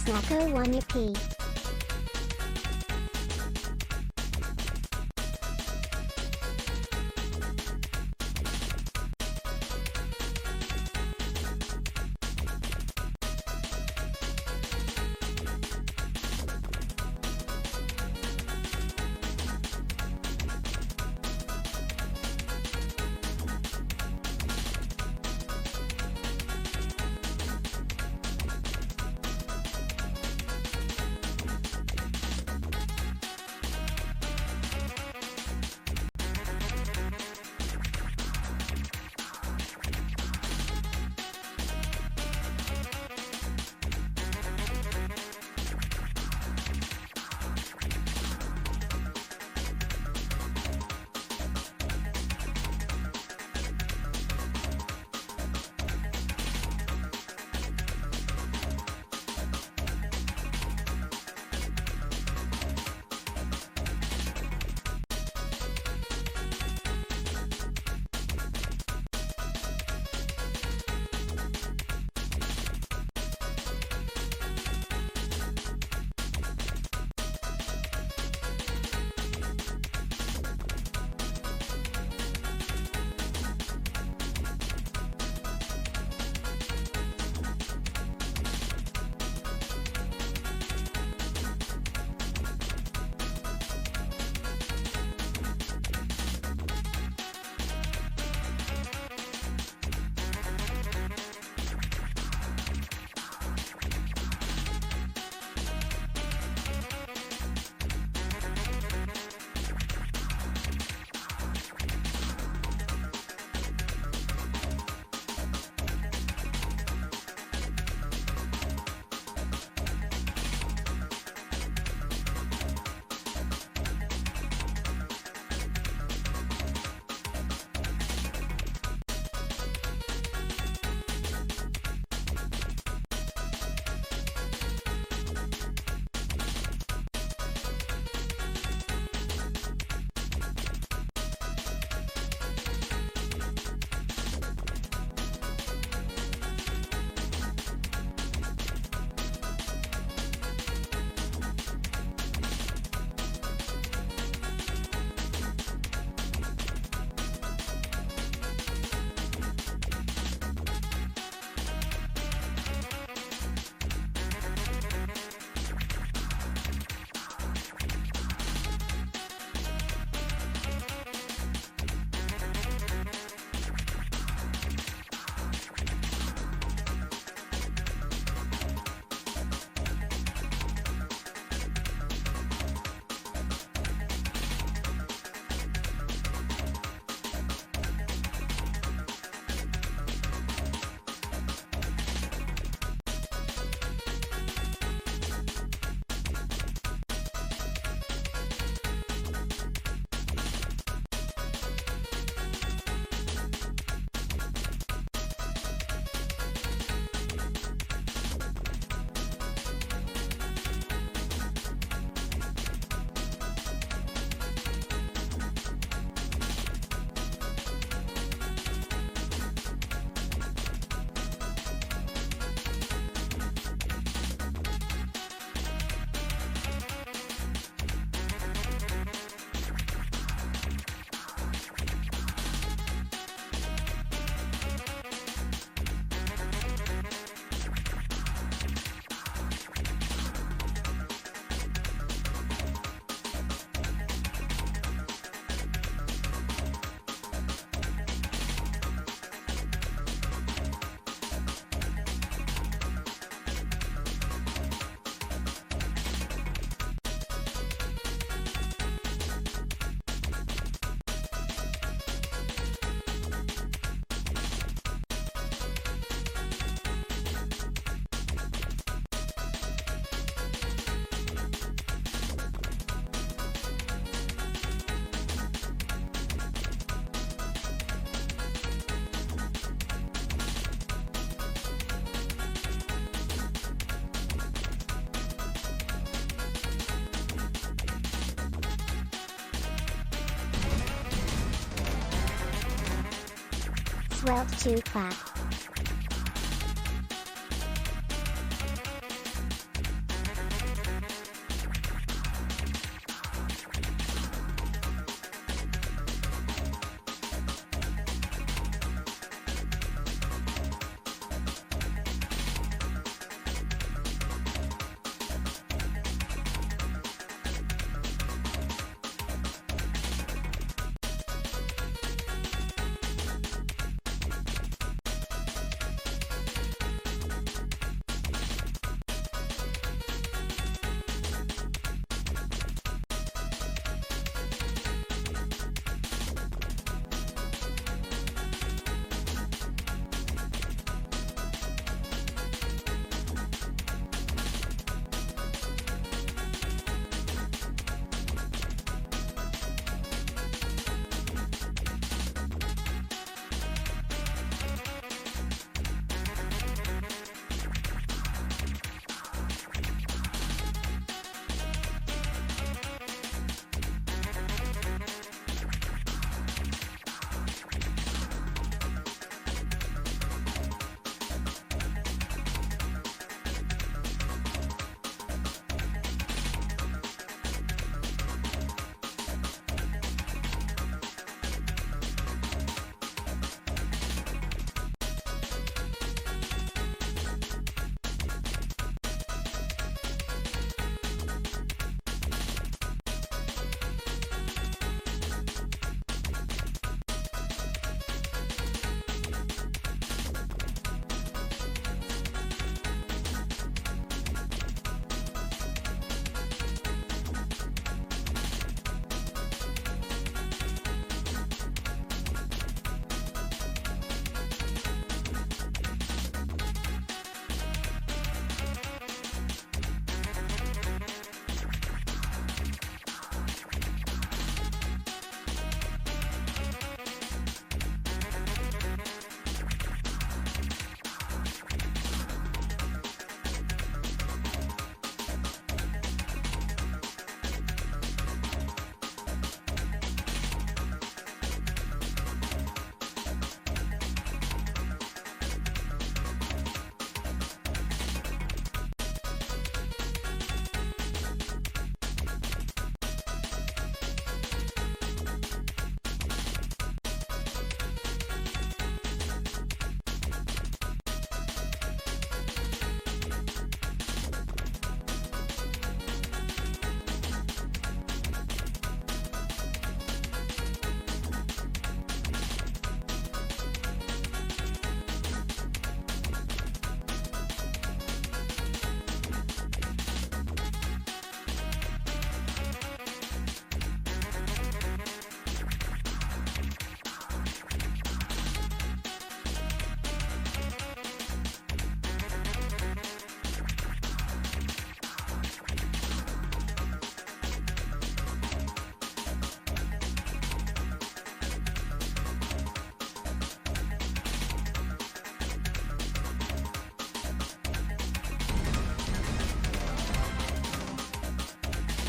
Snacko won your pee. Swelled to clap.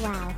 Wow.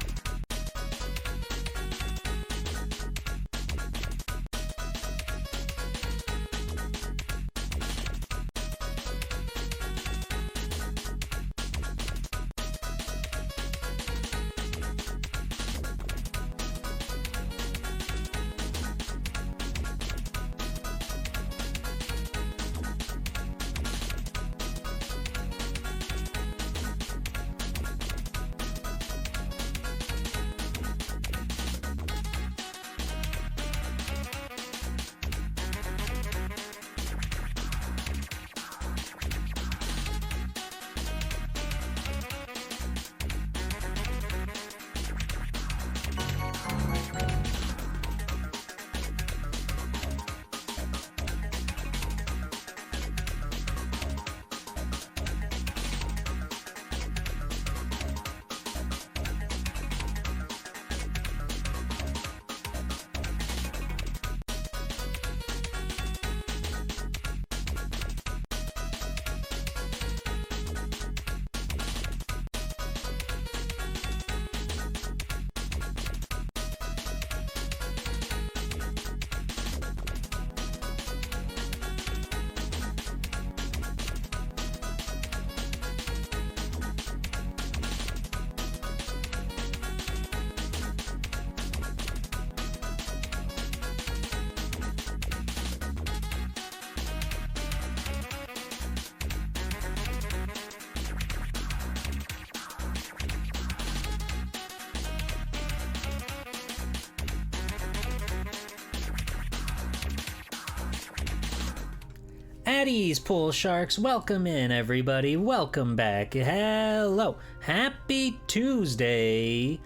Addies, pool sharks, welcome in everybody, welcome back, hello, happy Tuesday,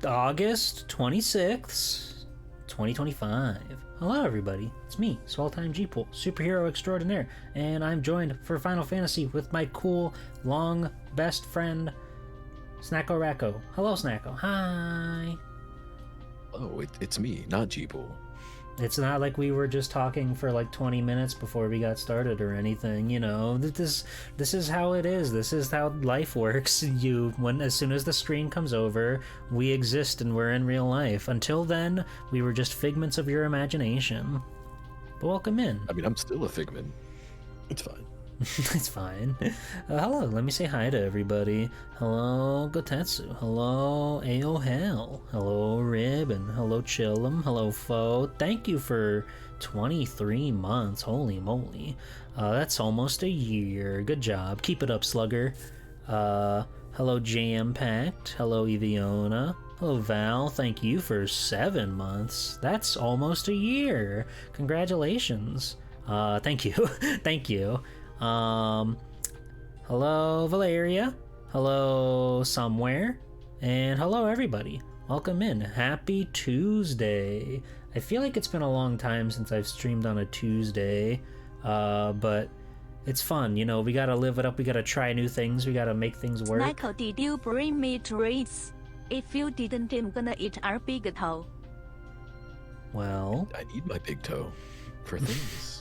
August 26th, 2025. Hello everybody, it's me, Swelltime G-Pool, superhero extraordinaire, and I'm joined for Final Fantasy with my cool, long, best friend, SnackoRacko. Hello Snacko, hi. Oh, it's me, not G-Pool. It's not like we were just talking for like 20 minutes before we got started or anything, you know. This is how it is. This is how life works. As soon as the screen comes over, we exist and we're in real life. Until then, we were just figments of your imagination. But welcome in. I mean, I'm still a figment. It's fine. It's fine. Hello, let me say hi to everybody. Hello, Gotetsu. Hello, Aohel. Hello, Ribbon. Hello, Chillum. Hello, Foe. Thank you for 23 months. Holy moly. That's almost a year. Good job. Keep it up, Slugger. Hello, Jam Packed. Hello, Eviona. Hello, Val. Thank you for 7 months. That's almost a year. Congratulations. Thank you. Thank you. Hello Valeria, hello Somewhere, and hello everybody. Welcome in. Happy Tuesday. I feel like it's been a long time since I've streamed on a Tuesday, but it's fun, you know, we gotta live it up, we gotta try new things, we gotta make things work. Michael, did you bring me treats? If you didn't, I'm gonna eat our big toe. Well, I need my big toe for things.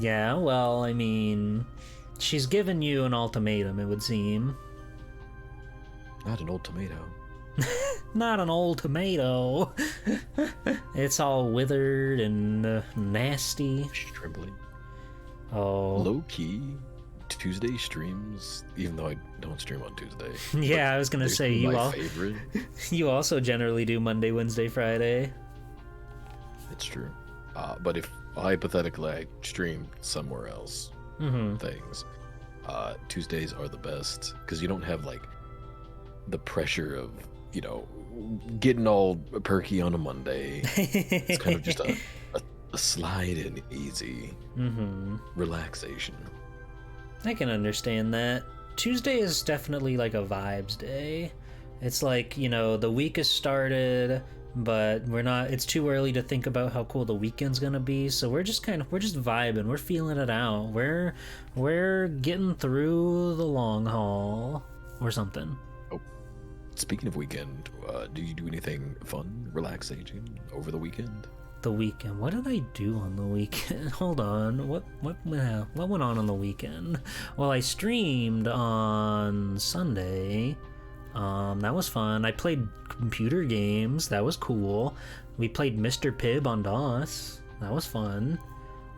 yeah, well, I mean, she's given you an ultimatum, it would seem. Not an old tomato. Not an old tomato. It's all withered and nasty. Trembling. Oh. Low key, Tuesday streams, even though I don't stream on Tuesday. Yeah, I was gonna say you favorite. You also generally do Monday, Wednesday, Friday. It's true. But if hypothetically I stream somewhere else, things, Tuesdays are the best because you don't have like the pressure of, you know, getting all perky on a Monday. It's kind of just a slide and easy relaxation. I can understand that. Tuesday is definitely like a vibes day. It's like, you know, the week has started, but it's too early to think about how cool the weekend's gonna be, so we're just vibing, we're feeling it out, we're getting through the long haul or something. Oh, speaking of weekend, do you do anything fun, relaxing over the weekend? The weekend, what did I do on the weekend? Hold on, what went on the weekend? Well, I streamed on Sunday. That was fun. I played computer games. That was cool. We played Mr. Pibb on DOS. That was fun.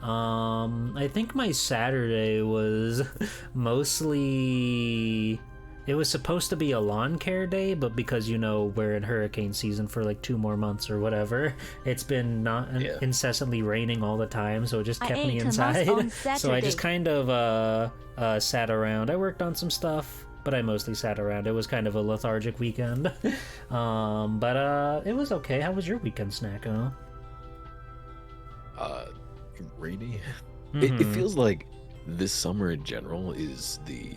I think my Saturday was mostly... It was supposed to be a lawn care day, but because, you know, we're in hurricane season for like 2 more months or whatever, it's been not incessantly raining all the time, so it just kept me inside. So I just kind of sat around. I worked on some stuff, but I mostly sat around. It was kind of a lethargic weekend. But it was okay. How was your weekend, Snacko? Rainy. It feels like this summer in general is the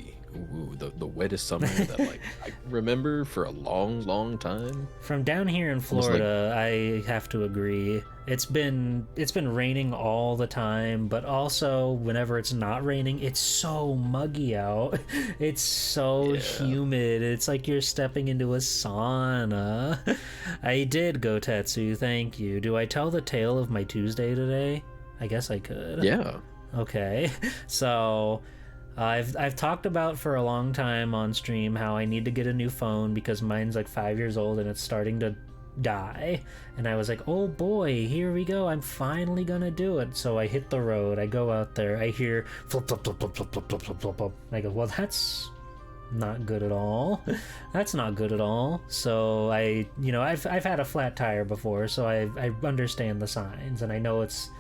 wettest summer that like I remember for a long time. From down here in Florida, I have to agree. It's been raining all the time, but also whenever it's not raining, it's so muggy out. It's so humid. It's like you're stepping into a sauna. I did go Tetsu, thank you. Do I tell the tale of my Tuesday today? I guess I could. Yeah. Okay. So I've talked about for a long time on stream how I need to get a new phone because mine's like 5 years old and it's starting to die. And I was like, oh boy, here we go. I'm finally gonna do it. So I hit the road. I go out there. I hear flip, flip, flip, flip, flip, flip, flip, flip, flip, flip. I go, well, that's not good at all. That's not good at all. So I've had a flat tire before, so I understand the signs and I know it's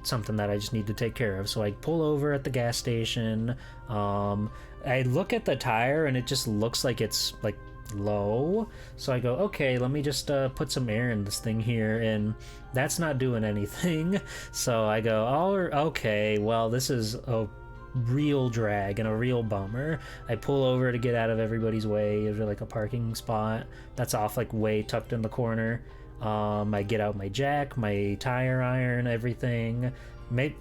something that I just need to take care of. So I pull over at the gas station. I look at the tire and it just looks like it's like low. So I go, okay, let me just put some air in this thing here, and that's not doing anything. So I go, oh, okay, well, this is a real drag and a real bummer. I pull over to get out of everybody's way. There's like a parking spot that's off like way tucked in the corner. I get out my jack, my tire iron, everything.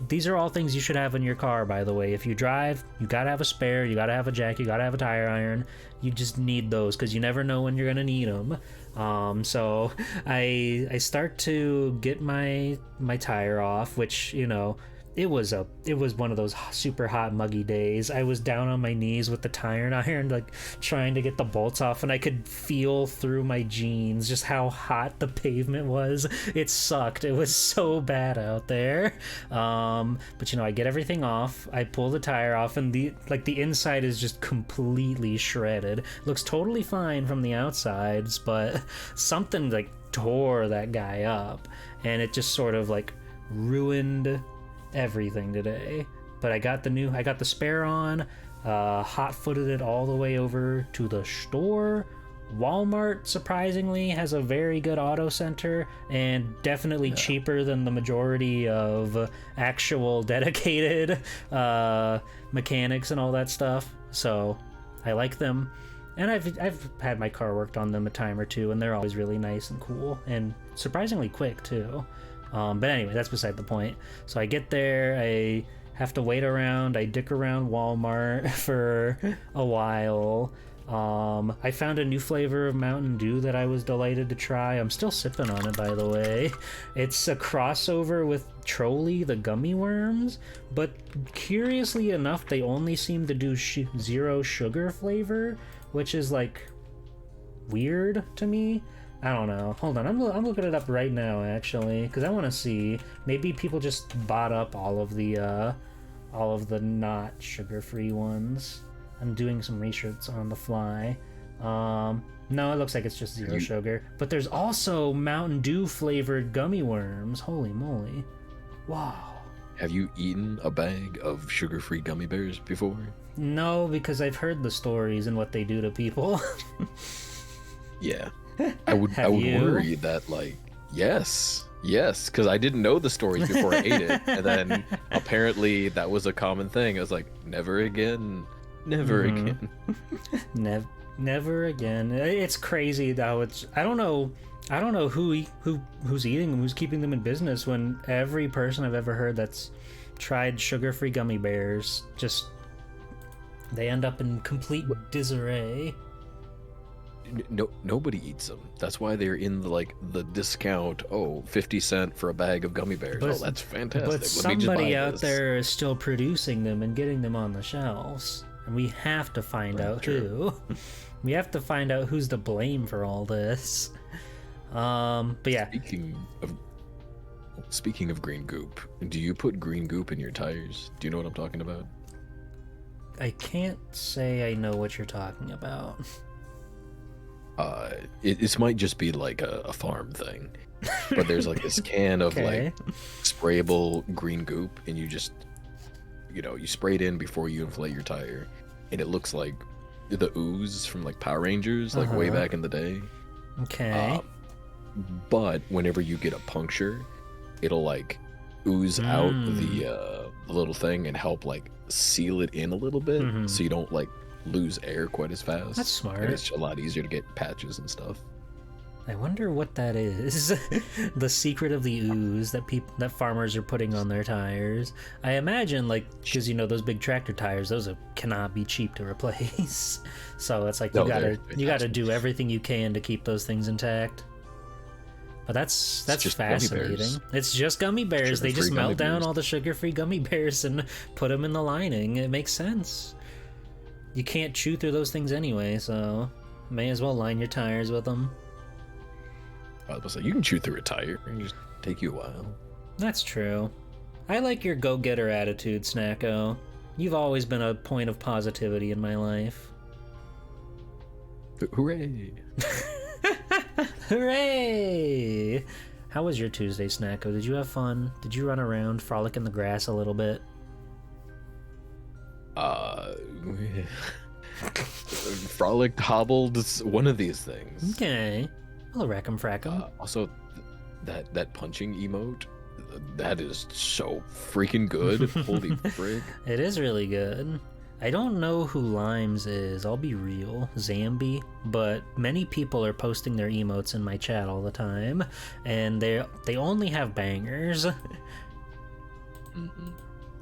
These are all things you should have in your car, by the way. If you drive, you gotta have a spare, you gotta have a jack, you gotta have a tire iron. You just need those because you never know when you're gonna need them. So I start to get my tire off, which, you know, it was one of those super hot muggy days. I was down on my knees with the tire iron, like trying to get the bolts off, and I could feel through my jeans just how hot the pavement was. It sucked. It was so bad out there. But you know, I get everything off, I pull the tire off, and the inside is just completely shredded. Looks totally fine from the outsides, but something like tore that guy up, and it just sort of like ruined everything today. But I got the spare on, hot-footed it all the way over to the store. Walmart, surprisingly, has a very good auto center and definitely cheaper than the majority of actual dedicated mechanics and all that stuff. So I like them. And I've had my car worked on them a time or two, and they're always really nice and cool and surprisingly quick too. But anyway, that's beside the point. So I get there, I have to wait around, I dick around Walmart for a while. I found a new flavor of Mountain Dew that I was delighted to try. I'm still sipping on it, by the way. It's a crossover with Trolli, the gummy worms, but curiously enough, they only seem to do zero sugar flavor, which is like weird to me. I don't know. Hold on, I'm looking it up right now, actually, because I want to see. Maybe people just bought up all of the not sugar-free ones. I'm doing some research on the fly. No, it looks like it's just zero sugar. But there's also Mountain Dew flavored gummy worms. Holy moly! Wow. Have you eaten a bag of sugar-free gummy bears before? No, because I've heard the stories and what they do to people. Yeah. I would worry that, like, yes, because I didn't know the stories before I ate it, and then apparently that was a common thing. I was like, never again, never again. Never again. It's crazy how it's. I don't know who's eating them, who's keeping them in business when every person I've ever heard that's tried sugar-free gummy bears just they end up in complete disarray. No, nobody eats them. That's why they're in the discount. 50 cents for a bag of gummy bears. But, that's fantastic. But somebody out there is still producing them and getting them on the shelves, and we have to find out who. We have to find out who's to blame for all this. But yeah. Speaking of green goop, do you put green goop in your tires? Do you know what I'm talking about? I can't say I know what you're talking about. This might just be like a farm thing, but there's like this can of like sprayable green goop, and you just, you spray it in before you inflate your tire, and it looks like the ooze from like Power Rangers, like way back in the day. Okay. But whenever you get a puncture, it'll like ooze out the little thing and help like seal it in a little bit, so you don't like lose air quite as fast. That's smart. And it's a lot easier to get patches and stuff. I wonder what that is. The secret of the ooze that farmers are putting on their tires. I imagine, like, because those big tractor tires, those cannot be cheap to replace. So it's like you gotta do everything you can to keep those things intact. But that's fascinating. It's just gummy bears. They just melt down all the sugar-free gummy bears and put them in the lining. It makes sense. You can't chew through those things anyway, so may as well line your tires with them. I was like, you can chew through a tire. It just take you a while. That's true. I like your go-getter attitude, Snacko. You've always been a point of positivity in my life. Hooray! Hooray! How was your Tuesday, Snacko? Did you have fun? Did you run around, frolic in the grass a little bit? Frolicked, hobbled, it's one of these things. Okay. Well, rack'em frackum. Also, that punching emote, that is so freaking good. Holy frig. It is really good. I don't know who Limes is, I'll be real, Zambi, but many people are posting their emotes in my chat all the time, and they only have bangers.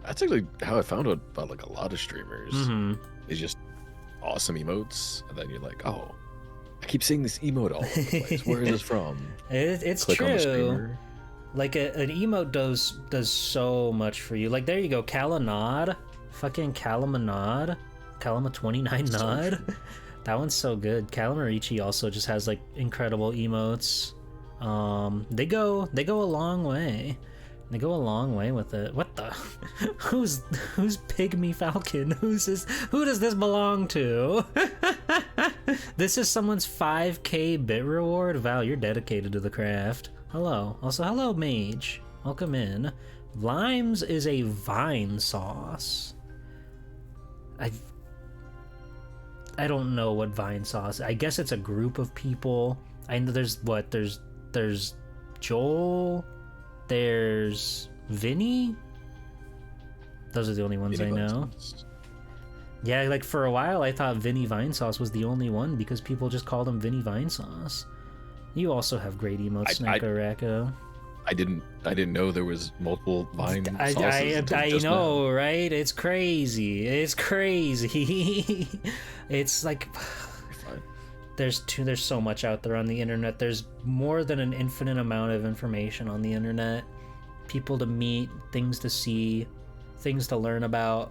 That's actually how I found out about like a lot of streamers. It's just awesome emotes, and then you're like, oh, I keep seeing this emote all over the place. Where is this from? It's Click true. on the streamer. Like an emote does so much for you. Like there you go, Calanod, fucking Calamanod, Calama29 Nod. That one's so good. Calamarici also just has like incredible emotes. They go a long way. They go a long way with it. What the? Who's Pygmy Falcon? Who does this belong to? This is someone's 5k bit reward? Val, you're dedicated to the craft. Hello. Also, hello, Mage. Welcome in. Limes is a vine sauce. I don't know what vine sauce. I guess it's a group of people. I know there's Joel. There's Vinny. Those are the only ones Vinny I know. Yeah, like for a while I thought Vinny Vine Sauce was the only one because people just called him Vinny Vine Sauce. You also have great emotes, SnackoRacko. I didn't know there was multiple Vine sauces. I know, right? It's crazy. It's crazy. It's like there's so much out there on the internet. There's more than an infinite amount of information on the internet. People to meet, things to see, things to learn about.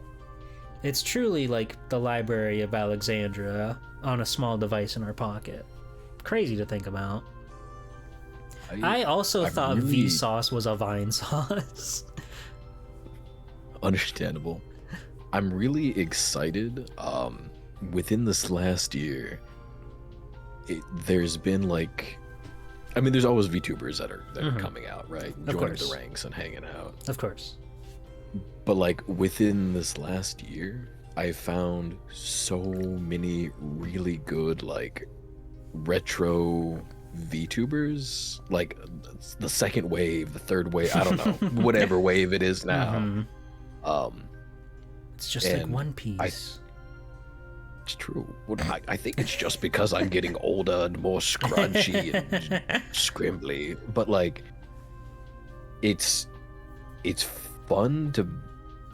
It's truly like the Library of Alexandria on a small device in our pocket. Crazy to think about. I also thought really... Vsauce was a Vine sauce. Understandable. I'm really excited. Within this last year, there's been like, I mean, there's always VTubers that are coming out, right? Joining the ranks and hanging out. Of course. But like within this last year, I found so many really good like retro VTubers, like the second wave, the third wave, I don't know, whatever wave it is now. It's just like One Piece. It's true. I think it's just because I'm getting older and more scrunchy and scrimbly, but like it's fun to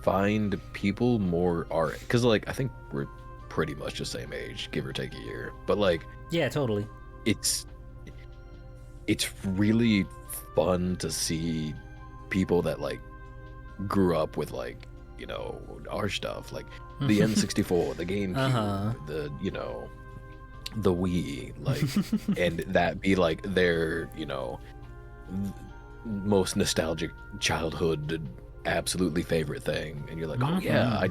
find people more art, because like I think we're pretty much the same age, give or take a year, but like yeah, totally. It's really fun to see people that like grew up with like, you know, our stuff, like the N64, the GameCube, the, you know, the Wii, like, and that be like their, most nostalgic childhood, absolutely favorite thing, and you're like, oh yeah,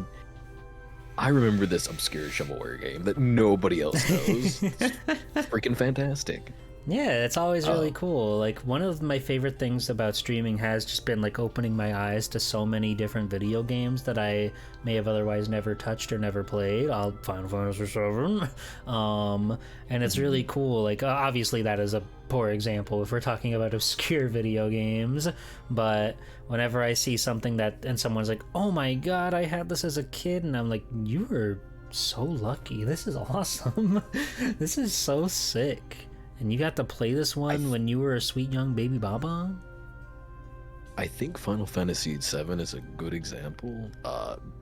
I remember this obscure shovelware game that nobody else knows. It's freaking fantastic. Yeah, it's always really cool. Like, one of my favorite things about streaming has just been like opening my eyes to so many different video games that I may have otherwise never touched or never played. Final Fantasy VII. And it's really cool. Like, obviously that is a poor example if we're talking about obscure video games, but whenever I see something and someone's like, oh my god, I had this as a kid, and I'm like, you were so lucky. This is awesome. This is so sick. And you got to play this one when you were a sweet young baby baba? I think Final Fantasy VII is a good example,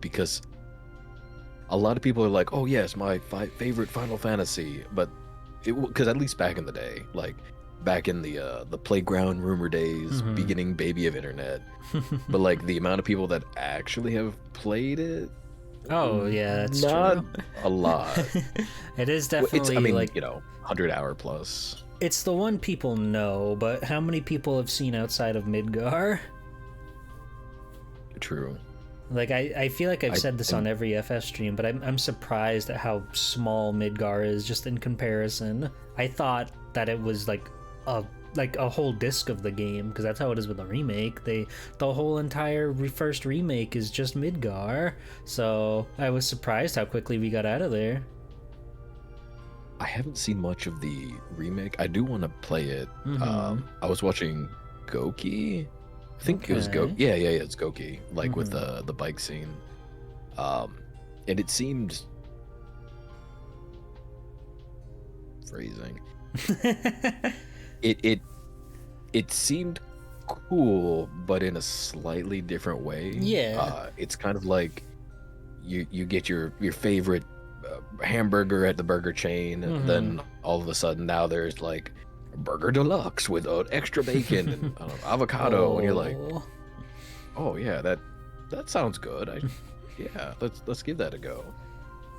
because a lot of people are like, oh yes, my favorite Final Fantasy, but because at least back in the day, like back in the playground rumor days, beginning baby of internet, but like the amount of people that actually have played it, oh yeah, that's not true. a lot. It is definitely like 100-hour plus. It's the one people know, but how many people have seen outside of Midgar? True. Like, I feel like I've said this on every FF stream, but I'm surprised at how small Midgar is just in comparison. I thought that it was like a whole disc of the game, because that's how it is with the remake. The whole entire first remake is just Midgar, so I was surprised how quickly we got out of there. I haven't seen much of the remake. I do want to play it. I was watching Goki. I think it was Goki. Yeah, it's Goki. Like with the bike scene. And it seemed phrasing. It seemed cool, but in a slightly different way. Yeah. It's kind of like you get your favorite hamburger at the burger chain, and then all of a sudden now there's like a burger deluxe with extra bacon and avocado, and you're like, oh yeah, that sounds good. Let's give that a go.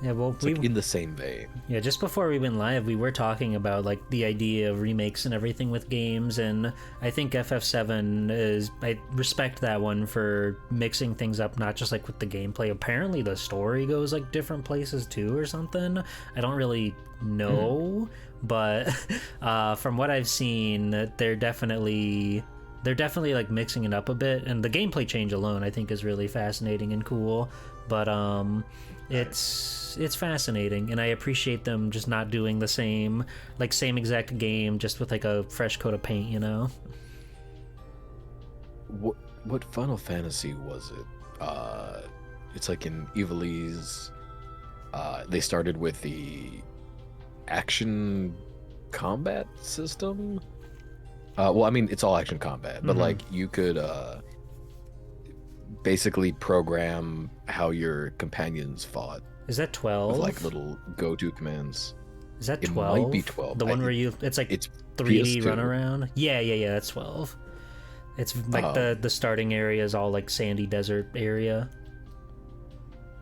Yeah, well, it's like in the same vein. Yeah, just before we went live, we were talking about like the idea of remakes and everything with games, and I think FF7 I respect that one for mixing things up, not just like with the gameplay. Apparently the story goes like different places too or something. I don't really know, but from what I've seen, they're definitely like mixing it up a bit, and the gameplay change alone I think is really fascinating and cool. But it's fascinating, and I appreciate them just not doing the same exact game just with like a fresh coat of paint, you know? What Final Fantasy was it? It's like in Ivalice, they started with the action combat system. Well, I mean, it's all action combat, but like you could basically program how your companions fought. Is that 12? With like little go-to commands. Is that 12? It might be 12. The one where it's 3D run around? Yeah, that's 12. It's like the starting area is all like sandy desert area.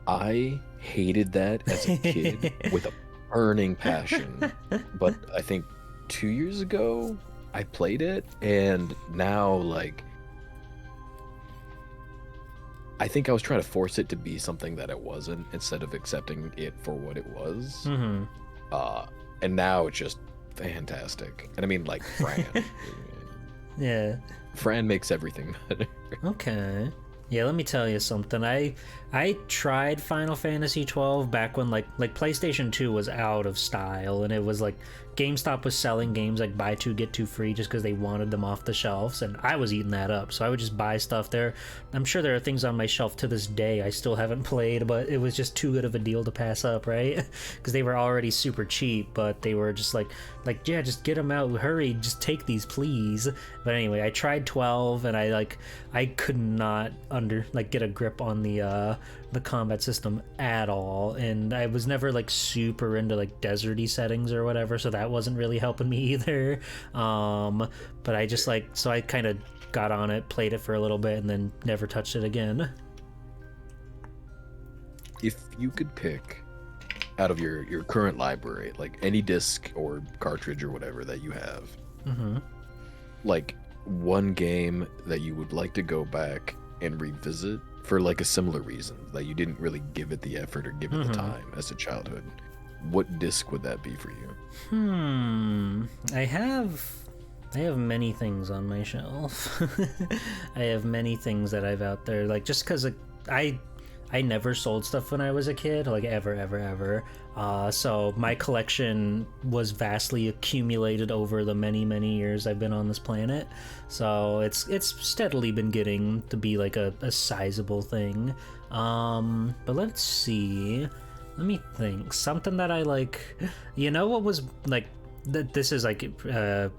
I hated that as a kid with a burning passion. But I think 2 years ago I played it, and now like I think I was trying to force it to be something that it wasn't, instead of accepting it for what it was. And now it's just fantastic. And I mean, like, Fran. Yeah. Fran makes everything better. Okay. Yeah, let me tell you something. I tried Final Fantasy 12 back when like PlayStation 2 was out of style, and it was like GameStop was selling games like buy two get two free just because they wanted them off the shelves, and I was eating that up. So I would just buy stuff there. I'm sure there are things on my shelf to this day I still haven't played, but it was just too good of a deal to pass up, right? Because they were already super cheap, but they were just like yeah, just get them out, hurry, just take these please. But anyway, I tried 12, and I could not get a grip on the combat system at all, and I was never like super into like deserty settings or whatever, so that wasn't really helping me either. But I just so I kind of got on it, played it for a little bit, and then never touched it again. If you could pick out of your current library, like any disc or cartridge or whatever that you have, like one game that you would like to go back and revisit for like a similar reason, that you didn't really give it the effort or give it the time as a childhood, what disc would that be for you? I have many things on my shelf. I have many things that I've out there, like, just because I never sold stuff when I was a kid, like ever. So my collection was vastly accumulated over the many years I've been on this planet. So it's steadily been getting to be like a sizable thing. But let's see. Let me think. Something that I like. You know what was like? This is like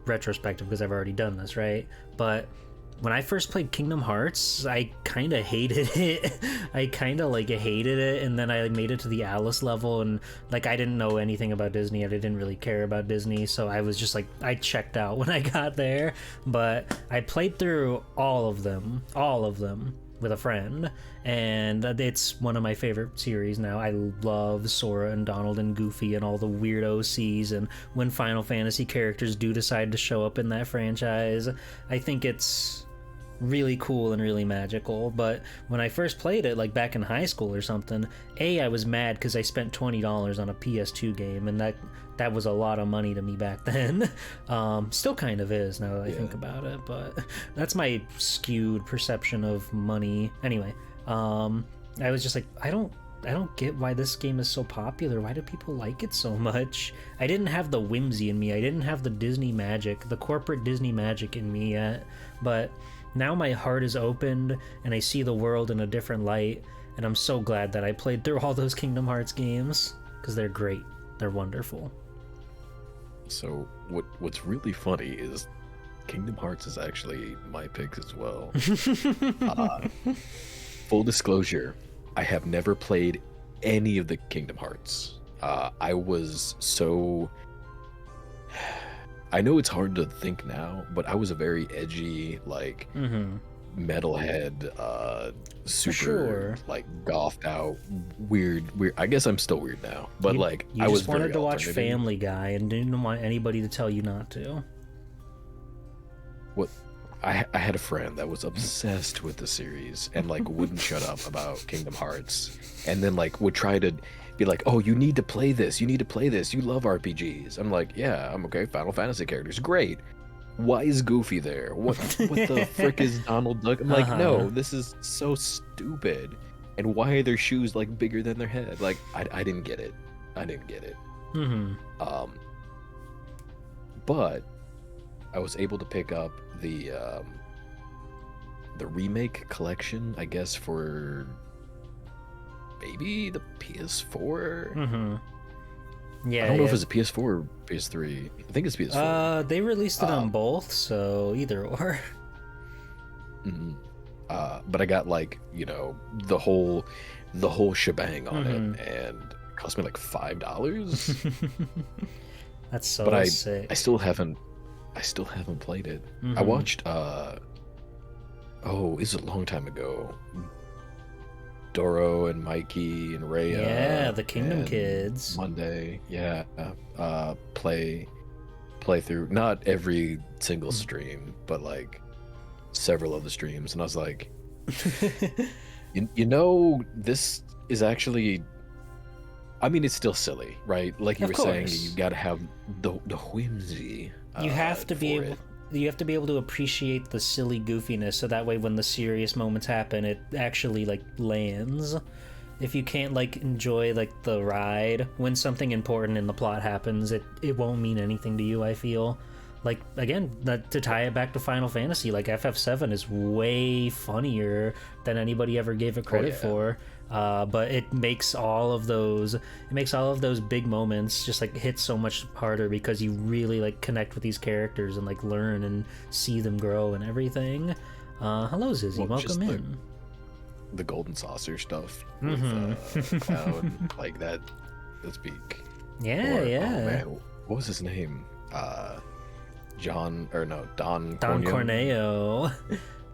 retrospective because I've already done this, right? But when I first played Kingdom Hearts, I kind of hated it. I kind of like hated it, and then I made it to the Alice level, and like I didn't know anything about Disney. I didn't really care about Disney, so I was just like, I checked out when I got there. But I played through all of them with a friend, and it's one of my favorite series now. I love Sora and Donald and Goofy and all the weird OCs, and when Final Fantasy characters do decide to show up in that franchise, I think it's really cool and really magical. But when I first played it, like back in high school or something, I was mad because I spent $20 on a PS2 game, and that was a lot of money to me back then. Still kind of is now that I think about it, but that's my skewed perception of money. Anyway, I was just like, I don't get why this game is so popular. Why do people like it so much? I didn't have the whimsy in me. I didn't have the Disney magic, the corporate Disney magic in me yet. But now my heart is opened and I see the world in a different light. And I'm so glad that I played through all those Kingdom Hearts games, because they're great. They're wonderful. So what's really funny is Kingdom Hearts is actually my pick as well. Full disclosure, I have never played any of the Kingdom Hearts. I was so... I know it's hard to think now, but I was a very edgy, like, metalhead, super, like, gothed out, weird. I guess I'm still weird now, but, like, you I was just wanted very to watch alternative. Family Guy and didn't want anybody to tell you not to. What? I had a friend that was obsessed with the series and like wouldn't shut up about Kingdom Hearts, and then like would try to be like, oh, you need to play this, you love RPGs. I'm like, yeah, I'm okay. Final Fantasy characters, great. Why is Goofy there? What the frick is Donald Duck? I'm like, no, this is so stupid. And why are their shoes like bigger than their head? Like, I didn't get it. But I was able to pick up the remake collection, I guess, for maybe the PS4. Yeah, I don't know if it's a PS4 or PS3. I think it's PS4. They released it on both, so either or. But I got like, you know, the whole shebang on it, and it cost me like $5. That's so but sick. I still haven't played it. I watched it's a long time ago, Doro and Mikey and Rhea. Yeah, the Kingdom Kids. Monday, play through, not every single stream, but like several of the streams, and I was like, you know, this is actually, I mean, it's still silly, right? Like you were saying, you got to have the whimsy. You have to be able to appreciate the silly goofiness, so that way when the serious moments happen, it actually like lands. If you can't like enjoy like the ride, when something important in the plot happens, it won't mean anything to you, I feel. Like, again, to tie it back to Final Fantasy, like FF7 is way funnier than anybody ever gave it credit for. But it makes all of those big moments just like hit so much harder, because you really like connect with these characters and like learn and see them grow and everything. Hello, Zizzy, welcome in. The golden saucer stuff with Cloud, like that. That's peak. Yeah. Oh man, what was his name? Don Corneo.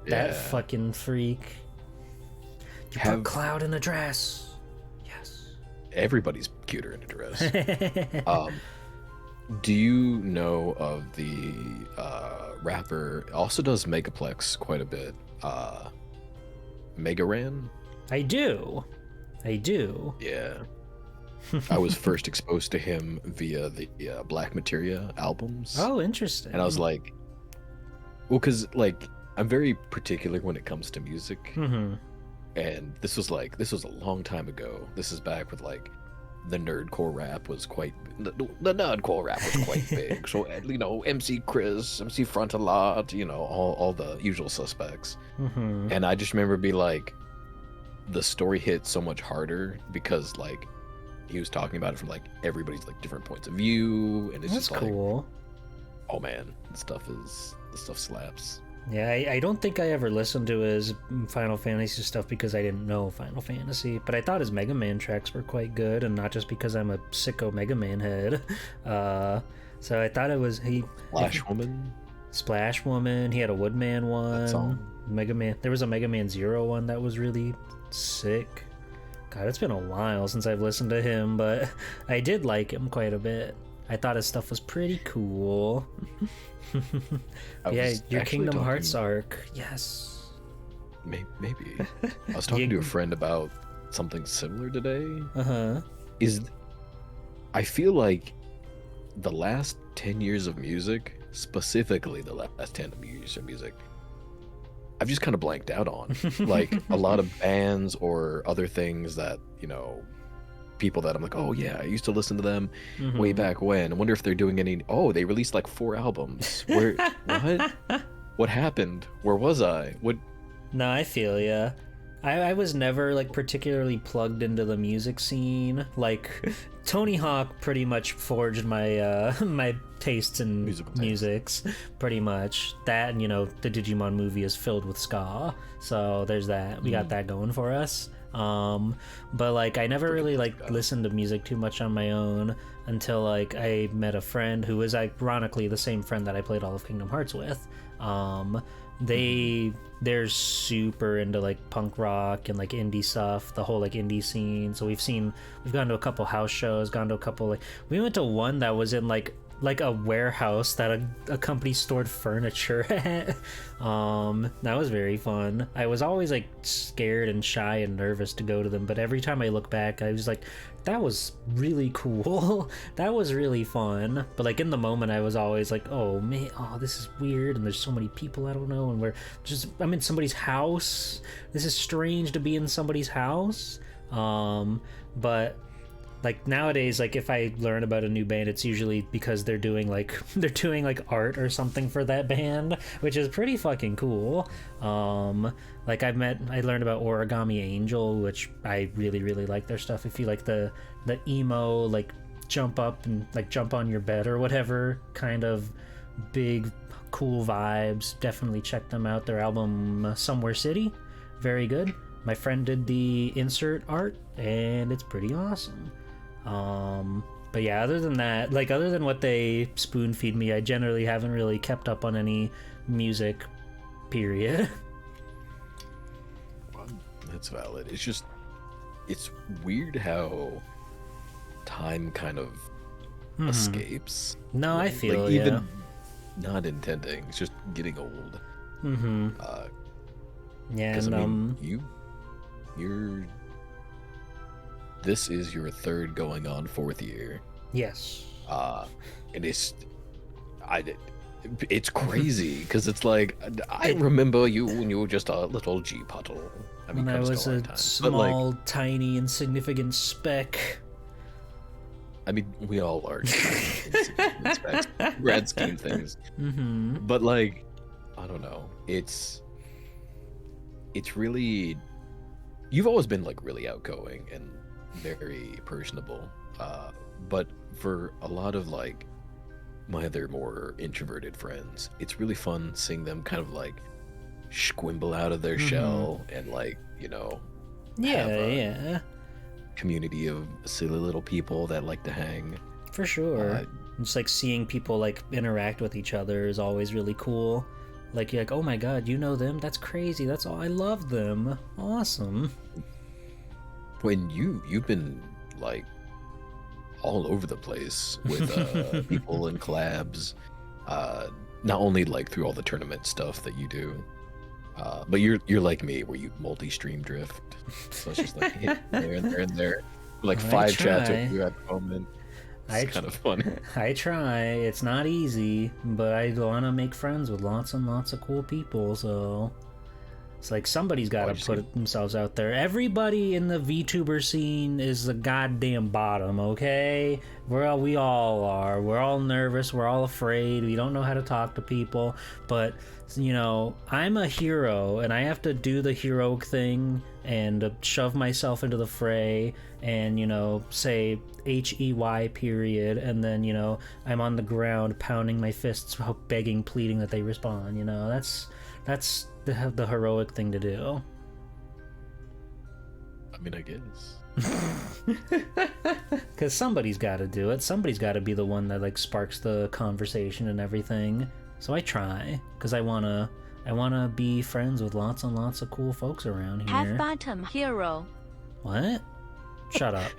That fucking freak. You put Cloud in a dress. Yes. everybody's cuter in a dress. Do you know of the rapper? Also does Megaplex quite a bit. Megaran. I do. Yeah. I was first exposed to him via the Black Materia albums. Oh, interesting. And I was like, well, because like I'm very particular when it comes to music. Mm-hmm. And this was a long time ago. This is back with like the nerdcore rap was quite the nerdcore rap was quite big. So you know, MC Chris, MC Frontalot, you know, all the usual suspects. Mm-hmm. And I just remember be like, the story hit so much harder because like he was talking about it from like everybody's like different points of view, and it's That's just cool. like, oh man, the stuff slaps. Yeah, I don't think I ever listened to his Final Fantasy stuff because I didn't know Final Fantasy, but I thought his Mega Man tracks were quite good, and not just because I'm a sicko Mega Man head. So I thought it was Splash Woman. He had a Woodman one. Mega Man. There was a Mega Man Zero one that was really sick. God, it's been a while since I've listened to him, but I did like him quite a bit. I thought his stuff was pretty cool. Yeah, your Kingdom Hearts arc. Yes. Maybe. I was talking to a friend about something similar today. Uh-huh. I feel like the last 10 years of music, specifically the last 10 years of music, I've just kind of blanked out on. Like a lot of bands or other things that, you know, people that I'm like, oh yeah, I used to listen to them way back when. I wonder if they're doing any. Oh, they released like 4 albums. Where? What? What happened? Where was I? What? No, I feel ya. I was never like particularly plugged into the music scene. Like Tony Hawk pretty much forged my my tastes in musics, pretty much. That, and you know, the Digimon movie is filled with ska, so there's that. We got that going for us. But like I never really like listened to music too much on my own until like I met a friend who was ironically the same friend that I played all of Kingdom Hearts with. They're super into like punk rock and like indie stuff, the whole like indie scene. So we've gone to a couple house shows, gone to a couple, like we went to one that was in like a warehouse that a company stored furniture at. That was very fun. I was always like scared and shy and nervous to go to them, but every time I look back I was like, that was really cool. That was really fun. But like in the moment I was always like, oh man, oh this is weird and there's so many people I don't know, and I'm in somebody's house. This is strange to be in somebody's house. But like nowadays, like if I learn about a new band, it's usually because they're doing like art or something for that band, which is pretty fucking cool. Like I learned about Origami Angel, which I really, really like their stuff. If you like the emo, like jump up and like jump on your bed or whatever kind of big cool vibes, definitely check them out. Their album Somewhere City, very good. My friend did the insert art and it's pretty awesome. But yeah, other than that, like other than what they spoon feed me, I generally haven't really kept up on any music, period. Well, that's valid. It's weird how time kind of escapes. No, I feel like, even not intending, it's just getting old. Yeah, and I mean, you're this is your 3rd going on 4th year. Yes. And it's crazy because it's like I remember you when you were just a little G puddle. I mean, when I was a small, tiny, insignificant speck. I mean, we all are in specs, grand scheme things. But like, I don't know. It's really. You've always been like really outgoing and very personable, but for a lot of like my other more introverted friends, it's really fun seeing them kind of like squimble out of their shell and like, you know, have a community of silly little people that like to hang. For sure. Just like seeing people like interact with each other is always really cool. Like you're like, oh my god, you know them? That's crazy. That's all. I love them. Awesome. When you've been like all over the place with people and collabs. Not only like through all the tournament stuff that you do, but you're like me where you multi-stream drift. So it's just like hit there and there and there. Like I 5 chats try. with you at the moment. It's kind of funny. I try. It's not easy, but I want to make friends with lots and lots of cool people, so it's like somebody's got to put themselves out there. Everybody in the VTuber scene is the goddamn bottom, okay? We all are. We're all nervous. We're all afraid. We don't know how to talk to people, but you know, I'm a hero and I have to do the heroic thing and shove myself into the fray and, you know, say HEY period, and then, you know, I'm on the ground pounding my fists, begging, pleading that they respond. You know, that's the heroic thing to do. I mean, I guess. Because somebody's got to do it. Somebody's got to be the one that like sparks the conversation and everything. So I try because I wanna be friends with lots and lots of cool folks around here. Have bottom hero. What? Shut up.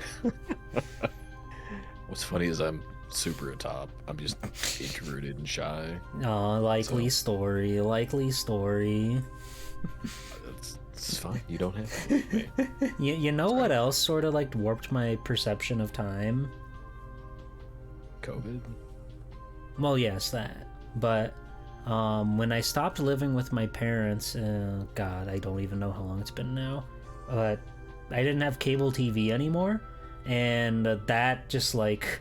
What's funny is I'm super atop. I'm just introverted and shy. Oh, likely story. It's fine. You don't have to believe me. You know what else sort of like warped my perception of time? COVID? Well, yes, that. But when I stopped living with my parents, God, I don't even know how long it's been now, but I didn't have cable TV anymore, and that just like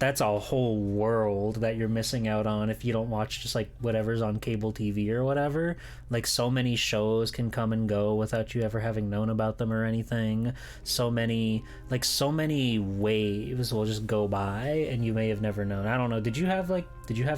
that's a whole world that you're missing out on if you don't watch just like whatever's on cable TV or whatever. Like so many shows can come and go without you ever having known about them or anything. So many waves will just go by and you may have never known. I don't know. Did you have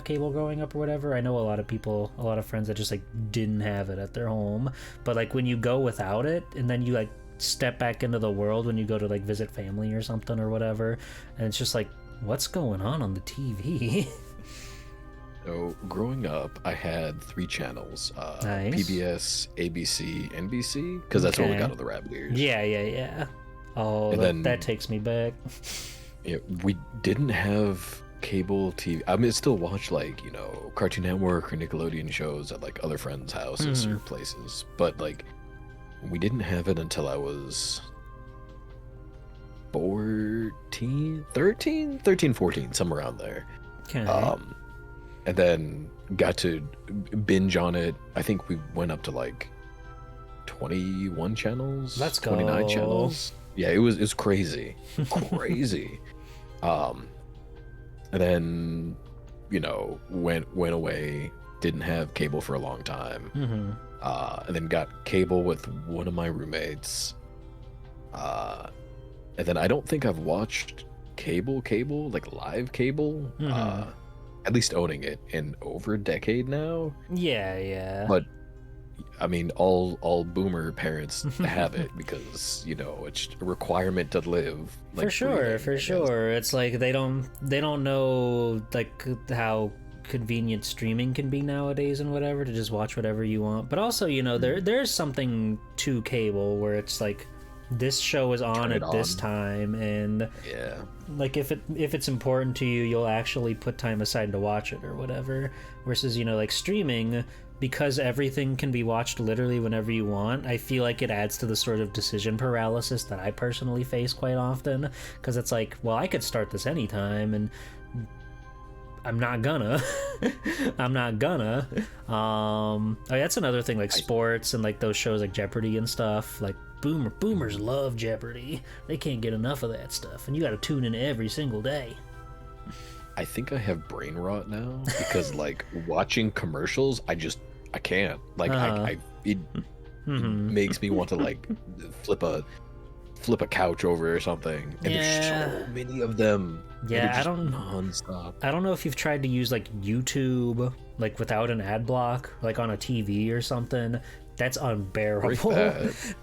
cable growing up or whatever? I know a lot of friends that just like didn't have it at their home. But like when you go without it and then you like step back into the world when you go to like visit family or something or whatever, and it's just like, what's going on the TV? So growing up, I had 3 channels: Nice. PBS, ABC, NBC, because that's what we got on the rabbit ears. Yeah. Oh, that takes me back. Yeah, we didn't have cable TV. I mean, I still watch like, you know, Cartoon Network or Nickelodeon shows at like other friends' houses or places, but like we didn't have it until I was 13, 14, somewhere around there. Okay. And then got to binge on it. I think we went up to like 21 channels. Let's go. 29 channels. Yeah, it was crazy. Crazy. And then, you know, went away, didn't have cable for a long time. And then got cable with one of my roommates. And then I don't think I've watched cable, like live cable, at least owning it, in over a decade now. Yeah. But I mean, all boomer parents have it because, you know, it's a requirement to live. Like, for sure. It's like they don't know like how convenient streaming can be nowadays and whatever, to just watch whatever you want. But also, you know, there's something to cable where it's like, this show is on at this time, and yeah, like if it's important to you, you'll actually put time aside to watch it or whatever. Versus, you know, like streaming, because everything can be watched literally whenever you want, I feel like it adds to the sort of decision paralysis that I personally face quite often, because it's like, well, I could start this anytime and I'm not gonna. That's another thing, like sports and like those shows like Jeopardy and stuff. Like boomers love Jeopardy. They can't get enough of that stuff, and you got to tune in every single day. I think I have brain rot now because like watching commercials, I can't. Like it makes me want to like flip a couch over or something. And there's so many of them. Yeah, I don't nonstop. I don't know if you've tried to use like YouTube like without an ad block, like on a TV or something. That's unbearable.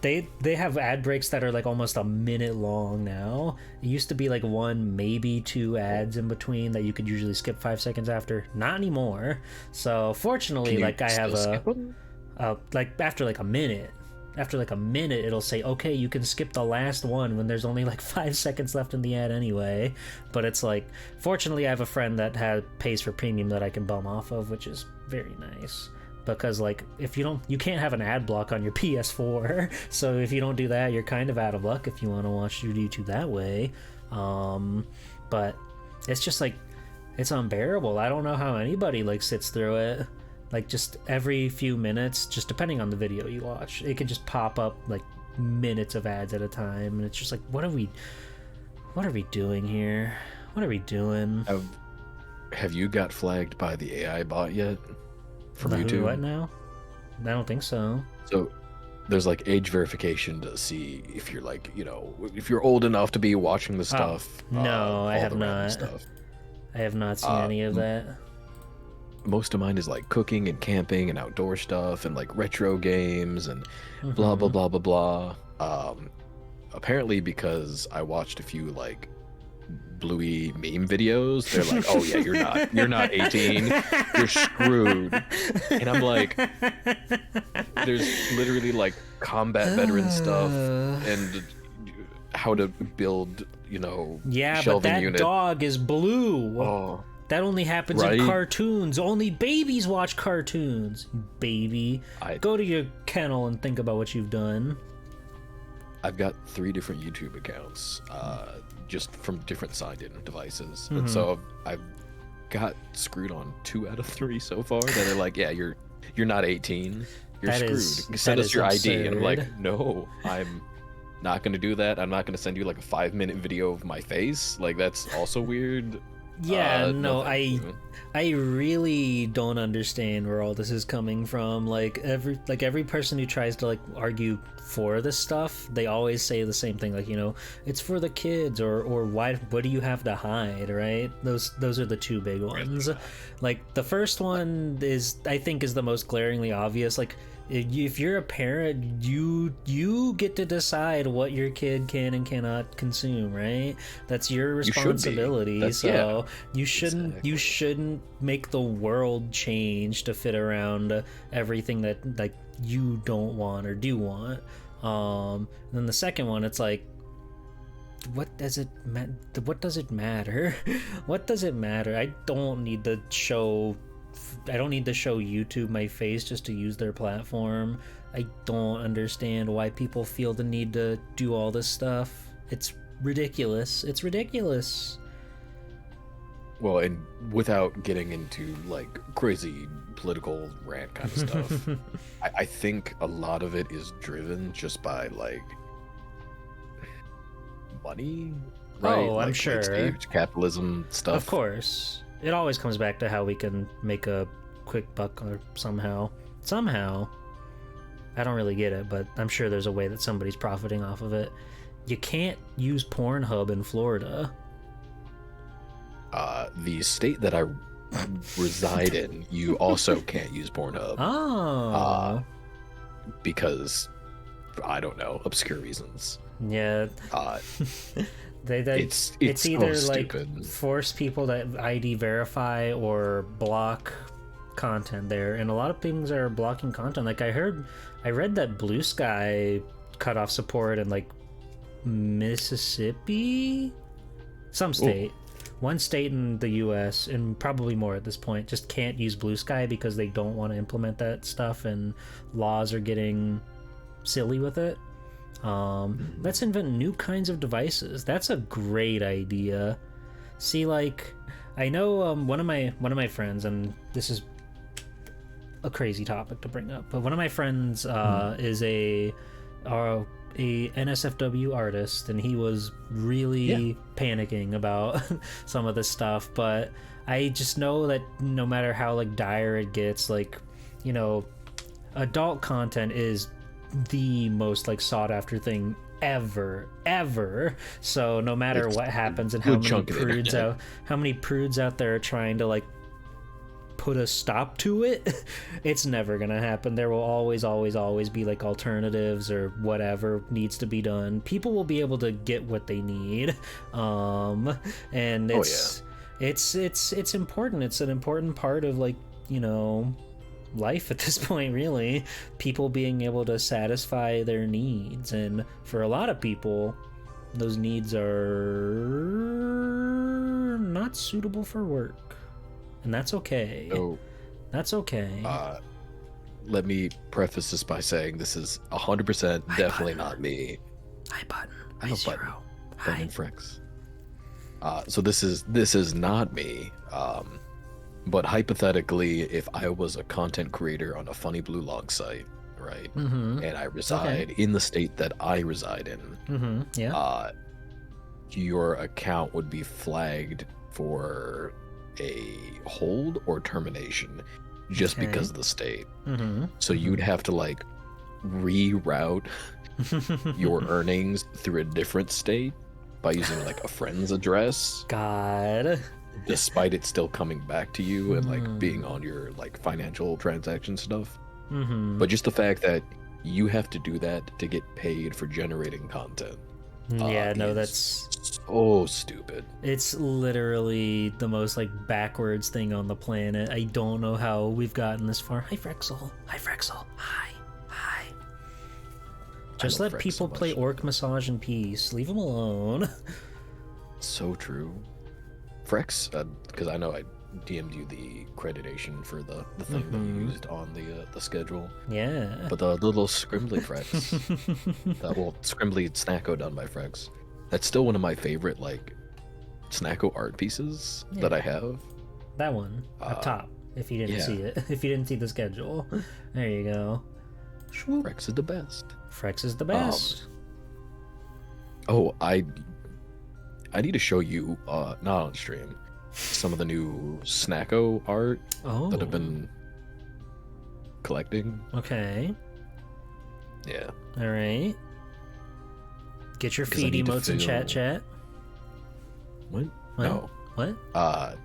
They have ad breaks that are like almost a minute long now. It used to be like 1, maybe 2 ads in between that you could usually skip 5 seconds after. Not anymore. So fortunately, like I have like after like a minute. after like a minute it'll say, okay, you can skip the last one, when there's only like 5 seconds left in the ad anyway. But it's like, fortunately I have a friend that pays for premium that I can bum off of, which is very nice. Because like, if you can't have an ad block on your PS4, so if you don't do that, you're kind of out of luck if you want to watch your YouTube that way. But it's just like, it's unbearable. I don't know how anybody like sits through it. Like, just every few minutes, just depending on the video you watch, it can just pop up like minutes of ads at a time, and it's just like, what are we doing here? What are we doing? Have you got flagged by the AI bot yet from YouTube? What now? I don't think so. So there's like age verification to see if you're like, if you're old enough to be watching the stuff. No, I have not. I have not seen any of that. Most of mine is like cooking and camping and outdoor stuff and like retro games and blah blah blah blah blah. Apparently, because I watched a few like Bluey meme videos, they're like, oh yeah, you're not 18, you're screwed. And I'm like, there's literally like combat veteran stuff and how to build, yeah, shelving but that unit. dog is blue. Oh, that only happens in cartoons. Only babies watch cartoons. Baby, go to your kennel and think about what you've done. I've got 3 different YouTube accounts, just from different signed-in devices, and so I've got screwed on 2 out of 3 so far that are like, yeah, you're not 18, you're screwed. Send us your ID, and I'm like, no, I'm not going to do that. I'm not going to send you like a 5-minute video of my face. Like, that's also weird. Yeah, no, I really don't understand where all this is coming from. Like every person who tries to like argue for this stuff, they always say the same thing, like, it's for the kids, or what do you have to hide, right? Those are the 2 big ones. Like, the first one I think is the most glaringly obvious. Like, if you're a parent, you get to decide what your kid can and cannot consume, right? That's your responsibility. You shouldn't make the world change to fit around everything that like you don't want or do want. Then the second one, it's like, what does it matter? What does it matter? What does it matter? I don't need to show YouTube my face just to use their platform. I don't understand why people feel the need to do all this stuff. It's ridiculous. It's ridiculous. Well, and without getting into like crazy political rant kind of stuff, I think a lot of it is driven just by like money, right? Oh, I'm like, sure. Like stage capitalism stuff. Of course. It always comes back to how we can make a quick buck or somehow. I don't really get it, but I'm sure there's a way that somebody's profiting off of it. You can't use Pornhub in Florida. The state that I reside in, you also can't use Pornhub. Oh. Because, I don't know, obscure reasons. Yeah. It's either so like stupid. Force people to ID verify or block content there, and a lot of things are blocking content. Like I read that Blue Sky cut off support in like Mississippi, some state. One state in the US, and probably more at this point, just can't use Blue Sky because they don't want to implement that stuff, and laws are getting silly with it. Let's invent new kinds of devices. That's a great idea. See, like, I know one of my friends, and this is a crazy topic to bring up, but one of my friends is a NSFW artist, and he was really panicking about some of this stuff. But I just know that no matter how like dire it gets, like, adult content is the most like sought after thing ever. So no matter what happens and how many prudes out there are trying to like put a stop to it, it's never gonna happen. There will always be like alternatives or whatever needs to be done. People will be able to get what they need, and it's important. It's an important part of like life at this point, really. People being able to satisfy their needs, and for a lot of people, those needs are not suitable for work, and that's okay. So, That's okay. let me preface this by saying this is 100% definitely not me. Hi, Button. I'm Hi, a Button. Zero. Button Hi. and Frex. So this is not me. But hypothetically, if I was a content creator on a Funny Blue Log site, right, Mm-hmm. and I reside in the state that I reside in, Mm-hmm. Yeah. your account would be flagged for a hold or termination just Okay. because of the state. Mm-hmm. So you'd have to like reroute your earnings through a different state by using like a friend's address, God. despite it still coming back to you and like being on your like financial transaction stuff. Mm-hmm. But just the fact that you have to do that to get paid for generating content. Yeah, no, is that's so stupid. it's literally the most like backwards thing on the planet. I don't know how we've gotten this far. Hi, Frexel. Hi, Frexel. Hi. Hi. Just love let Frex people so play much. Orc Massage in peace. Leave them alone. So true. Frex, because I know I DM'd you the accreditation for the thing that you used on the schedule. Yeah. But the little scrimbly Frex, that well, scrimbly Snacko done by Frex, that's still one of my favorite like Snacko art pieces that I have. That one up top. If you didn't yeah. see it, if you didn't see the schedule, there you go. Swoop. Frex is the best. Frex is the best. Oh, I need to show you, not on stream, some of the new Snacko art Oh. that I've been collecting. Okay. Yeah. All right. Get your 'Cause I feed need to emotes in feel- chat. What? What? No. What? Huh?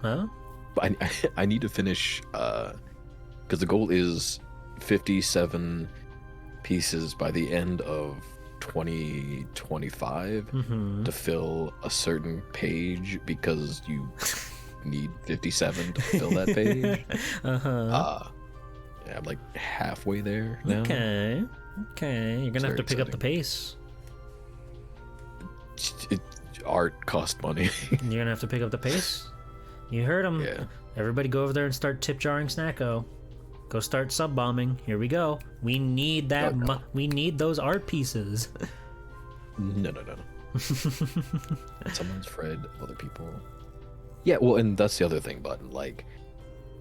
Huh? But I need to finish, because the goal is 57 pieces by the end of 2025 Mm-hmm. to fill a certain page, because you need 57 to fill that page. Uh-huh. Yeah, I'm like halfway there now. Okay. Okay. You're gonna have to Very pick up the pace. Art cost money. You're gonna have to pick up the pace. You heard him. Yeah. Everybody go over there and start tip jarring Snacko. Go start sub bombing. Here we go. We need that. Oh, no. We need those art pieces. No. Someone's Fred, other people. Yeah, well, and that's the other thing, Button. Like,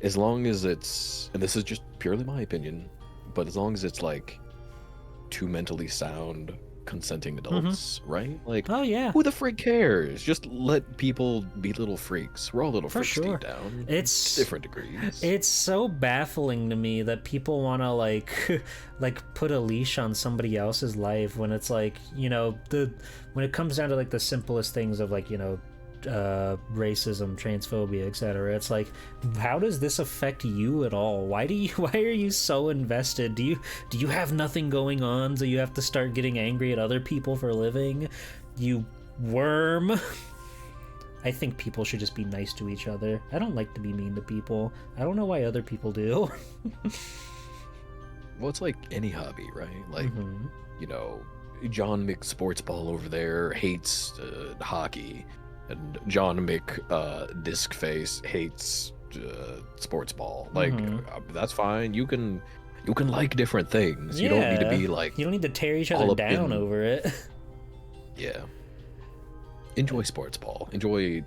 as long as it's, and this is just purely my opinion, but as long as it's like two mentally sound, consenting adults, right? Like, Oh yeah. who the freak cares? Just let people be little freaks. We're all little For freaks sure. deep down. It's- different degrees. It's so baffling to me that people want to like like put a leash on somebody else's life when it's like, you know, when it comes down to like the simplest things of like, you know, racism, transphobia, etc. It's like, how does this affect you at all? Why are you so invested? Do you have nothing going on, so you have to start getting angry at other people for a living? You worm. I think people should just be nice to each other. I don't like to be mean to people. I don't know why other people do. Well, it's like any hobby, right? Like, Mhm. you know, John McSportsball over there hates hockey, and John McDiscface hates sports ball. Like, that's fine. You can like different things. You don't need to be like, You don't need to tear each all other up down in- over it. yeah. Enjoy sports ball. Enjoy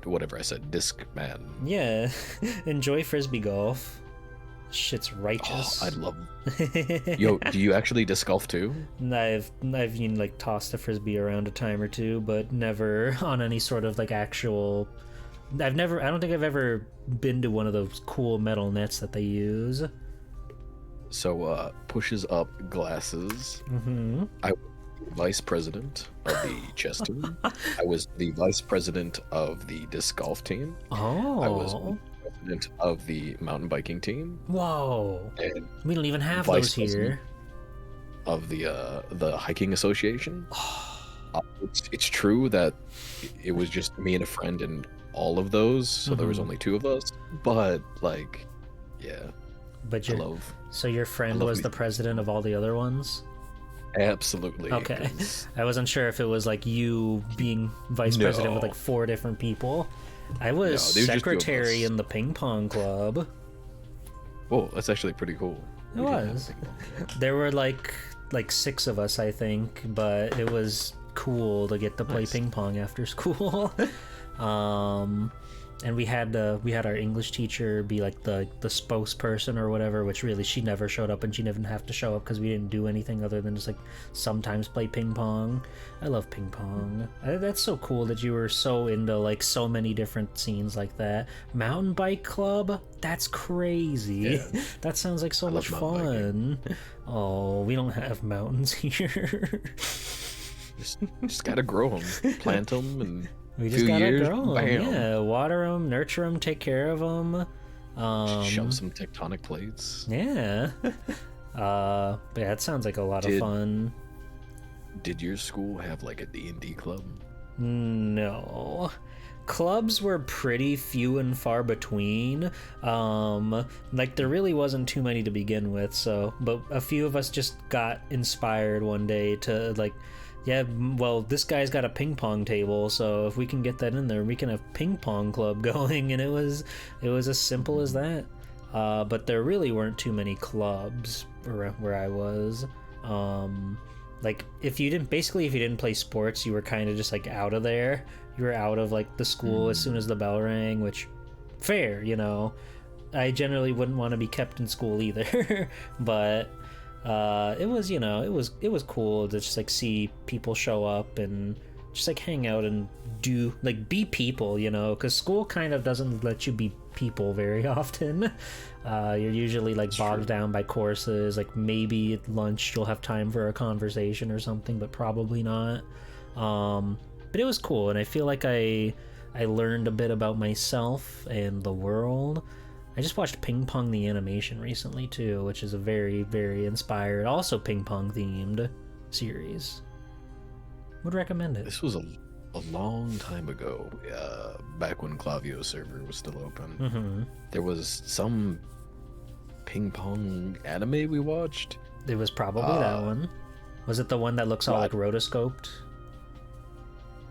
whatever I said, disc man. Yeah. Enjoy frisbee golf. Shit's Oh, righteous. I'd love. Yo, do you actually disc golf too? I've you know, like tossed a frisbee around a time or two, but never on any sort of like actual. I don't think I've ever been to one of those cool metal nets that they use. So, pushes up glasses. Mm-hmm. I was vice president of the chess team. I was the vice president of the disc golf team. Oh. I was president of the mountain biking team Whoa. and We don't even have Vice those here. of the hiking association. It's true that it was just me and a friend in all of those, so there was Mhm. only two of us. But like, yeah, But I love. so your friend love was the music. president of all the other ones? Absolutely. Okay. 'cause- I wasn't sure if it was like you being vice president with No. like 4 different people. I was No, they were just 2 of secretary us. in the ping pong club. Whoa, that's actually pretty cool. It We didn't have a was. ping pong club. There were like 6 of us, I think, but it was cool to get to play Nice. ping pong after school. And we had our English teacher be like the spokesperson or whatever, which really she never showed up, and she didn't have to show up because we didn't do anything other than just like sometimes play ping pong. I love ping pong. That's so cool that you were so into like so many different scenes like that. Mountain bike club? That's crazy. Yeah. That sounds like so I much love mountain fun. Oh, we don't have mountains here. Just gotta grow them, plant them, and We just few gotta years, grow 'em. bam. Yeah, water them, nurture them, take care of them. shove some tectonic plates. Yeah. But yeah, that sounds like a lot of Did- fun. Did your school have like a D&D club? No. Clubs were pretty few and far between. Like there really wasn't too many to begin with, so but a few of us just got inspired one day to like, yeah, well, this guy's got a ping pong table, so if we can get that in there, we can have ping pong club going, and it was as simple as that. But there really weren't too many clubs around where I was. Like if you didn't play sports, you were kind of just like out of there. You were out of like the school as soon as the bell rang, which fair, you know. I generally wouldn't want to be kept in school either, but it was, you know, it was cool to just like see people show up and just like hang out and do like be people, you know, because school kind of doesn't let you be people very often. You're usually like bogged down by courses. Like maybe at lunch you'll have time for a conversation or something, but probably not. But it was cool, and I feel like I learned a bit about myself and the world. I just watched Ping Pong the animation recently too, which is a very, very inspired, also ping pong themed series. Would recommend it. This was a long time ago, back when Clavio's server was still open. Mm-hmm. There was some ping pong anime we watched. It was probably that one. Was it the one that looks all like rotoscoped?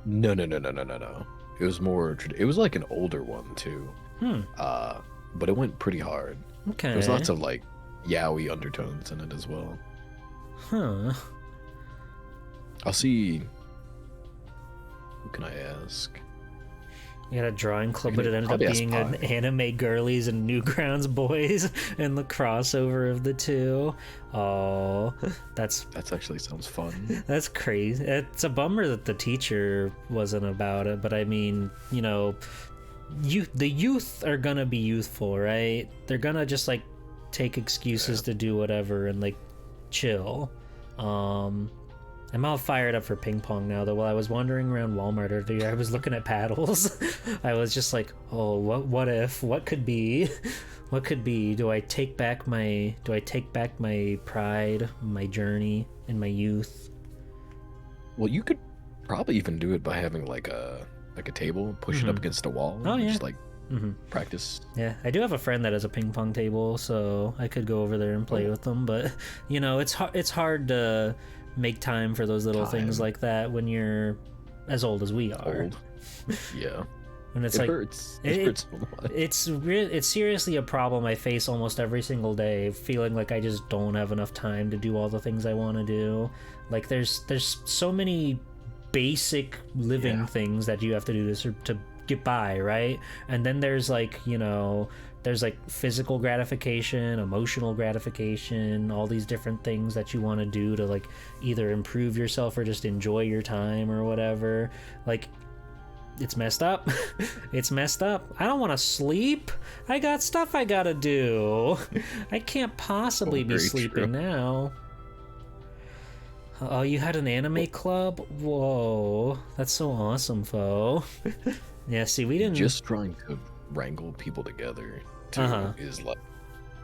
No. It was more. It was like an older one too. But it went pretty hard. Okay. There's lots of like yaoi undertones in it as well. Huh. I'll see. Who can I ask? We had a drawing club, You but can it ended up probably ask being an Pi. anime girlies and Newgrounds boys, and the crossover of the two. Oh, that's Actually sounds fun. That's crazy. It's a bummer that the teacher wasn't about it, but I mean, you know, the youth are gonna be youthful, right? They're gonna just like take excuses to do whatever and like chill. I'm all fired up for ping pong now, though. While I was wandering around Walmart earlier, I was looking at paddles. I was just like, oh, what if? What could be? What could be? Do I take back my pride, my journey, and my youth? Well, you could probably even do it by having like a table, push it up against a wall, Oh, and yeah. just like practice. Yeah, I do have a friend that has a ping pong table, so I could go over there and play with them. But you know, it's hard to make time for those little things like that when you're as old as we are. Old. Yeah. When it's It like hurts. It hurts so much. it's seriously a problem I face almost every single day, feeling like I just don't have enough time to do all the things I want to do. Like there's so many basic living things that you have to do to get by, right? And then there's like, you know, there's like physical gratification, emotional gratification, all these different things that you want to do to like either improve yourself or just enjoy your time or whatever. Like it's messed up. It's messed up. I don't want to sleep. I got stuff I gotta do. I can't possibly be Very sleeping true. now. Oh, you had an anime club? Whoa, that's so awesome, Fo. Yeah, see, we didn't. Just trying to wrangle people together too is like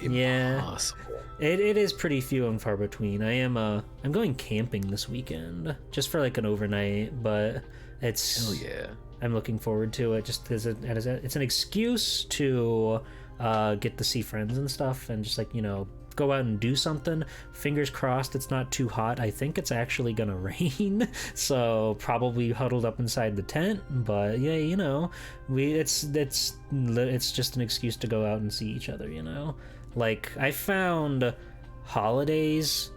impossible. It is pretty few and far between. I'm going camping this weekend just for like an overnight, but it's Hell yeah. I'm looking forward to it just because it's an excuse to get to see friends and stuff, and just like, you know, go out and do something. Fingers crossed it's not too hot. I think it's actually gonna rain, so probably huddled up inside the tent. But yeah, you know, it's just an excuse to go out and see each other, you know. Like, I found holidays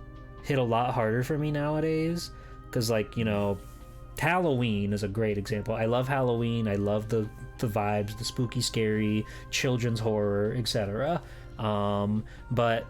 hit a lot harder for me nowadays, because, like, you know, Halloween is a great example. I love Halloween. I love the vibes, the spooky, scary, children's horror, etc. But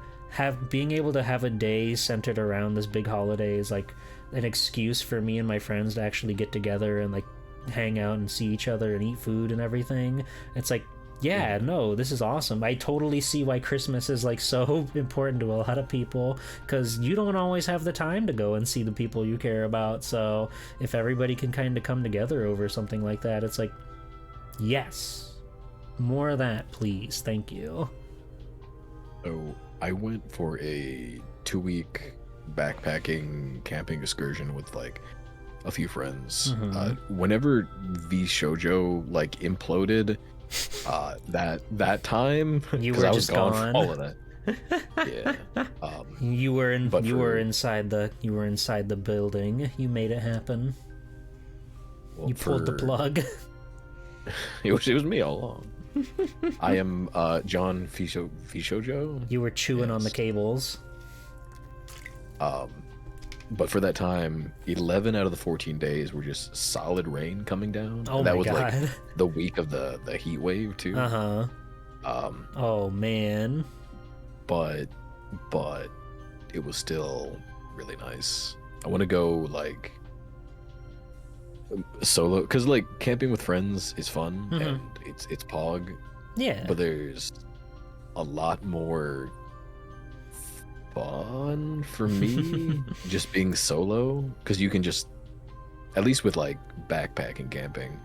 being able to have a day centered around this big holiday is like an excuse for me and my friends to actually get together and like hang out and see each other and eat food and everything. It's like, yeah, no, this is awesome. I totally see why Christmas is like so important to a lot of people, because you don't always have the time to go and see the people you care about. So if everybody can kind of come together over something like that, it's like, yes, more of that, please. Thank you. So I went for a 2-week backpacking camping excursion with like a few friends. Whenever V Shoujo like imploded, that time, you were I was just gone gone. for all of that. Yeah. You were inside the building. You made it happen. Well, You pulled the plug. It was me all along. I am John Fishojo. You were chewing on the Yes. cables. But for that time, 11 out of the 14 days were just solid rain coming down. Oh And that my was God. like the week of the heat wave too. Uh-huh. Oh man. But it was still really nice. I want to go like solo, because like camping with friends is fun and it's pog, Yeah. but there's a lot more fun for me just being solo, because you can just, at least with like backpacking camping,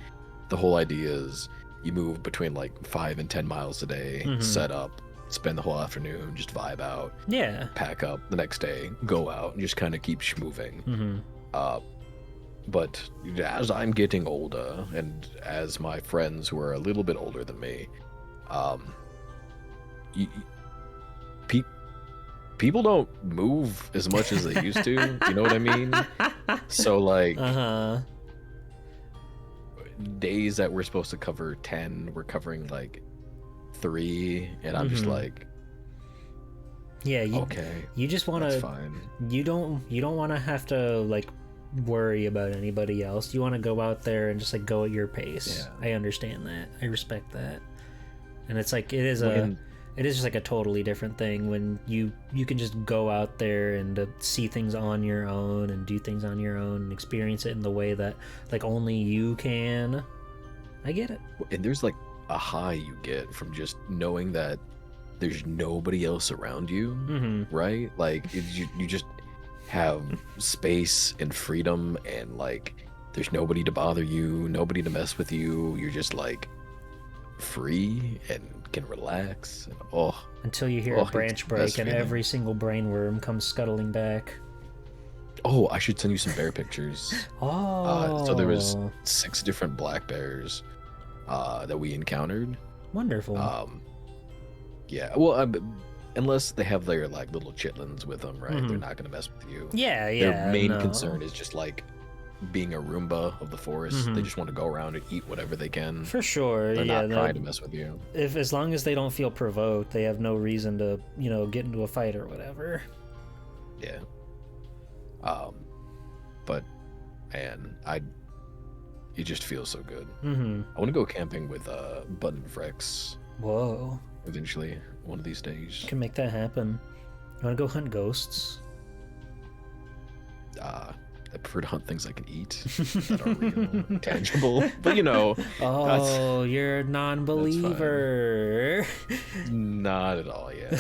the whole idea is you move between like 5 and 10 miles a day, set up, spend the whole afternoon, just vibe out, Yeah. pack up the next day, go out, and just kind of keep schmoving. But as I'm getting older, and as my friends who are a little bit older than me, people don't move as much as they used to. You know what I mean? So like, days that we're supposed to cover 10, we're covering like 3, and I'm just like, Yeah, okay, you just want that's to fine. you don't want to have to like worry about anybody else. You want to go out there and just like go at your pace. Yeah. I understand that. I respect that. And it's like it is just like a totally different thing when you can just go out there and see things on your own and do things on your own and experience it in the way that like only you can. I get it. And there's like a high you get from just knowing that there's nobody else around you, right? Like you just have space and freedom, and like there's nobody to bother you, nobody to mess with you. You're just like free and can relax. And, Until you hear a branch break and every single brainworm comes scuttling back. Oh, I should send you some bear pictures. So there was 6 different black bears that we encountered. Wonderful. Yeah, well, unless they have their like little chitlins with them, right? They're not gonna mess with you. Yeah. Their main concern is just like being a Roomba of the forest. They just want to go around and eat whatever they can. For sure. They're yeah, not trying to mess with you. as long as they don't feel provoked, they have no reason to, get into a fight or whatever. Yeah. But man, it just feels so good. I want to go camping with Button Frex Whoa. eventually, one of these days. Can make that happen. You want to go hunt ghosts? I prefer to hunt things I can eat that are real and tangible. But Oh, you're a non-believer. Not at all, yeah.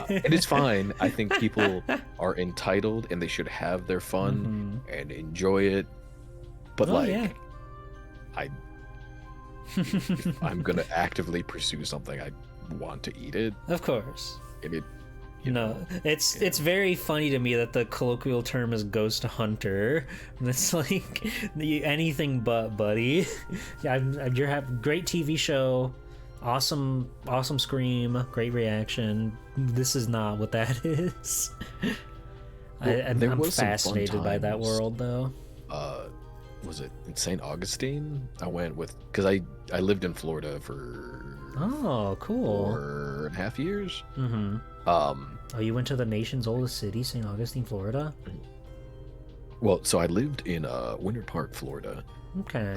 And it's fine. I think people are entitled and they should have their fun and enjoy it. But if I'm gonna actively pursue something, I want to eat it. Of course. And it's very funny to me that the colloquial term is ghost hunter. And it's like anything but, buddy. Yeah, you're having great TV show, awesome scream, great reaction. This is not what that is. I'm fascinated by that world, though. Was it in St. Augustine? I went with because I lived in Florida for cool 4.5 years. Mm-hmm. Oh, you went to the nation's oldest city, St. Augustine, Florida? Well, so I lived in Winter Park, Florida. Okay.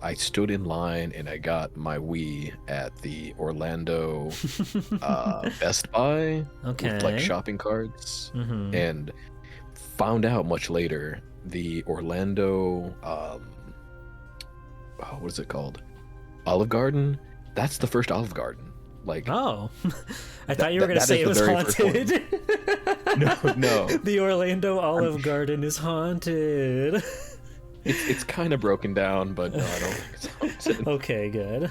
I stood in line and I got my Wii at the Orlando Best Buy with like shopping carts, and found out much later the Orlando what is it called? Olive Garden. That's the first Olive Garden. Like, oh, I thought you were going to say it was haunted. No. The Orlando Olive Garden is haunted. It's kind of broken down, but no, I don't think it's haunted. Okay, good.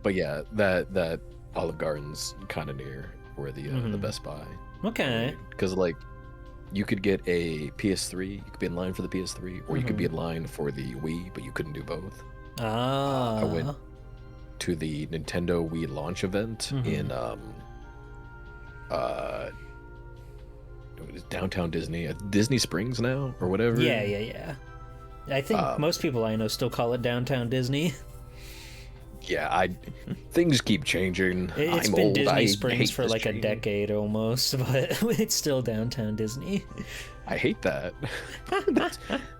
But yeah, that Olive Garden's kind of near where the Best Buy. Okay. Because like, you could get a PS3, you could be in line for the PS3, or you could be in line for the Wii, but you couldn't do both. I went to the Nintendo Wii launch event in downtown Disney Springs now or whatever. Yeah. I think most people I know still call it downtown Disney. Yeah, things keep changing. It's been Disney Springs for like a decade almost, but it's still downtown Disney. I hate that.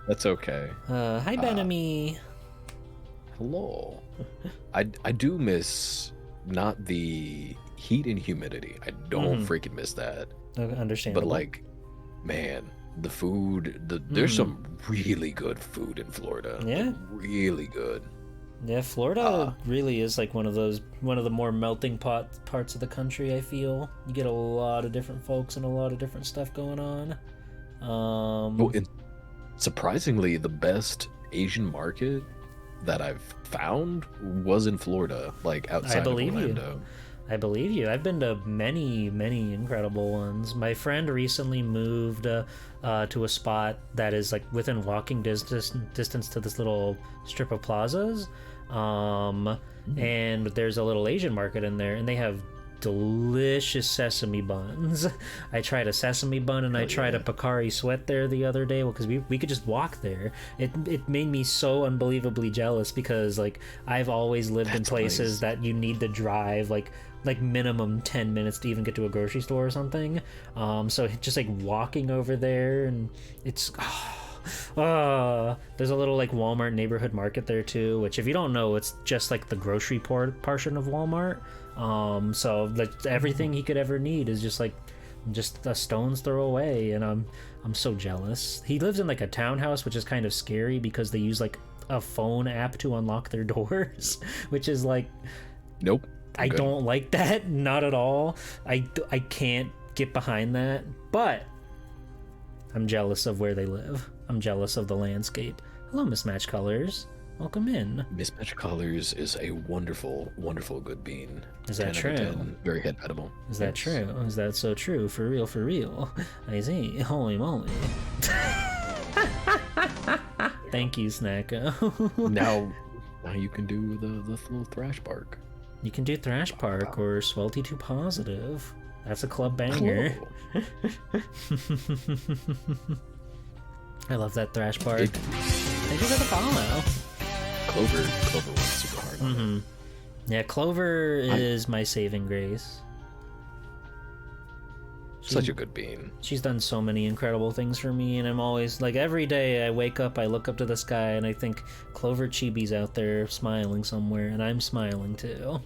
That's okay. Hi, Benamy. Hello. I do miss not the heat and humidity. I don't freaking miss that. Understandable. But like, man, the food. There's some really good food in Florida. Yeah, really good. Yeah, Florida really is like one of the more melting pot parts of the country. I feel you get a lot of different folks and a lot of different stuff going on. And surprisingly, the best Asian market that I've found was in Florida, like outside of Orlando. I believe you. I've been to many incredible ones. My friend recently moved to a spot that is like within walking distance to this little strip of plazas, and there's a little Asian market in there, and they have delicious sesame buns. I tried a sesame bun and I tried a Pocari Sweat there the other day because we could just walk there. It made me so unbelievably jealous because like I've always lived in places that you need to drive like minimum 10 minutes to even get to a grocery store or something. So just like walking over there, and it's there's a little like Walmart neighborhood market there too, which if you don't know, it's just like the grocery portion of Walmart. So like everything he could ever need is just a stone's throw away, and I'm so jealous. He lives in like a townhouse, which is kind of scary because they use like a phone app to unlock their doors, which is like, nope. I don't like that, not at all. I can't get behind that, but I'm jealous of where they live. I'm jealous of the landscape. Hello, Mismatched Colors. Welcome in. Mismatched Colors is a wonderful, wonderful good bean. Is that true? 10, very head edible. Is that true? Is that so true? For real, for real. I see. Holy moly. Thank you, Snacko. Now you can do the little thrash bark. You can do Thrash Park or Swelty 2 Positive. That's a club banger. I love that Thrash Park. Thank you for the follow. Clover went super hard on it. Yeah, Clover is my saving grace. Such a good bean. She's done so many incredible things for me, and I'm always like, every day I wake up, I look up to the sky, and I think Clover Chibi's out there smiling somewhere, and I'm smiling too.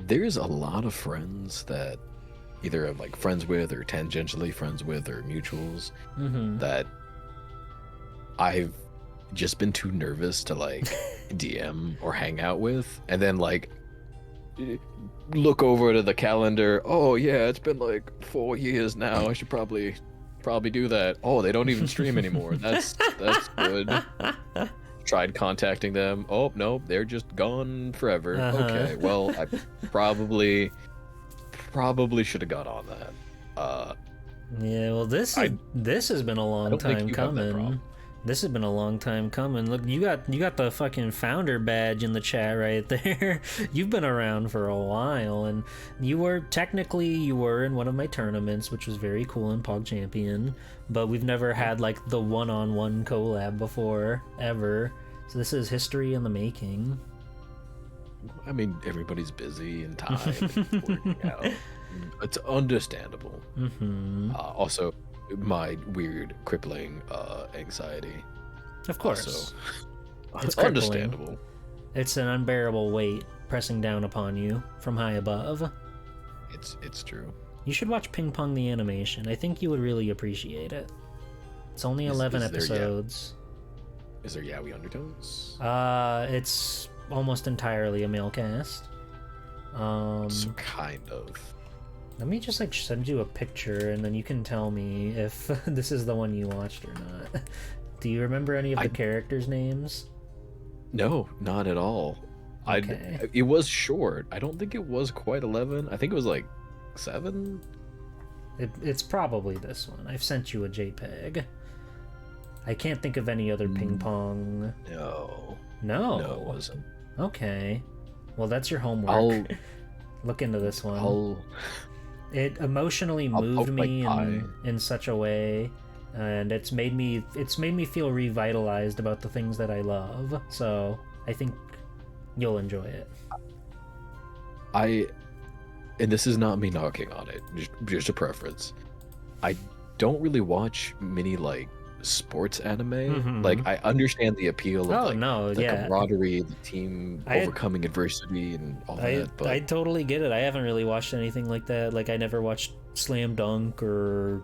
There's a lot of friends that either I'm like friends with or tangentially friends with or mutuals that I've just been too nervous to like DM or hang out with, and then like look over to the calendar. Oh yeah, it's been like 4 years now. I should probably do that. Oh, they don't even stream anymore. That's good. Tried contacting them. Oh no, they're just gone forever. Okay, well I probably should have got on that. Yeah, well this has been a long time coming. This has been a long time coming. Look, you got the fucking founder badge in the chat right there. You've been around for a while, and you were in one of my tournaments, which was very cool in Pog Champion. But we've never had like the one-on-one collab before ever. So this is history in the making. I mean, everybody's busy and time and working out. It's understandable. Also, my weird crippling anxiety. Of course. Also, it's understandable. It's an unbearable weight pressing down upon you from high above. It's true. You should watch Ping Pong the animation. I think you would really appreciate it. It's only 11 episodes. Is there yaoi undertones? It's almost entirely a male cast. So kind of. Let me just like send you a picture, and then you can tell me if this is the one you watched or not. Do you remember any of the characters' names? No, not at all. Okay. It was short. I don't think it was quite 11. I think it was like 7. It's probably this one. I've sent you a JPEG. I can't think of any other ping pong. No, No, it wasn't. Okay. Well, that's your homework. I'll look into this one. It emotionally moved me in such a way, and it's made me feel revitalized about the things that I love. So I think you'll enjoy it. And this is not me knocking on it, just a preference. I don't really watch many like sports anime. Like I understand the appeal of the camaraderie, the team overcoming adversity and all that. But I totally get it. I haven't really watched anything like that. Like I never watched Slam Dunk or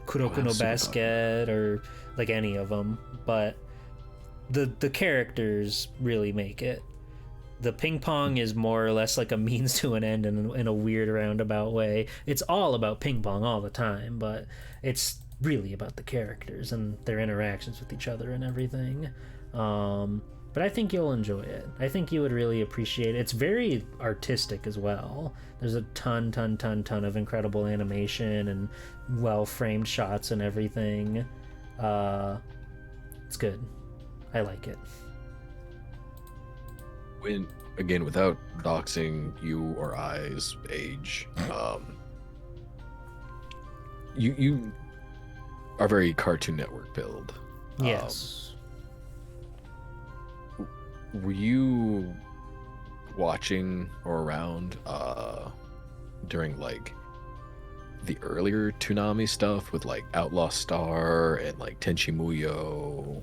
Kuroko no Basket or like any of them. But the characters really make it. The ping pong is more or less like a means to an end in a weird roundabout way. It's all about ping pong all the time, but it's really about the characters and their interactions with each other and everything. But I think you'll enjoy it. I think you would really appreciate it. It's very artistic as well. There's a ton of incredible animation and well-framed shots and everything. It's good. I like it. When, again, without doxing you or I's age, you are very Cartoon Network build. Yes. Were you watching or around during like the earlier Toonami stuff with like Outlaw Star and like Tenchi Muyo?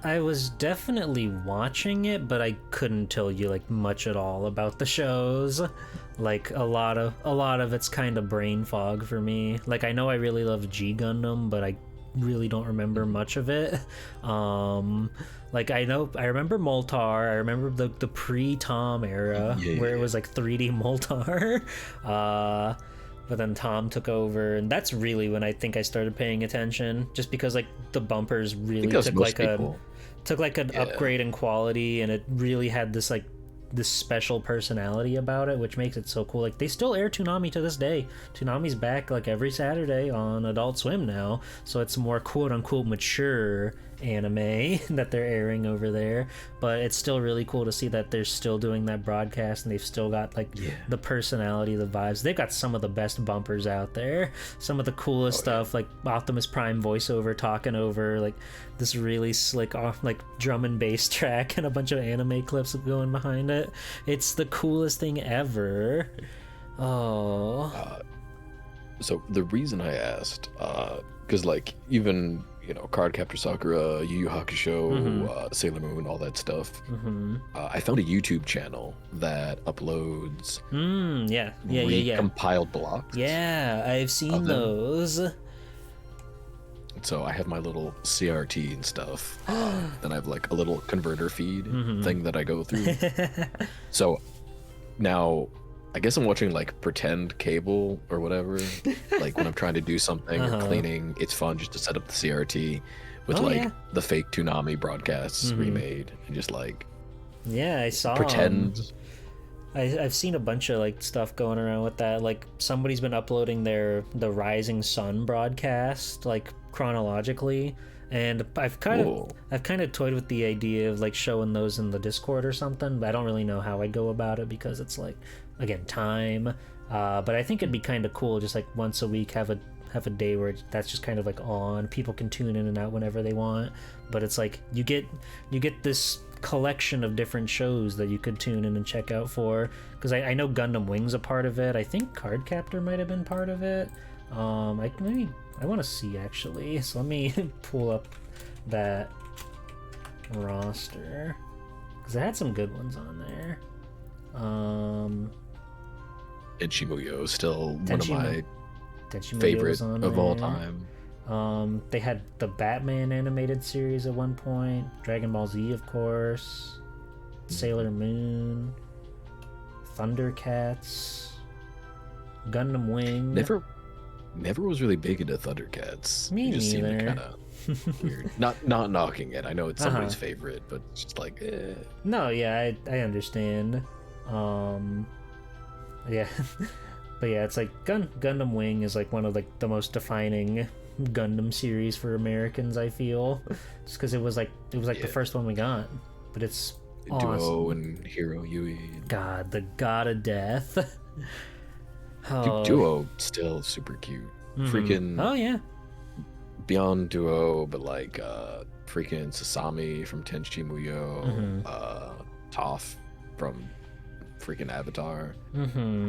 I was definitely watching it, but I couldn't tell you like much at all about the shows. Like a lot of it's kind of brain fog for me. Like I know I really love G Gundam, but I really don't remember much of it. Like I remember Moltar. I remember the pre-Tom era where it was like 3D Moltar. But then Tom took over, and that's really when I think I started paying attention, just because like the bumpers really took like an upgrade in quality, and it really had this special personality about it, which makes it so cool. Like they still air Toonami to this day. Toonami's back like every Saturday on Adult Swim now, so it's more quote unquote mature anime that they're airing over there, but it's still really cool to see that they're still doing that broadcast, and they've still got like the personality, the vibes. They've got some of the best bumpers out there, some of the coolest stuff, like Optimus Prime voiceover talking over like this really slick off like drum and bass track and a bunch of anime clips going behind it. It's the coolest thing ever. So the reason I asked, because like even Cardcaptor Sakura, Yu Yu Hakusho, Sailor Moon, all that stuff. I found a YouTube channel that uploads compiled blocks. Yeah, I've seen those. So I have my little CRT and stuff. Then I have like a little converter feed thing that I go through. So now I guess I'm watching like pretend cable or whatever. Like when I'm trying to do something or cleaning, it's fun just to set up the CRT with the fake Toonami broadcasts remade and just like I saw pretend. I've seen a bunch of like stuff going around with that. Like somebody's been uploading the Rising Sun broadcast like chronologically, and I've kind of toyed with the idea of like showing those in the Discord or something, but I don't really know how I'd go about it because it's like, again, time. But I think it'd be kind of cool, just like once a week have a day where that's just kind of like on. People can tune in and out whenever they want, but it's like you get this collection of different shows that you could tune in and check out for, because I know Gundam Wing's a part of it. I think Cardcaptor might have been part of it. I want to see actually, so let me pull up that roster because I had some good ones on there. Ichimuyo is still one of my Tenchi favorite on of all there. time. They had the Batman animated series at one point, Dragon Ball Z, of course, Sailor Moon, Thundercats, Gundam Wing. Never was really big into Thundercats. Me it just neither. seemed kind of weird. Not knocking it. I know it's somebody's favorite, but it's just like, eh. No, yeah, I understand. Yeah. But yeah, it's like Gundam Wing is like one of like the most defining Gundam series for Americans, I feel. Just because it was like the first one we got. But it's awesome. Duo and Hero Yui. God, the God of Death. Oh. Duo still super cute. Freaking Oh yeah. beyond Duo, but like freaking Sasami from Tenchi Muyo, Toph from freaking Avatar.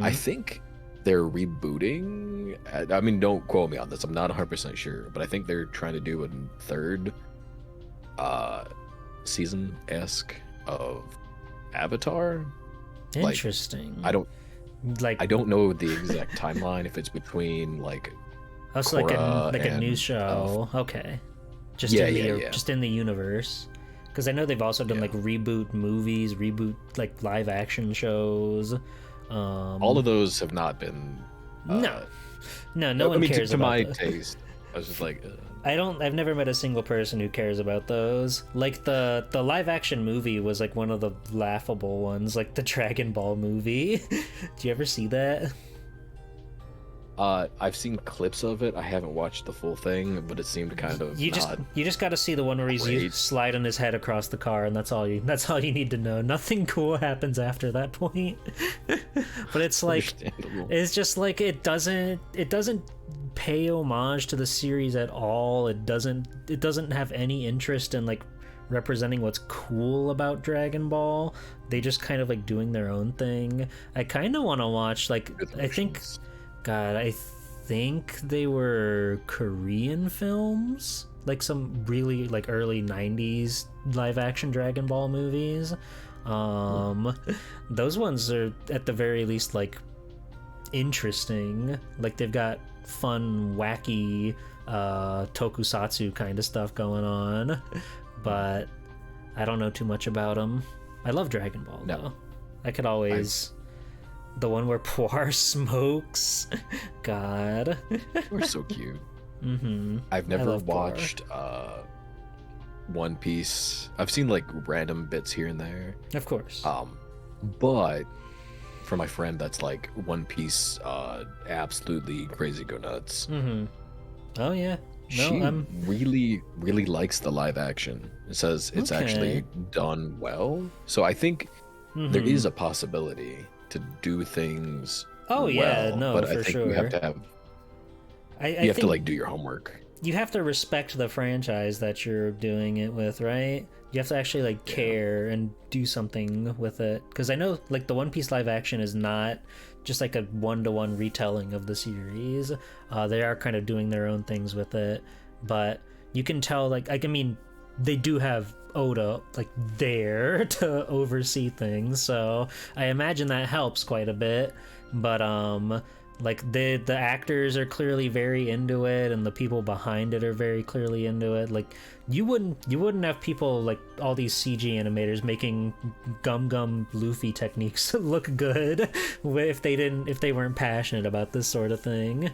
I think they're rebooting. I mean, don't quote me on this. I'm not 100% sure, but I think they're trying to do a third season-esque of Avatar. Interesting. I don't know the exact timeline, if it's between like so Korra like a and, new show. Okay. Just in the universe. Because I know they've also done like reboot movies, reboot like live action shows. All of those have not been. No one cares to about my those. taste. I was just like. I've never met a single person who cares about those. Like the live action movie was like one of the laughable ones, like the Dragon Ball movie. Did you ever see that? I've seen clips of it. I haven't watched the full thing, but it seemed kind of. You just got to see the one where he's sliding his head across the car, and that's all you need to know. Nothing cool happens after that point. But it's like it's just like it doesn't pay homage to the series at all. It doesn't have any interest in like representing what's cool about Dragon Ball. They just kind of like doing their own thing. I kind of want to watch like I think they were Korean films, like some really like early 90s live action Dragon Ball movies. Those ones are at the very least like interesting. Like they've got fun, wacky tokusatsu kind of stuff going on, but I don't know too much about them. I love Dragon Ball though. I could always the one where Poir smokes. God. We're so cute. I've never watched One Piece. I've seen like random bits here and there. Of course. But for my friend that's like One Piece absolutely crazy go nuts. Oh yeah. She really, really likes the live action. It says it's actually done well. So I think there is a possibility to do things but I think you have to have you have to like do your homework. You have to respect the franchise that you're doing it with, right? You have to actually like care and do something with it, because I know like the One Piece live action is not just like a one-to-one retelling of the series. They are kind of doing their own things with it, but you can tell like I mean they do have Oda like there to oversee things, so I imagine that helps quite a bit. But like the actors are clearly very into it, and the people behind it are very clearly into it. Like you wouldn't have people like all these CG animators making Gum Luffy techniques look good if they weren't passionate about this sort of thing.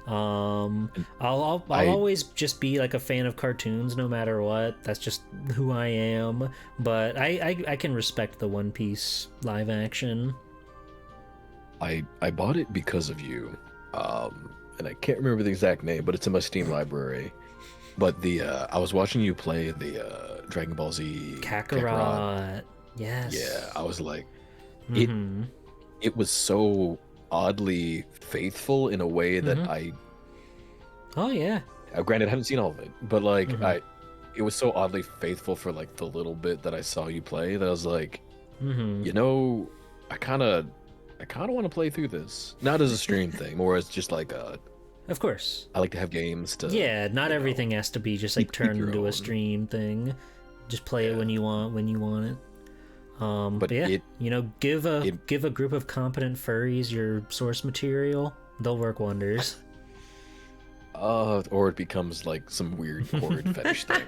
I'll always just be like a fan of cartoons no matter what. That's just who I am. But I can respect the One Piece live action. I bought it because of you, and I can't remember the exact name, but it's in my Steam library. But I was watching you play the Dragon Ball Z Kakarot. Yes. Yeah, I was like, Mm-hmm. it was so oddly faithful in a way that Oh yeah. granted I haven't seen all of it, but like Mhm. it was so oddly faithful for like the little bit that I saw you play that I was like, Mm-hmm. you know, I kind of want to play through this, not as a stream thing, more as just like Of course. I like to have games to Yeah, not you know, everything has to be just like keep turned your into a own. stream thing. Just play it Yeah. when you want it. But But yeah, it you know, give a group of competent furries your source material. They'll work wonders. or it becomes like some weird horde fetish thing.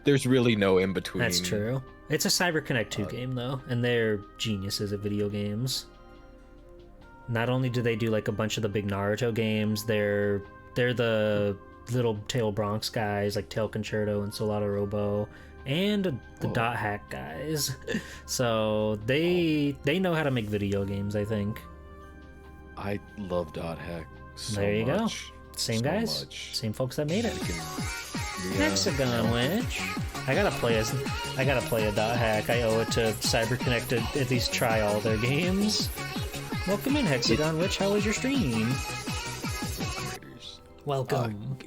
There's really no in between. That's true. It's a CyberConnect 2 game though, and they're geniuses at video games. Not only do they do like a bunch of the big Naruto games, they're the little Tail Bronx guys like Tail Concerto and Solado Robo, and the Dot Hack guys. So they know how to make video games, I think. I love Dot Hack so There you go. much. Same So guys, much. same folks that made it. Yeah. Hexagon Witch. I gotta play a Dot Hack. I owe it to CyberConnect to at least try all their games. Welcome in, Hexagon Witch. How was your stream? Creators. Welcome.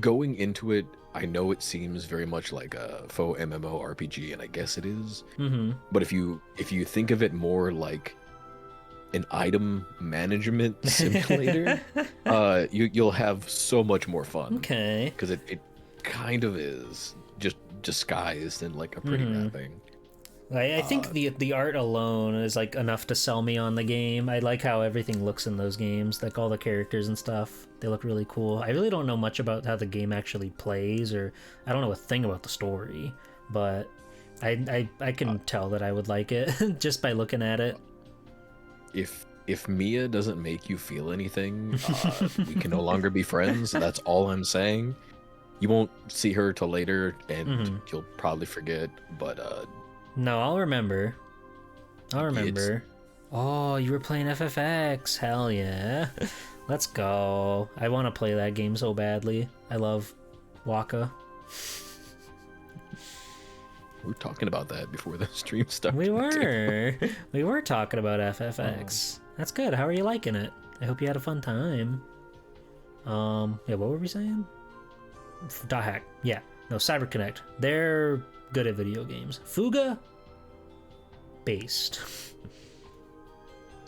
Going into it, I know it seems very much like a faux MMO RPG, and I guess it is. Mm-hmm. But if you think of it more like an item management simulator, you'll have so much more fun. Okay. Because it kind of is just disguised in like a pretty wrapping. I think the art alone is like enough to sell me on the game. I like how everything looks in those games, like all the characters and stuff. They look really cool. I really don't know much about how the game actually plays, or I don't know a thing about the story, but I can tell that I would like it just by looking at it. If Mia doesn't make you feel anything, we can no longer be friends. That's all I'm saying. You won't see her till later, and you'll probably forget. But no, I'll remember. Oh, you were playing FFX. Hell yeah. Let's go. I want to play that game so badly. I love Waka. we were talking about that before the stream started. We were talking about FFX. That's good. How are you liking it? I hope you had a fun time. Yeah, what were we saying? Dot Hack. Yeah. No, CyberConnect. They're good at video games. Fuga? Based.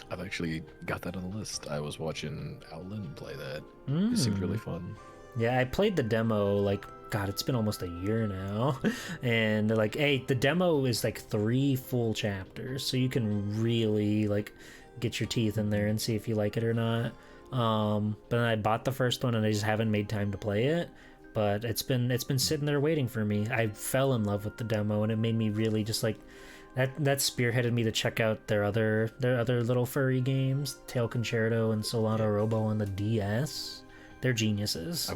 I've actually got that on the list. I was watching Outland play that. It seemed really fun. Yeah, I played the demo, like, God, it's been almost a year now. And like, hey, the demo is like 3 full chapters, so you can really like get your teeth in there and see if you like it or not. But then I bought the first one and I just haven't made time to play it. But it's been sitting there waiting for me. I fell in love with the demo, and it made me really just like that spearheaded me to check out their other little furry games, Tail Concerto and Solado Robo on the DS. They're geniuses.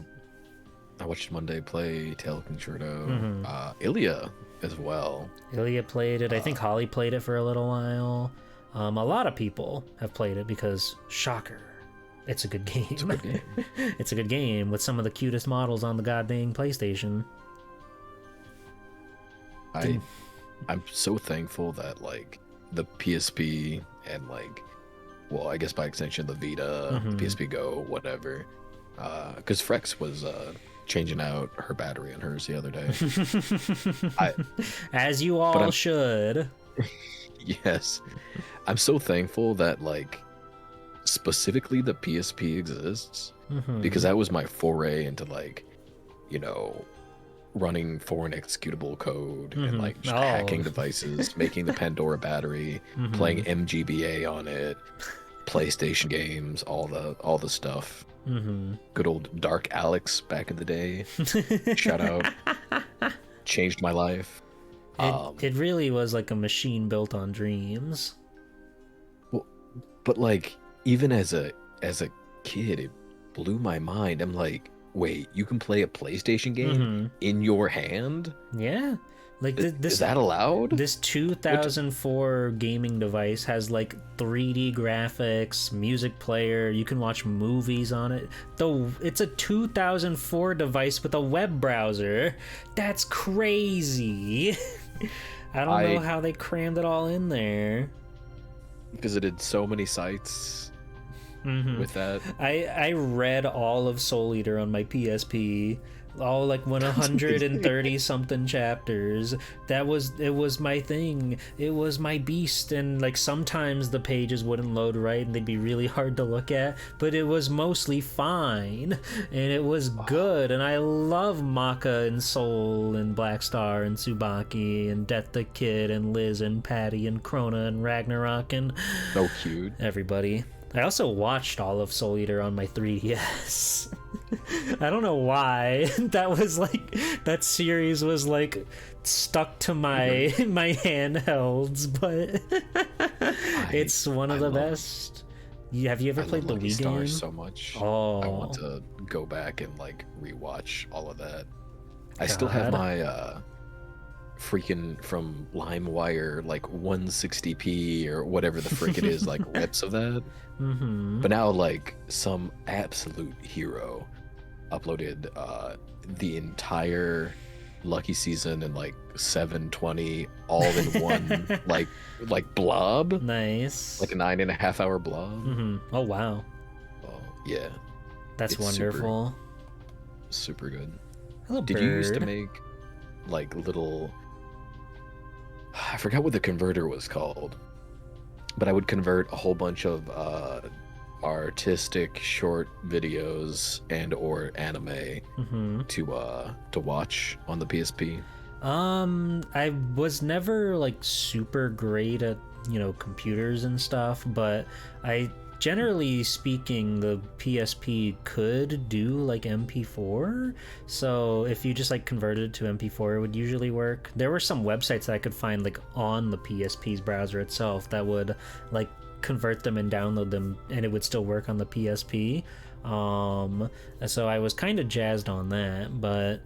I watched Monday play Tail Concerto, Ilya as well. Ilya played it. I think Holly played it for a little while. A lot of people have played it because, shocker, it's a good game. It's a good game. It's a good game with some of the cutest models on the goddamn PlayStation. I'm so thankful that like the PSP and like, well, I guess by extension the Vita, PSP Go, whatever, because Frex was changing out her battery on hers the other day. As you all should. Yes, I'm so thankful that like specifically the PSP exists, because that was my foray into like, you know, running foreign executable code and like just hacking devices, making the Pandora battery, playing MGBA on it, PlayStation games, all the stuff. Good old Dark Alex back in the day. Shout out. Changed my life. It really was like a machine built on dreams. Well, but like even as a kid, it blew my mind. I'm like, wait, you can play a PlayStation game in your hand? Yeah. Like Is that allowed? This 2004 gaming device has like 3D graphics, music player. You can watch movies on it. Though it's a 2004 device with a web browser. That's crazy. I don't know how they crammed it all in there. Visited so many sites with that. I read all of Soul Eater on my PSP. All like 130 something chapters. It was my thing. It was my beast. And like sometimes the pages wouldn't load right and they'd be really hard to look at, but it was mostly fine and it was good. And I love Maka and Soul and Black Star and Tsubaki and Death the Kid and Liz and Patty and Krona and Ragnarok and so cute. Everybody. I also watched all of Soul Eater on my 3DS. I don't know why. That series was like stuck to my my handhelds, but it's one of the best. Have you ever played the Wii game? So much. Oh, I want to go back and like rewatch all of that. I still have my freaking from LimeWire like 160p or whatever the frick it is, like rips of that. But now like some absolute hero uploaded the entire Lucky Season in like 720 all in one like blob. Nice. Like a 9.5 hour blob. Oh wow. Oh yeah. That's wonderful. Super good. Hello, Did bird. you used to make like little, I forgot what the converter was called, but I would convert a whole bunch of artistic short videos and or anime to watch on the PSP? I was never like super great at, computers and stuff, but generally speaking, the PSP could do like MP4. So if you just like converted it to MP4, it would usually work. There were some websites that I could find like on the PSP's browser itself that would like convert them and download them, and it would still work on the PSP. So I was kind of jazzed on that, but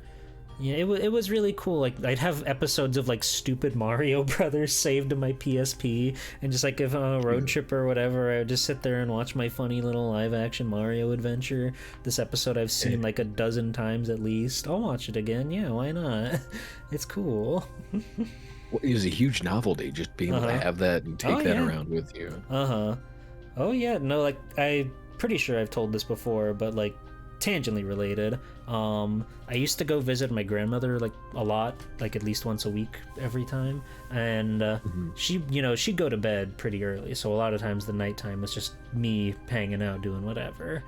yeah, it was really cool. Like I'd have episodes of like stupid Mario Brothers saved to my PSP, and just like if I'm on a road trip or whatever, I would just sit there and watch my funny little live action Mario adventure. This episode I've seen like a dozen times at least. I'll watch it again. Yeah, why not? It's cool. Well, it was a huge novelty just being able to have that and take that around with you. Oh yeah, no, like I'm pretty sure I've told this before, but like tangentially related. I used to go visit my grandmother like a lot, like at least once a week every time, and she'd go to bed pretty early, so a lot of times the nighttime was just me hanging out doing whatever.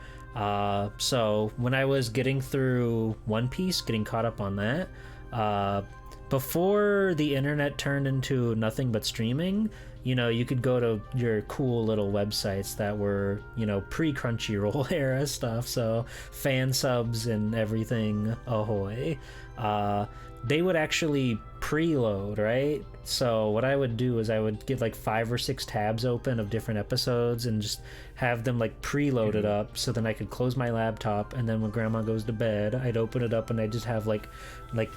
So when I was getting through One Piece, getting caught up on that, before the internet turned into nothing but streaming, you could go to your cool little websites that were, pre-Crunchyroll era stuff, so fan subs and everything, ahoy. They would actually preload, right? So what I would do is I would get like 5 or 6 tabs open of different episodes and just have them like preloaded up, so then I could close my laptop, and then when grandma goes to bed, I'd open it up and I'd just have like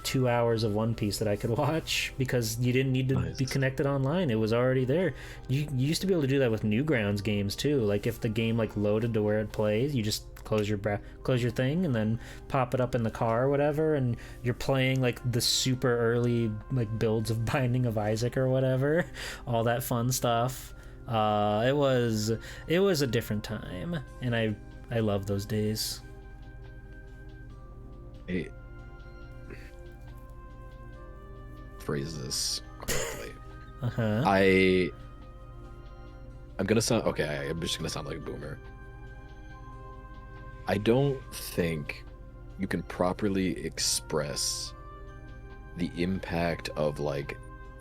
2 hours of One Piece that I could watch, because you didn't need to be connected online. It was already there. You used to be able to do that with Newgrounds games too. Like if the game like loaded to where it plays, you just close your thing and then pop it up in the car or whatever, and you're playing like the super early like builds of Binding of Isaac or whatever, all that fun stuff. It was a different time, and I love those days. Phrase this correctly. I'm gonna sound okay. I'm just gonna sound like a boomer. I don't think you can properly express the impact of like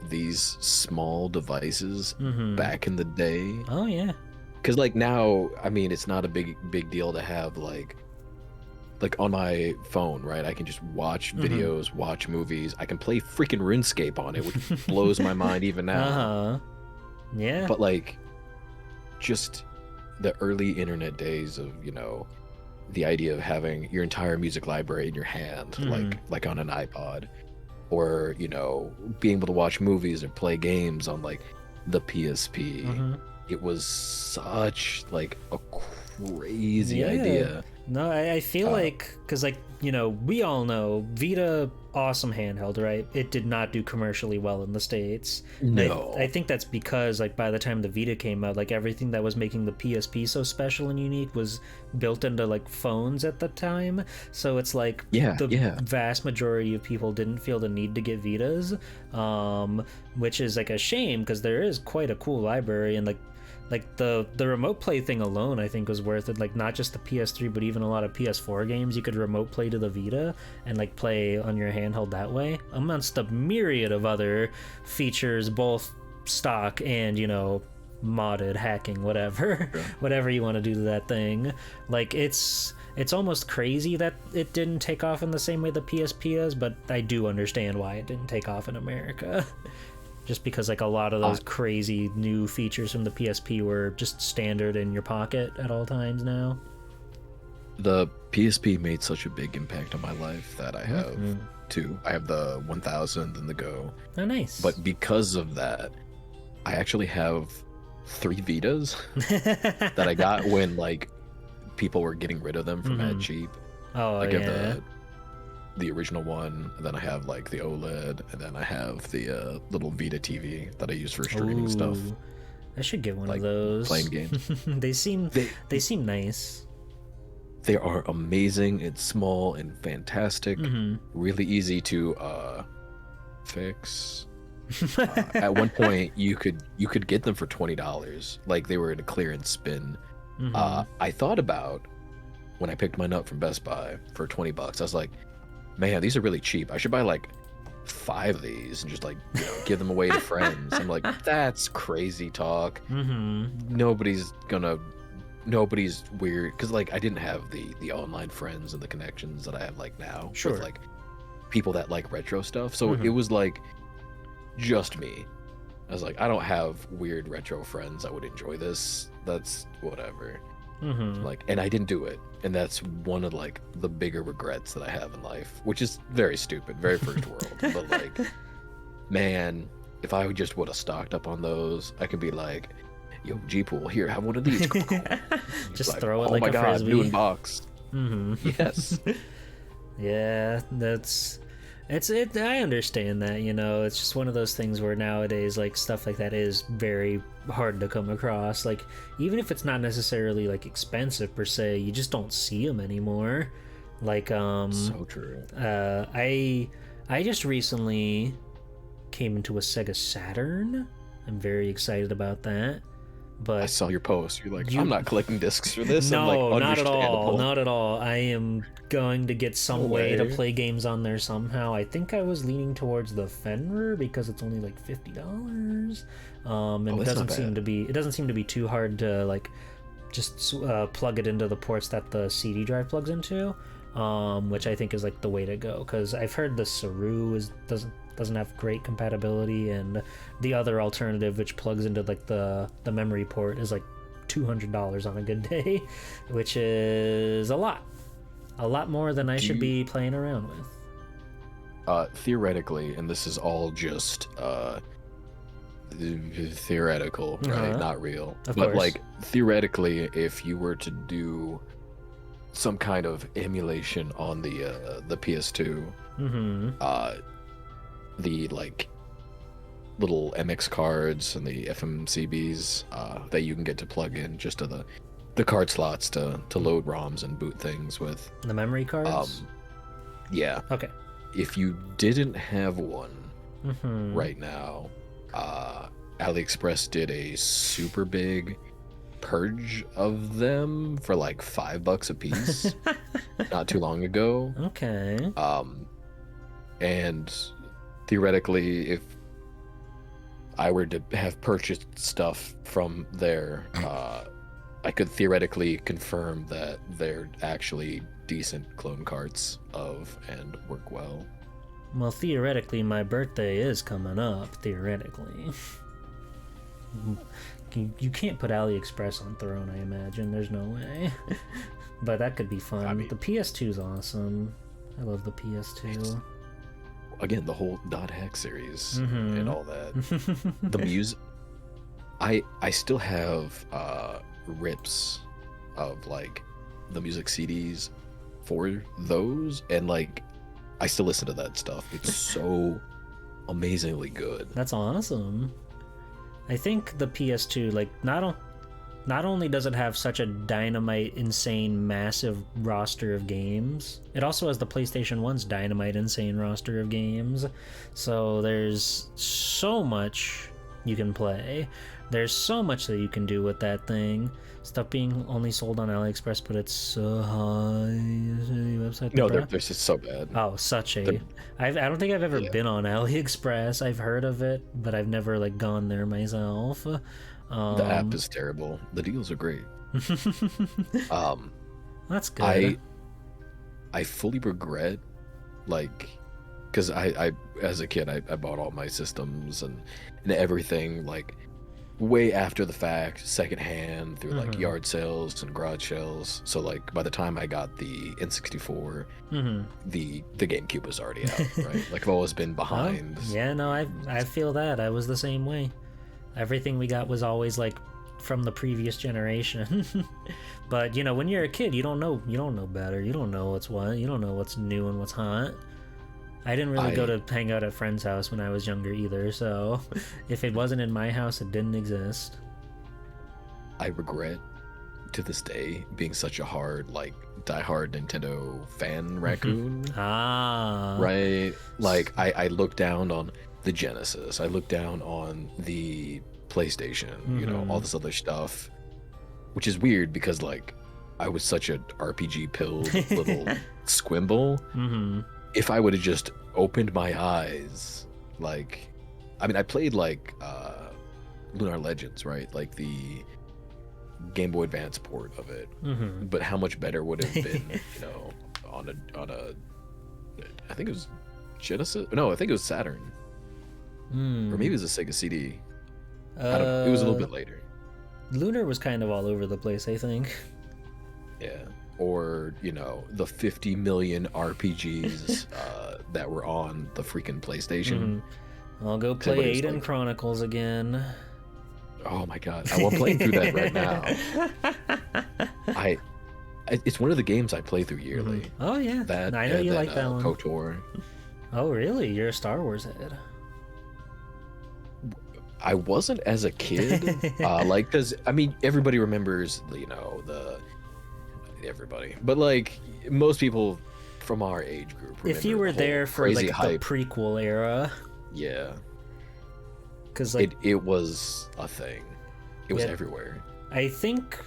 these small devices back in the day. Oh yeah. Because like now, I mean, it's not a big deal to have like on my phone, right? I can just watch videos, watch movies. I can play freaking RuneScape on it, which blows my mind even now. Yeah. But like, just the early internet days of, the idea of having your entire music library in your hand, like on an iPod, or being able to watch movies or play games on like the PSP. It was such like a crazy idea. No, I feel like, because like, we all know Vita, awesome handheld, right? It did not do commercially well in the States. No. I think that's because like by the time the Vita came out, like everything that was making the PSP so special and unique was built into like phones at the time. So it's like the vast majority of people didn't feel the need to get Vitas, which is like a shame because there is quite a cool library, and like the remote play thing alone I think was worth it. Like not just the PS3 but even a lot of PS4 games you could remote play to the Vita and like play on your handheld that way, amongst a myriad of other features, both stock and modded, hacking, whatever. Whatever you want to do to that thing. Like it's almost crazy that it didn't take off in the same way the PSP is, but I do understand why it didn't take off in America. Just because like a lot of those crazy new features from the PSP were just standard in your pocket at all times now. The PSP made such a big impact on my life that I have two. I have the 1000 and the Go. Oh, nice. But because of that, I actually have 3 Vitas that I got when like people were getting rid of them for mad cheap. Oh, like I yeah. have the original one, and then I have like the OLED, and then I have the little Vita TV that I use for streaming stuff. I should get one like of those. playing games. they seem nice. They are amazing. It's small and fantastic. Really easy to fix. At one point, you could get them for $20. Like they were in a clearance bin. I thought about when I picked mine up from Best Buy for $20. I was like, man, these are really cheap. I should buy like 5 of these and just like give them away to friends. I'm like, that's crazy talk. Nobody's weird, because like I didn't have the online friends and the connections that I have like now with like people that like retro stuff. So it was like just me. I was like, I don't have weird retro friends that would enjoy this. That's whatever. Like, and I didn't do it, and that's one of like the bigger regrets that I have in life, which is very stupid, very first world. But like, man, if I just would have stocked up on those, I could be like, yo, G-Pool, here, have one of these. Just like, throw it oh like my a God, frisbee. new in box. Yes. Yeah, I understand that, it's just one of those things where nowadays like stuff like that is very hard to come across. Like even if it's not necessarily like expensive per se, you just don't see them anymore. Like so true. I just recently came into a Sega Saturn. I'm very excited about that. But I saw your post. You're like, I'm not collecting discs for this. No, I'm like, not at all. understandable. Not at all. I am going to get some way to play games on there somehow. I think I was leaning towards the Fenrir because it's only like $50. And it doesn't seem to be too hard to like just plug it into the ports that the CD drive plugs into, which I think is like the way to go, because I've heard the Saru doesn't have great compatibility, and the other alternative, which plugs into like the memory port, is like $200 on a good day, which is a lot more than I should be playing around with. Theoretically, and this is all just theoretical, right? Not real. Of but course. like theoretically, if you were to do some kind of emulation on the PS2, the like little MX cards and the FMCBs that you can get to plug in just to the card slots to load ROMs and boot things with. The memory cards? Yeah. Okay. If you didn't have one right now, AliExpress did a super big purge of them for like $5 a piece not too long ago. Okay. And theoretically, if I were to have purchased stuff from there, I could theoretically confirm that they're actually decent clone carts of and work well. Well, theoretically, my birthday is coming up, theoretically. You can't put AliExpress on Throne, I imagine. There's no way. But that could be fun. I mean, the PS2 is awesome. I love the PS2. again, the whole Dot Hack series Mm-hmm. and all that. The music, I still have rips of like the music CDs for those, and like I still listen to that stuff. It's so amazingly good. That's awesome. I think the PS2, like, not only does it have such a dynamite, insane, massive roster of games, it also has the PlayStation 1's dynamite, insane roster of games. So there's so much you can play. There's so much that you can do with that thing. Stuff being only sold on AliExpress, but it's so high. Website. No, they're just so bad. Oh, such a. I don't think I've ever been on AliExpress. I've heard of it, but I've never like gone there myself. The app is terrible. The deals are great. That's good. I fully regret, like, because I as a kid I bought all my systems and everything like way after the fact, secondhand through like yard sales and garage sales. So like by the time I got the N64, the GameCube was already out, right? Like I've always been behind. Oh, yeah, no, I feel that. I was the same way. Everything we got was always like from the previous generation. But you know, when you're a kid, you don't know better. You don't know what's what. You don't know what's new and what's hot. I didn't really go to hang out at friends' house when I was younger either, so if it wasn't in my house, it didn't exist. I regret to this day being such a diehard Nintendo fan raccoon. Right? Like I look down on the Genesis, I look down on the PlayStation, you know, all this other stuff, which is weird because like I was such an RPG pilled little squimble. If I would have just opened my eyes, like, I mean, I played like Lunar Legends, right? Like the Game Boy Advance port of it. But how much better would it have been, you know, on a, I think it was Genesis. No, I think it was Saturn, or maybe it was a Sega CD. I don't know. It was a little bit later. Lunar was kind of all over the place, I think. Yeah. Or, you know, the 50 million RPGs that were on the freaking PlayStation. I'll go play Aiden Chronicles again. Oh my god, I'm playing through that right now. It's one of the games I play through yearly. Oh yeah, that I know you like that one. KOTOR. Oh really? You're a Star Wars head. I wasn't as a kid, like, because I mean everybody remembers, you know, everybody, but like most people from our age group, if you were there for like hype. The prequel era, yeah, because like it was a thing. It was everywhere. I think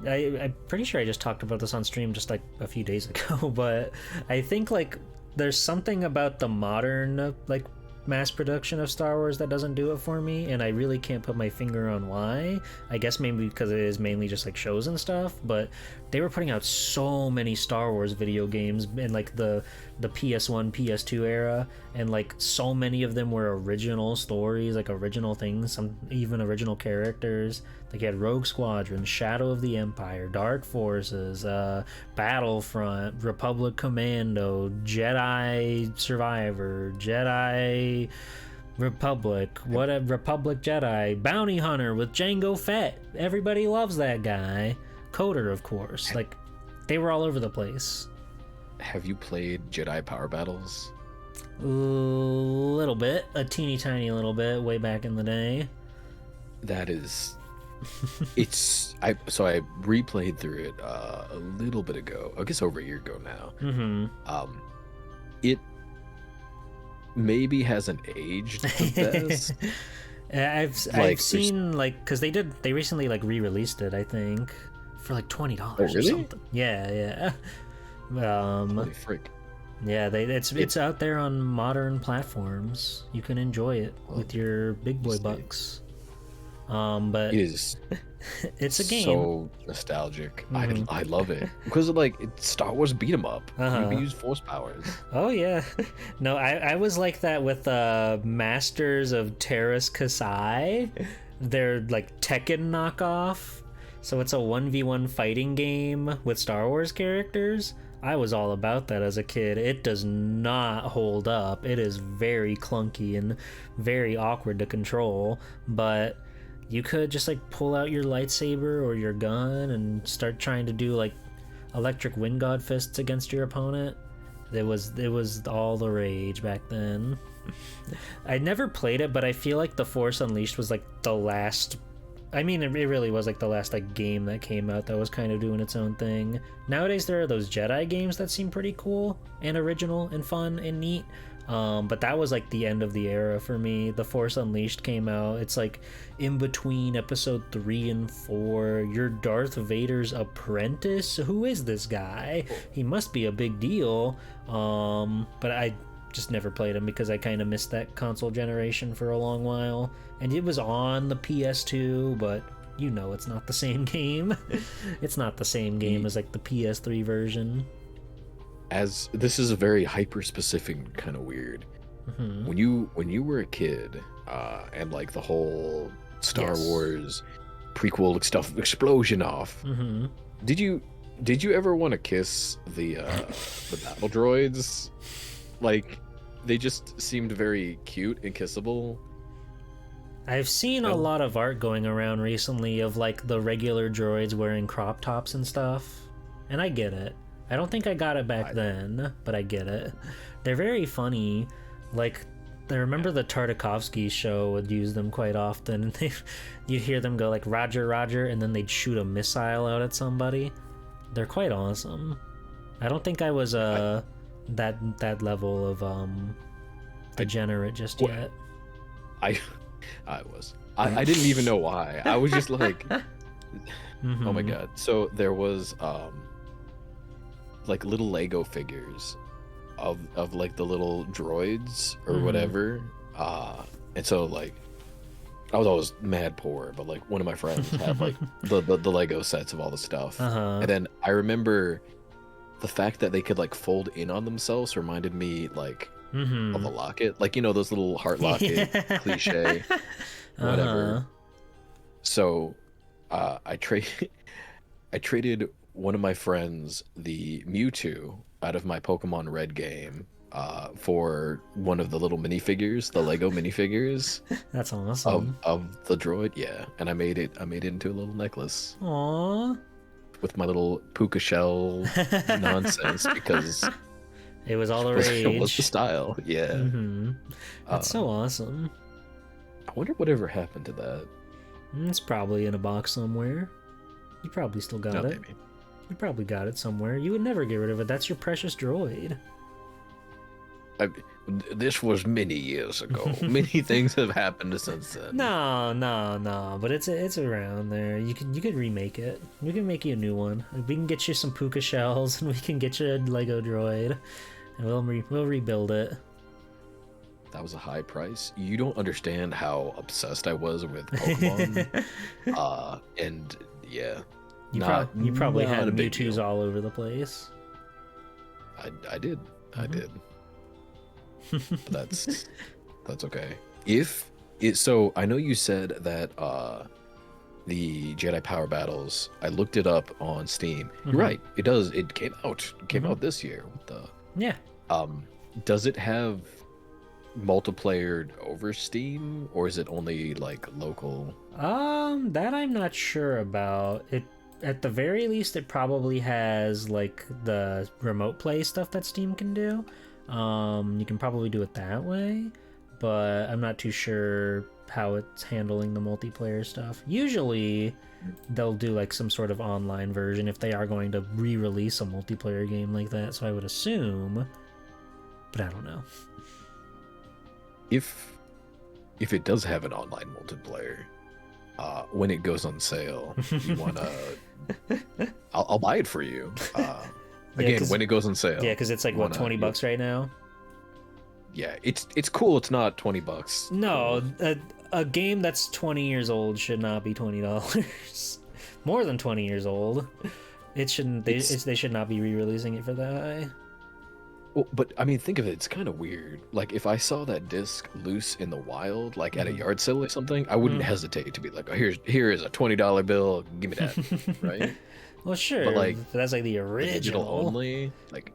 I'm pretty sure I just talked about this on stream just like a few days ago, but I think like there's something about the modern like mass production of Star Wars that doesn't do it for me, and I really can't put my finger on why. I guess maybe because it is mainly just like shows and stuff, but they were putting out so many Star Wars video games in like the PS1, PS2 era, and like so many of them were original stories, like original things, some even original characters. Like you had Rogue Squadron, Shadow of the Empire, Dark Forces, Battlefront, Republic Commando, Jedi Survivor, Jedi Republic, what a Republic Jedi, Bounty Hunter with Jango Fett. Everybody loves that guy. Coder, of course. Like they were all over the place. Have you played Jedi Power Battles? A little bit, a teeny tiny little bit, way back in the day. That is, I replayed through it a little bit ago. I guess over a year ago now. It maybe hasn't aged the best. I've seen like because they recently like re-released it, I think, for like $20 really? or something. Yeah. Holy frick. Yeah, it's out there on modern platforms. You can enjoy it with your big boy bucks. But it is it's a game. So nostalgic. I love it because like it's Star Wars beat 'em up. You can use force powers. Oh yeah. No, I was like that with Masters of Terras Kasai. They're like Tekken knockoff. So it's a 1v1 fighting game with Star Wars characters. I was all about that as a kid. It does not hold up. It is very clunky and very awkward to control, but you could just like pull out your lightsaber or your gun and start trying to do like electric wind god fists against your opponent. It was all the rage back then. I never played it, but I feel like The Force Unleashed was like the last, I mean, it really was like the last like game that came out that was kind of doing its own thing. Nowadays there are those Jedi games that seem pretty cool and original and fun and neat. But that was like the end of the era for me. The Force Unleashed came out. It's like in between episode 3 and 4. You're Darth Vader's apprentice. Who is this guy? He must be a big deal. But I just never played him because I kind of missed that console generation for a long while. And it was on the PS2, but you know it's not the same game. It's not the same game as like the PS3 version. As this is a very hyper specific kind of weird. Mm-hmm. When you were a kid, and like the whole Star Yes. Wars prequel stuff explosion off, Mm-hmm. did you ever want to kiss the battle droids? Like, they just seemed very cute and kissable. I've seen a lot of art going around recently of like the regular droids wearing crop tops and stuff, and I get it. I don't think I got it back then, but I get it. They're very funny. Like, I remember the Tartakovsky show would use them quite often. You'd hear them go like Roger, Roger, and then they'd shoot a missile out at somebody. They're quite awesome. I don't think I was that level of degenerate just yet. I was. I didn't even know why. I was just like, Mm-hmm. oh my god. So there was like little Lego figures of like the little droids or whatever. And so like I was always mad poor, but like one of my friends had like the Lego sets of all the stuff. Uh-huh. And then I remember the fact that they could like fold in on themselves reminded me like of a locket, like, you know, those little heart locket cliche, whatever. Uh-huh. So I traded one of my friends the Mewtwo out of my Pokemon Red game for one of the little minifigures, the Lego minifigures That's awesome. of the droid. Yeah, and I made it into a little necklace Aww. with my little puka shell nonsense because It was all the it was rage. the style. Yeah. Mm-hmm. That's so awesome. I wonder whatever happened to that. It's probably in a box somewhere. You probably still got No, it. maybe. You probably got it somewhere. You would never get rid of it. That's your precious droid. This was many years ago. Many things have happened since then. No. But it's around there. You could remake it. We can make you a new one. We can get you some puka shells, and we can get you a Lego droid, and we'll rebuild it. That was a high price. You don't understand how obsessed I was with Pokemon. And yeah, You probably not had a big Mewtwo's deal. all over the place. I did. I did. But that's okay. So I know you said that the Jedi Power Battles, I looked it up on Steam. You're right. It does. It came out. It came out this year. What the? Yeah. Does it have multiplayer over Steam, or is it only like local? That I'm not sure about. It at the very least it probably has like the remote play stuff that Steam can do. You can probably do it that way, but I'm not too sure how it's handling the multiplayer stuff. Usually they'll do like some sort of online version if they are going to re-release a multiplayer game like that, so I would assume, but I don't know. If it does have an online multiplayer, when it goes on sale, you wanna, I'll buy it for you. Again, when it goes on sale. Yeah, because it's like what, $20 right now? Yeah, it's cool. It's not $20. No, a game that's 20 years old should not be $20. More than 20 years old. It shouldn't. They should not be re-releasing it for that high. Well, but I mean, think of it. It's kind of weird. Like, if I saw that disc loose in the wild, like at a yard sale or something, I wouldn't hesitate to be like, "Oh, here is a $20 bill. Give me that." Right? Well, sure. But like, that's like the digital original. only. Like,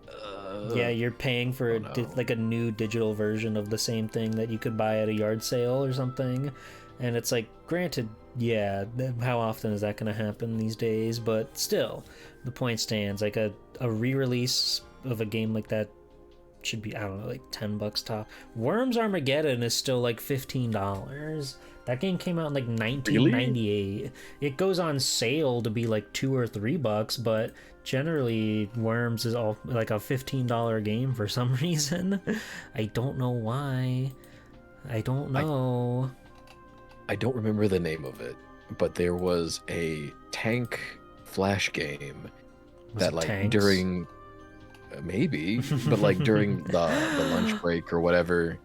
Yeah, you're paying for like a new digital version of the same thing that you could buy at a yard sale or something. And it's like, granted, yeah, how often is that going to happen these days? But still, the point stands. Like a re-release of a game like that should be, I don't know, like $10 top. Worms Armageddon is still like $15. That game came out in like 1998. Really? It goes on sale to be like $2 or $3, but generally Worms is all like a $15 game for some reason. I don't know why. I don't know. I don't remember the name of it, but there was a tank flash game that like tanks? during maybe, but like during the lunch break or whatever,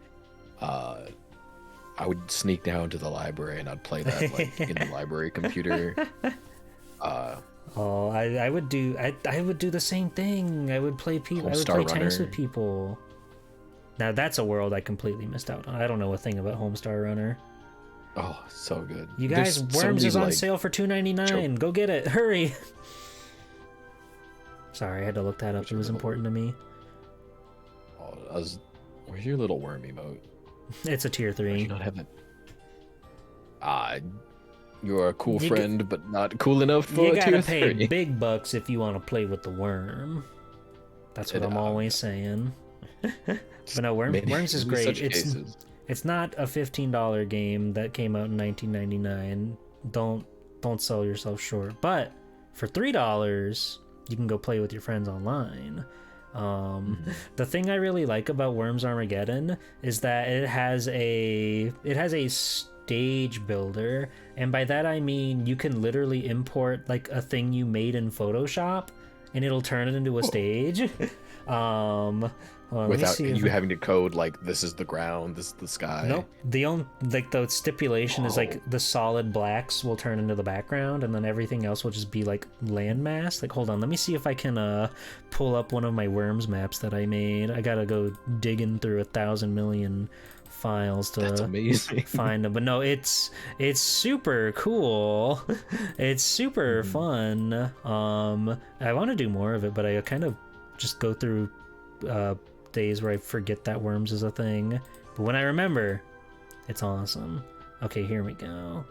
I would sneak down to the library and I'd play that like in the library computer. Oh, I would do the same thing. I would play people. I would play tanks with people. Now that's a world I completely missed out on. I don't know a thing about Homestar Runner. Oh, so good. You guys, Worms is on sale for $2.99. Go get it. Hurry. Sorry, I had to look that up. It was important to me. Oh, where's your little worm emote? It's a tier 3. Why do you not have it? You're a cool friend, but not cool enough for a tier 3. You gotta pay big bucks if you want to play with the worm. That's what I'm always saying. But no, Worms is great. It's not a $15 game that came out in 1999. Don't sell yourself short. But for $3, you can go play with your friends online. The thing I really like about Worms Armageddon is that it has a stage builder, and by that I mean you can literally import like a thing you made in Photoshop and it'll turn it into a stage. Without you having to code like this is the ground, this is the sky. Nope. The stipulation is like the solid blacks will turn into the background, and then everything else will just be like landmass. Like, hold on, let me see if I can pull up one of my Worms maps that I made. I gotta go digging through 1,000 million files to That's amazing. find them. But no, it's super cool. It's super fun. I want to do more of it, but I kind of just go through days where I forget that Worms is a thing, but when I remember, it's awesome. Okay, here we go.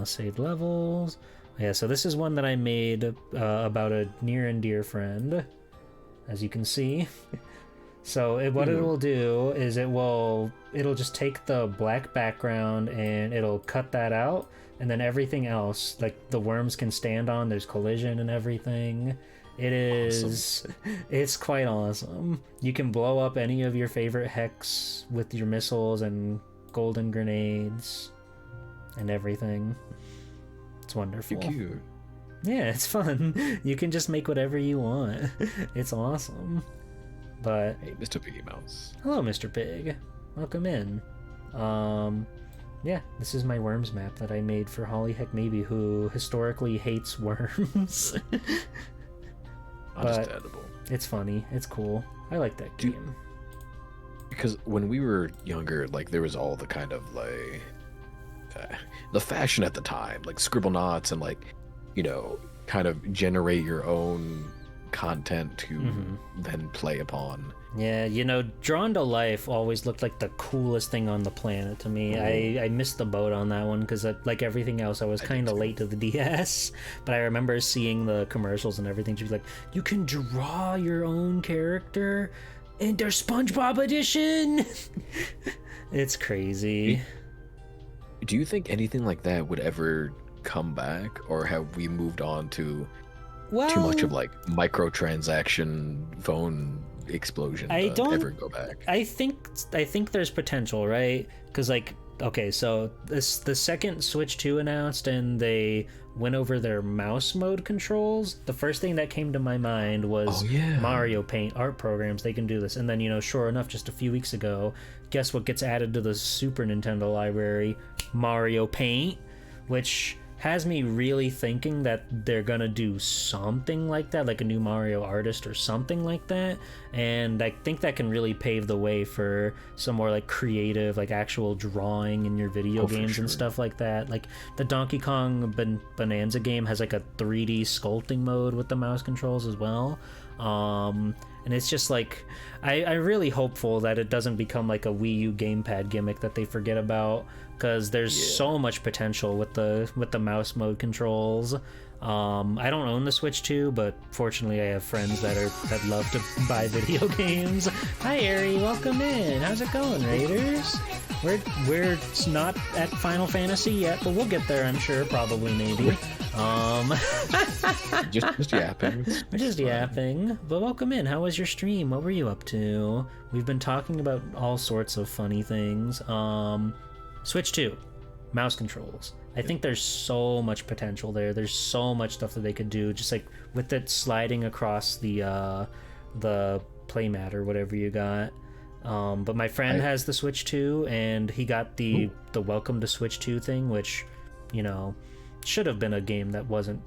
Save levels. Yeah, so this is one that I made about a near and dear friend, as you can see. So what it will do is it'll just take the black background and it'll cut that out, and then everything else, like the worms can stand on, there's collision and everything. It's quite awesome. You can blow up any of your favorite hex with your missiles and golden grenades and everything. It's wonderful. Cute. Yeah, it's fun. You can just make whatever you want. It's awesome. But hey, Mr. Piggy Mouse. Hello, Mr. Pig. Welcome in. Yeah, this is my Worms map that I made for Holly Heck Maybe, who historically hates worms. Understandable. But it's funny. It's cool. I like that game. Because when we were younger, like there was all the kind of like the fashion at the time, like Scribblenauts and like, you know, kind of generate your own content to then play upon. Yeah, you know, Drawn to Life always looked like the coolest thing on the planet to me. I missed the boat on that one because, like everything else, I was kind of late to the DS. But I remember seeing the commercials and everything to be like, you can draw your own character in their SpongeBob edition. It's crazy. Do you think anything like that would ever come back, or have we moved on to too much of like microtransaction phone explosion to ever go back? I think there's potential, right? Because like, okay, so the second Switch 2 announced and they went over their mouse mode controls, the first thing that came to my mind was Mario Paint art programs. They can do this. And then, you know, sure enough, just a few weeks ago, guess what gets added to the Super Nintendo library? Mario Paint, which has me really thinking that they're gonna do something like that, like a new Mario artist or something like that. And I think that can really pave the way for some more like creative, like actual drawing in your video games and stuff like that. Like the Donkey Kong Bonanza game has like a 3D sculpting mode with the mouse controls as well. And it's just like I'm really hopeful that it doesn't become like a Wii U gamepad gimmick that they forget about, because there's so much potential with the mouse mode controls. I don't own the Switch 2, but fortunately I have friends that love to buy video games. Hi Ari, welcome in. How's it going, Raiders? We're not at Final Fantasy yet, but we'll get there, I'm sure, probably, maybe. just yapping. We're just yapping. But welcome in. How was your stream? What were you up to? We've been talking about all sorts of funny things. Switch 2, mouse controls. I think there's so much potential there. There's so much stuff that they could do, just like with it sliding across the playmat or whatever you got. But my friend has the Switch 2, and he got the Welcome to Switch 2 thing, which, you know, should have been a game that wasn't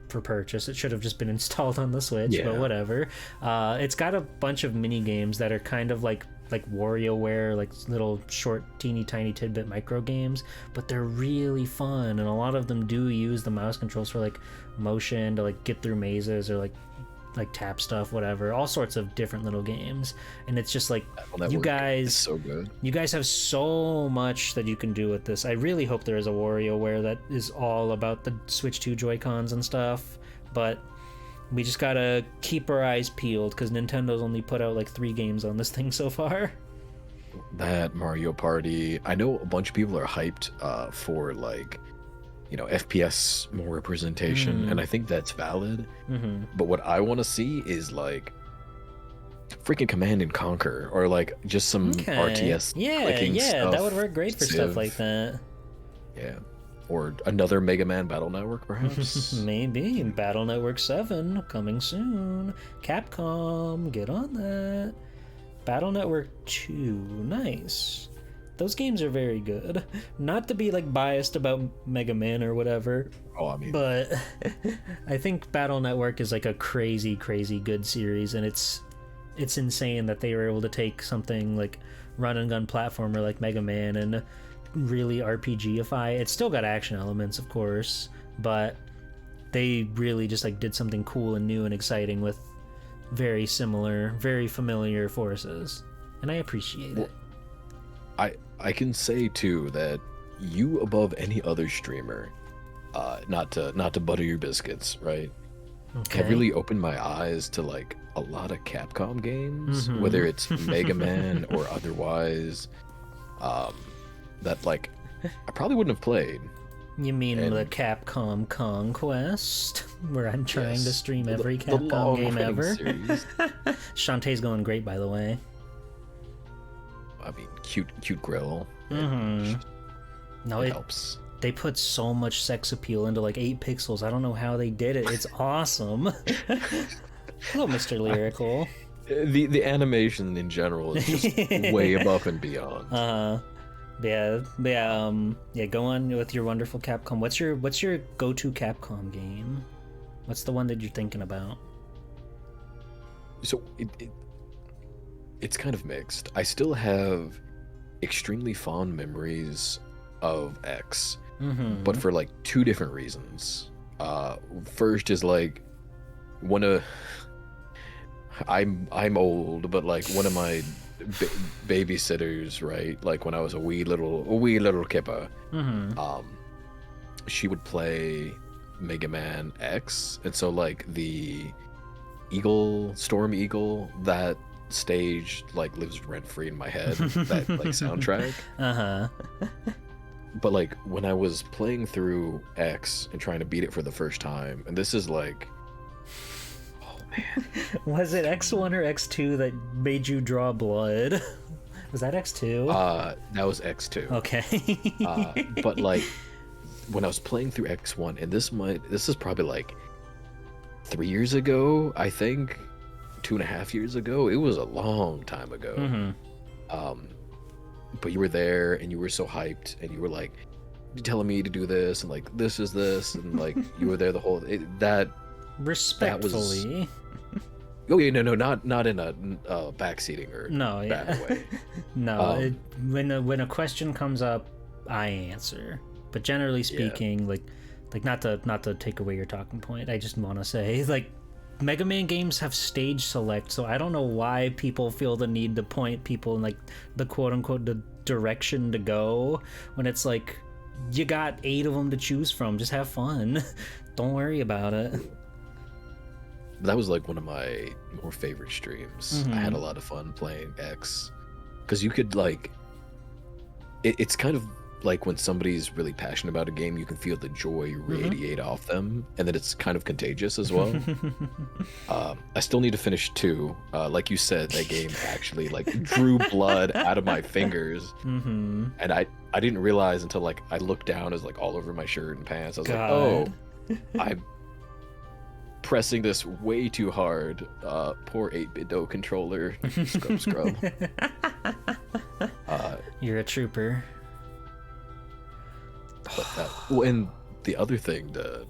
for purchase. It should have just been installed on the Switch, but whatever. It's got a bunch of mini games that are kind of like WarioWare, like little short teeny tiny tidbit micro games, but they're really fun, and a lot of them do use the mouse controls for like motion to like get through mazes or like tap stuff, whatever, all sorts of different little games. And it's just like, you guys, so good. You guys have so much that you can do with this. I really hope there is a WarioWare that is all about the Switch 2 Joy-Cons and stuff, but we just gotta keep our eyes peeled, because Nintendo's only put out like 3 games on this thing so far. That Mario Party, I know a bunch of people are hyped for like, you know, FPS more representation, and I think that's valid. But what I want to see is like freaking Command and Conquer, or like just some RTS. Yeah, that would work great for stuff like that. Yeah, or another Mega Man Battle Network, perhaps. Maybe Battle Network 7 coming soon. Capcom, get on that. Battle Network 2, nice. Those games are very good. Not to be like biased about Mega Man or whatever. But I think Battle Network is like a crazy good series, and it's insane that they were able to take something like run and gun platformer like Mega Man and really RPG-ify. It's still got action elements, of course, but they really just like did something cool and new and exciting with very similar, very familiar forces, and I appreciate it. I can say too that you, above any other streamer, not to butter your biscuits, right? Have really opened my eyes to like a lot of Capcom games, whether it's Mega Man or otherwise, that like I probably wouldn't have played. You mean the Capcom Conquest, where I'm trying to stream every Capcom game ever? Shantae's going great, by the way. I mean, cute grill. No, it helps. They put so much sex appeal into like 8 pixels. I don't know how they did it. It's awesome. Hello, Mr. Lyrical. The animation in general is just way above and beyond. Yeah. Go on with your wonderful Capcom. What's your go-to Capcom game? What's the one that you're thinking about? So it's kind of mixed. I still have extremely fond memories of X, but for like 2 different reasons. First is like I'm old, but like one of my babysitters, right? Like when I was a wee little kipper, she would play Mega Man X, and so like the Storm Eagle, that stage like lives rent free in my head. That like soundtrack. But like when I was playing through X and trying to beat it for the first time, and this is like, oh man, was it X1 or X2 that made you draw blood? Was that X2? That was X2. Okay. But like when I was playing through X1, and this is probably like 3 years ago, I think. 2.5 years ago. It was a long time ago. But you were there and you were so hyped, and you were like, telling me to do this and like this is this and like you were there the whole that Respectfully. oh yeah, no, not in a backseating or No, yeah. bad way. No, when a question comes up, I answer. But generally speaking, like not to take away your talking point, I just want to say like Mega Man games have stage select, so I don't know why people feel the need to point people in like the quote unquote the direction to go when it's like you got 8 of them to choose from. Just have fun. Don't worry about it. That was like one of my more favorite streams. I had a lot of fun playing X because you could like it's kind of like when somebody's really passionate about a game, you can feel the joy radiate off them, and then it's kind of contagious as well. I still need to finish 2. Like you said, that game actually like drew blood out of my fingers, and I didn't realize until like I looked down, it was like all over my shirt and pants. I was like, oh, I'm pressing this way too hard. Poor 8-bit Do controller. Scrub. You're a trooper. But and the other thing to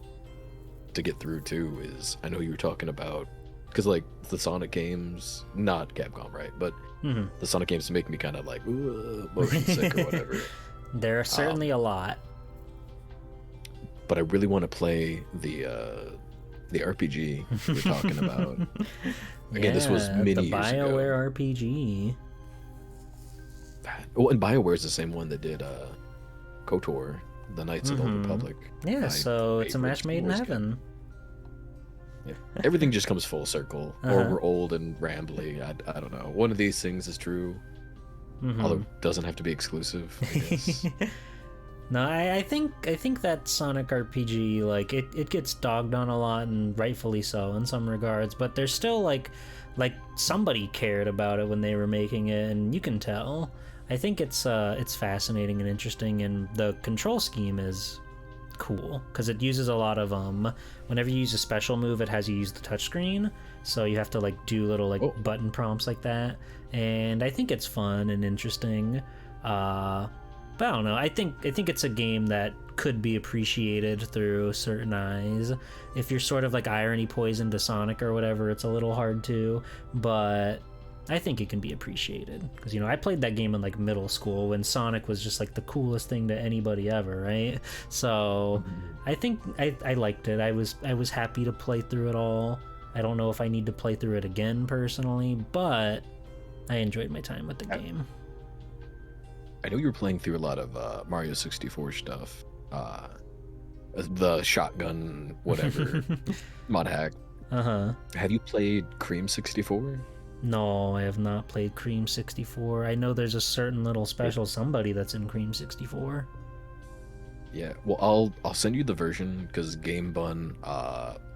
get through too is I know you were talking about because like the Sonic games, not Capcom, right? But the Sonic games make me kind of like motion sick or whatever. There are certainly a lot. But I really want to play the RPG we were talking about. Again, this was many the years ago. BioWare RPG. Well, and BioWare is the same one that did KOTOR, the Knights of the Old Republic. Yeah, so it's a match made in heaven. Yeah. Everything just comes full circle, or we're old and rambly. I don't know. One of these things is true, although it doesn't have to be exclusive, I guess. No, I think that Sonic RPG, like it gets dogged on a lot, and rightfully so in some regards, but there's still like somebody cared about it when they were making it, and you can tell. I think it's fascinating and interesting, and the control scheme is cool because it uses a lot of whenever you use a special move, it has you use the touchscreen, so you have to like do little like button prompts like that, and I think it's fun and interesting. But I don't know. I think it's a game that could be appreciated through certain eyes. If you're sort of like irony poisoned to Sonic or whatever, it's a little hard to. But I think it can be appreciated because I played that game in like middle school when Sonic was just like the coolest thing to anybody ever, right? So I think I liked it. I was happy to play through it all. I don't know if I need to play through it again personally, but I enjoyed my time with the game. I know you were playing through a lot of Mario 64 stuff. The shotgun, whatever, mod hack. Have you played Cream 64? No, I have not played Cream 64. I know there's a certain little special somebody that's in Cream 64. Yeah, well, I'll send you the version because Game Bun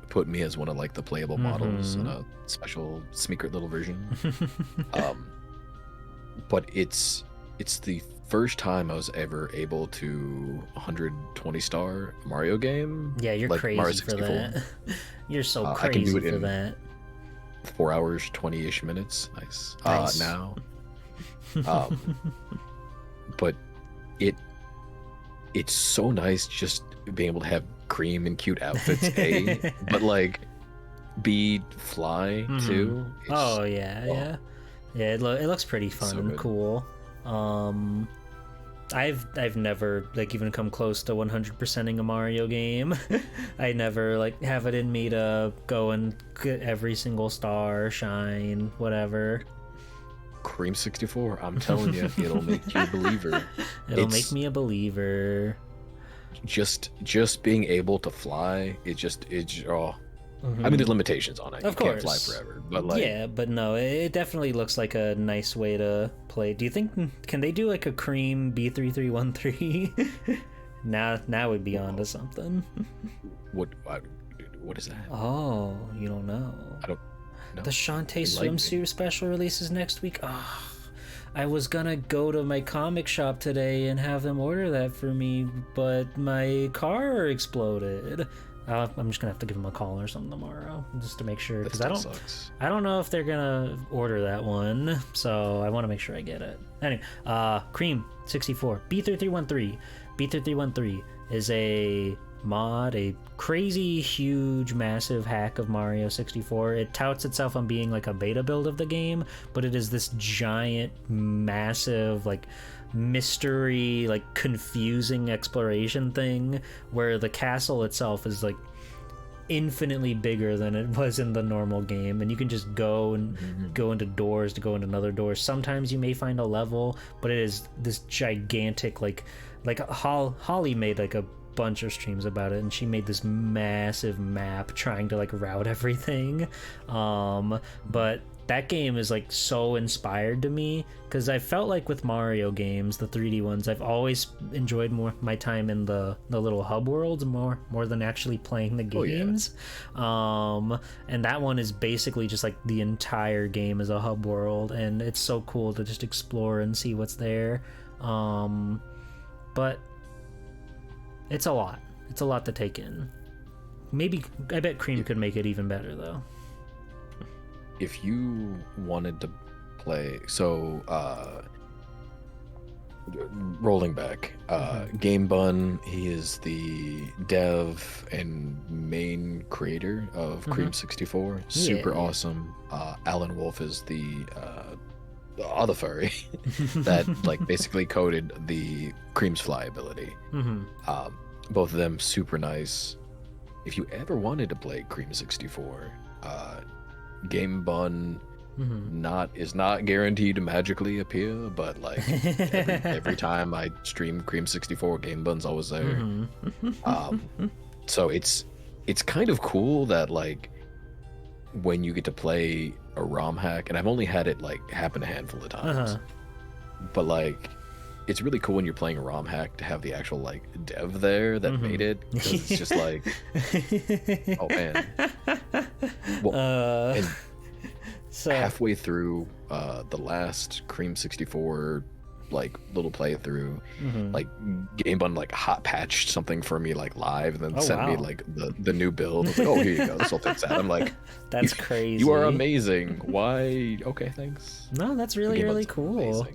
put me as one of like the playable models in a special secret little version. But it's the first time I was ever able to 120 star Mario game. Yeah, you're like crazy Mario for that. You're so I can do crazy it for in that. 4 hours 20-ish minutes. Nice. Nice. Now but it's so nice just being able to have Cream and cute outfits, but like B fly too. Yeah, it looks pretty fun So and good. cool. I've never like even come close to 100%ing a Mario game. I never like have it in me to go and get every single star, shine, whatever. Cream 64, I'm telling you, it'll make you a believer. It'll make me a believer. Just being able to fly, I mean, there's limitations on it. Of You can't fly course. forever, but like, Yeah, but no, it definitely looks like a nice way to play. Do you think can they do like a Cream B3313? now we'd be onto something. what is that? Oh, you don't know. I don't know. The Shantae Enlighten me. swimsuit special releases next week. Oh, I was gonna go to my comic shop today and have them order that for me, but my car exploded. I'm just gonna have to give them a call or something tomorrow just to make sure, because Sucks. I don't know if they're gonna order that one, so I want to make sure I get it. Anyway, Cream 64 B3313 B3313 is a mod, a crazy huge massive hack of Mario 64. It touts itself on being like a beta build of the game, but it is this giant massive like mystery, like confusing exploration thing where the castle itself is like infinitely bigger than it was in the normal game, and you can just go and go into doors to go into another door. Sometimes you may find a level, but it is this gigantic like Holly made like a bunch of streams about it, and she made this massive map trying to like route everything. But that game is like so inspired to me because I felt like with Mario games, the 3D ones, I've always enjoyed more my time in the little hub worlds more than actually playing the games. And that one is basically just like the entire game is a hub world, and it's so cool to just explore and see what's there. But it's a lot to take in. I bet Cream could make it even better though. If you wanted to play, rolling back, Game Bun, he is the dev and main creator of Cream 64. Super awesome. Alan Wolf is the other furry that like basically coded the Cream's fly ability. Both of them super nice. If you ever wanted to play Cream 64, Game Bun is not guaranteed to magically appear, but like every time I stream Cream 64, Game Bun's always there. So it's kind of cool that like when you get to play a ROM hack, and I've only had it like happen a handful of times, but like it's really cool when you're playing a ROM hack to have the actual like dev there that made it, because it's just like oh man. Well, and so halfway through the last Cream 64 like little playthrough, like Game Bun like hot patched something for me like live, and then sent me like the new build. I was like, oh, here you go, this will fix that. I'm like, that's crazy. You are amazing. Why? Okay, thanks. No, that's really cool.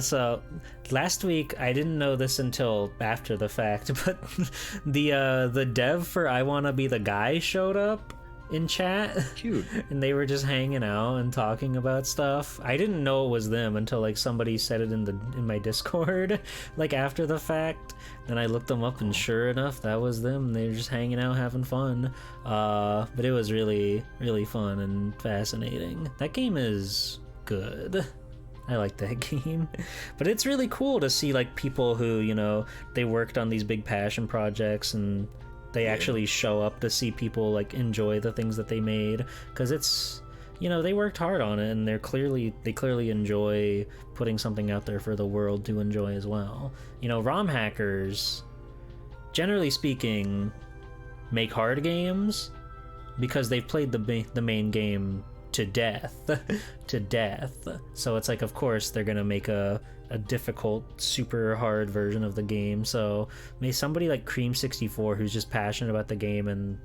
So last week, I didn't know this until after the fact, but the dev for I Wanna Be the Guy showed up in chat. Cute. And they were just hanging out and talking about stuff. I didn't know it was them until like somebody said it in my Discord like after the fact. Then I looked them up, and sure enough, that was them. They were just hanging out having fun. But it was really fun and fascinating. That game is good. I like that game. But it's really cool to see like people who, you know, they worked on these big passion projects, and they actually show up to see people like enjoy the things that they made, because it's, you know, they worked hard on it, and they clearly enjoy putting something out there for the world to enjoy as well. You know, ROM hackers, generally speaking, make hard games because they've played the main game to death. So it's like, of course they're gonna make a difficult, super hard version of the game. So may somebody like Cream 64, who's just passionate about the game and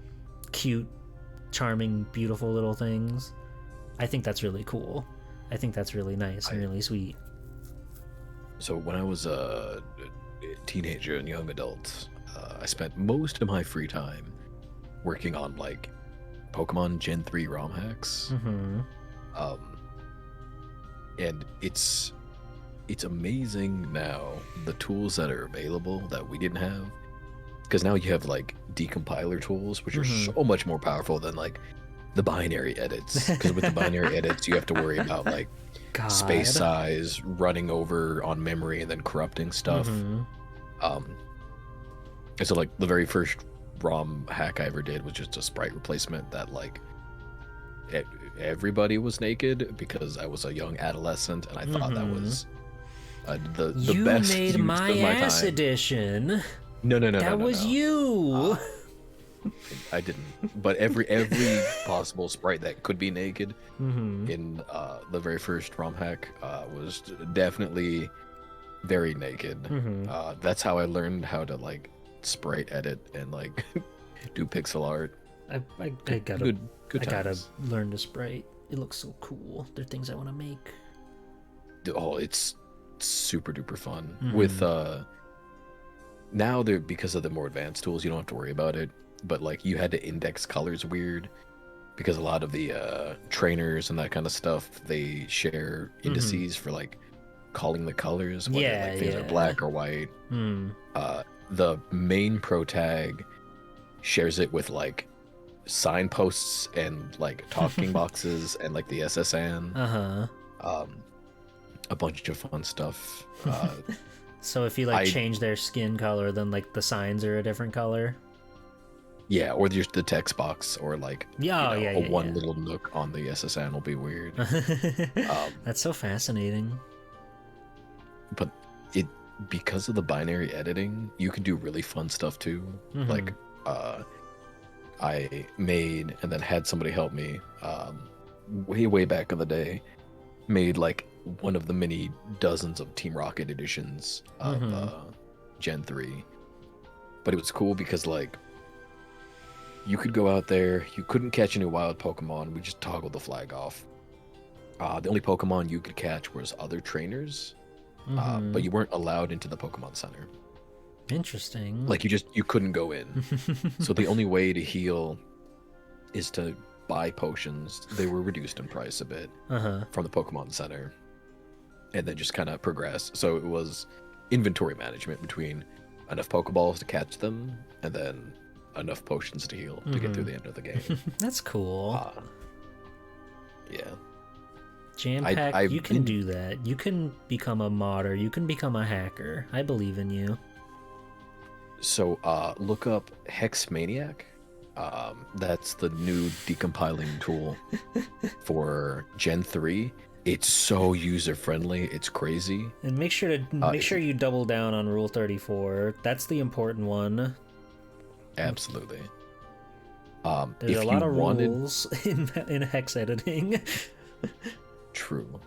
cute, charming, beautiful little things, I think that's really cool. I think that's really nice and really sweet. So when I was a teenager and young adult, I spent most of my free time working on like Pokemon Gen 3 ROM hacks. And it's amazing now, the tools that are available that we didn't have, because now you have like decompiler tools, which are so much more powerful than like the binary edits, because with the binary edits you have to worry about like space size running over on memory and then corrupting stuff. And so like the very first ROM hack I ever did was just a sprite replacement that like everybody was naked, because I was a young adolescent and I thought that was the you best made use my of my ass time. edition. No, that was you. I didn't, but every possible sprite that could be naked in the very first ROM hack was definitely very naked. That's how I learned how to like sprite edit and like do pixel art. I gotta good I gotta times. learn to sprite. It looks so cool. They're things I want to make. Oh, it's super duper fun. With now they're, because of the more advanced tools, you don't have to worry about it. But like you had to index colors weird because a lot of the trainers and that kind of stuff, they share indices for like calling the colors, whether like things are black or white. The main pro tag shares it with like signposts and like talking boxes and like the SSN. A bunch of fun stuff. So if you like change their skin color, then like the signs are a different color. Yeah, or just the text box, or like one little nook on the SSN will be weird. That's so fascinating. But because of the binary editing, you can do really fun stuff too. Like I made and then had somebody help me way back in the day, made like one of the many dozens of Team Rocket editions of Gen 3. But it was cool because like you could go out there, you couldn't catch any wild Pokemon, we just toggled the flag off. The only Pokemon you could catch was other trainers, but you weren't allowed into the Pokemon Center. Interesting. Like you couldn't go in. So the only way to heal is to buy potions. They were reduced in price a bit from the Pokemon Center, and then just kind of progress. So it was inventory management between enough Pokeballs to catch them and then enough potions to heal to get through the end of the game. That's cool. Yeah. Jam-pack, you can do that. You can become a modder. You can become a hacker. I believe in you. So look up Hex Maniac. That's the new decompiling tool for Gen 3. It's so user friendly. It's crazy. And make sure you double down on Rule 34. That's the important one. Absolutely. There's a lot of rules in hex editing. True.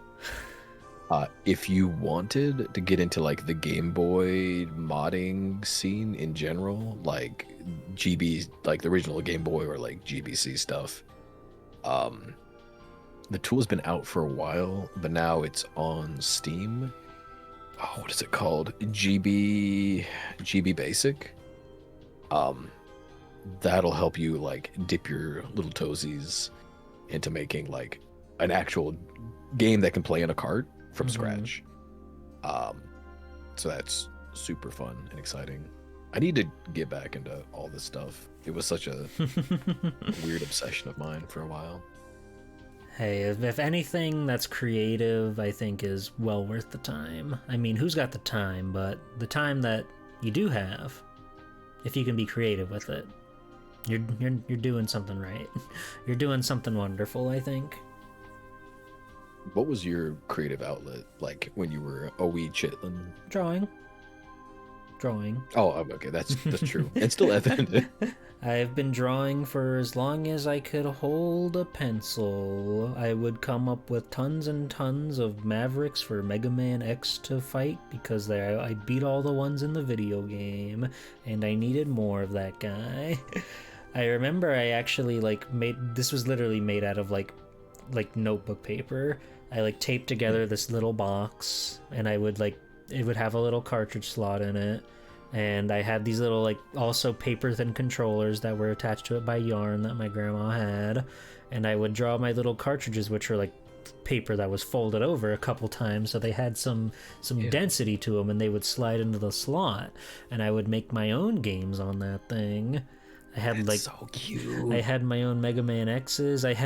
If you wanted to get into like the Game Boy modding scene in general, like GB, like the original Game Boy or like GBC stuff, the tool's been out for a while, but now it's on Steam. Oh, what is it called? GB Basic. That'll help you like dip your little toesies into making like an actual game that can play in a cart from scratch. So that's super fun and exciting. I need to get back into all this stuff. It was such a weird obsession of mine for a while. Hey, if anything that's creative, I think is well worth the time. I mean, who's got the time? But the time that you do have, if you can be creative with it, you're doing something right. You're doing something wonderful, I think. What was your creative outlet like when you were a wee chitlin? Drawing. Oh, okay, that's true. And still evident. I've been drawing for as long as I could hold a pencil. I would come up with tons and tons of Mavericks for Mega Man X to fight because I beat all the ones in the video game, and I needed more of that guy. I remember I actually this was literally made out of like notebook paper. I like taped together this little box, and I would it would have a little cartridge slot in it, and I had these little also paper thin controllers that were attached to it by yarn that my grandma had, and I would draw my little cartridges, which were like paper that was folded over a couple times, so they had some density to them, and they would slide into the slot, and I would make my own games on that thing. I had That's so cute. I had my own Mega Man X's. I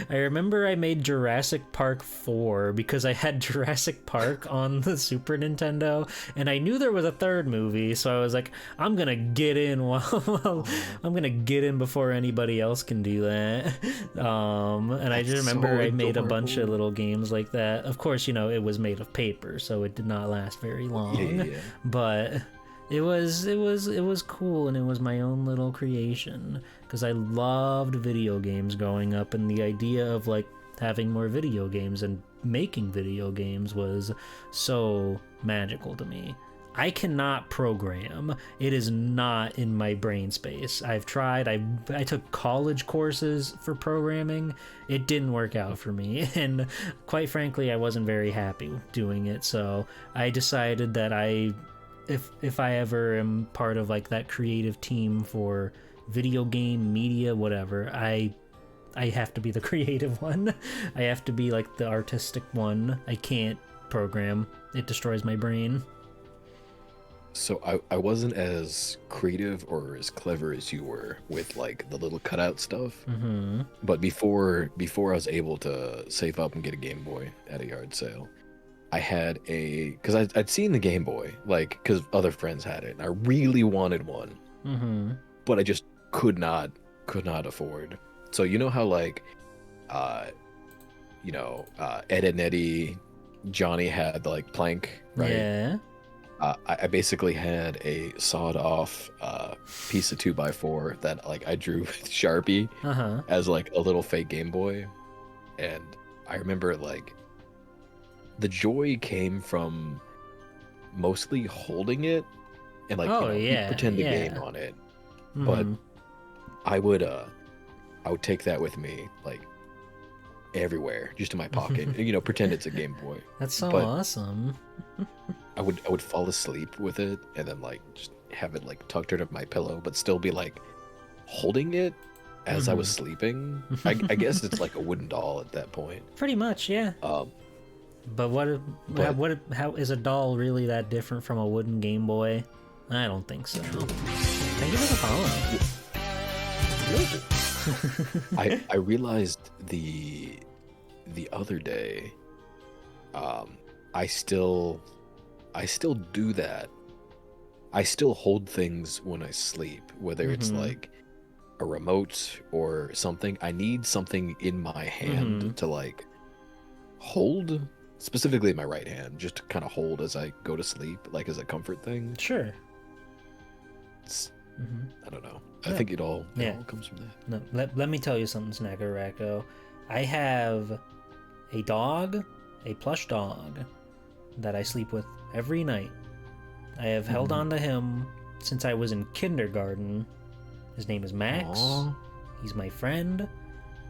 remember I made Jurassic Park 4 because I had Jurassic Park on the Super Nintendo, and I knew there was a third movie, so I was like, I'm gonna get in I'm gonna get in before anybody else can do that. And I just remember I made a bunch of little games like that. Of course, it was made of paper, so it did not last very long. Yeah. But it was cool, and it was my own little creation because I loved video games growing up, and the idea of having more video games and making video games was so magical to me. I cannot program. It is not in my brain space. I've tried. I took college courses for programming. It didn't work out for me, and quite frankly, I wasn't very happy doing it. So I decided that I if I ever am part of like that creative team for video game, media, whatever, I have to be the creative one. I have to be like the artistic one. I can't program. It destroys my brain. So I wasn't as creative or as clever as you were with like the little cutout stuff. Mm-hmm. But before I was able to save up and get a Game Boy at a yard sale, I had because I'd seen the Game Boy, like, because other friends had it, and I really wanted one, Mm-hmm. but I just could not afford. So you know how like, Ed and Eddie, Johnny had like Plank, right? Yeah. I basically had a sawed-off piece of 2x4 that like I drew with Sharpie Uh-huh. as like a little fake Game Boy, and I remember like the joy came from mostly holding it and like you pretend to game on it, but I would take that with me like everywhere, just in my pocket, pretend it's a Game Boy. That's so But awesome. I would fall asleep with it and then like just have it like tucked under my pillow, but still be like holding it as I was sleeping. I guess it's like a wooden doll at that point. Pretty much, yeah. But how is a doll really that different from a wooden Game Boy? I don't think so. Thank you for the follow. I realized the other day, I still do that. I still hold things when I sleep, whether it's like a remote or something. I need something in my hand to like hold, specifically my right hand, just to kind of hold as I go to sleep, like as a comfort thing. Sure. I don't know. I think it all comes from that. No, let me tell you something, SnackoRacko. I have a dog, a plush dog, that I sleep with every night. I have held on to him since I was in kindergarten. His name is Max. Aww. He's my friend,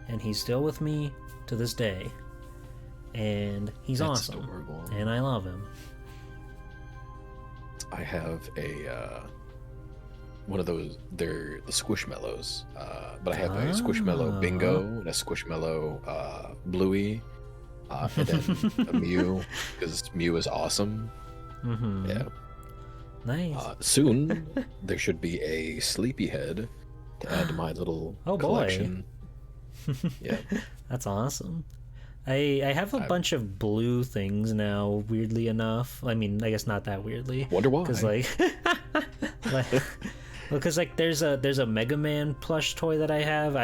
and he's still with me to this day. And he's That's awesome. adorable. And I love him. I have one of those. They're the Squishmallows, but I have a Squishmallow Bingo and a Squishmallow Bluey, and then a Mew, because Mew is awesome. Yeah. Nice. Soon there should be a Sleepyhead to add to my little collection. Yeah. That's awesome. I have a bunch of blue things now, weirdly enough. I mean, I guess not that weirdly. Wonder why. Because there's a Mega Man plush toy that I have.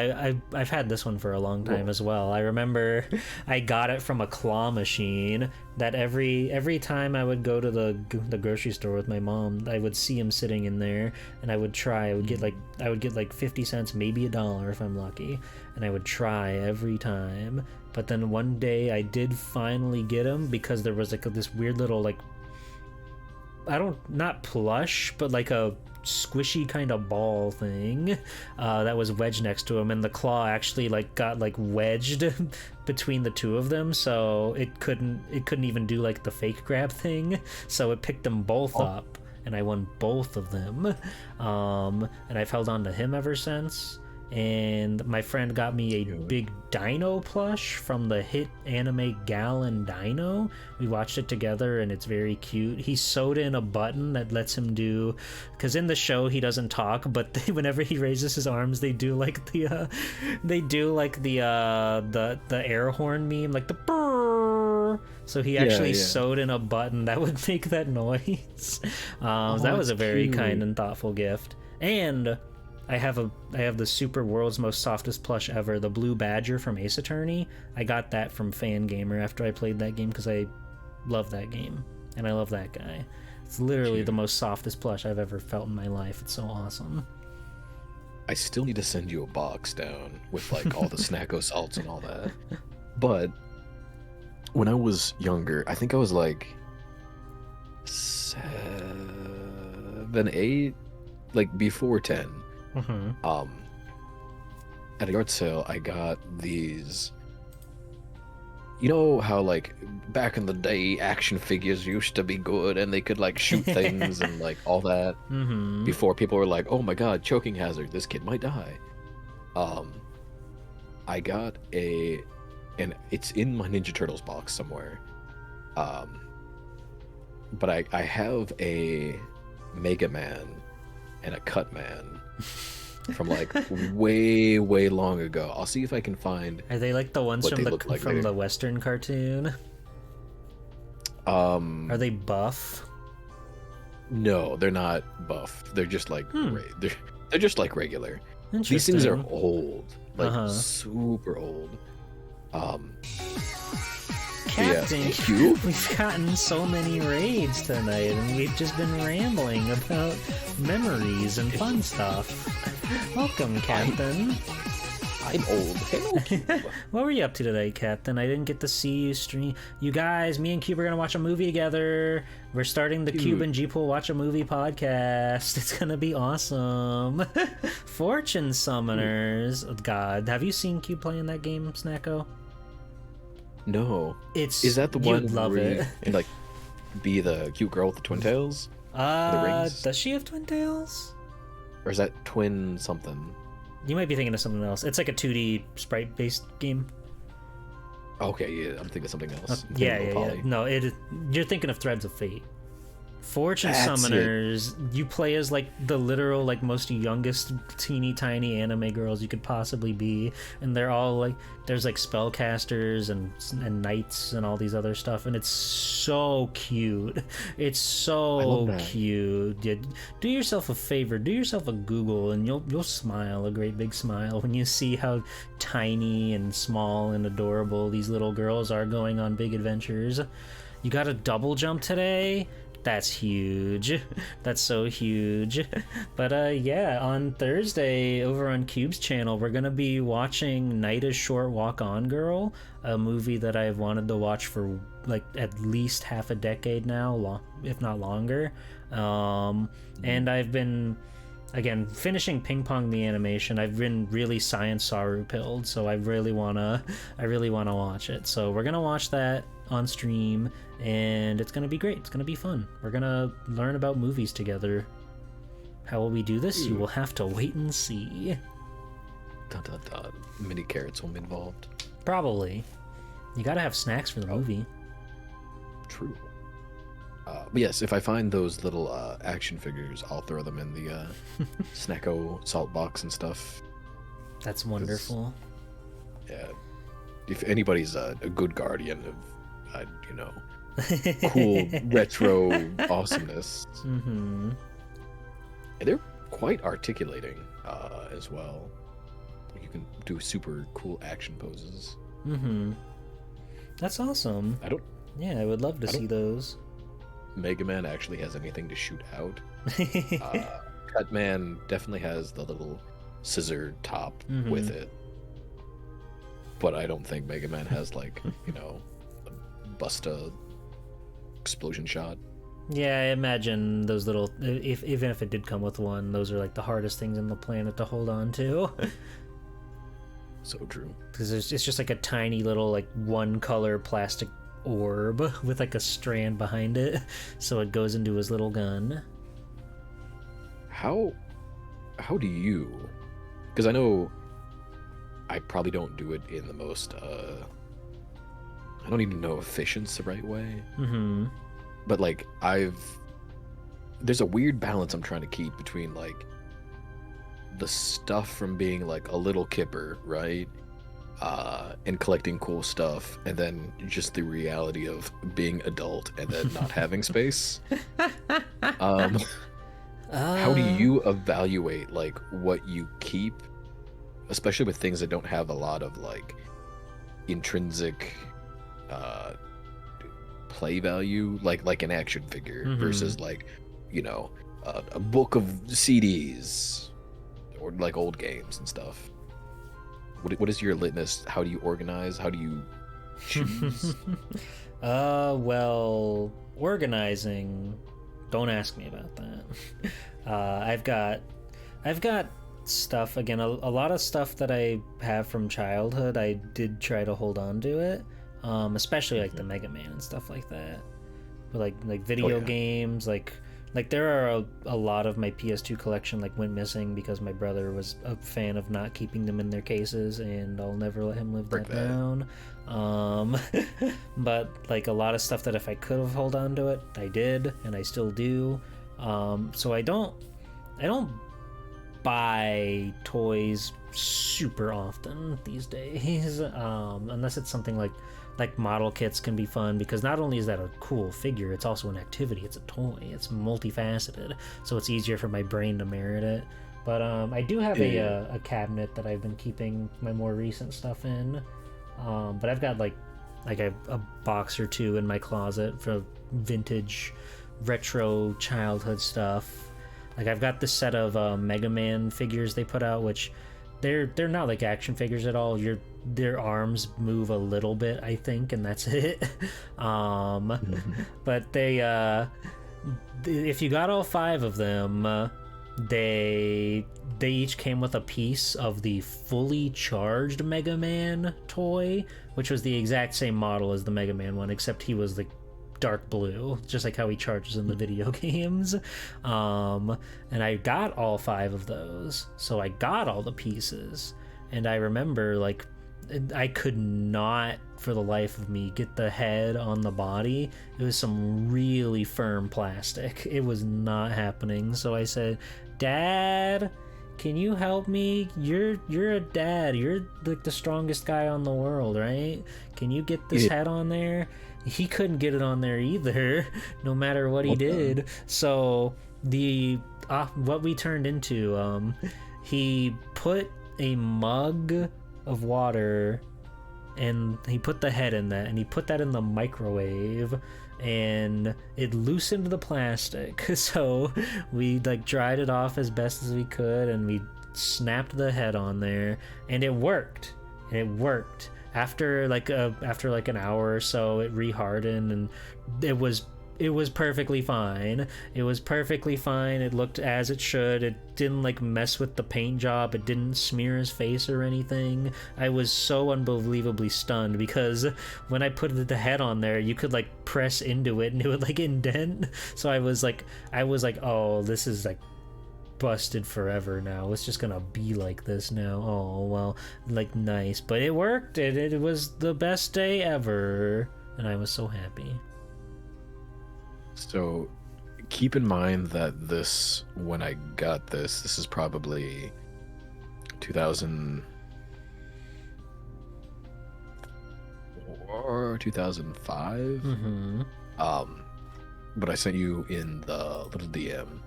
I've had this one for a long time as well. I remember I got it from a claw machine that every time I would go to the grocery store with my mom, I would see him sitting in there, and I would get like 50 cents, maybe $1 if I'm lucky, and I would try every time. But then one day I did finally get him because there was like this weird little like, not plush, but like a squishy kind of ball thing that was wedged next to him, and the claw actually like got like wedged between the two of them, so it couldn't even do like the fake grab thing, so it picked them both up, and I won both of them, and I've held on to him ever since. And my friend got me a big dino plush from the hit anime Gallon Dino. We watched it together, and it's very cute. He sewed in a button that lets him do, because in the show he doesn't talk, but whenever he raises his arms, they do like the air horn meme, like the brrr. So he actually sewed in a button that would make that noise. That was a very kind and thoughtful gift. And I have the super world's most softest plush ever, the Blue Badger from Ace Attorney. I got that from Fangamer after I played that game because I love that game and I love that guy. It's literally the most softest plush I've ever felt in my life. It's so awesome. I still need to send you a box down with like all the Snacko salts and all that. But when I was younger, I think I was like 7, 8, like before 10. At a yard sale, I got these you know how like back in the day action figures used to be good and they could like shoot things and like all that before people were like, oh my god, choking hazard, this kid might die. I got and it's in my Ninja Turtles box somewhere. But I have a Mega Man and a Cut Man from like way long ago. I'll see if I can find. Are they like the ones from the Western cartoon? Are they buff? No, they're not buff. They're just like they're just like regular. These things are old, like super old. Captain, yeah. We've gotten so many raids tonight, and we've just been rambling about memories and fun stuff. Welcome, Captain. I'm old. Hello, Cube. What were you up to today, Captain? I didn't get to see you stream. You guys, me and Cube are gonna watch a movie together. We're starting the Cube and G-Pool Watch a Movie podcast. It's gonna be awesome. Fortune Summoners. Oh, God, have you seen Cube playing that game, Snacko? No. Is that the one love where it. and like be the cute girl with the twin tails? The rings? Does she have twin tails? Or is that twin something? You might be thinking of something else. It's like a 2D sprite-based game. Okay, yeah, I'm thinking of something else. Yeah. No, you're thinking of Threads of Fate. Fortune Summoners, you play as like the literal like most youngest teeny tiny anime girls you could possibly be, and they're all like there's like spellcasters and knights and all these other stuff, and it's so cute. It's so cute. Yeah, do yourself a favor, do yourself a Google, and you'll smile a great big smile when you see how tiny and small and adorable these little girls are going on big adventures. You got a double jump today? That's huge. That's so huge. But yeah, on Thursday over on Cube's channel, we're gonna be watching Night is Short, Walk On Girl, a movie that I've wanted to watch for like at least half a decade now, if not longer. And I've been finishing Ping Pong the animation. I've been really Science Saru pilled, so I really wanna watch it. So we're gonna watch that on stream, and it's gonna be great. It's gonna be fun. We're gonna learn about movies together. How will we do this? You will have to wait and see. Dun, dun, dun. Mini carrots will be involved. Probably. You gotta have snacks for the movie. True. But yes, if I find those little action figures, I'll throw them in the Snacko salt box and stuff. That's wonderful. Yeah. If anybody's a good guardian of, cool retro awesomeness. Mm-hmm. And they're quite articulating as well. You can do super cool action poses. Mm-hmm. That's awesome. I would love to see those. Mega Man actually has anything to shoot out. Cut Man definitely has the little scissor top with it. But I don't think Mega Man has like, a Busta explosion shot. Yeah, I imagine those little, even if it did come with one, those are like the hardest things on the planet to hold on to. So true. Because it's just like a tiny little like one color plastic orb with like a strand behind it, so it goes into his little gun. How do you, because I know I probably don't do it in the most I don't even know if efficient's the right way, but like there's a weird balance I'm trying to keep between like the stuff from being like a little kipper, right, and collecting cool stuff, and then just the reality of being adult and then not having space. How do you evaluate like what you keep, especially with things that don't have a lot of like intrinsic play value, like an action figure versus like a book of CDs or like old games and stuff? What is your litmus? How do you organize? How do you choose? Well, organizing, don't ask me about that. I've got stuff, again, a lot of stuff that I have from childhood. I did try to hold on to it. especially like the Mega Man and stuff like that. But like video games, like there are a lot of my PS2 collection like went missing because my brother was a fan of not keeping them in their cases, and I'll never let him live that down. But like a lot of stuff that if I could have held on to it, I did, and I still do. So I don't buy toys super often these days, unless it's something like model kits can be fun, because not only is that a cool figure, it's also an activity. It's a toy. It's multifaceted, so it's easier for my brain to merit it. But I do have a cabinet that I've been keeping my more recent stuff in. But I've got like a box or two in my closet for vintage, retro childhood stuff. Like I've got this set of Mega Man figures they put out, which they're not like action figures at all. Their arms move a little bit, I think, and that's it. But they if you got all 5 of them, they each came with a piece of the fully charged Mega Man toy, which was the exact same model as the Mega Man one, except he was like dark blue, just like how he charges in the video games. And I got all 5 of those, so I got all the pieces. And I remember like I could not for the life of me get the head on the body. It was some really firm plastic. It was not happening. So I said, Dad, can you help me? You're a dad. You're like the strongest guy on the world, right? Can you get this head on there? He couldn't get it on there either, no matter what he did. So the what we turned into, he put a mug of water and he put the head in that, and he put that in the microwave, and it loosened the plastic. So we like dried it off as best as we could, and we snapped the head on there, and it worked. After like an hour or so, it rehardened, and it was perfectly fine. It was perfectly fine. It looked as it should. It didn't like mess with the paint job. It didn't smear his face or anything. I was so unbelievably stunned, because when I put the head on there, you could like press into it and it would like indent. So I was like, oh, this is like busted forever now. It's just gonna be like this now. Oh well, like nice, but it worked. It was the best day ever, and I was so happy. So keep in mind that when I got this is probably 2000 or 2005. But I sent you in the little DM.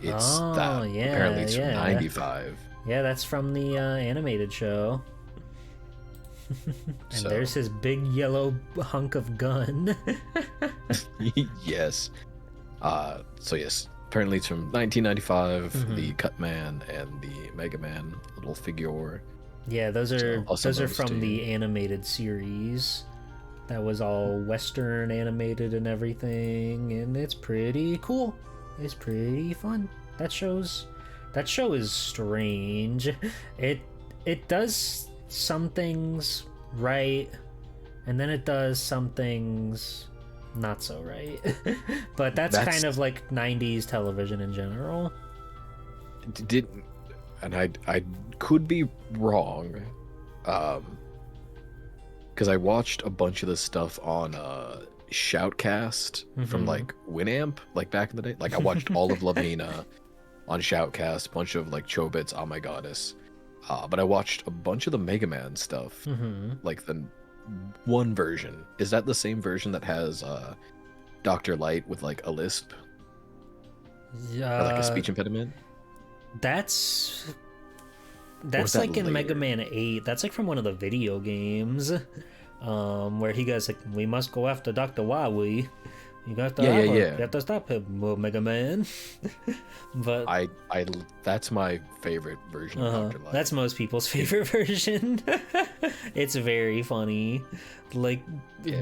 It's apparently it's from 95. Yeah, that's from the animated show. And so, there's his big yellow hunk of gun. Yes. So yes, apparently it's from 1995. The Cutman and the Mega Man little figure. Yeah, those are from the animated series. That was all Western animated and everything, and it's pretty cool. It's pretty fun. That show is strange. It does some things right, and then it does some things not so right. But that's kind of like 90s television in general. And I could be wrong, because I watched a bunch of this stuff on Shoutcast from like Winamp, like back in the day. Like I watched all of Lavina on Shoutcast, a bunch of like Chobits, Oh My Goddess. But I watched a bunch of the Mega Man stuff, like the one version. Is that the same version that has Dr. Light with like a lisp? Or like a speech impediment? That's like in Mega Man 8. That's like from one of the video games, where he goes like, "We must go after Dr. Wawi. You got to you have to stop him, Mega Man." But I that's my favorite version of Dr. Light. That's most people's favorite version. It's very funny. Like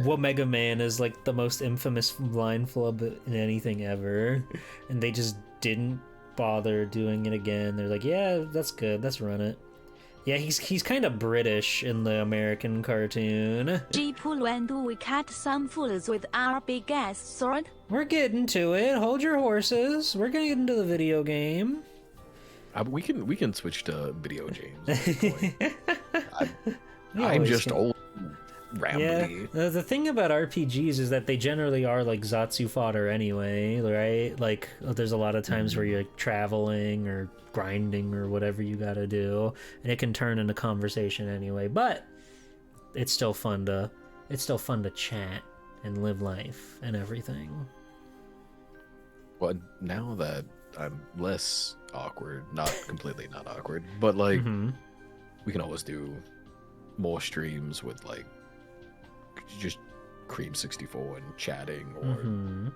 what Mega Man is like the most infamous line flub in anything ever, and they just didn't bother doing it again. They're like, yeah, that's good, let's run it. Yeah, he's kind of British in the American cartoon. When do we cut some fools with our big ass sword? We're getting to it. Hold your horses. We're gonna get into the video game. We can switch to video games. At this point. We I'm always just can. old, Yeah, rambly. the thing about RPGs is that they generally are like Zatsu fodder anyway, right? Like, there's a lot of times where you're traveling or grinding or whatever you gotta do, and it can turn into conversation anyway. But it's still fun to chat and live life and everything. Well, now that I'm less awkward, not completely not awkward, but like we can always do more streams with like just Cream 64 and chatting or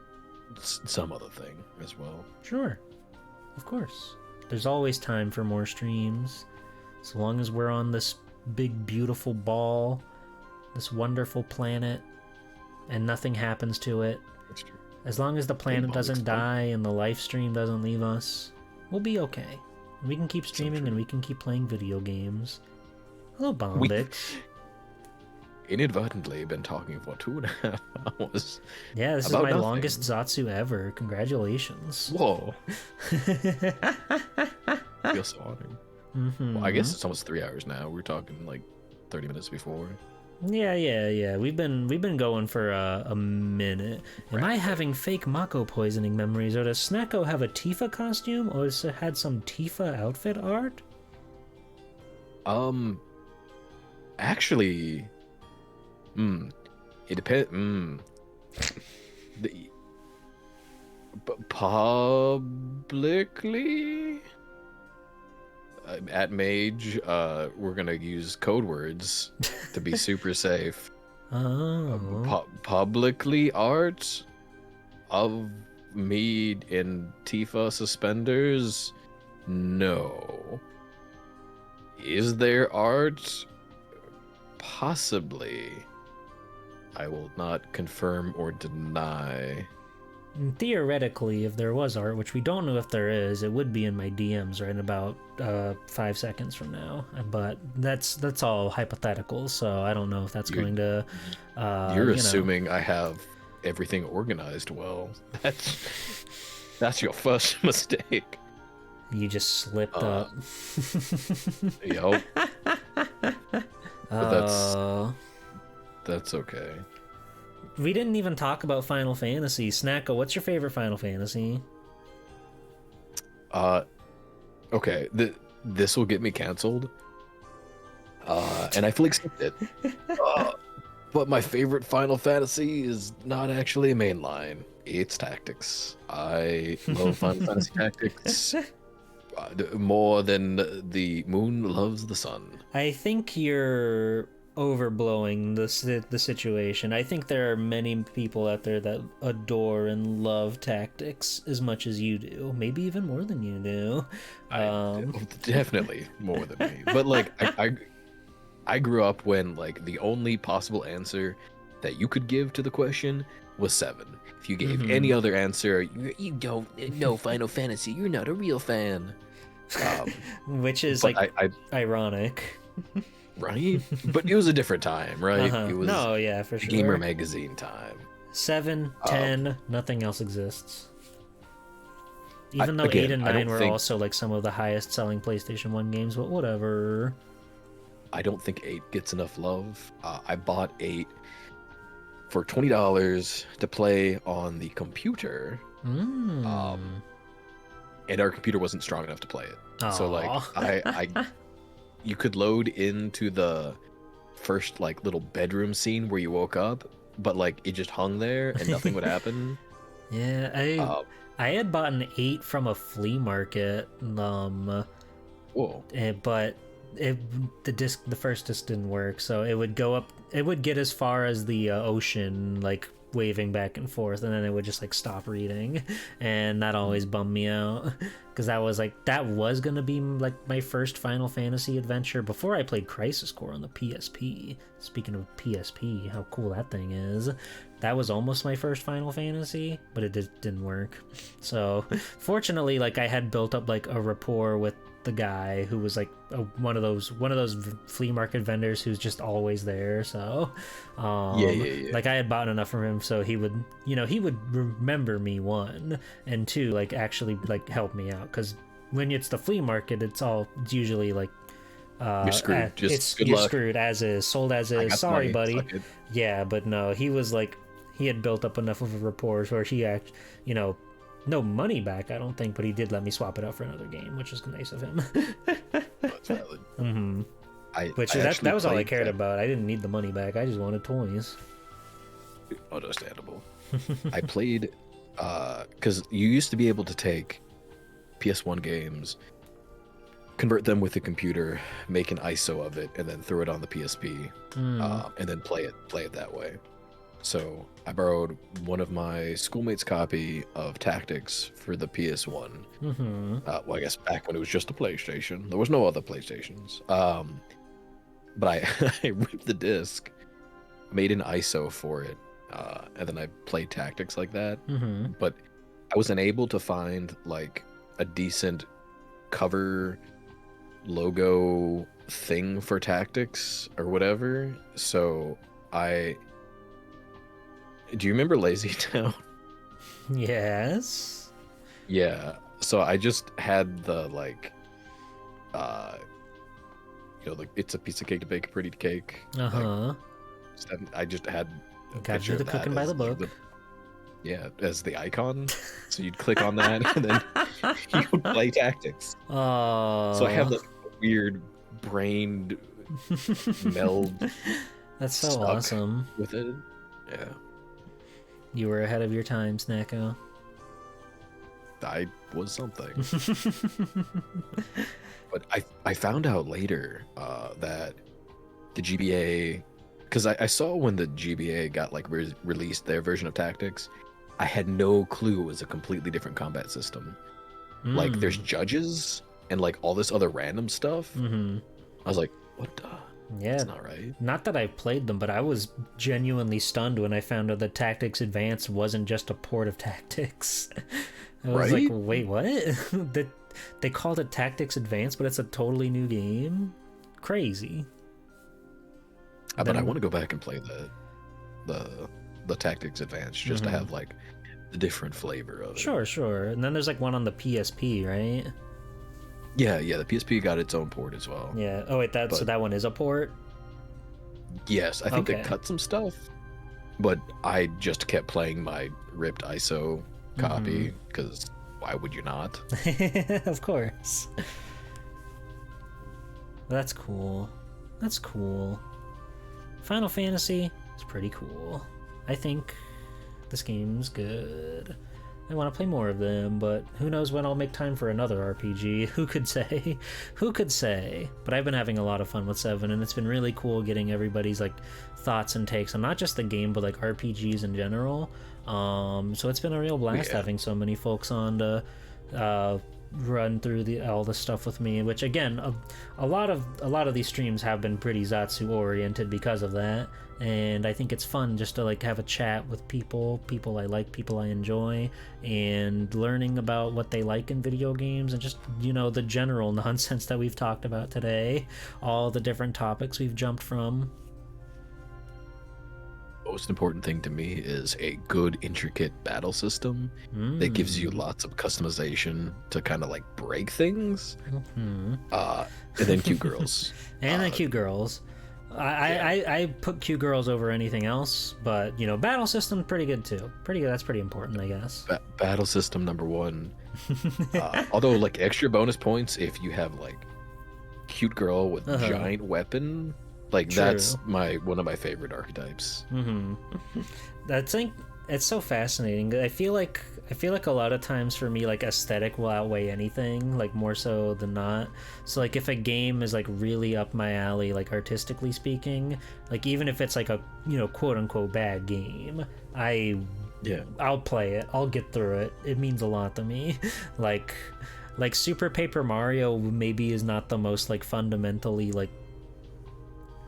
some other thing as well. Sure, of course. There's always time for more streams, so long as we're on this big beautiful ball, this wonderful planet, and nothing happens to it. That's true. As long as the planet doesn't explode. die and the live stream doesn't leave us, we'll be okay. We can keep streaming and we can keep playing video games. Hello, Bombix. Inadvertently been talking for 2.5 hours. Yeah, this is about my nothing. longest Zatsu ever. Congratulations. Whoa. Feel so honored. Well, I guess it's almost 3 hours now. We're talking like 30 minutes before. Yeah. We've been going for a minute. Am I having fake Mako poisoning memories, or does Snacko have a Tifa costume, or has it had some Tifa outfit art? Actually, it depends. The publicly at Mage, we're gonna use code words to be super safe. Oh. Publicly art of me in Tifa suspenders? No. Is there art? Possibly. I will not confirm or deny. Theoretically, if there was art, which we don't know if there is, it would be in my DMs right in about 5 seconds from now. But that's all hypothetical, so I don't know if that's going to. You're assuming I have everything organized well. That's your first mistake. You just slipped up. Yup. But Uh, that's okay. we didn't even talk about Final Fantasy. Snacko, what's your favorite Final Fantasy? Okay. This will get me canceled. And I fully accept it. But my favorite Final Fantasy is not actually a mainline. It's Tactics. I love Final Fantasy Tactics more than the moon loves the sun. I think you're overblowing the situation. I think there are many people out there that adore and love Tactics as much as you do. Maybe even more than you do. Definitely more than me. But like I grew up when like the only possible answer that you could give to the question was 7. If you gave any other answer, you don't know Final Fantasy. You're not a real fan. Which is but like I ironic. right? But it was a different time, right? It was No, yeah, for sure. Gamer Magazine time. 7, 10, nothing else exists. Even though again, 8 and I 9 don't were think- also like some of the highest selling PlayStation 1 games, but whatever. I don't think 8 gets enough love. I bought 8 for $20 to play on the computer. And our computer wasn't strong enough to play it. So like Aw. you could load into the first like little bedroom scene where you woke up, but like it just hung there and nothing would happen. Yeah, I had bought an 8 from a flea market, Whoa. but the first disc didn't work, so it would go up. It would get as far as the ocean, like waving back and forth, and then it would just like stop reading, and that always bummed me out because that was gonna be like my first Final Fantasy adventure before I played Crisis Core on the PSP. Speaking of PSP, how cool that thing is. That was almost my first Final Fantasy, but it didn't work. So fortunately, like I had built up like a rapport with the guy who was like one of those flea market vendors who's just always there. So Yeah. like I had bought enough from him so he would remember me, one, and two, like actually like help me out, because when it's the flea market it's usually like You're screwed. Good you're luck. screwed, as is, sold as I is, got sorry money, buddy. suck it. Yeah, but no, he was like, he had built up enough of a rapport where he no money back, I don't think, but he did let me swap it out for another game, which was nice of him. That's valid. Mm-hmm. I That was all I played cared that- about. I didn't need the money back. I just wanted toys. Understandable. I played because you used to be able to take PS1 games, convert them with a computer, make an ISO of it, and then throw it on the PSP, and then play it that way. So I borrowed one of my schoolmates' copy of Tactics for the PS1. Mm-hmm. Well, I guess back when it was just a PlayStation. There was no other PlayStations. But I, I ripped the disc, made an ISO for it, and then I played Tactics like that. Mm-hmm. But I wasn't able to find like a decent cover logo thing for Tactics or whatever. So do you remember Lazy Town? Yes. Yeah. So I just had the like like it's a piece of cake to bake a pretty cake. Uh-huh. I just had a Got picture you the of that cooking by as, the like, book. as the icon. So you'd click on that and then you would play Tactics. Oh. So I have like a weird brained meld That's so stuck awesome. with it. Yeah. You were ahead of your time, Snacko. I was something. But I found out later that the GBA, because I saw when the GBA got like released their version of Tactics, I had no clue it was a completely different combat system. Like there's judges and like all this other random stuff. Mm-hmm. I was like, what the? Yeah. That's not right. Not that I've played them, but I was genuinely stunned when I found out that Tactics Advance wasn't just a port of Tactics. I was like, Right? wait, what? They called it Tactics Advance, but it's a totally new game? Crazy. But I Then- want to go back and play the Tactics Advance just to have like the different flavor of it. Sure. And then there's like one on the PSP, right? Yeah, the PSP got its own port as well. Yeah. Oh wait, so But- that one is a port? Yes, I think Okay. they cut some stuff, but I just kept playing my ripped ISO copy because why would you not? Of course. That's cool. Final Fantasy is pretty cool. I think this game's good. I want to play more of them, but who knows when I'll make time for another RPG. Who could say? But I've been having a lot of fun with 7, and it's been really cool getting everybody's like thoughts and takes on not just the game, but like RPGs in general. So it's been a real blast having so many folks on to run through all the stuff with me, which again, a lot of these streams have been pretty Zatsu oriented because of that. And I think it's fun just to like have a chat with people I like, people I enjoy, and learning about what they like in video games, and just the general nonsense that we've talked about today, all the different topics we've jumped from. Most important thing to me is a good intricate battle system that gives you lots of customization to kind of like break things, and then cute girls. And then cute girls. I put cute girls over anything else, but battle system pretty good too. Pretty good. That's pretty important, I guess. Battle system number 1. Although like extra bonus points if you have like cute girl with giant weapon. Like True. that's one of my favorite archetypes. I think it's so fascinating. I feel like a lot of times for me, like aesthetic will outweigh anything, like more so than not. So like if a game is like really up my alley, like artistically speaking, like even if it's like a quote unquote bad game, I'll play it. I'll get through it. It means a lot to me. like Super Paper Mario maybe is not the most like fundamentally like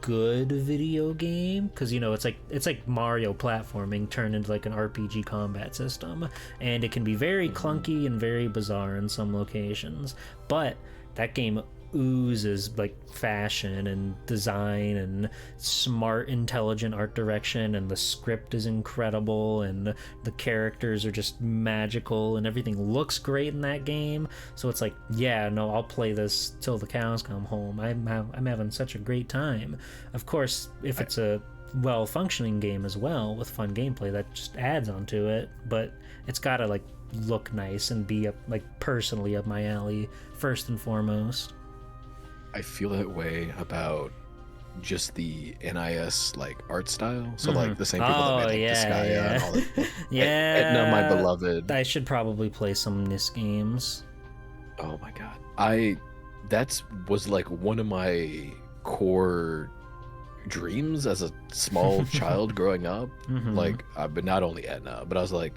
good video game, because it's like Mario platforming turned into like an RPG combat system, and it can be very clunky and very bizarre in some locations, but that game oozes like fashion and design and smart, intelligent art direction, and the script is incredible, and the characters are just magical, and everything looks great in that game. So it's like, yeah, no, I'll play this till the cows come home. I'm having such a great time. Of course, if it's a well-functioning game as well with fun gameplay, that just adds onto it, but it's gotta like look nice and be like personally up my alley first and foremost. I feel that way about just the NIS like art style. So like the same people that made like Disgaea and all that. Yeah, Edna, my beloved. I should probably play some NIS games. Oh my god, that was like one of my core dreams as a small child growing up. Like, but not only Edna, but I was like,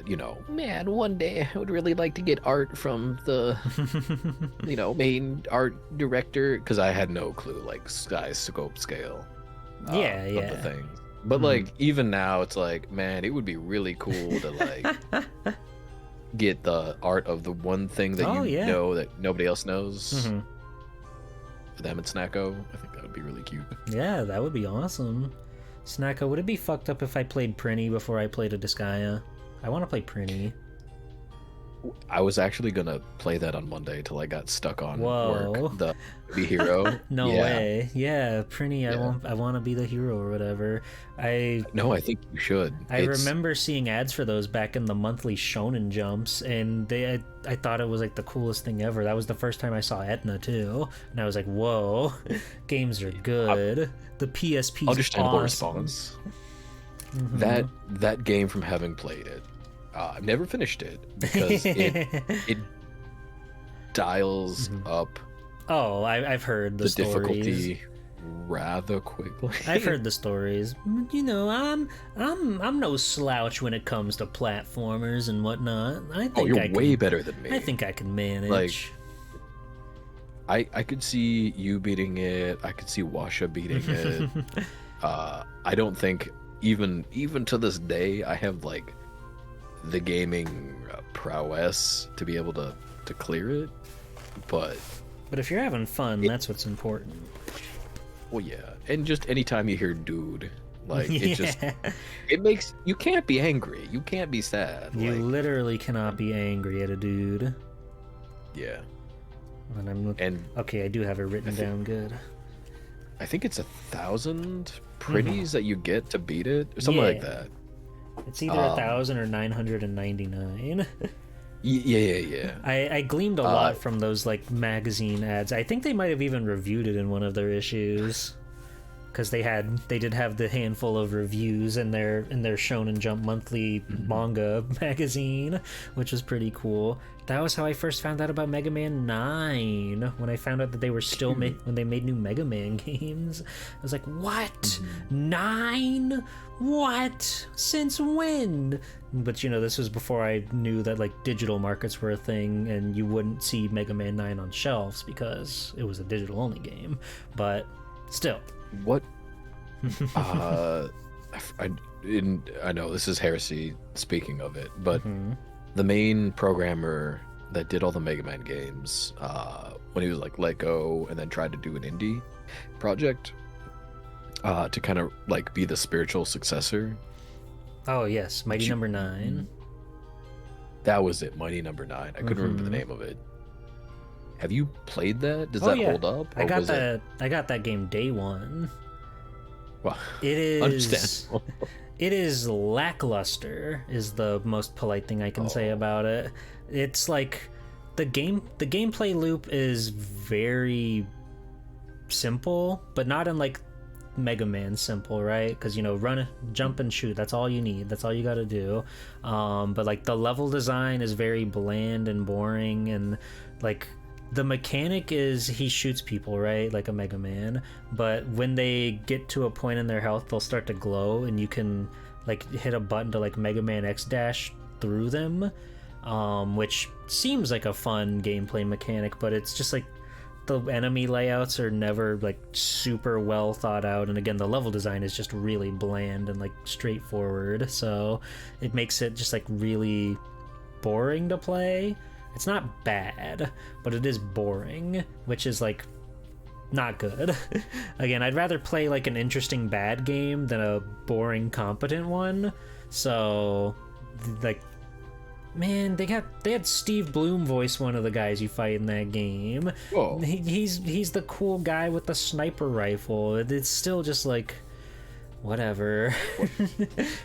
you know, man, one day I would really like to get art from the, you know, main art director, because I had no clue, like, size, scope, scale of the thing. But, like, even now, it's like, man, it would be really cool to, like, get the art of the one thing that you know that nobody else knows. For them and Snacko, I think that would be really cute. Yeah, that would be awesome. Snacko, would it be fucked up if I played Prinny before I played a Disgaea? I want to play Prinny. I was actually gonna play that on Monday till I got stuck on work. The hero. No way. Yeah, Prinny. Yeah. I want to be the hero or whatever. No, I think you should. I remember seeing ads for those back in the monthly Shonen Jumps, and I thought it was like the coolest thing ever. That was the first time I saw Etna too, and I was like, whoa, games are good. The PSP. Understandable awesome. Response. That game, from having played it, I've never finished it because it dials up. Oh, I've heard the stories. Difficulty rather quickly. I've heard the stories. You know, I'm no slouch when it comes to platformers and whatnot. I think you're way better than me. I think I can manage. Like, I could see you beating it. I could see Washa beating it. I don't think even to this day I have like the gaming prowess to be able to clear it, but if you're having fun, that's what's important. Well, yeah, and just anytime you hear "dude," like it makes you can't be angry, you can't be sad. You literally cannot be angry at a dude. Yeah. And okay, I do have it written down good. I think it's 1,000 pretties that you get to beat it, or something like that. It's either 1,000 or 999. Yeah. I gleaned a lot from those like magazine ads. I think they might have even reviewed it in one of their issues, because they did have the handful of reviews in their Shonen Jump monthly manga magazine, which was pretty cool. That was how I first found out about Mega Man 9, when I found out that they were still when they made new Mega Man games. I was like, what? 9? What? Since when? But you know, this was before I knew that like digital markets were a thing and you wouldn't see Mega Man 9 on shelves because it was a digital only game. But still. What? I know this is heresy speaking of it, but the main programmer that did all the Mega Man games, when he was like let go and then tried to do an indie project to kind of like be the spiritual successor. Oh yes, Mighty Number 9. That was it, Mighty Number 9. I couldn't remember the name of it. Have you played that? Does that hold up? I got that game day one. Well, it is understandable. It is lackluster, is the most polite thing I can say about it. It's like the gameplay loop is very simple, but not in like Mega Man simple, right? Because you know, run, jump, and shoot, that's all you need, that's all you got to do. But like the level design is very bland and boring, and like the mechanic is he shoots people, right, like a Mega Man, but when they get to a point in their health, they'll start to glow, and you can like hit a button to like Mega Man X dash through them, which seems like a fun gameplay mechanic, but it's just like the enemy layouts are never like super well thought out, and again the level design is just really bland and like straightforward, so it makes it just like really boring to play. It's not bad, but it is boring, which is like not good. Again, I'd rather play like an interesting bad game than a boring competent one. So like, man, they had Steve Bloom voice one of the guys you fight in that game. Whoa. He's the cool guy with the sniper rifle. It's still just like whatever.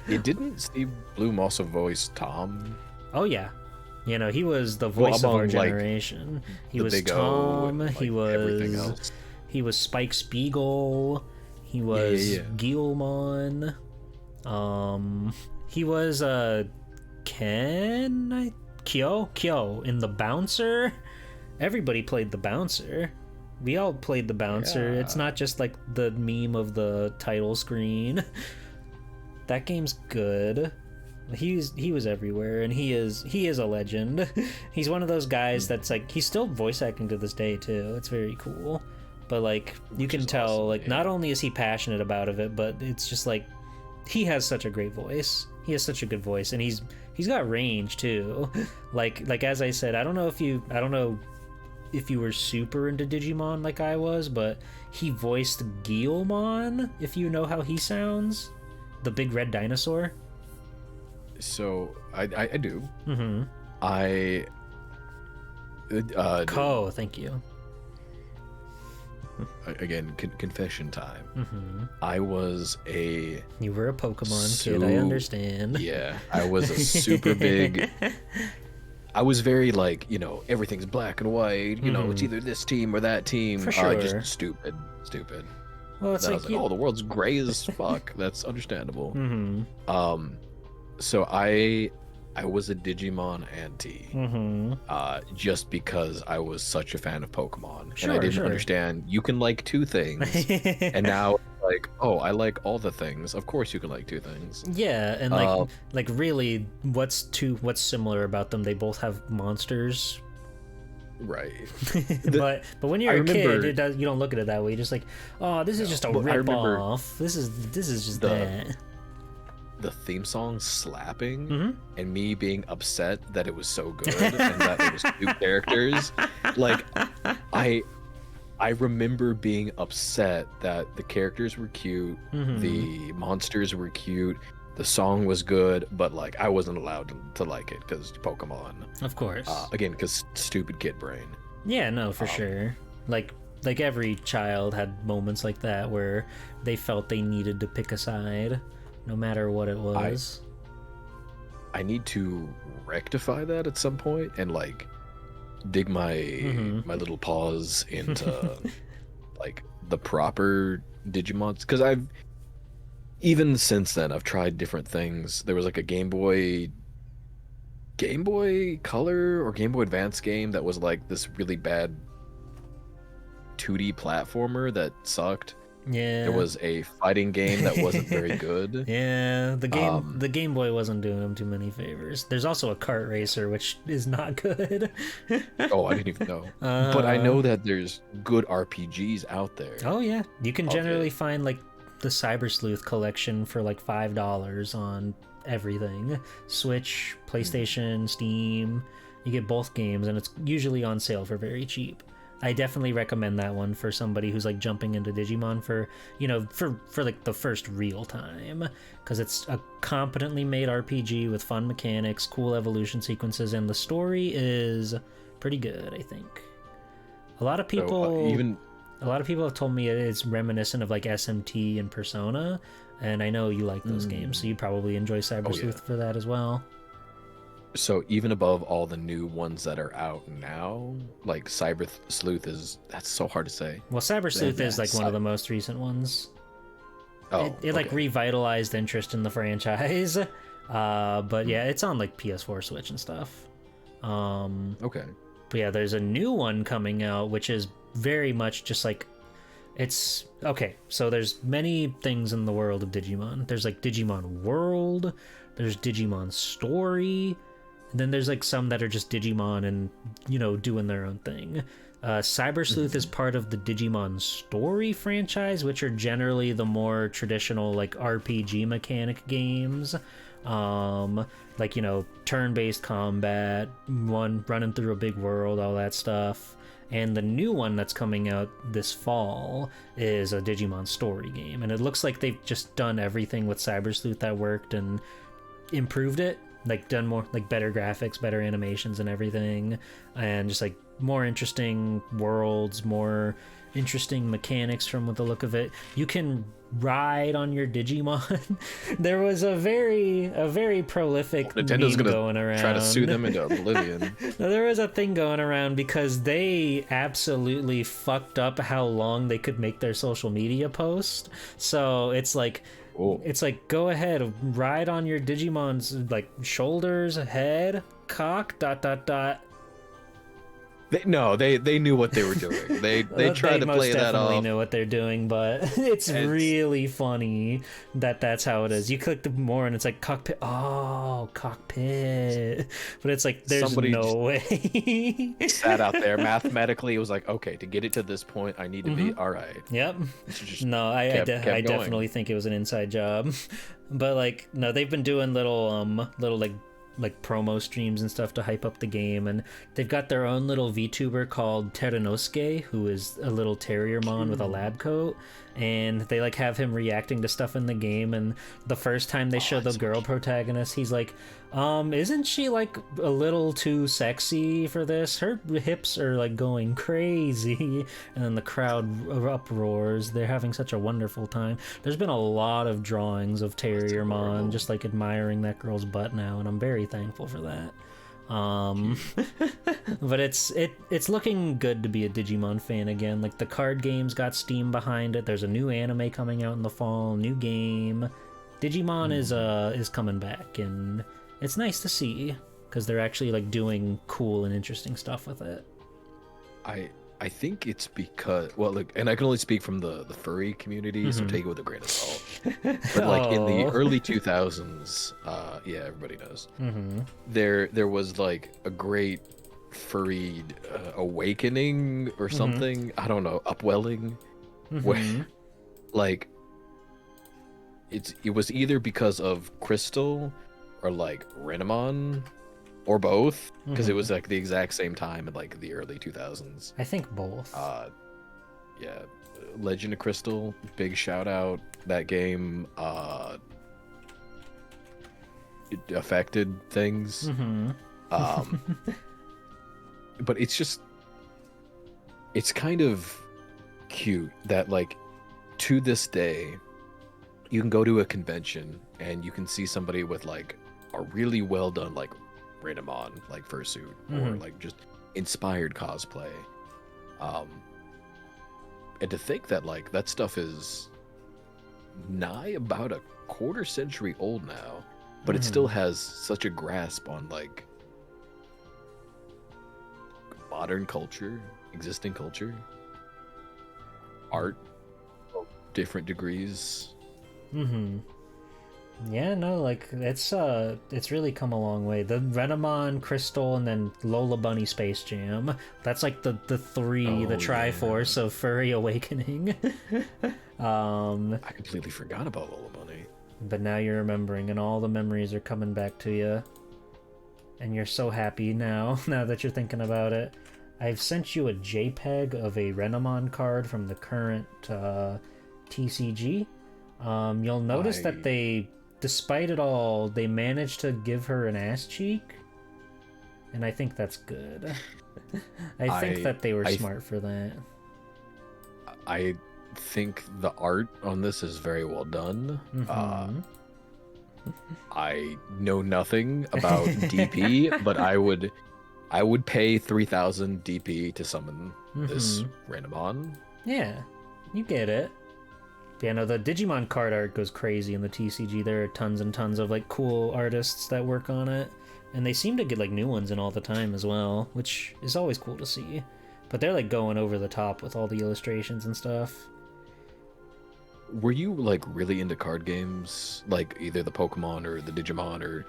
Didn't Steve Bloom also voice Tom? Oh yeah. You know, he was the voice of our like, generation. He was Big O Tom. and, like, everything else. He was Spike Spiegel. He was Guillemon. He was Kyo in The Bouncer. Everybody played The Bouncer. We all played The Bouncer. Yeah. It's not just like the meme of the title screen. That game's good. He was everywhere, and he is a legend. He's one of those guys that's like, he's still voice acting to this day too. It's very cool. But like, you can tell, awesome, like, not only is he passionate about it, but it's just like, he has such a great voice. He has such a good voice, and he's got range too. like as I said, I don't know if you were super into Digimon like I was, but he voiced Guillemon, if you know how he sounds, the big red dinosaur. So I do. Mm-hmm. Ko, thank you. Again, confession time. Mm-hmm. You were a Pokemon kid, I understand. Yeah, I was a super big. I was very like, you know, everything's black and white. You know, it's either this team or that team. For sure. Just stupid. Well, it's I like, was like, oh, the world's gray as fuck. That's understandable. Mm-hmm. So I was a Digimon anti, just because I was such a fan of Pokemon, and I didn't understand you can like two things, and now like, oh, I like all the things. Of course, you can like two things. Yeah, and like really, what's similar about them? They both have monsters. Right. but when you're a kid, you don't look at it that way. You're just like, oh, this is just a rip off. This is just that. The theme song slapping and me being upset that it was so good and that it was two characters. Like, I remember being upset that the characters were cute, the monsters were cute, the song was good, but like I wasn't allowed to like it because Pokemon. Of course. Again, because stupid kid brain. Yeah, no, for sure. Like every child had moments like that where they felt they needed to pick a side. No matter what it was. I need to rectify that at some point and like dig my little paws into like the proper Digimons, because even since then I've tried different things. There was like a Game Boy Color or Game Boy Advance game that was like this really bad 2D platformer that sucked. Yeah. It was a fighting game that wasn't very good. Yeah, the Game Boy wasn't doing him too many favors. There's also a kart racer, which is not good. Oh, I didn't even know. But I know that there's good RPGs out there. Oh yeah, you can generally find like the Cyber Sleuth collection for like $5 on everything. Switch, PlayStation, Steam. You get both games, and it's usually on sale for very cheap. I definitely recommend that one for somebody who's like jumping into Digimon for like the first real time, because it's a competently made RPG with fun mechanics, cool evolution sequences, and the story is pretty good, I think. A lot of people have told me it's reminiscent of like SMT and Persona, and I know you like those games, so you probably enjoy Cyber Sleuth for that as well. So even above all the new ones that are out now, like Cyber Sleuth that's so hard to say. Well, Cyber Sleuth is like one of the most recent ones. It like revitalized interest in the franchise. But yeah, it's on like PS4, Switch and stuff. Okay. But yeah, there's a new one coming out, which is very much just like, it's okay. So there's many things in the world of Digimon. There's like Digimon World, there's Digimon Story, and then there's like some that are just Digimon and, you know, doing their own thing. Cyber Sleuth is part of the Digimon Story franchise, which are generally the more traditional like RPG mechanic games, Like, you know, turn-based combat, one running through a big world, all that stuff. And the new one that's coming out this fall is a Digimon story game, and it looks like they've just done everything with Cyber Sleuth that worked and improved it, like done more, like better graphics, better animations and everything, and just like more interesting worlds, more interesting mechanics from the look of it. You can ride on your Digimon. There was a very prolific Nintendo's meme gonna going around. try to sue them into oblivion. There was a thing going around because they absolutely fucked up how long they could make their social media post. So it's like, it's like, go ahead, ride on your Digimon's like shoulders, head, cock, ... They knew what they were doing. They tried to play that off. They definitely know what they're doing, but it's really funny that that's how it is. You click the more and it's like cockpit. Oh, cockpit. But it's like there's no way. Sat out there mathematically. It was like, okay, to get it to this point, I need to be all right. Yep. No, I definitely think it was an inside job. But like, no, they've been doing little like promo streams and stuff to hype up the game, and they've got their own little VTuber called Teranosuke, who is a little Terriermon with a lab coat, and they like have him reacting to stuff in the game. And the first time they show the girl protagonist, he's like, isn't she like a little too sexy for this? Her hips are like going crazy. And then the crowd uproars. They're having such a wonderful time. There's been a lot of drawings of Terriermon just like admiring that girl's butt now, and I'm very thankful for that. But it's looking good to be a Digimon fan again. Like the card games got Steam behind it. There's a new anime coming out in the fall, new game. Digimon is coming back, and it's nice to see because they're actually like doing cool and interesting stuff with it. I think it's because, well, look, and I can only speak from the furry community, so take it with a grain of salt. But like in the early 2000s, yeah, everybody knows. There was like a great furry awakening or something. I don't know, upwelling, where like it was either because of Crystal or like Renamon, or both, because it was like the exact same time in like the early 2000s. I think both. Yeah, Legend of Crystal, big shout out. That game it affected things. But it's kind of cute that like to this day you can go to a convention and you can see somebody with like a really well done like Renamon like fursuit or like just inspired cosplay, and to think that like that stuff is nigh about a quarter century old now, but it still has such a grasp on like modern culture, existing culture, art, different degrees. Yeah, no, like it's really come a long way. The Renamon, Crystal, and then Lola Bunny Space Jam. That's like the three, the Triforce of furry awakening. I completely forgot about Lola Bunny. But now you're remembering, and all the memories are coming back to you. And you're so happy now that you're thinking about it. I've sent you a JPEG of a Renamon card from the current TCG. You'll notice that they, despite it all, they managed to give her an ass cheek, and I think that's good. I think that they were smart for that. I think the art on this is very well done. I know nothing about DP, but I would pay 3,000 DP to summon this Renamon. Yeah, you get it. Yeah, no, the Digimon card art goes crazy in the TCG. There are tons and tons of like cool artists that work on it, and they seem to get like new ones in all the time as well, which is always cool to see. But they're like going over the top with all the illustrations and stuff. Were you like really into card games, like either the Pokemon or the Digimon or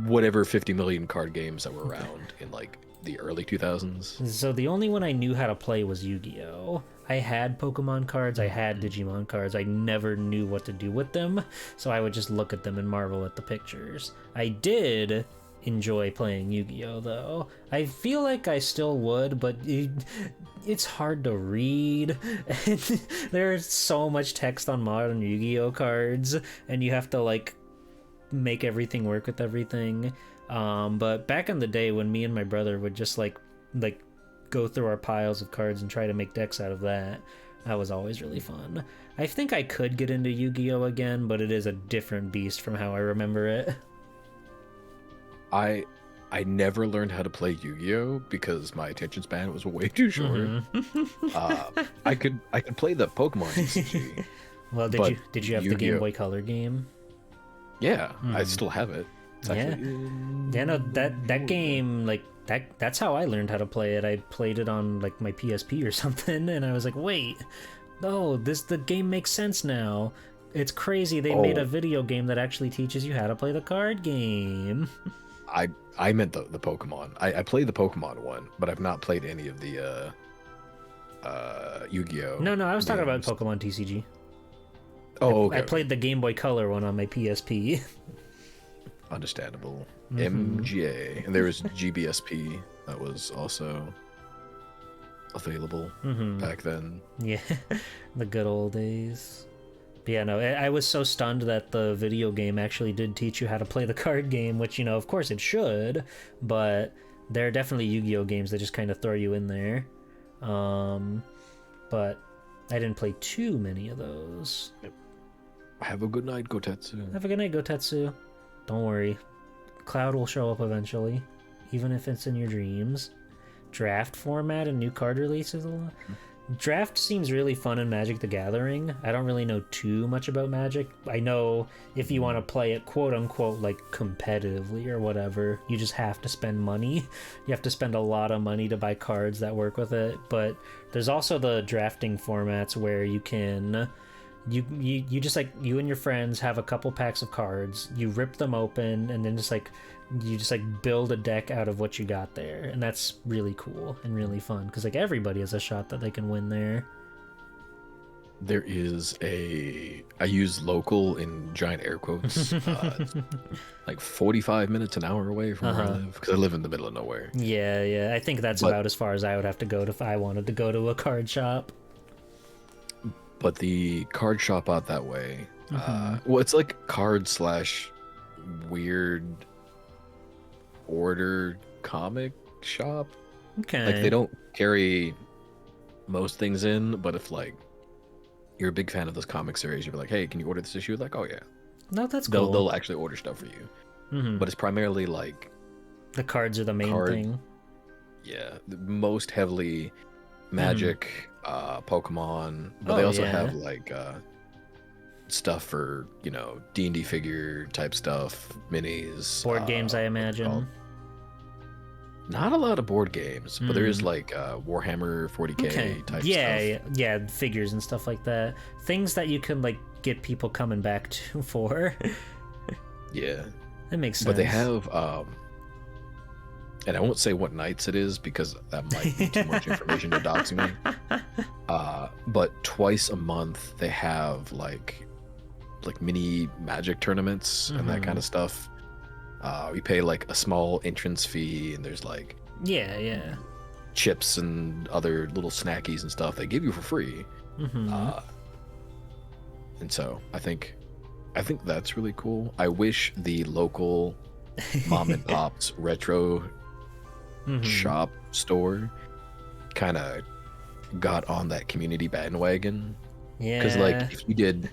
whatever 50 million card games that were around in like the early 2000s. So the only one I knew how to play was Yu-Gi-Oh! I had Pokemon cards, I had Digimon cards, I never knew what to do with them, so I would just look at them and marvel at the pictures. I did enjoy playing Yu-Gi-Oh! Though. I feel like I still would, but it's hard to read. There's so much text on modern Yu-Gi-Oh! Cards, and you have to, like, make everything work with everything. But back in the day when me and my brother would just like go through our piles of cards and try to make decks out of that was always really fun. I think I could get into Yu-Gi-Oh! Again, but it is a different beast from how I remember it. I never learned how to play Yu-Gi-Oh! Because my attention span was way too short. I could play the Pokemon TCG. Well, did you have the Game Boy Color game? Yeah, I still have it. Yeah, no, that game, like, that's how I learned how to play it. I played it on, like, my PSP or something, and I was like, wait, no, the game makes sense now. It's crazy they made a video game that actually teaches you how to play the card game. I meant the Pokemon. I played the Pokemon one, but I've not played any of the Yu-Gi-Oh! No, I was talking about games. Pokemon TCG. Oh, okay. I played the Game Boy Color one on my PSP. Understandable. MGA. And there was GBSP that was also available back then. Yeah, the good old days. But yeah, no, I was so stunned that the video game actually did teach you how to play the card game, which, you know, of course it should, but there are definitely Yu-Gi-Oh! Games that just kind of throw you in there. But I didn't play too many of those. Have a good night, Gotetsu. Have a good night, Gotetsu. Don't worry. Cloud will show up eventually, even if it's in your dreams. Draft format and new card releases a lot. Draft seems really fun in Magic the Gathering. I don't really know too much about Magic. I know if you want to play it quote-unquote like competitively or whatever, you just have to spend money. You have to spend a lot of money to buy cards that work with it. But there's also the drafting formats where you can... You just, like, you and your friends have a couple packs of cards, you rip them open, and then you just build a deck out of what you got there, and that's really cool and really fun because, like, everybody has a shot that they can win there. There is I use local in giant air quotes, like 45 minutes, an hour away from where I live, because I live in the middle of nowhere. Yeah, I think that's about as far as I would have to go if I wanted to go to a card shop. But the card shop out that way, well, it's like card / weird order comic shop. Okay. Like, they don't carry most things in, but if, like, you're a big fan of this comic series, you'll be like, hey, can you order this issue? Like, oh yeah. No, that's cool. They'll actually order stuff for you. But it's primarily like... The cards are the main thing. Yeah, most heavily Magic, Pokemon, but they also have like stuff for, you know, D&D figure type stuff, minis, board games, I imagine. Not a lot of board games, but there is like Warhammer 40k type stuff. Yeah, figures and stuff like that. Things that you can, like, get people coming back to for. Yeah, that makes sense. But they have and I won't say what nights it is because that might be too much information to dox me. But twice a month they have like mini Magic tournaments and that kind of stuff. We pay like a small entrance fee, and there's like chips and other little snackies and stuff they give you for free. And so I think that's really cool. I wish the local mom and pop's retro shop store kind of got on that community bandwagon. Because, like, if you did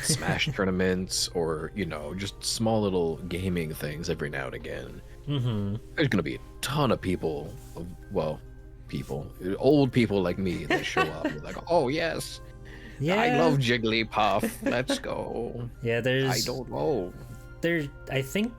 Smash tournaments or, you know, just small little gaming things every now and again, there's going to be a ton of people, old people like me that show up and like, oh, yes, I love Jigglypuff, let's go. I don't know. I think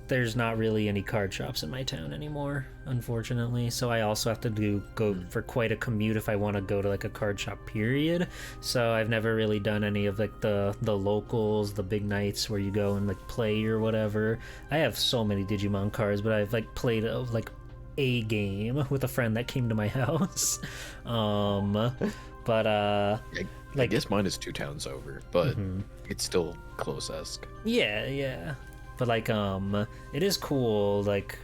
there's not really any card shops in my town anymore, unfortunately, so I also have to go for quite a commute if I want to go to like a card shop, period. So I've never really done any of like the locals, the big nights where you go and like play or whatever. I have so many Digimon cards, but I've like played like a game with a friend that came to my house. But I guess mine is 2 towns over, but it's still close-esque. yeah. But like it is cool, like,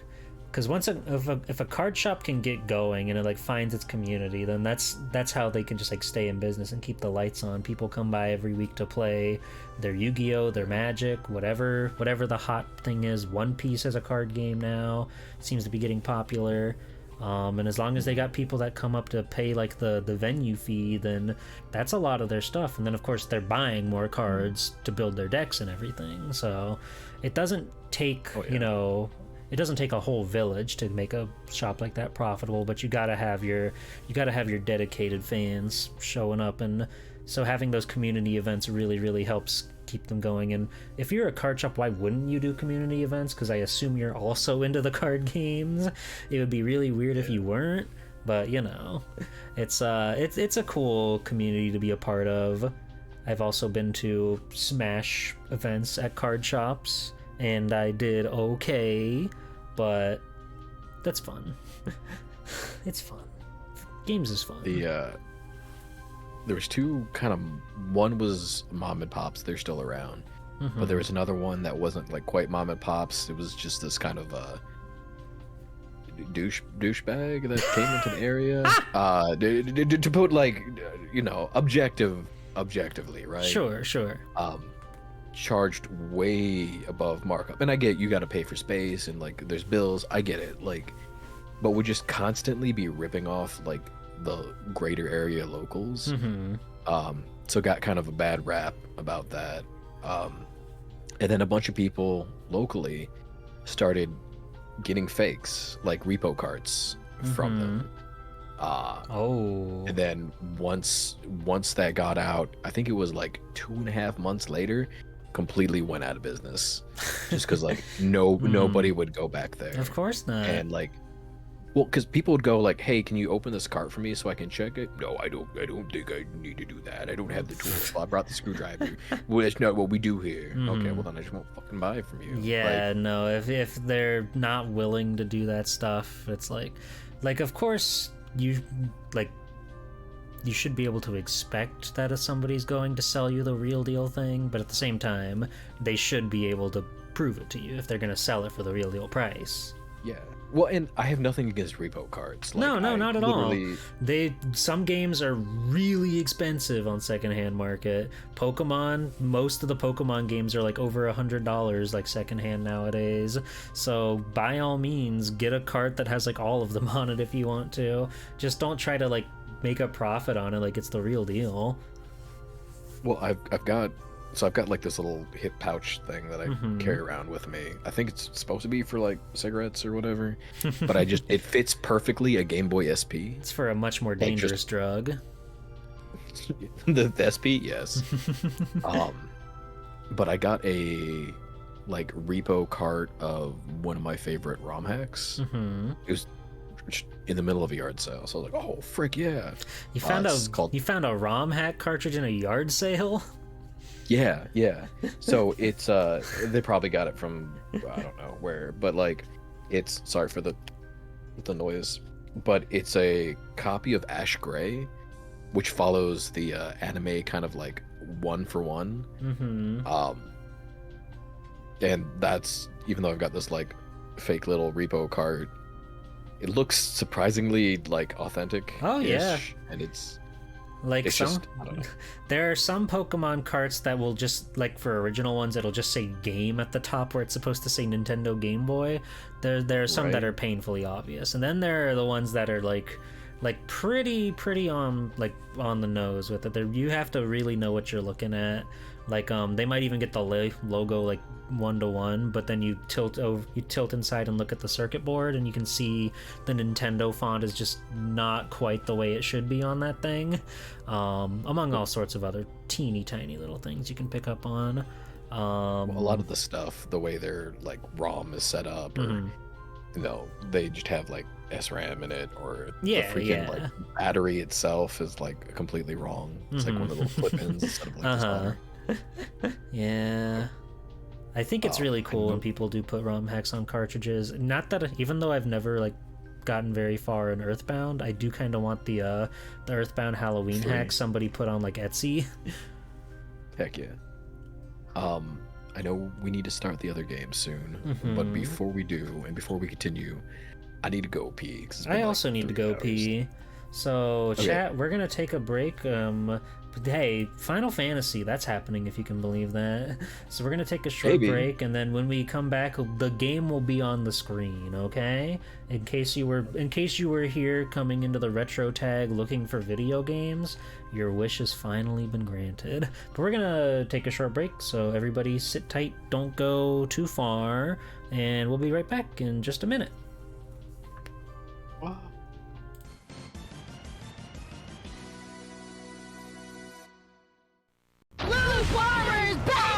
because if a card shop can get going and it like finds its community, then that's how they can just like stay in business and keep the lights on. People come by every week to play their Yu-Gi-Oh, their Magic, whatever the hot thing is. One Piece as a card game now seems to be getting popular. And as long as they got people that come up to pay like the venue fee, then that's a lot of their stuff. And then of course they're buying more cards to build their decks and everything. So it doesn't take it doesn't take a whole village to make a shop like that profitable, but you gotta have your dedicated fans showing up, and so having those community events really helps keep them going. And if you're a card shop, why wouldn't you do community events? Because I assume you're also into the card games. It would be really weird if you weren't, but it's a cool community to be a part of. I've also been to Smash events at card shops, and I did okay, but that's fun. It's fun. Games is fun. There was 2 kind of, one was mom and pops, they're still around, but there was another one that wasn't like quite mom and pops. It was just this kind of douchebag that came into the area to put like objectively, right? Sure. Charged way above markup, and I get you got to pay for space and like there's bills, I get it, like, but would just constantly be ripping off like the greater area locals. So got kind of a bad rap about that. And then a bunch of people locally started getting fakes like repo carts from them. And then once that got out, I think it was like 2.5 months later, completely went out of business, just because like nobody would go back there. Of course not. And like, well, because people would go like, "Hey, can you open this cart for me so I can check it?" No, I don't think I need to do that. I don't have the tools. Well, I brought the screwdriver. Well, that's not what we do here. Okay, well then I just won't fucking buy it from you. Yeah, no. If they're not willing to do that stuff, it's like of course you should be able to expect that if somebody's going to sell you the real deal thing, but at the same time, they should be able to prove it to you if they're going to sell it for the real deal price. Yeah. Well, and I have nothing against repo cards. Like, no, not at all. Some games are really expensive on secondhand market. Pokemon, most of the Pokemon games are like over $100 like secondhand nowadays. So by all means, get a cart that has like all of them on it if you want to. Just don't try to like make a profit on it like it's the real deal. Well, I've got like this little hip pouch thing that I carry around with me. I think it's supposed to be for like cigarettes or whatever, but it fits perfectly a Game Boy SP. It's for a much more dangerous drug. The SP, yes. But I got a like repo cart of one of my favorite ROM hacks. It was in the middle of a yard sale, so I was like, "Oh, frick yeah!" You found a ROM hack cartridge in a yard sale. Yeah. So it's they probably got it from I don't know where, but like it's, sorry for the noise, but it's a copy of Ash Gray, which follows the anime kind of like 1-for-1. And that's, even though I've got this like fake little repo cart, it looks surprisingly like authentic. Oh yeah, and it's like I don't know. There are some Pokemon carts that will just, like for original ones, it'll just say game at the top where it's supposed to say Nintendo Game Boy. There are some that are painfully obvious, and then there are the ones that are like pretty on the nose with it. You have to really know what you're looking at. Like they might even get the logo like 1-to-1, but then you tilt inside and look at the circuit board, and you can see the Nintendo font is just not quite the way it should be on that thing, among all sorts of other teeny tiny little things you can pick up on. Well, a lot of the stuff, the way their like ROM is set up, or they just have like SRAM in it, or the freaking like battery itself is like completely wrong. It's like one of the little flip-ins instead of like the spinner. Yeah, I think it's really cool when people do put ROM hacks on cartridges. Not that, even though I've never like gotten very far in Earthbound. I do kind of want the Earthbound Halloween hack somebody put on like Etsy. Heck yeah. I know we need to start the other game soon, but before we do, and before we continue, I need to go pee. 'Cause it's been I like also need to 3 go hours. pee. So, chat, we're gonna take a break. But hey, Final Fantasy, that's happening if you can believe that. So we're gonna take a short break, and then when we come back, the game will be on the screen. Okay, in case you were here coming into the retro tag looking for video games, your wish has finally been granted. But we're gonna take a short break, so everybody sit tight, don't go too far, and we'll be right back in just a minute.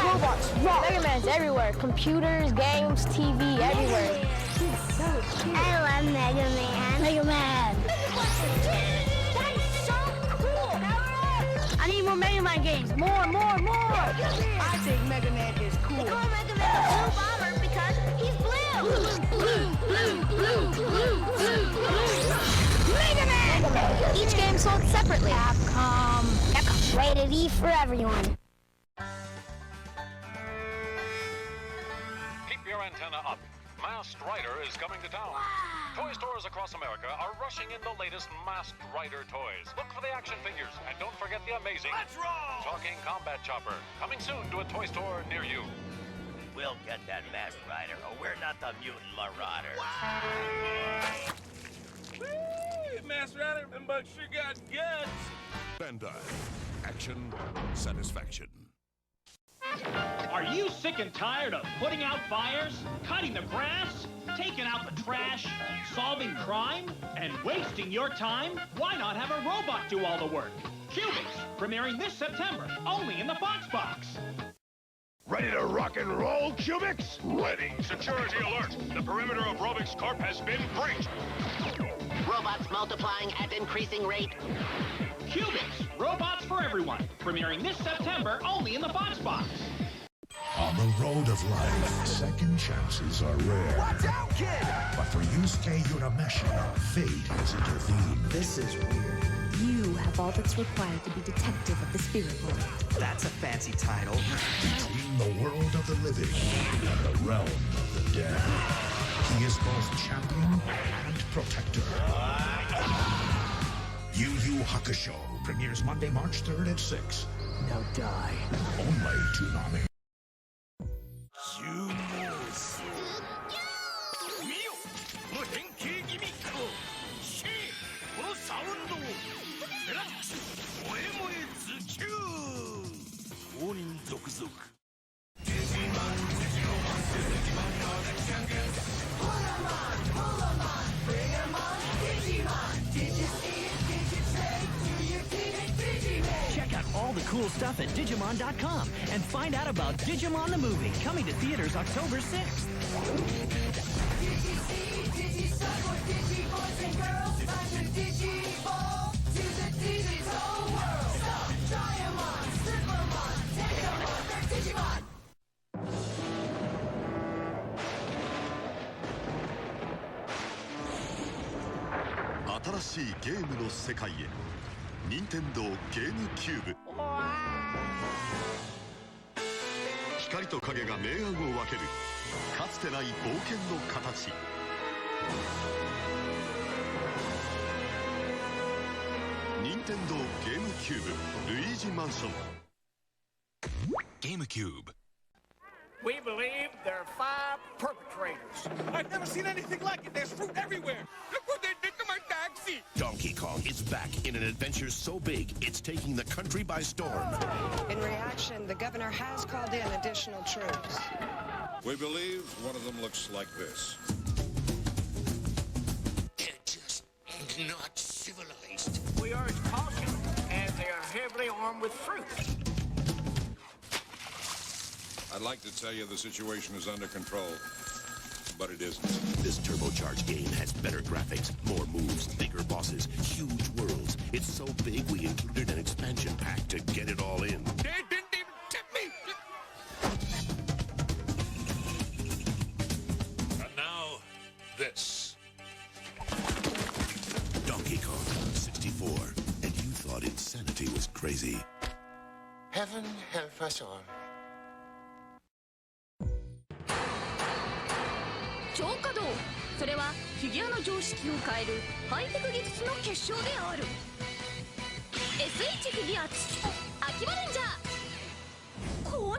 Robots, Mega Man's everywhere. Computers, games, TV, everywhere. I love Mega Man. Mega Man. That is so cool. I need more Mega Man games. More. I think Mega Man is cool. They call Mega Man the Blue Bomber because he's blue. Mega Man! Each game sold separately. Capcom. Rated E for everyone. Keep your antenna up. Masked Rider is coming to town. Toy stores across America are rushing in the latest Masked Rider toys. Look for the action figures, and don't forget the amazing Talking Combat Chopper, coming soon to a toy store near you. We'll get that Masked Rider, or we're not the Mutant Marauders. Masked Rider, them bugs sure got guts. Bandai. Action, satisfaction. Are you sick and tired of putting out fires, cutting the grass, taking out the trash, solving crime, and wasting your time? Why not have a robot do all the work? Cubics, premiering this September, only in the Fox Box. Ready to rock and roll, Cubics? Ready. Security alert. The perimeter of Robix Corp has been breached. Robots multiplying at increasing rate. Cubics, robots for everyone, premiering this September, only in the Fox Box. On the road of life, second chances are rare. Watch out, kid! But for Yusuke Urameshi, fate has intervened. This is weird. You have all that's required to be detective of the spirit world. That's a fancy title. Between the world of the living and the realm of the dead, he is both champion and protector. Yu Yu Hakusho premieres Monday, March 3rd at 6. Now die. Only Toonami. Check out all the cool stuff at Digimon.com and find out about Digimon the Movie, coming to theaters October 6th. Nintendo ゲームキューブ。光と影が明暗を分けるかつてない冒険の形。Nintendo ゲームキューブルイージマンション。ゲームキューブ。We believe there are 5 perpetrators. I've never seen anything like it. There's fruit everywhere. Look what they did to my taxi. Donkey Kong is back in an adventure so big, it's taking the country by storm. In reaction, the governor has called in additional troops. We believe one of them looks like this. They're just not civilized. We urge caution, as they are heavily armed with fruit. I'd like to tell you the situation is under control, but it isn't. This turbocharged game has better graphics, more moves, bigger bosses, huge worlds. It's so big we included an expansion pack to get it all in. They didn't even tip me! And now, this. crazy. Heaven help us all. 超稼働。それはフィギュアの常識を変えるハイテク技術の結晶である。SH フィギュアツ秋葉レンジャー。公認様？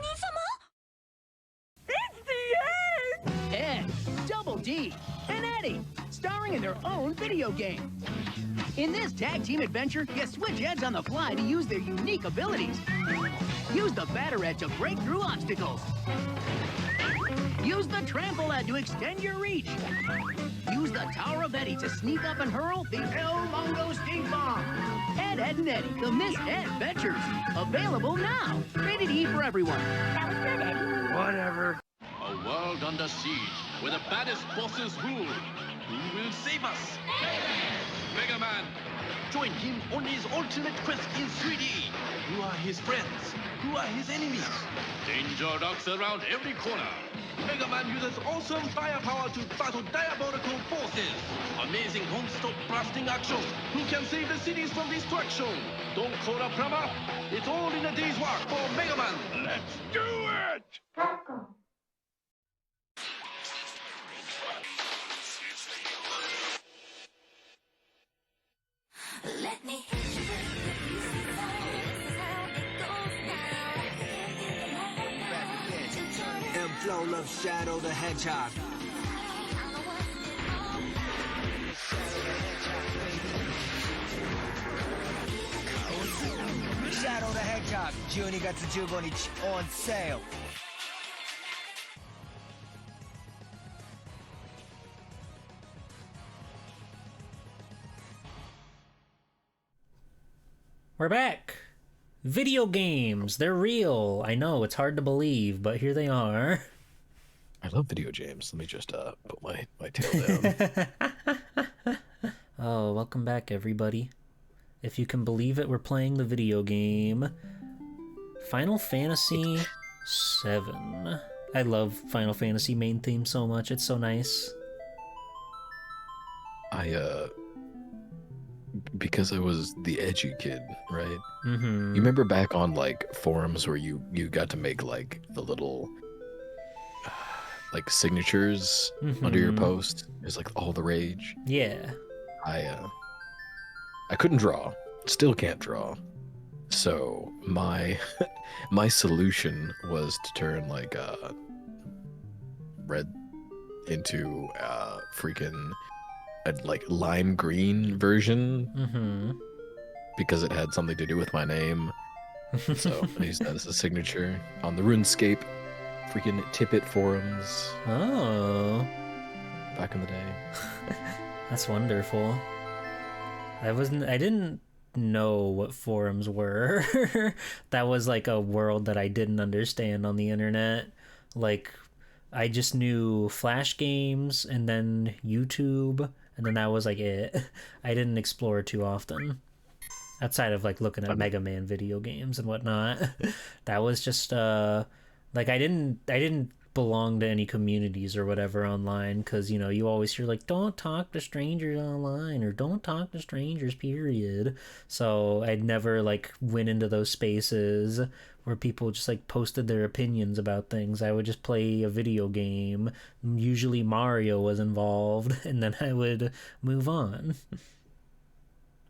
Ed, Double D, and Eddie, starring in their own video game. In this tag team adventure, you switch heads on the fly to use their unique abilities. Use the batter edge to break through obstacles. Use the trample edge to extend your reach. Use the Tower of Eddie to sneak up and hurl the El Mongo Stink Bomb. Ed, Ed, and Eddie, the Miss Ed Adventures. Available now. Rated E for everyone. That was good, Eddie. Whatever. A world under siege, where the baddest bosses rule. Who will save us? Mega Man! Join him on his ultimate quest in 3D. Who are his friends? Who are his enemies? Danger lurks around every corner. Mega Man uses awesome firepower to battle diabolical forces. Amazing non-stop blasting action. Who can save the cities from destruction? Don't call a plumber. It's all in a day's work for Mega Man. Let's do it! Let me Flow loves Shadow the Hedgehog. Shadow the Hedgehog, 12月15日 on sale. We're back! Video games! They're real! I know, it's hard to believe, but here they are. I love video games. Let me just put my tail down. Oh, welcome back, everybody. If you can believe it, we're playing the video game Final Fantasy VII. I love Final Fantasy main theme so much. It's so nice. Because I was the edgy kid, right? Mm-hmm. You remember back on like forums where you got to make like the little like signatures under your post? It's like all the rage. Yeah. I couldn't draw. Still can't draw. So my my solution was to turn like red into freaking a like lime green version because it had something to do with my name. So I used that as a signature on the RuneScape freaking Tippet forums. Oh. Back in the day. That's wonderful. I didn't know what forums were. That was like a world that I didn't understand on the internet. Like, I just knew Flash games and then YouTube, and then that was like it. I didn't explore too often. Outside of like looking at Mega Man video games and whatnot. That was just like I didn't belong to any communities or whatever online, because you know you always hear like don't talk to strangers online or don't talk to strangers period. So I'd never like went into those spaces where people just like posted their opinions about things. I would just play a video game, usually Mario was involved, and then I would move on.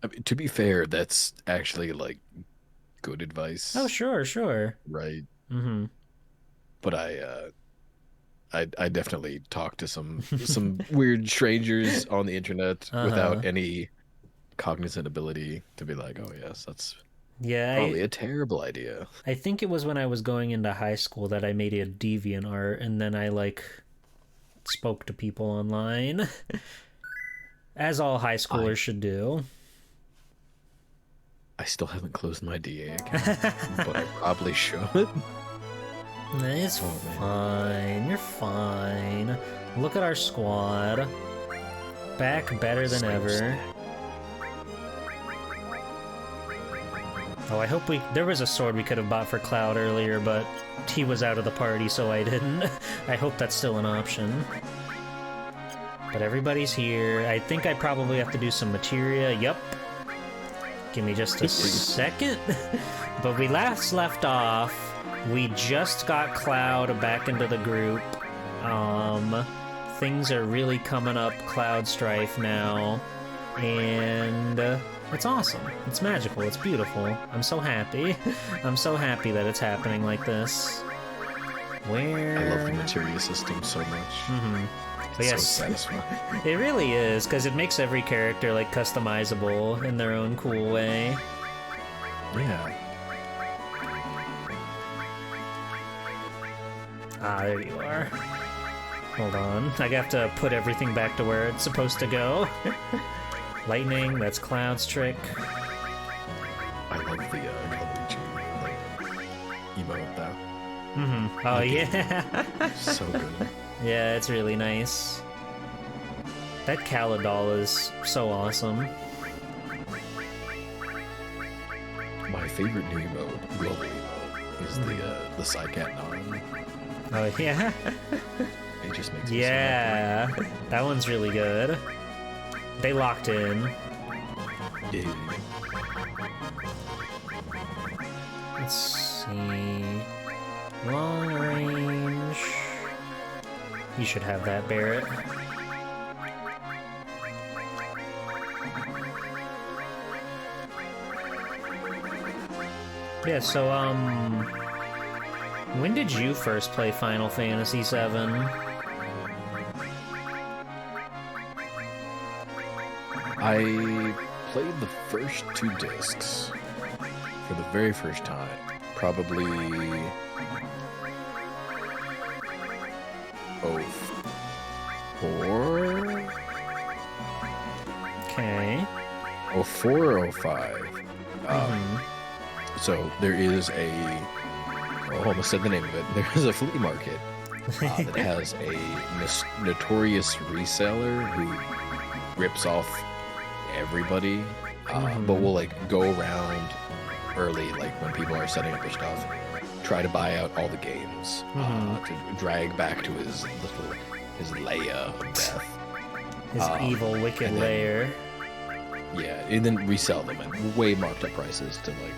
I mean, to be fair, that's actually like good advice. Oh sure Right. Mm-hmm. But I definitely talked to some weird strangers on the internet without any cognizant ability to be like, oh yes, that's probably a terrible idea. I think it was when I was going into high school that I made a DeviantArt, and then I like spoke to people online, as all high schoolers should do. I still haven't closed my DA account, but I probably should. It's fine. You're fine. Look at our squad. Back better than ever. Oh, I hope there was a sword we could have bought for Cloud earlier, but he was out of the party, so I didn't. I hope that's still an option. But everybody's here. I think I probably have to do some materia. Yep. Give me just a second. But we last left off, we just got Cloud back into the group. Things are really coming up Cloud Strife now. And it's awesome. It's magical. It's beautiful. I'm so happy. I'm so happy that it's happening like this. Where... I love the materia system so much. Mm-hmm. It's yes, so satisfying. It really is, because it makes every character like customizable in their own cool way. Yeah. Ah, there you are. Hold on. I have to put everything back to where it's supposed to go. Lightning, that's Cloud's trick. I love the Colorucci emote though. Mm-hmm. Oh, yeah. So good. Yeah, it's really nice. That Caladol is so awesome. My favorite new emote, global emote, is the Psycat 9. Oh, yeah? It just makes me yeah, so happy. That one's really good. They locked in. Yeah. Let's see... Long range... You should have that, Barrett. Yeah, so, when did you first play Final Fantasy VII? I played the first 2 discs for the very first time. Probably... 04? Okay. 04 or 05. So there is a... I almost said the name of it. There is a flea market that has a notorious reseller who rips off everybody, but will like go around early, like when people are setting up their stuff, try to buy out all the games to drag back to his lair of death. His evil, wicked lair. Yeah, and then resell them at way marked up prices to like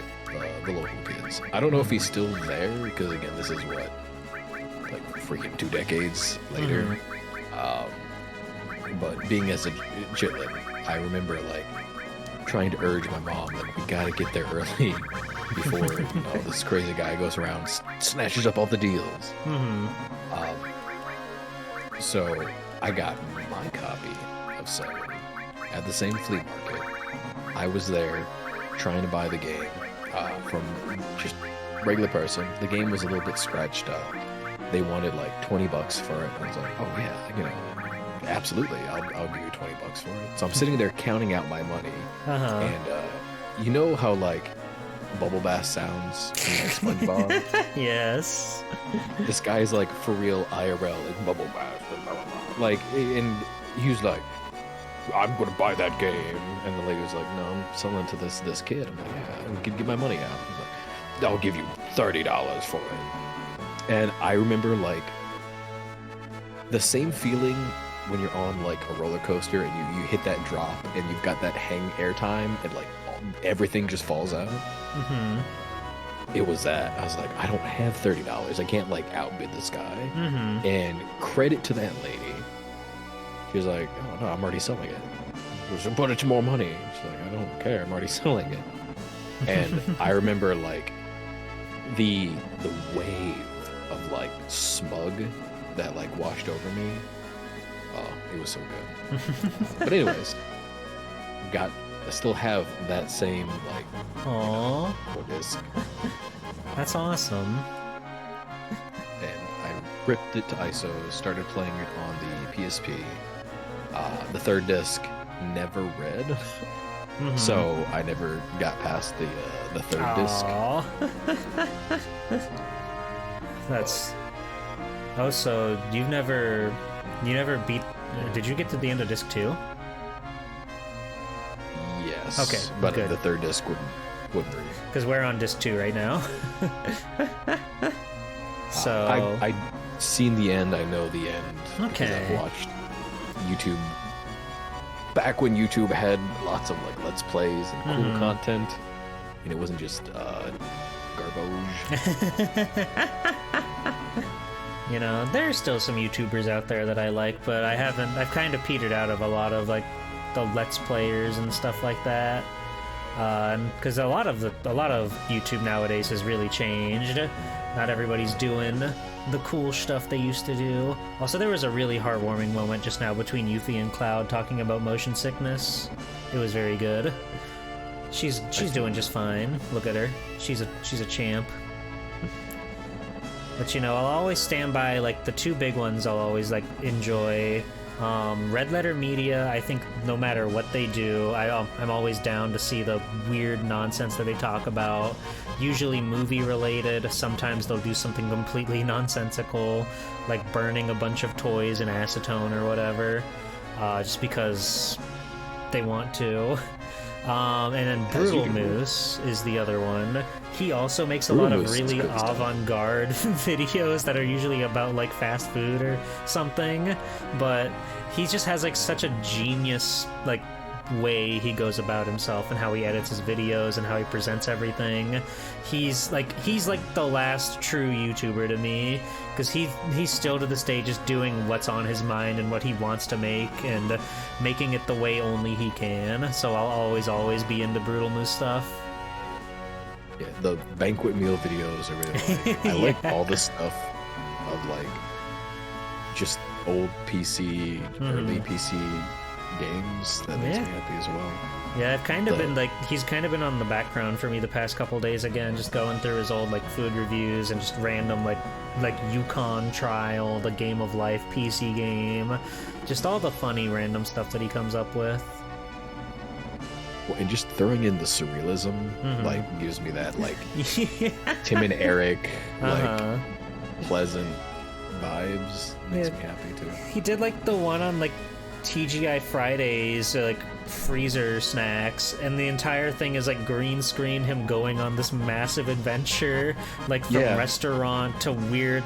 the local kids. I don't know if he's still there because again, this is what, like freaking 2 decades later. But being as a chitlin, I remember like trying to urge my mom that we gotta get there early before this crazy guy goes around snatches up all the deals. So I got my copy of 7 at the same flea market. I was there trying to buy the game from just regular person. The game was a little bit scratched up. They wanted like $20 for it. I was like, oh yeah, absolutely, I'll give you $20 for it. So I'm sitting there counting out my money, and you know how like Bubble Bass sounds in like, SpongeBob? Yes. This guy's like for real IRL, like Bubble Bass, blah, blah, blah. Like, and he was like, I'm gonna buy that game, and the lady was like, no, I'm selling to this kid. I'm like, yeah, I can get my money out. He's like, I'll give you $30 for it. And I remember like the same feeling when you're on like a roller coaster and you hit that drop and you've got that hang airtime and like everything just falls out. It was that. I was like, I don't have $30. I can't like outbid this guy. And credit to that lady. She was like, oh no, I'm already selling it. Just put it to more money. She's like, I don't care. I'm already selling it. And I remember like the wave of like smug that like washed over me. Oh, it was so good. But anyways, I still have that same like disc. That's awesome. And I ripped it to ISO, started playing it on the PSP. The 3rd disc never read, so I never got past the 3rd disc. That's... Oh, so you never beat... Did you get to the end of disc 2? Yes. Okay, but good. The 3rd disc wouldn't read. Because we're on disc 2 right now. So... I've seen the end, I know the end. Okay. Because I've watched YouTube back when YouTube had lots of like Let's Plays and cool Mhm. content, and it wasn't just garbage. You know, there's still some YouTubers out there that I like, but I've kind of petered out of a lot of like the Let's Players and stuff like that. Because a lot of YouTube nowadays has really changed. Not everybody's doing the cool stuff they used to do. Also, there was a really heartwarming moment just now between Yuffie and Cloud talking about motion sickness. It was very good. She's doing just fine. Look at her. She's a champ. But you know, I'll always stand by like the two big ones. I'll always like enjoy. Red Letter Media, I think no matter what they do, I'm always down to see the weird nonsense that they talk about. Usually movie related. Sometimes they'll do something completely nonsensical, like burning a bunch of toys in acetone or whatever, just because they want to. And then Brutal Moose is the other one. He also makes a lot of really avant-garde videos that are usually about like fast food or something, but he just has like such a genius like way he goes about himself and how he edits his videos and how he presents everything. He's like the last true YouTuber to me, because he's still to this day just doing what's on his mind and what he wants to make and making it the way only he can. So I'll always be into Brutal Moose stuff. Yeah, the banquet meal videos are really like. I like all the stuff of like just old PC, early PC games. That makes me happy as well. Yeah, I've kind of been like, he's kind of been on the background for me the past couple days again, just going through his old like food reviews and just random like Yukon Trial, the Game of Life PC game, just all the funny random stuff that he comes up with. Well, and just throwing in the surrealism like gives me that like Tim and Eric like pleasant vibes. Makes me happy too. He did like the one on like TGI Fridays, like freezer snacks, and the entire thing is like green screen him going on this massive adventure, like from restaurant to weird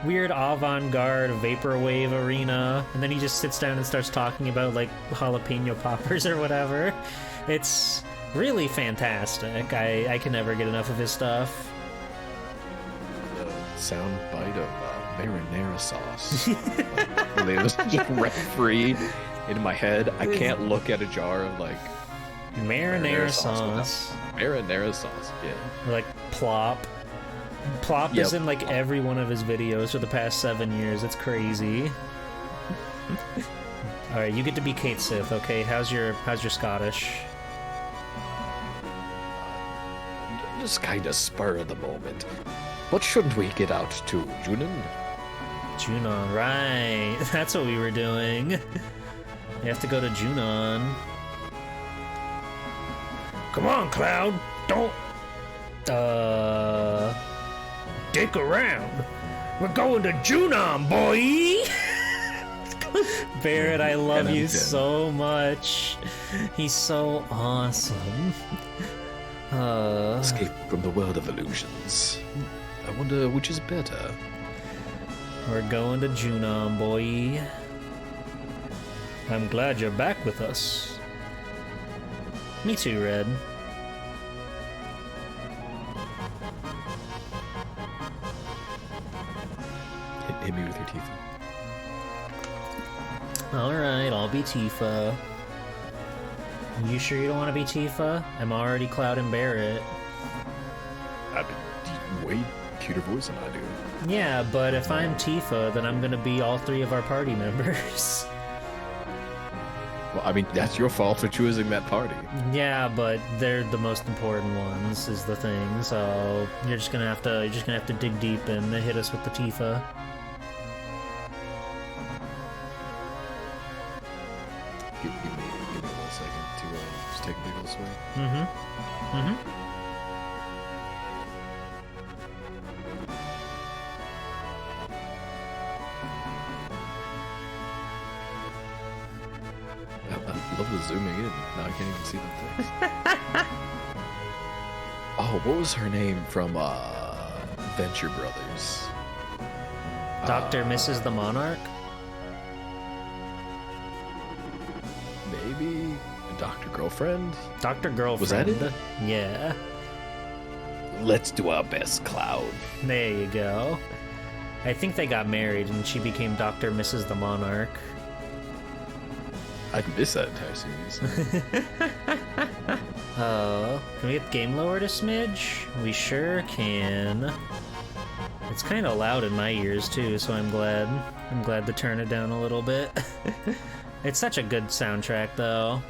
avant-garde vaporwave arena, and then he just sits down and starts talking about like jalapeno poppers or whatever. It's really fantastic. I can never get enough of his stuff. The sound bite of marinara sauce. Like, it was just rent-free in my head. I can't look at a jar of like marinara sauce. Marinara sauce, yeah. Like Plop. Plop is in like every one of his videos for the past 7 years. It's crazy. All right, you get to be Kate Sith, okay? How's your Scottish? Just kind of spur of the moment. What shouldn't we get out to, Junon? Junon, right. That's what we were doing. You have to go to Junon. Come on, Cloud. Don't... dick around. We're going to Junon, boy! Barrett, I love you so much. He's so awesome. Escape from the world of illusions. I wonder which is better. We're going to Junon, boy. I'm glad you're back with us. Me too, Red. Hit me with your Tifa. Alright, I'll be Tifa. You sure you don't want to be Tifa? I'm already Cloud and Barrett. I've been way cuter voice than I do. Yeah, but if I'm Tifa, then I'm gonna be all three of our party members. Well, I mean, that's your fault for choosing that party. Yeah, but they're the most important ones, is the thing. So you're just gonna have to dig deep and hit us with the Tifa. Give me 1 second to just take a big old swing. I love the zooming in. Now I can't even see the things. Oh, what was her name from Venture Brothers? Dr. Mrs. the Monarch? Maybe? maybe Dr. Girlfriend? Dr. Girlfriend. Was that it? Yeah. Let's do our best, Cloud. There you go. I think they got married and she became Dr. Mrs. the Monarch. I missed that entire series. Can we get game lowered a smidge? We sure can. It's kind of loud in my ears too, so I'm glad to turn it down a little bit. It's such a good soundtrack though.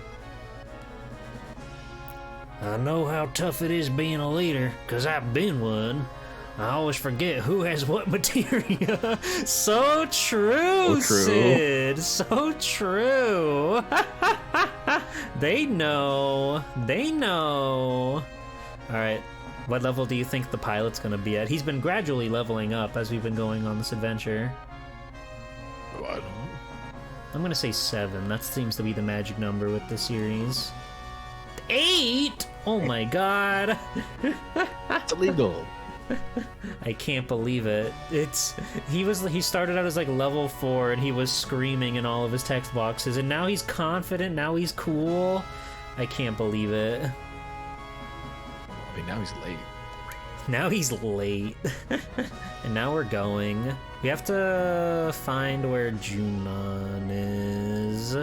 I know how tough it is being a leader, 'cause I've been one. I always forget who has what materia. So true, Sid. So true. They know. They know. Alright. What level do you think the pilot's gonna be at? He's been gradually leveling up as we've been going on this adventure. Oh, I don't know. I'm gonna say 7. That seems to be the magic number with the series. 8? Oh my god. It's illegal. I can't believe it. He started out as like level 4 and he was screaming in all of his text boxes, and now he's confident, now he's cool. I can't believe it. I mean, now he's late. Now he's late. And now we're going. We have to find where Junon is.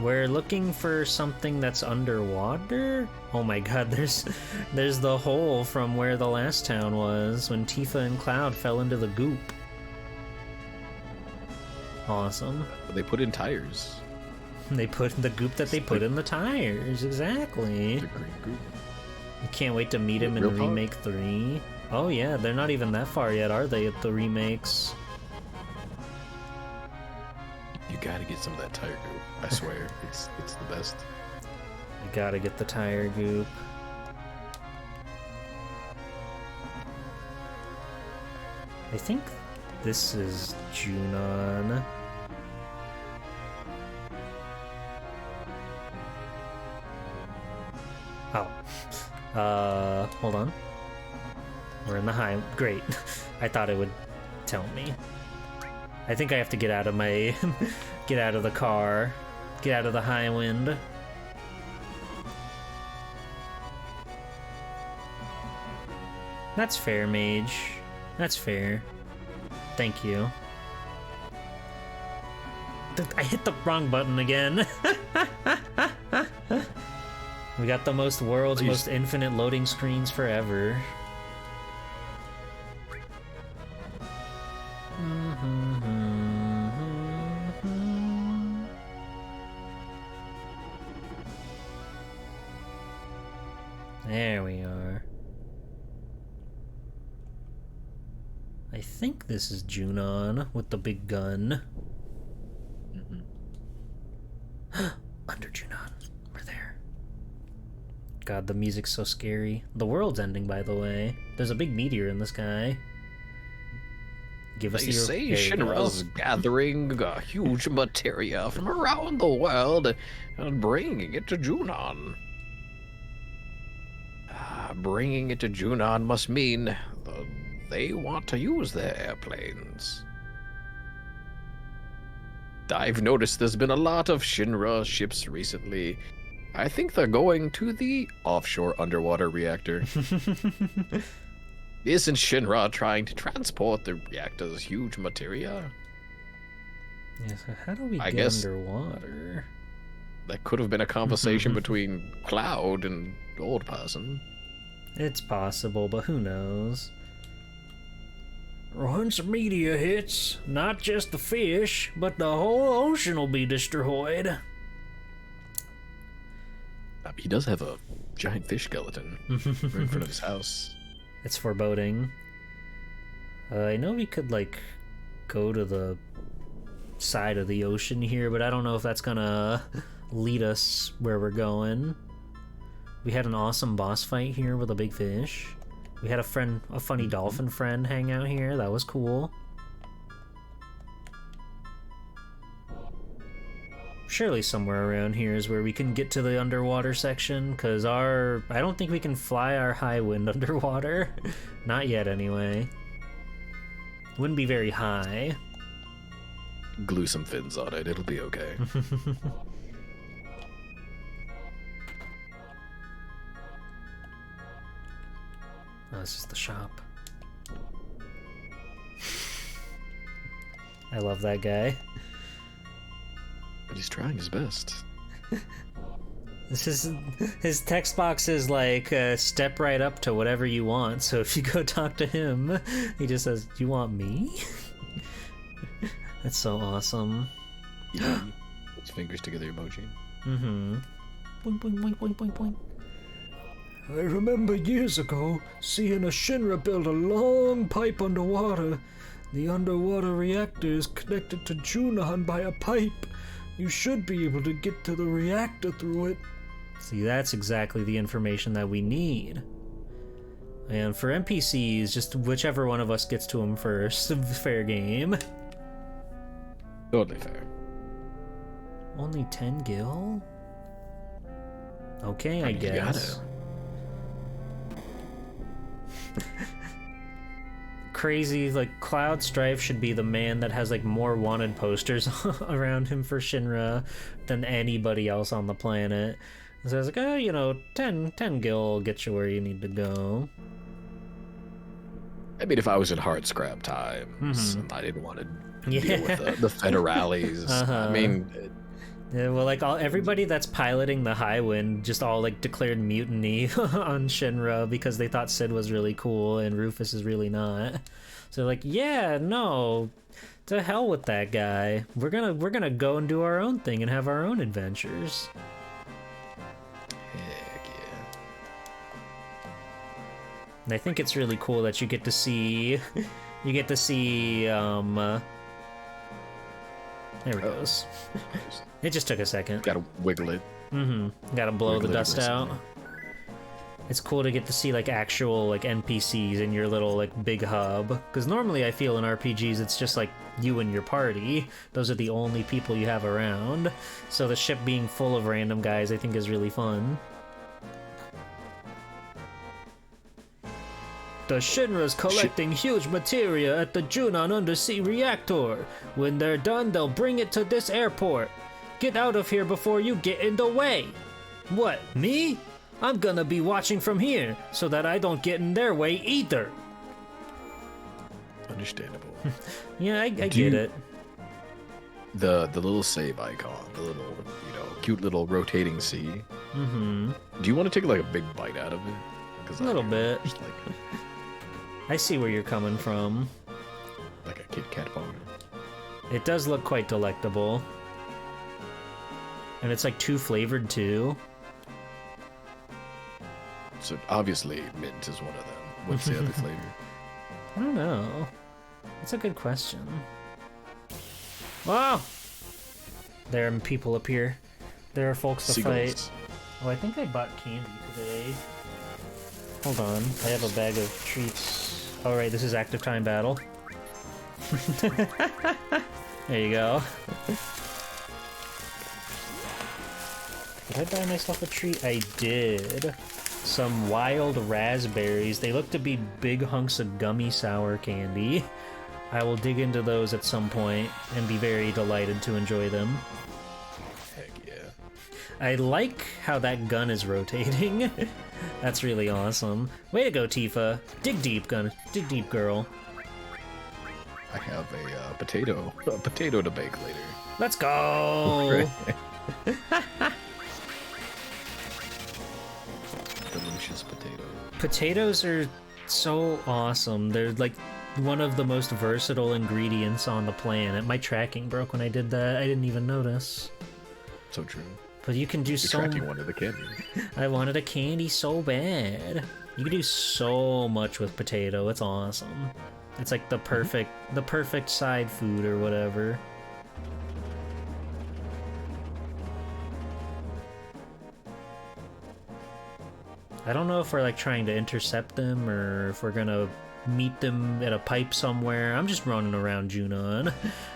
We're looking for something that's underwater? Oh my god, there's the hole from where the last town was when Tifa and Cloud fell into the goop. Awesome. They put in tires. They put in the goop that they put in the tires, exactly. The green goop. I can't wait to meet him in Remake 3. Oh yeah, they're not even that far yet, are they, at the remakes? You gotta get some of that tire goop. I swear, it's the best. I gotta get the tire goop. I think this is Junon. Oh. Hold on. We're in the high... Great. I thought it would tell me. I think I have to get out of my... get out of the car. Get out of the high wind. That's fair, Mage. That's fair. Thank you. I hit the wrong button again. We got the most world's most infinite loading screens forever. There we are. I think this is Junon with the big gun. Under Junon. We're there. God, the music's so scary. The world's ending, by the way. There's a big meteor in the sky. Give us They say Shinra's gathering a huge materia from around the world and bringing it to Junon. Bringing it to Junon must mean they want to use their airplanes. I've noticed there's been a lot of Shinra ships recently. I think they're going to the offshore underwater reactor. Isn't Shinra trying to transport the reactor's huge materia? Yeah, so how do we get underwater? That could have been a conversation between Cloud and Old Person. It's possible, but who knows? Once a meteor hits, not just the fish, but the whole ocean will be destroyed. He does have a giant fish skeleton right in front of his house. It's foreboding. I know we could, like, go to the side of the ocean here, but I don't know if that's gonna lead us where we're going. We had an awesome boss fight here with a big fish. We had a funny dolphin friend hang out here. That was cool. Surely somewhere around here is where we can get to the underwater section, because I don't think we can fly our high wind underwater. Not yet, anyway. Wouldn't be very high. Glue some fins on it, it'll be okay. Oh, this is the shop. I love that guy. But he's trying his best. This is his text box is like step right up to whatever you want. So if you go talk to him, he just says, "You want me?" That's so awesome. Yeah, puts fingers together emoji. Mm-hmm. Boing, boing, boing, boing, boing, boing. I remember years ago seeing a Shinra build a long pipe underwater. The underwater reactor is connected to Junon by a pipe. You should be able to get to the reactor through it. See, that's exactly the information that we need. And for NPCs, just whichever one of us gets to them first. Fair game. Totally fair. Only 10 gil? Okay, I guess. You gotta. Crazy, like, Cloud Strife should be the man that has, like, more wanted posters around him for Shinra than anybody else on the planet. So I was like, oh, you know, 10 gil will get you where you need to go. I mean, if I was in hard scrap times, and I didn't want to deal with the federales. I mean... Yeah, well, like, everybody that's piloting the Highwind just all, like, declared mutiny on Shinra because they thought Sid was really cool and Rufus is really not. So, like, yeah, no, to hell with that guy. We're gonna go and do our own thing and have our own adventures. Heck yeah. And I think it's really cool that you get to see, there it goes. It just took a second. Gotta wiggle it. Mm-hmm. Gotta blow the dust out. It's cool to get to see, like, actual, like, NPCs in your little, like, big hub. Because normally I feel in RPGs it's just, like, you and your party. Those are the only people you have around. So the ship being full of random guys I think is really fun. The Shinra's collecting huge materia at the Junon undersea reactor. When they're done, they'll bring it to this airport. Get out of here before you get in the way. What, me? I'm gonna be watching from here, so that I don't get in their way either. Understandable. Yeah, I get it. The little save icon, the little, you know, cute little rotating C. Mm-hmm. Do you want to take, like, a big bite out of it? A little bit. Just, like... I see where you're coming from. Like a Kit Kat bar. It does look quite delectable. And it's like 2 flavored too. So obviously mint is one of them. What's the other flavor? I don't know. That's a good question. Wow! There are people up here. There are folks to fight. Oh, I think I bought candy today. Hold on. I have a bag of treats. Oh, right, this is active time battle. There you go. Did I buy myself a treat? I did. Some wild raspberries. They look to be big hunks of gummy sour candy. I will dig into those at some point and be very delighted to enjoy them. Heck yeah. I like how that gun is rotating. That's really awesome. Way to go, Tifa. Dig deep, gun. Dig deep, girl. I have a potato to bake later. Let's go! Delicious potato. Potatoes are so awesome. They're like one of the most versatile ingredients on the planet. My tracking broke when I did that. I didn't even notice. So true. But you can do tracking wanted a candy. I wanted a candy so bad. You can do so much with potato. It's awesome. It's like the perfect side food or whatever. I don't know if we're like trying to intercept them or if we're gonna meet them at a pipe somewhere. I'm just running around Junon.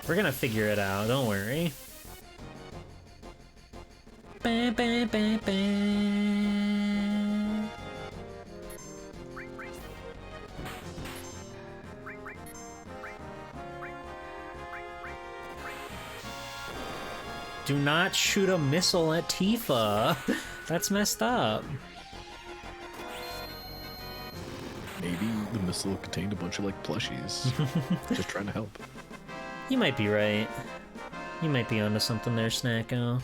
We're gonna figure it out, don't worry. Ba, ba, ba, ba. Do not shoot a missile at Tifa. That's messed up. Me pedestal contained a bunch of like plushies. Just trying to help. You might be right. You might be onto something there, Snacko.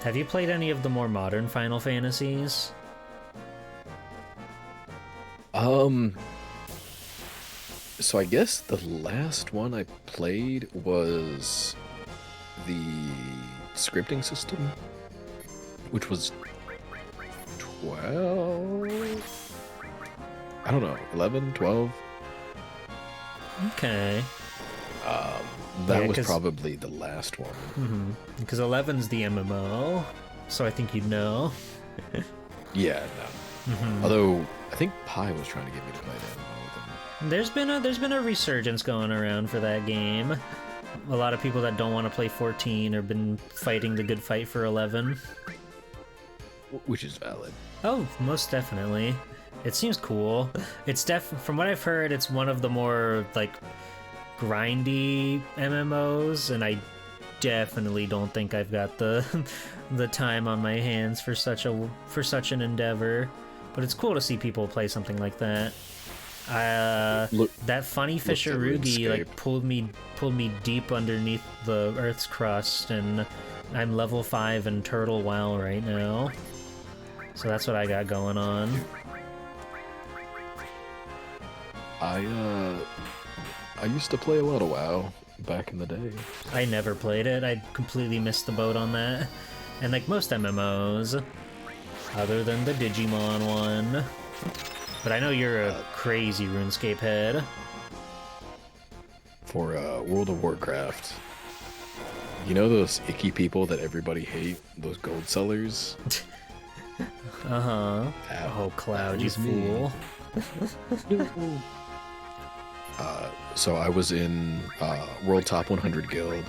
Have you played any of the more modern Final Fantasies? So I guess the last one I played was the scripting system, which was 12? I don't know, 11, 12? Okay. That was probably the last one. Because 11's the MMO, so I think you'd know. Yeah, no. Although, I think Pi was trying to get me to play the MMO with him. There's been a resurgence going around for that game. A lot of people that don't want to play 14 have been fighting the good fight for 11. Which is valid. Oh, most definitely. It seems cool. It's from what I've heard, it's one of the more like grindy MMOs, and I definitely don't think I've got the the time on my hands for such an endeavor. But it's cool to see people play something like that. That funny Fishirugi like pulled me deep underneath the Earth's crust, and I'm level 5 in Turtle WoW right now. So that's what I got going on. I used to play a lot of WoW back in the day. I never played it. I completely missed the boat on that. And like most MMOs, other than the Digimon one. But I know you're a crazy RuneScape head. For World of Warcraft, you know those icky people that everybody hate? Those gold sellers? Uh-huh. Oh, Cloud, you fool. So I was in World Top 100 Guild.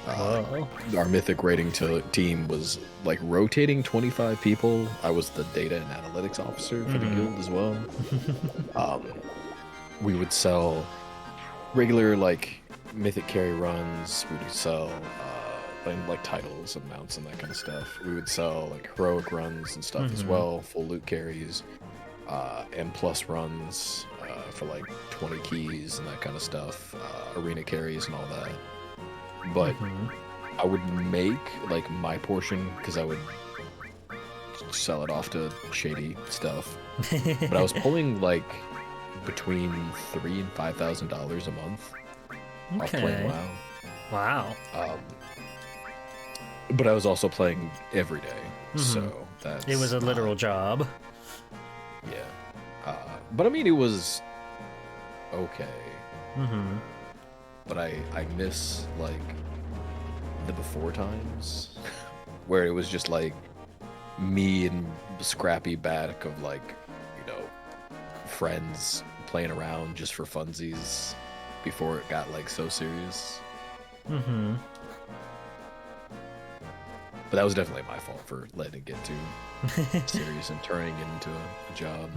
Our mythic rating team was like rotating 25 people. I was the data and analytics officer for the guild as well. We would sell regular like mythic carry runs. We would sell like titles and mounts and that kind of stuff. We would sell like heroic runs and stuff as well, full loot carries, M+ runs for like 20 keys and that kind of stuff, arena carries and all that. But I would make like my portion because I would sell it off to shady stuff. But I was pulling like between $3,000 and $5,000 a month off playing WoW. Wow. But I was also playing every day, so that's it was a literal job. Yeah, but I mean it was okay. But I miss like the before times where it was just like me and Scrappy back of like, you know, friends playing around just for funsies before it got like so serious. But that was definitely my fault for letting it get too serious and turning it into a job.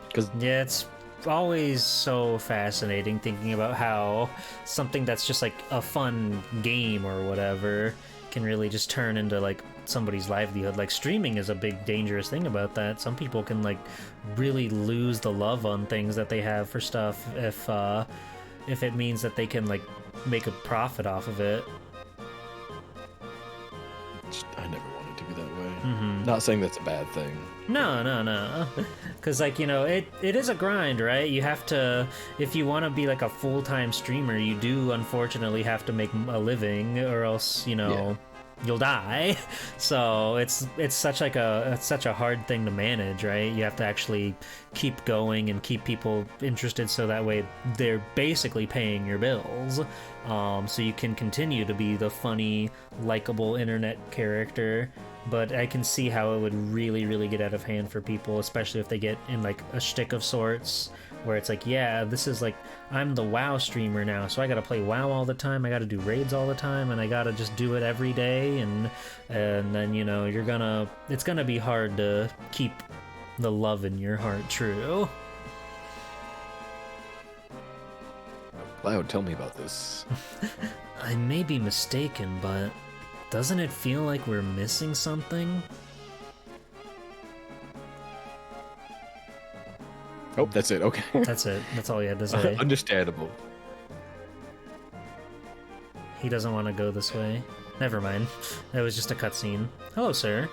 Because yeah, it's always so fascinating thinking about how something that's just like a fun game or whatever can really just turn into like somebody's livelihood. Like streaming is a big dangerous thing about that. Some people can like really lose the love on things that they have for stuff if it means that they can like make a profit off of it. I never wanted to be that way. Not saying that's a bad thing. No. Because, like, you know, it is a grind, right? You have to, if you want to be like a full-time streamer, you do unfortunately have to make a living, or else, you know, you'll die. So it's such a hard thing to manage, right? You have to actually keep going and keep people interested, so that way they're basically paying your bills. So you can continue to be the funny, likable internet character. But I can see how it would really, really get out of hand for people, especially if they get in like a shtick of sorts, where it's like, yeah, this is like, I'm the WoW streamer now, so I gotta play WoW all the time, I gotta do raids all the time, and I gotta just do it every day, and then, you know, it's gonna be hard to keep the love in your heart true. Cloud, tell me about this. I may be mistaken, but doesn't it feel like we're missing something? Oh, that's it. Okay. That's it. That's all you had to say. Understandable. He doesn't want to go this way. Never mind. That was just a cutscene. Hello, sir.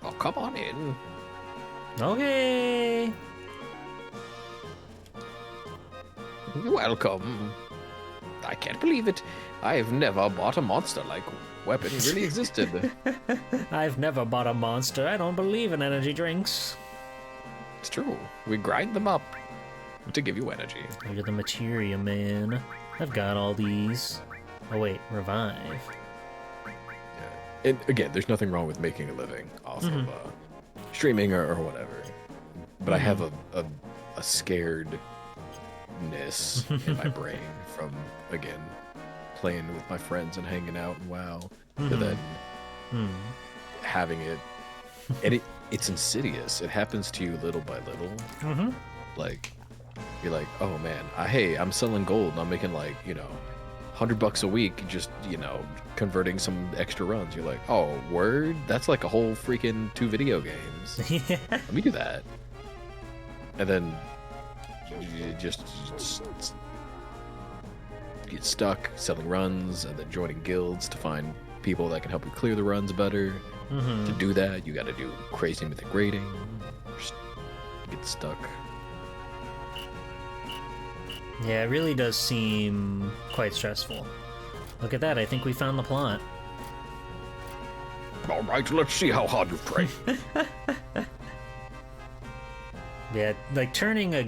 Oh, come on in. Okay. Welcome. I can't believe it. I've never bought a monster-like weapon really existed. I've never bought a monster. I don't believe in energy drinks. It's true. We grind them up to give you energy. You're the materia man. I've got all these. Oh wait, revive. And again, there's nothing wrong with making a living off of streaming or whatever. But I have a scaredness in my brain from, again, playing with my friends and hanging out and WoW. And then having it... And it's insidious. It happens to you little by little. Like, you're like, oh man, hey, I'm selling gold and I'm making like, you know, $100 a week just, you know, converting some extra runs. You're like, oh, word? That's like a whole freaking 2 video games. Yeah. Let me do that. And then you just get stuck selling runs and then joining guilds to find people that can help you clear the runs better. To do that, you gotta do crazy mythic raiding. Just get stuck. Yeah, it really does seem quite stressful. Look at that, I think we found the plot. Alright, let's see how hard you pray. Yeah, like turning a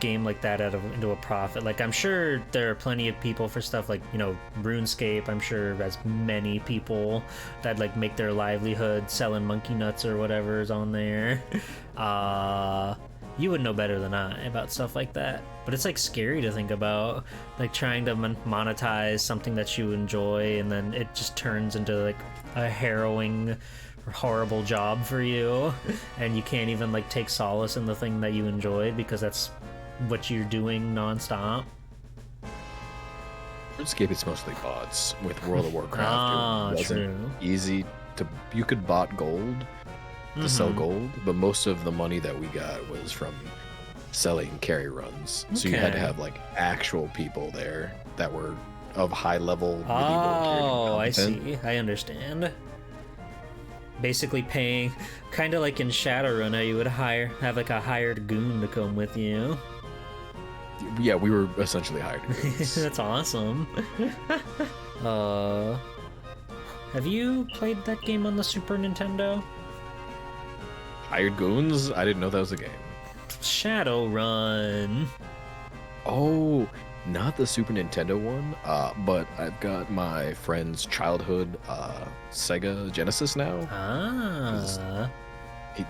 game like that into a profit. Like, I'm sure there are plenty of people for stuff like, you know, RuneScape. I'm sure there's many people that like make their livelihood selling monkey nuts or whatever is on there. You would know better than I about stuff like that. But it's like scary to think about, like trying to monetize something that you enjoy and then it just turns into like a harrowing, horrible job for you, and you can't even like take solace in the thing that you enjoyed because that's what you're doing nonstop. RuneScape is mostly bots. With World of Warcraft, it wasn't easy to. You could bot gold to sell gold, but most of the money that we got was from selling carry runs. So you had to have like actual people there that were of high level. Oh, I see. I understand. Basically paying, kind of like in Shadowrun, how you would have like a hired goon to come with you. Yeah, we were essentially hired goons. That's awesome. Have you played that game on the Super Nintendo? Hired goons? I didn't know that was a game. Shadowrun. Oh, not the Super Nintendo one, but I've got my friend's childhood Sega Genesis now. Ah.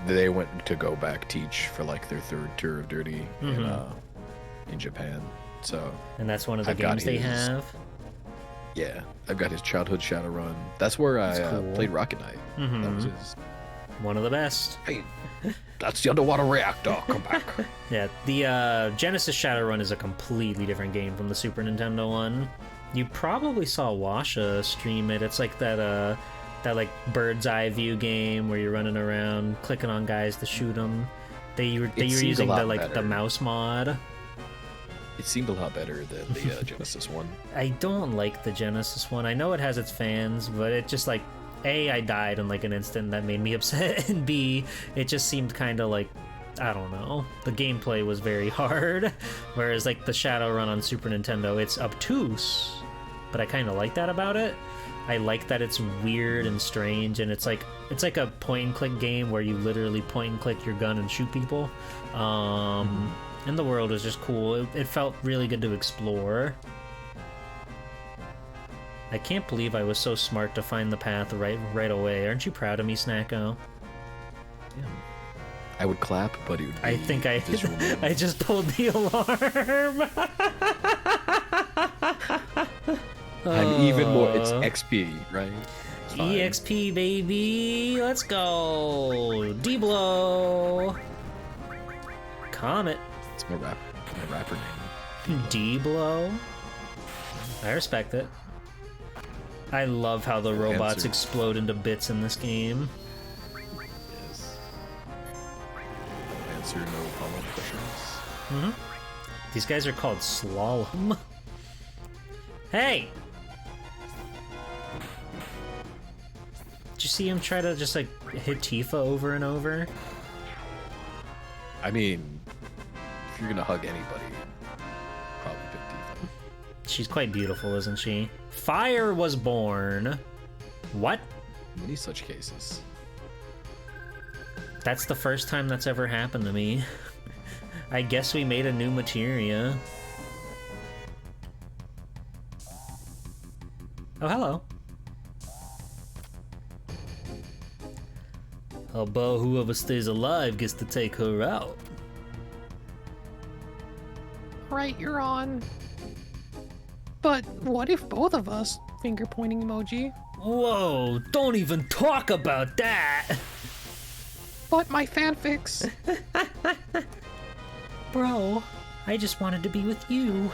They went to go back teach for like their 3rd tour of duty in Japan. So. And that's one of the games they have. Yeah, I've got his childhood Shadowrun. That's where I played Rocket Knight. That was his. One of the best. Hey, that's the underwater reactor. Come back. Yeah, the Genesis Shadowrun is a completely different game from the Super Nintendo one. You probably saw Washa stream it. It's like that like bird's eye view game where you're running around clicking on guys to shoot them. They were using the mouse mod. It seemed a lot better than the Genesis one. I don't like the Genesis one. I know it has its fans, but it just like A, I died in like an instant that made me upset, and B, it just seemed kind of like, I don't know, the gameplay was very hard, whereas like the Shadowrun on Super Nintendo, it's obtuse, but I kind of like that about it. I like that it's weird and strange, and it's like a point and click game where you literally point and click your gun and shoot people. And the world is just cool. It felt really good to explore. I can't believe I was so smart to find the path right away. Aren't you proud of me, Snacko? Yeah. I would clap, but it would be I think I just pulled the alarm. I'm even more. It's XP, right? EXP, baby. Let's go. D-Blow. Comet. It's my rapper name. D-Blow. I respect it. I love how the robots explode into bits in this game. Yes. answer no follow-up questions. These guys are called Slalom. Hey! Did you see him try to just, like, hit Tifa over and over? I mean, if you're gonna hug anybody, probably pick Tifa. She's quite beautiful, isn't she? Fire was born. What? Many such cases. That's the first time that's ever happened to me. I guess we made a new materia. Oh, hello. How about whoever stays alive gets to take her out? Right, you're on. But what if both of us? Finger pointing emoji. Whoa, don't even talk about that! But my fanfics. Bro, I just wanted to be with you.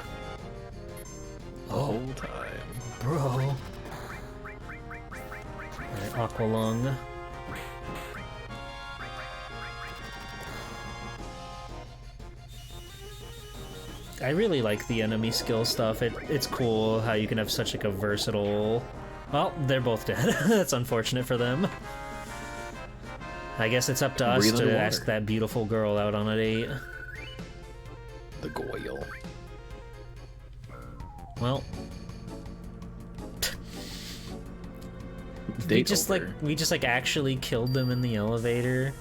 The whole time. Bro. Alright, Aqualung. I really like the enemy skill stuff. It's cool how you can have such like a versatile... Well, they're both dead. That's unfortunate for them. I guess it's up to us to ask that beautiful girl out on a date. The Goyle. Well... we just like actually killed them in the elevator.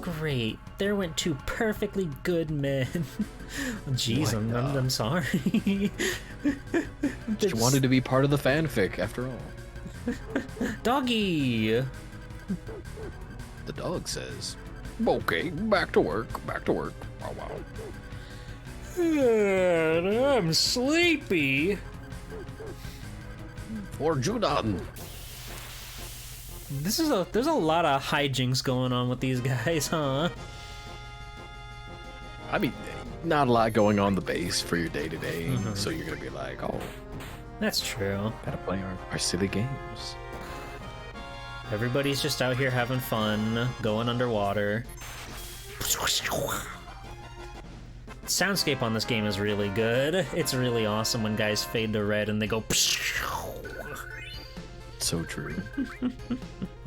Great. There went two perfectly good men. Jeez, I'm sorry. Just wanted to be part of the fanfic, after all. Doggy! The dog says, okay, back to work, back to work. Wow, wow. I'm sleepy. For Judan. There's a lot of hijinks going on with these guys, huh? I mean, not a lot going on the base for your day-to-day, so you're gonna be like, oh. That's true. Gotta play our silly games. Everybody's just out here having fun, going underwater. Soundscape on this game is really good. It's really awesome when guys fade to red and they go... So true.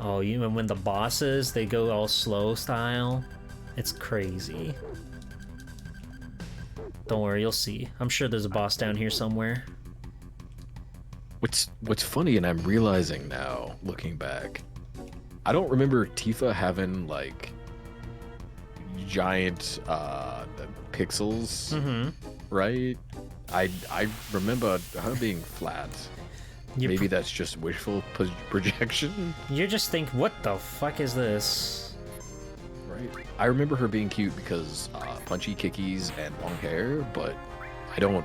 Oh, and when the bosses, they go all slow style. It's crazy. Don't worry, you'll see. I'm sure there's a boss down here somewhere. What's funny, and I'm realizing now, looking back, I don't remember Tifa having, like, giant pixels, right? I remember her being flat. Maybe that's just wishful projection. You just think, what the fuck is this? Right. I remember her being cute because punchy kickies and long hair, but I don't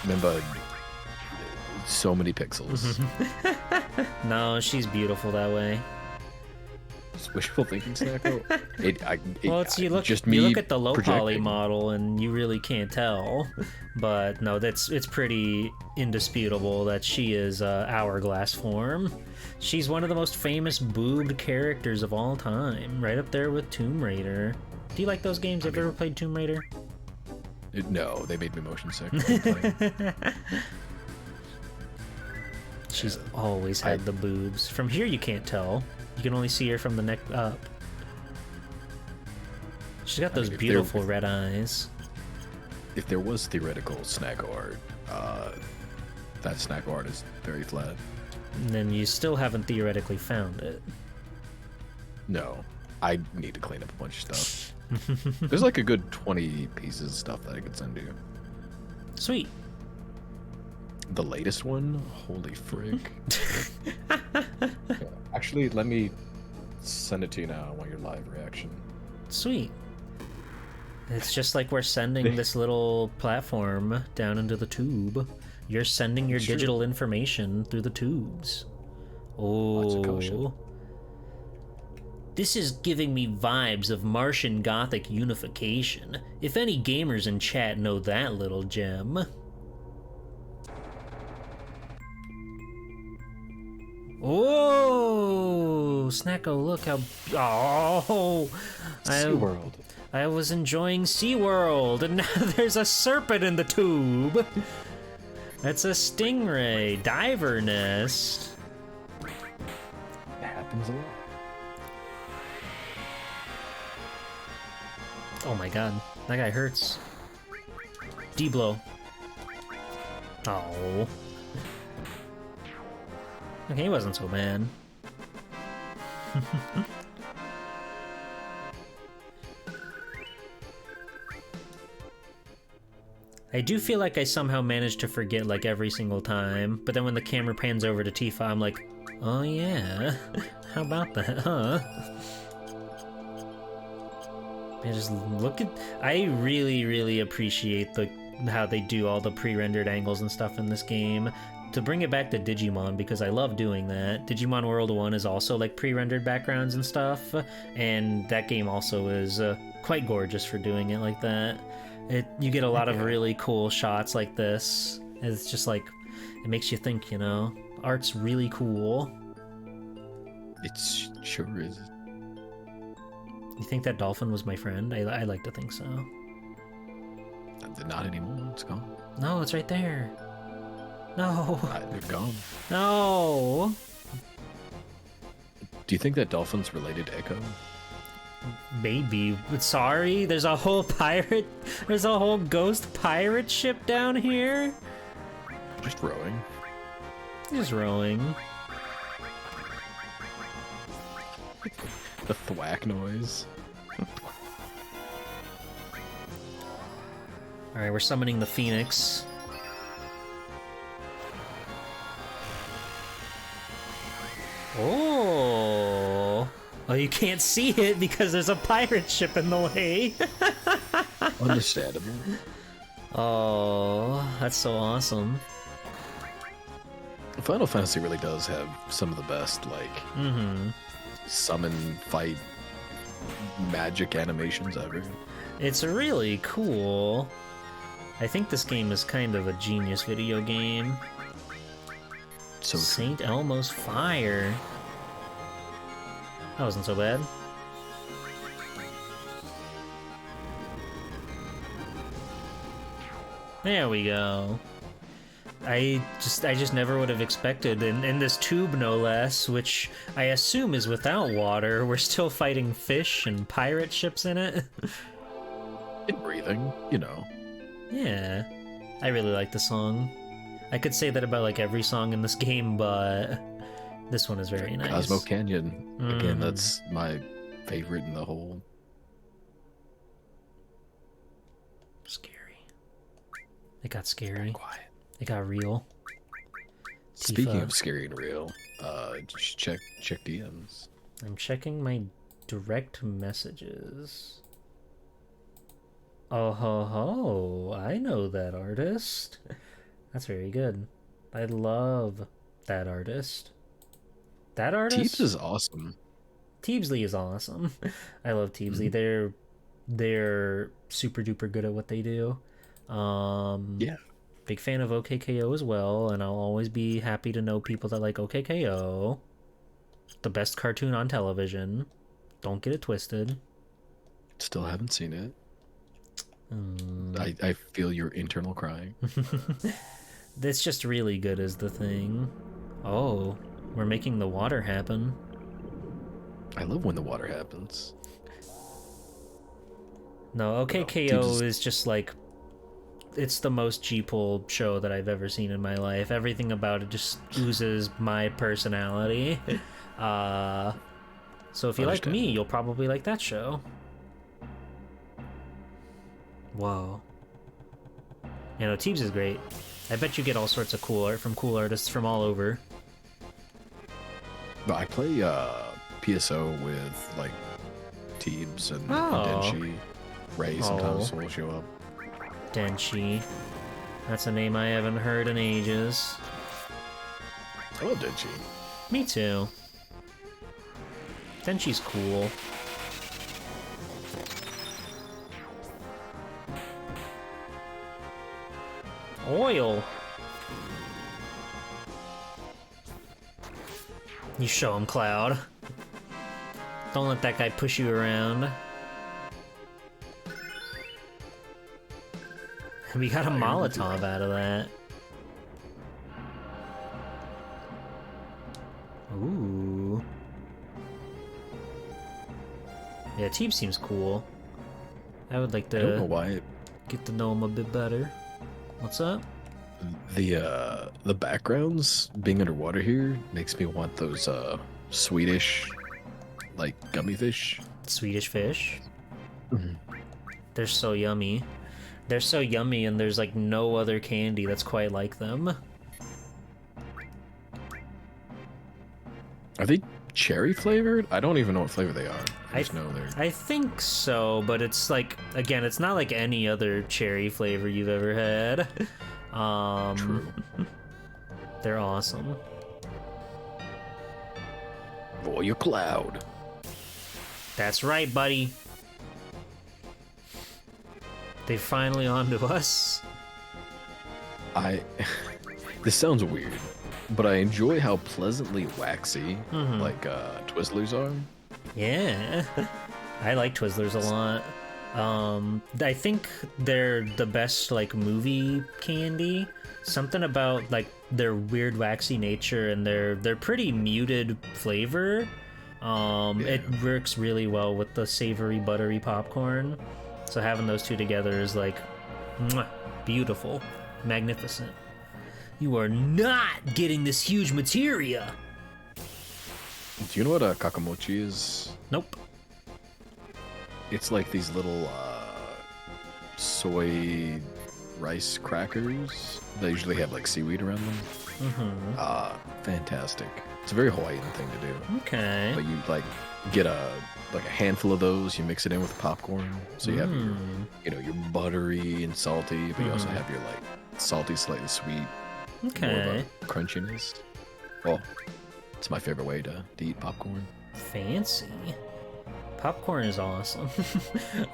remember so many pixels. No, she's beautiful that way. It's wishful thinking, Snacko. You look at the low poly model and you really can't tell. But no, it's pretty indisputable that she is hourglass form. She's one of the most famous boobed characters of all time, right up there with Tomb Raider. Do you like those games? Have you ever played Tomb Raider? No, they made me motion sick. She's always had the boobs. From here you can't tell. You can only see her from the neck up. She's got those beautiful red eyes. If there was theoretical Snacko art, that Snacko art is very flat. And then you still haven't theoretically found it. No. I need to clean up a bunch of stuff. There's like a good 20 pieces of stuff that I could send you. Sweet. The latest one? Holy frick. Actually, let me send it to you now. I want your live reaction. Sweet. It's just like we're sending this little platform down into the tube. You're sending your digital information through the tubes. Oh. This is giving me vibes of Martian Gothic unification. If any gamers in chat know that little gem. Oh, Snacko, look how... Oh! SeaWorld. I was enjoying SeaWorld, and now there's a serpent in the tube! That's a stingray. Diver nest. It happens a lot. Oh my god. That guy hurts. D-blow. Oh. Okay, he wasn't so bad. I do feel like I somehow managed to forget like every single time, but then when the camera pans over to Tifa, I'm like, oh yeah, how about that, huh? I just look at... I really appreciate how they do all the pre-rendered angles and stuff in this game. To bring it back to Digimon, because I love doing that. Digimon World 1 is also like pre-rendered backgrounds and stuff, and that game also is quite gorgeous for doing it like that. You get a lot of really cool shots like this. It's just like, it makes you think, you know? Art's really cool. It sure is. You think that dolphin was my friend? I like to think so. Not anymore, it's gone. No, it's right there. No. They're gone. No. Do you think that dolphin's related to Echo? Maybe. But sorry, there's a whole ghost pirate ship down here? Just rowing. Just rowing. The thwack noise. Alright, we're summoning the Phoenix. Oh! Oh, you can't see it because there's a pirate ship in the way. Understandable. Oh, that's so awesome. Final Fantasy really does have some of the best, like, summon, fight, magic animations ever. It's really cool. I think this game is kind of a genius video game. So St. Elmo's Fire. That wasn't so bad. There we go. I just never would have expected, in this tube no less, which I assume is without water, we're still fighting fish and pirate ships in it. And breathing, you know. Yeah. I really like the song. I could say that about like every song in this game, but this one is very nice. Cosmo Canyon. Again, that's my favorite in the whole. Scary. It got scary. Quiet. It got real. Speaking Tifa. of scary and real, just check DMs. I'm checking my direct messages. Oh ho ho, I know that artist. That's very good. I love that artist. That artist? Teebs is awesome. Teebsley is awesome. I love Teebsley. They're super duper good at what they do. Yeah. Big fan of OKKO as well, and I'll always be happy to know people that like OKKO. The best cartoon on television. Don't get it twisted. Still haven't seen it. I feel your internal crying. It's just really good is the thing. Oh, we're making the water happen. I love when the water happens. No, OKKO is just like... It's the most G-pull show that I've ever seen in my life. Everything about it just oozes my personality. So if you like me, you'll probably like that show. Whoa. You know, Teebs is great. I bet you get all sorts of cool art from cool artists from all over. But I play PSO with like Teebs and Denshi. Ray sometimes will show up. Denshi. That's a name I haven't heard in ages. I love Denshi. Me too. Denshi's cool. Oil. You show him, Cloud. Don't let that guy push you around. We got a Molotov out of that. Ooh. Yeah, Teeb seems cool. I would like to I don't know why. get to know him a bit better. What's up? The backgrounds being underwater here makes me want those Swedish like gummy fish. Swedish fish? Mhm. They're so yummy. They're so yummy, and there's like no other candy that's quite like them. Are they cherry flavored? I don't even know what flavor they are. I just know they're. I think so, but it's like, again, it's not like any other cherry flavor you've ever had. True. They're awesome. Boy, cloud. That's right, buddy. They finally onto us. This sounds weird, but I enjoy how pleasantly waxy Mhm. like Twizzlers are. Yeah, I like Twizzlers a lot. I think they're the best like movie candy. Something about like their weird waxy nature and their pretty muted flavor. It works really well with the savory buttery popcorn. So having those two together is like mwah, beautiful, magnificent. You are not getting this huge materia. Do you know what a kakamochi is? Nope. It's like these little soy rice crackers. They usually have like seaweed around them. Mm-hmm. Fantastic. It's a very Hawaiian thing to do. Okay. But you like get a handful of those. You mix it in with popcorn, so you have your buttery and salty, but you also have your like salty, slightly sweet. Okay. More of a crunchiness. Well, it's my favorite way to eat popcorn. Fancy. Popcorn is awesome.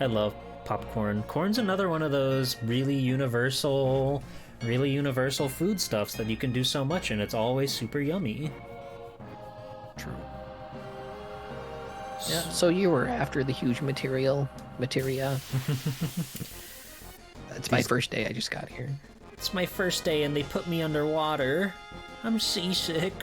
I love popcorn. Corn's another one of those really universal foodstuffs that you can do so much, and it's always super yummy. True. Yeah, so you were after the huge materia. It's my first day, I just got here. It's my first day and they put me underwater. I'm seasick.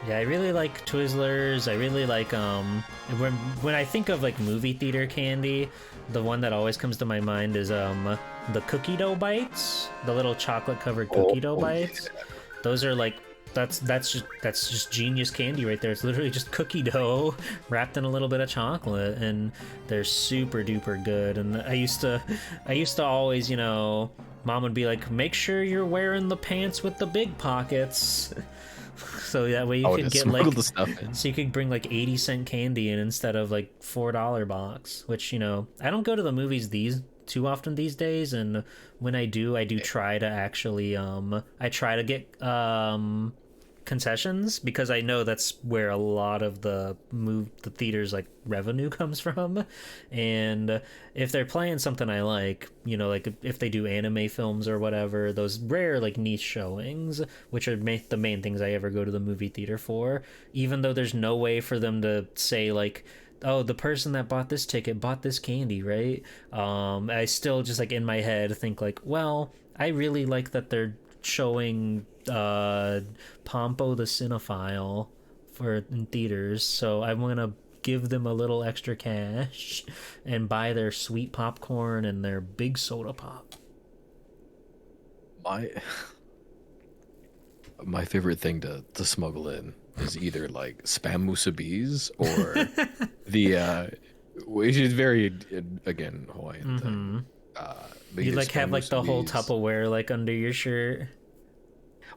Yeah, I really like Twizzlers. I really like when I think of like movie theater candy, the one that always comes to my mind is the cookie dough bites, the little chocolate covered cookie dough bites. Yeah. Those are like that's just genius candy right there. It's literally just cookie dough wrapped in a little bit of chocolate, and they're super duper good. And I used to always, Mom would be like, make sure you're wearing the pants with the big pockets. So that way you could get like the stuff in. So you could bring like 80-cent candy in instead of like $4 box, which I don't go to the movies too often these days, and when I do try to actually I try to get concessions, because I know that's where a lot of the theaters like revenue comes from. And if they're playing something I like, like if they do anime films or whatever, those rare like niche showings, which are the main things I ever go to the movie theater for, even though there's no way for them to say like, oh, the person that bought this ticket bought this candy, right? I still just like in my head think like, well, I really like that they're showing Pompo the Cinephile in theaters, so I'm gonna give them a little extra cash and buy their sweet popcorn and their big soda pop. My favorite thing to smuggle in is either like spam musubis or which is very again Hawaiian thing. You like have like the whole Tupperware like under your shirt.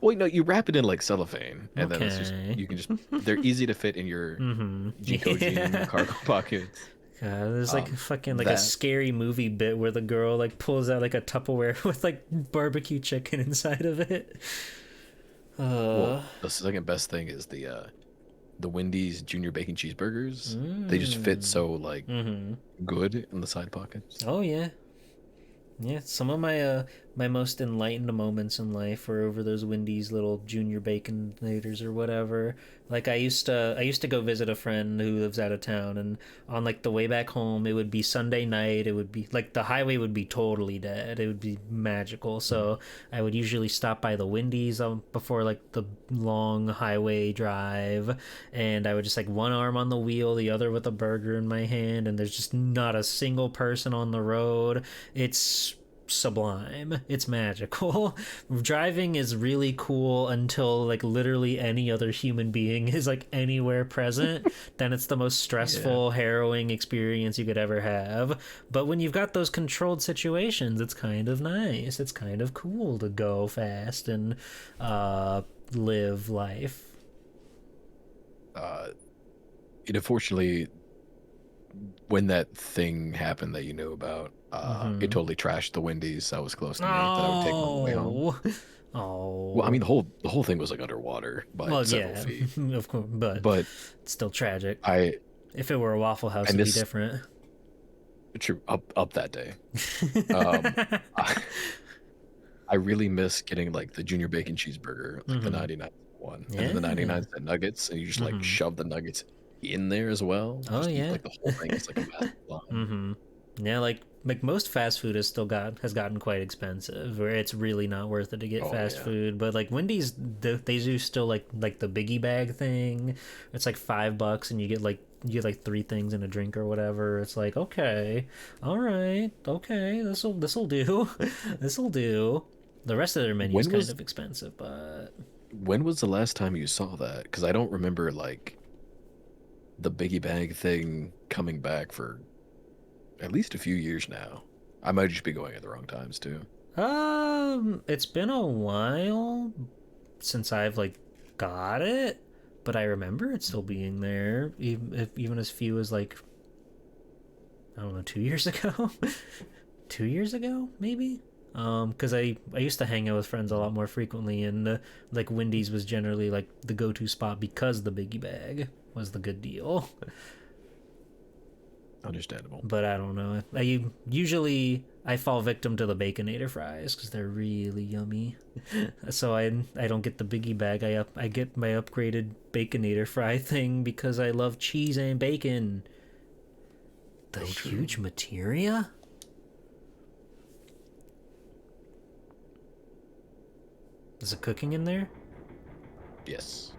Well, you wrap it in like cellophane, and then it's they're easy to fit in your Jikoji cargo pockets. God, there's like a scary movie bit where the girl like pulls out like a Tupperware with like barbecue chicken inside of it. Well, the second best thing is the Wendy's Junior Bacon Cheeseburgers. They just fit so like good in the side pockets. Oh yeah. Yeah, some of my my most enlightened moments in life were over those Wendy's little junior baconators or whatever. Like I used to go visit a friend who lives out of town, and on like the way back home, it would be Sunday night. It would be like the highway would be totally dead. It would be magical. So I would usually stop by the Wendy's before like the long highway drive, and I would just like one arm on the wheel, the other with a burger in my hand, and there's just not a single person on the road. It's sublime. It's magical. Driving is really cool until like literally any other human being is like anywhere present. Then it's the most stressful, harrowing experience you could ever have. But when you've got those controlled situations, it's kind of nice. It's kind of cool to go fast and live life. Unfortunately, when that thing happened that you knew about, it totally trashed the Wendy's that was close to me that I would take on the way home. Oh. Well, I mean, the whole thing was like underwater by several feet. Of course, but it's still tragic. If it were a Waffle House, it'd be different. True, up that day. I really miss getting like the junior bacon cheeseburger, like the 99 one, and then the 99-cent nuggets, and you just like shove the nuggets in there as well. Just eat, like the whole thing is like a massive line. Yeah, like most fast food has gotten quite expensive, where it's really not worth it to get fast food. But like Wendy's, they do still like the biggie bag thing. It's like $5, and you get like 3 things and a drink or whatever. It's like, okay, all right, okay, this'll do, this'll do. The rest of their menu is kind of expensive, but when was the last time you saw that? Because I don't remember like the biggie bag thing coming back for at least a few years now. I might just be going at the wrong times too. It's been a while since I've like got it, but I remember it still being there, even as few as like, I don't know, 2 years ago. 2 years ago, maybe. Because I used to hang out with friends a lot more frequently, and like Wendy's was generally like the go-to spot because the biggie bag was the good deal. Understandable. But I don't know. I fall victim to the Baconator fries because they're really yummy. So I don't get the biggie bag. I get my upgraded Baconator fry thing because I love cheese and bacon. The huge materia? Is it cooking in there? Yes.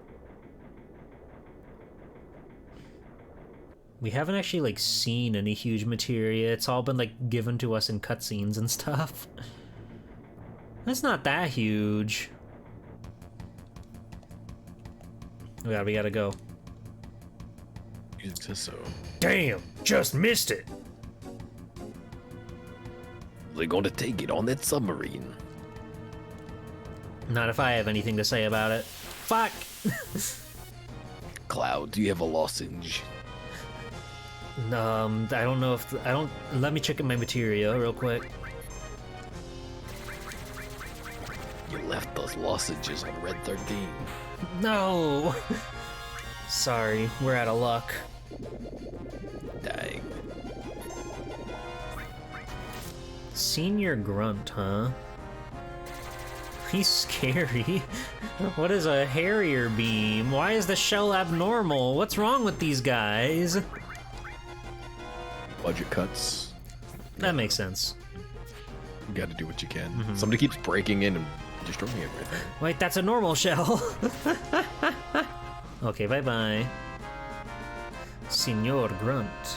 We haven't actually like seen any huge materia. It's all been like given to us in cutscenes and stuff. That's not that huge. We gotta go. You said so. Damn, just missed it. They're gonna take it on that submarine. Not if I have anything to say about it. Fuck! Cloud, do you have a lozenge? I don't know if... Let me check my materia real quick. You left those lozenges on Red 13. No! Sorry, we're out of luck. Dang. Senior Grunt, huh? He's scary. What is a Harrier beam? Why is the shell abnormal? What's wrong with these guys? Budget cuts. That makes sense. You gotta do what you can. Somebody keeps breaking in and destroying everything. Wait, that's a normal shell. Okay, bye-bye. Senor Grunt.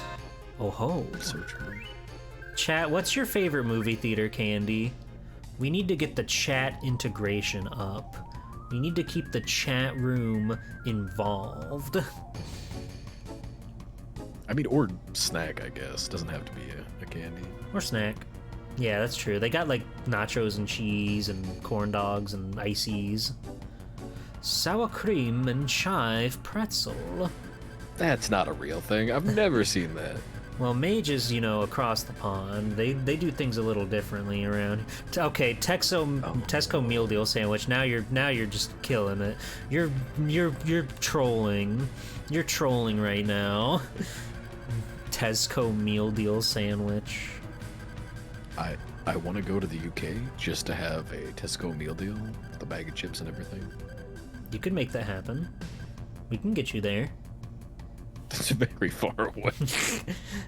Oh ho. So true. Chat, what's your favorite movie theater candy? We need to get the chat integration up. We need to keep the chat room involved. I mean, or snack, I guess. Doesn't have to be a candy. Or snack. Yeah, that's true. They got like nachos and cheese and corn dogs and ices. Sour cream and chive pretzel. That's not a real thing. I've never seen that. Well, Mages, you know, across the pond, they do things a little differently around. Okay, Tesco meal deal sandwich. Now you're just killing it. You're trolling. You're trolling right now. Tesco meal deal sandwich. I want to go to the UK just to have a Tesco meal deal, the bag of chips and everything. You could make that happen. We can get you there. That's very far away.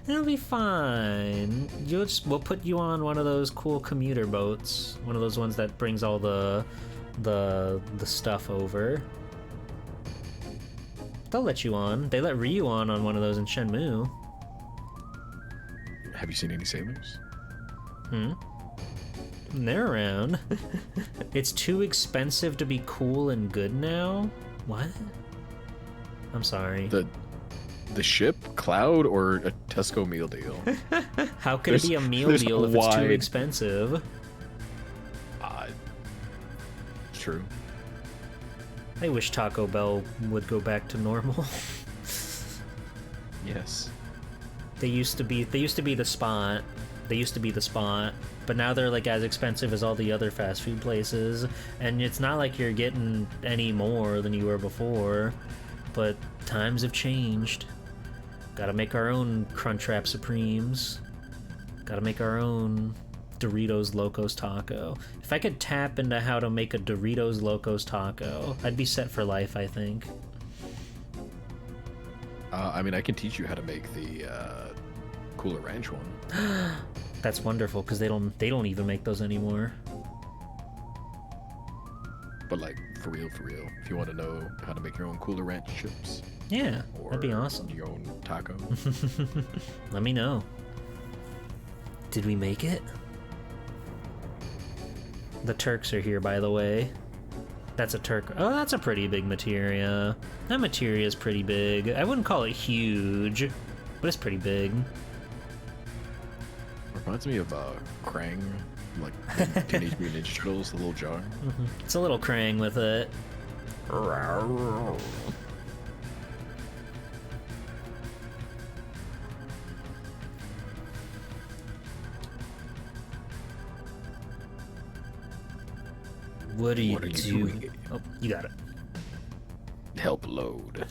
It'll be fine. We'll put you on one of those cool commuter boats. One of those ones that brings all the stuff over. They'll let you on. They let Ryu on one of those in Shenmue. Have you seen any sailors? They're around. It's too expensive to be cool and good now? What? I'm sorry. The ship, Cloud, or a Tesco meal deal? How could it be a meal deal if it's too expensive? True. I wish Taco Bell would go back to normal. Yes. They used to be the spot. But now they're like as expensive as all the other fast food places, and it's not like you're getting any more than you were before. But times have changed. Gotta make our own Crunchwrap Supremes. Gotta make our own Doritos Locos Taco. If I could tap into how to make a Doritos Locos Taco, I'd be set for life, I think. I mean, I can teach you how to make the Cooler Ranch one. That's wonderful, because they don't even make those anymore. But like, for real, if you want to know how to make your own Cooler Ranch chips. Yeah, that'd be awesome. Your own taco. Let me know. Did we make it? The Turks are here, by the way. That's a Turk. Oh, that's a pretty big materia. That materia is pretty big. I wouldn't call it huge, but it's pretty big. Reminds me of Krang, like Teenage Mutant Ninja Turtles, the little jar. It's a little Krang with it. What are you doing? Oh, you got it. Help load.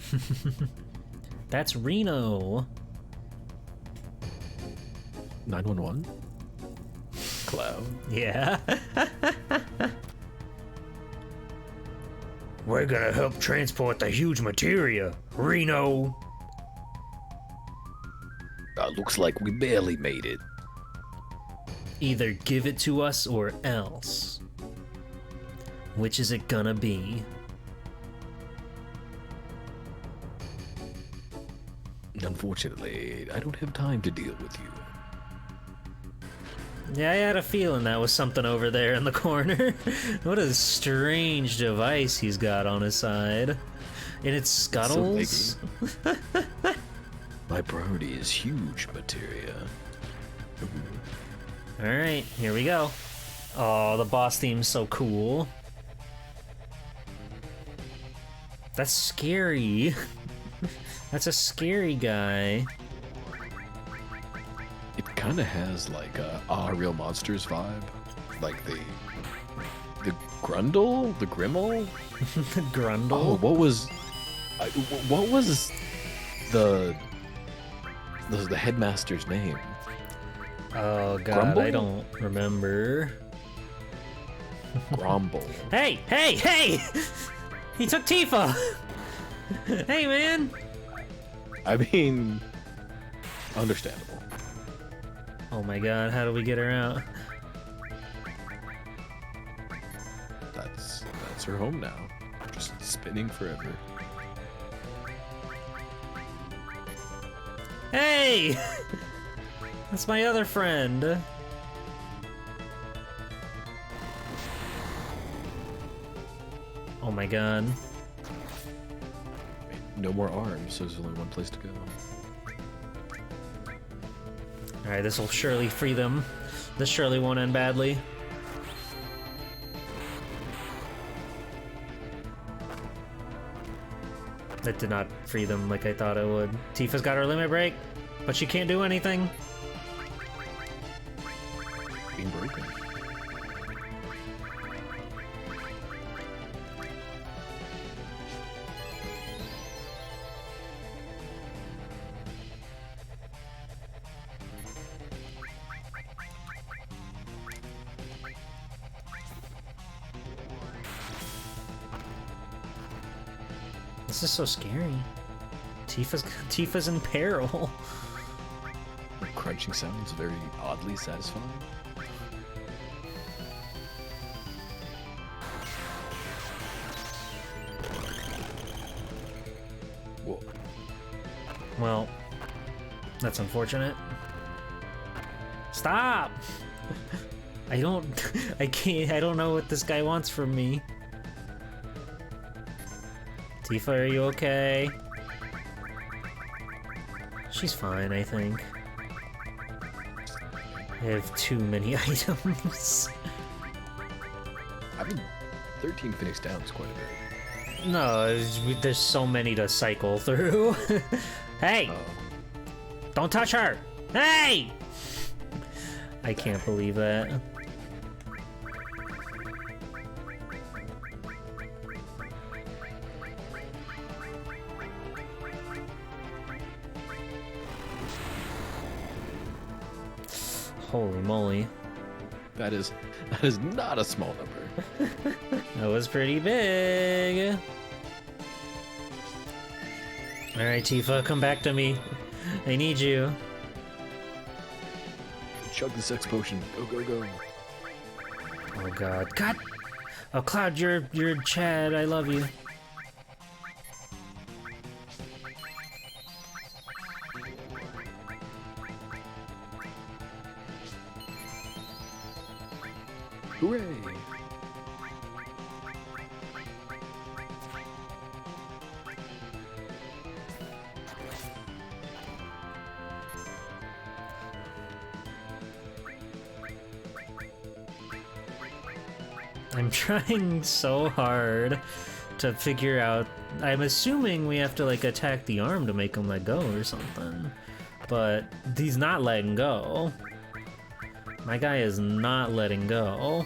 That's Reno. 911? Cloud? Yeah. We're gonna help transport the huge materia, Reno. Looks like we barely made it. Either give it to us or else. Which is it gonna be? Unfortunately, I don't have time to deal with you. Yeah, I had a feeling that was something over there in the corner. What a strange device he's got on his side. And it scuttles. So my priority is huge materia. Alright, here we go. Oh, the boss theme's so cool. That's scary. That's a scary guy. It kind of has like a Real Monsters vibe, like the Grundle, the Grimmel, the Grundle. Oh, what was the headmaster's name? Oh god, Grumble? I don't remember. Grumble. Hey! He took Tifa! Hey, man! I mean, understandable. Oh my god, how do we get her out? That's her home now. Just spinning forever. Hey! That's my other friend. Oh my god. No more arms, so there's only one place to go. Alright, this will surely free them. This surely won't end badly. That did not free them like I thought it would. Tifa's got her limit break, but she can't do anything. Being broken. This is so scary. Tifa's in peril. The crunching sounds very oddly satisfying. Whoa. Well, that's unfortunate. Stop! I don't know what this guy wants from me. Tifa, are you okay? She's fine, I think. I have too many items. I mean, 13 Phoenix Downs quite a bit. No, there's so many to cycle through. Hey! Don't touch her! Hey! I can't believe that. Holy moly. That is not a small number. That was pretty big. Alright, Tifa, come back to me. I need you. Chug the sex potion. Go, go, go. Oh god. God! Oh, Cloud, you're Chad. I love you. Hooray! I'm trying so hard to figure out... I'm assuming we have to, like, attack the arm to make him let go or something. But he's not letting go. My guy is not letting go.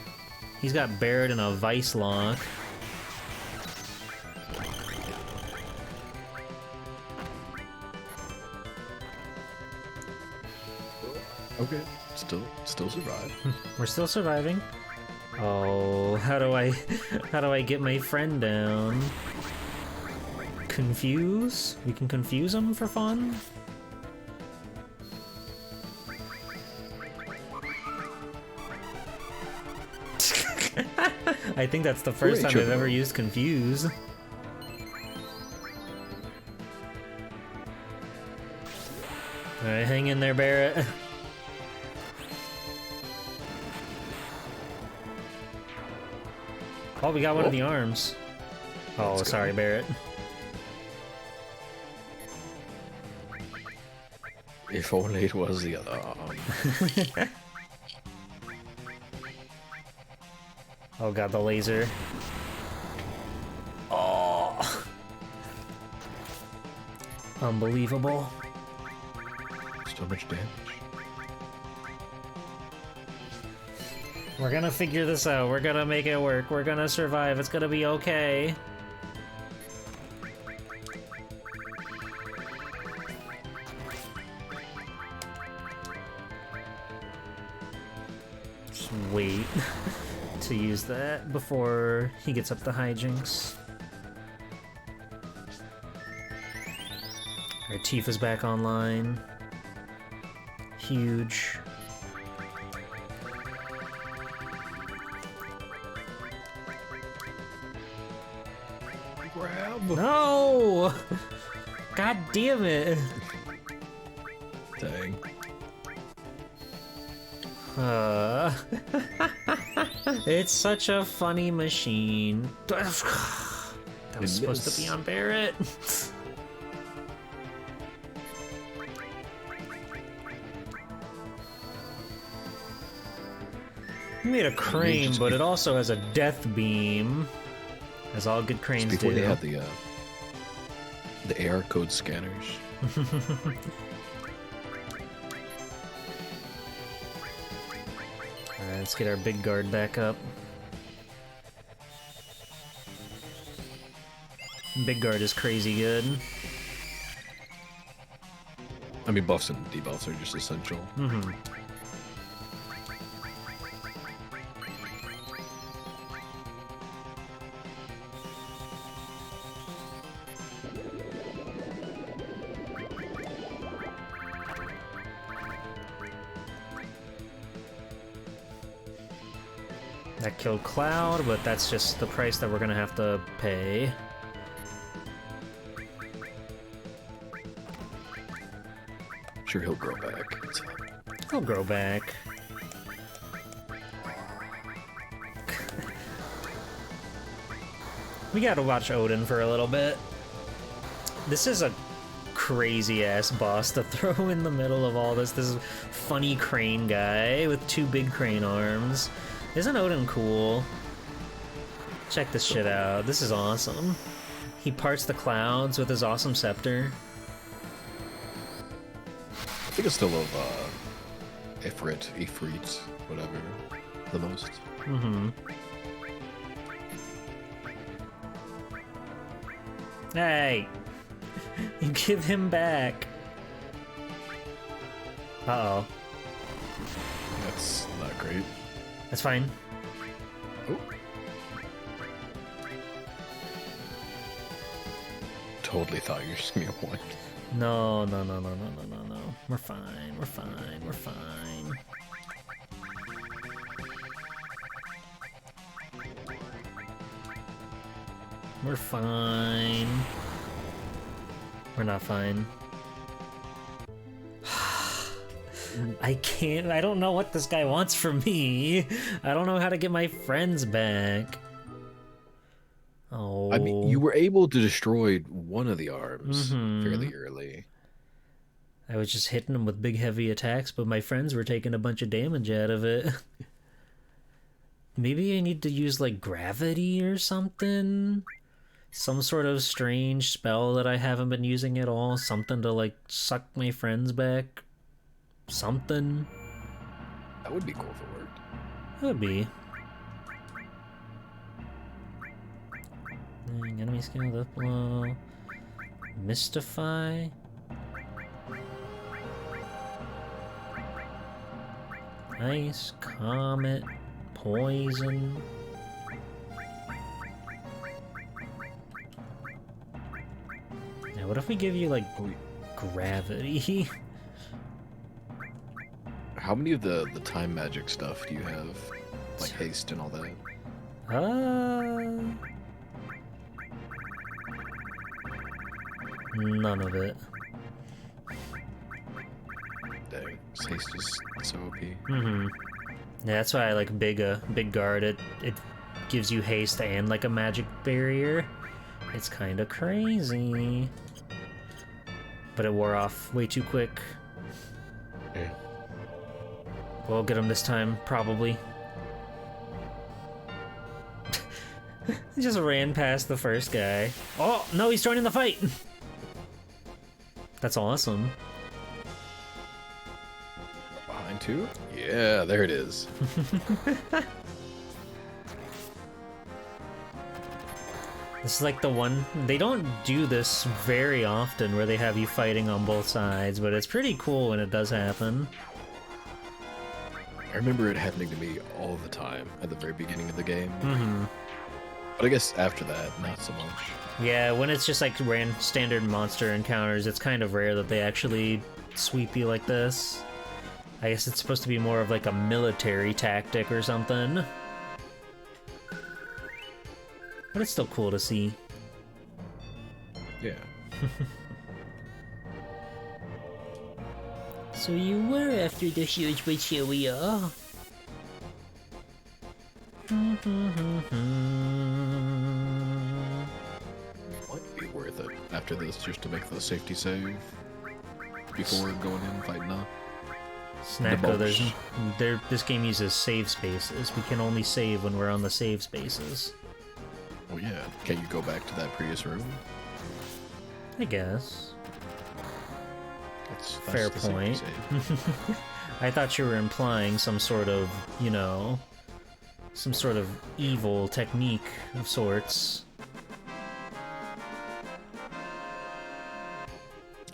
He's got Barret in a vice lock. Okay, still survive. We're still surviving. Oh, how do I get my friend down? Confuse? We can confuse him for fun? I think that's the first time I've ever used confuse. Alright, hang in there, Barret. Oh, we got one of the arms. Oh, sorry, Barret. If only it was the other arm. Oh god, the laser. Oh. Unbelievable. So much damage. We're gonna figure this out. We're gonna make it work. We're gonna survive. It's gonna be okay. Just wait to use that before he gets up to hijinks. Alright, Tifa's back online. Huge. No! God damn it! Dang. It's such a funny machine. That was supposed to be on Barret. We made a crane, but it also has a death beam. As all good cranes before do. They had the AR code scanners. Alright, let's get our big guard back up. Big guard is crazy good. I mean, buffs and debuffs are just essential. Mm-hmm. That killed Cloud, but that's just the price that we're gonna have to pay. Sure, he'll grow back. He'll grow back. We gotta watch Odin for a little bit. This is a crazy-ass boss to throw in the middle of all this. This is funny crane guy with 2 big crane arms. Isn't Odin cool? Check this shit out. This is awesome. He parts the clouds with his awesome scepter. I think I still love Ifrit, whatever, the most. Mm-hmm. Hey! You give him back! Uh-oh. That's not great. That's fine. Oh. Totally thought you were just gonna be a one. No. We're fine, we're fine, we're fine. We're fine. We're not fine. I can't. I don't know what this guy wants from me. I don't know how to get my friends back. Oh. I mean, you were able to destroy one of the arms fairly early. I was just hitting him with big heavy attacks, but my friends were taking a bunch of damage out of it. Maybe I need to use, like, gravity or something? Some sort of strange spell that I haven't been using at all. Something to, like, suck my friends back. Something. That would be cool if it worked. It would be. Enemy scaled up below. Mystify. Ice, comet, poison. Now, what if we give you, like, gravity? How many of the time magic stuff do you have? Like haste and all that? None of it. Dang, this haste is so OP. Yeah, that's why I like big guard. It gives you haste and like a magic barrier. It's kind of crazy, but it wore off way too quick. Yeah. We'll get him this time, probably. He just ran past the first guy. Oh no, he's joining the fight. That's awesome. Behind two? Yeah, there it is. This is like the one, they don't do this very often where they have you fighting on both sides, but it's pretty cool when it does happen. I remember it happening to me all the time at the very beginning of the game. But I guess after that, not so much. Yeah, when it's just like standard monster encounters, it's kind of rare that they actually sweep you like this. I guess it's supposed to be more of like a military tactic or something. But it's still cool to see. Yeah. So you were after the huge material. Might be worth it after this just to make the safety save before going in and fighting up. Snacko, this game uses save spaces. We can only save when we're on the save spaces. Well, yeah. Can't you go back to that previous room? I guess. That's fair point. I thought you were implying some sort of, you know, some sort of evil technique of sorts.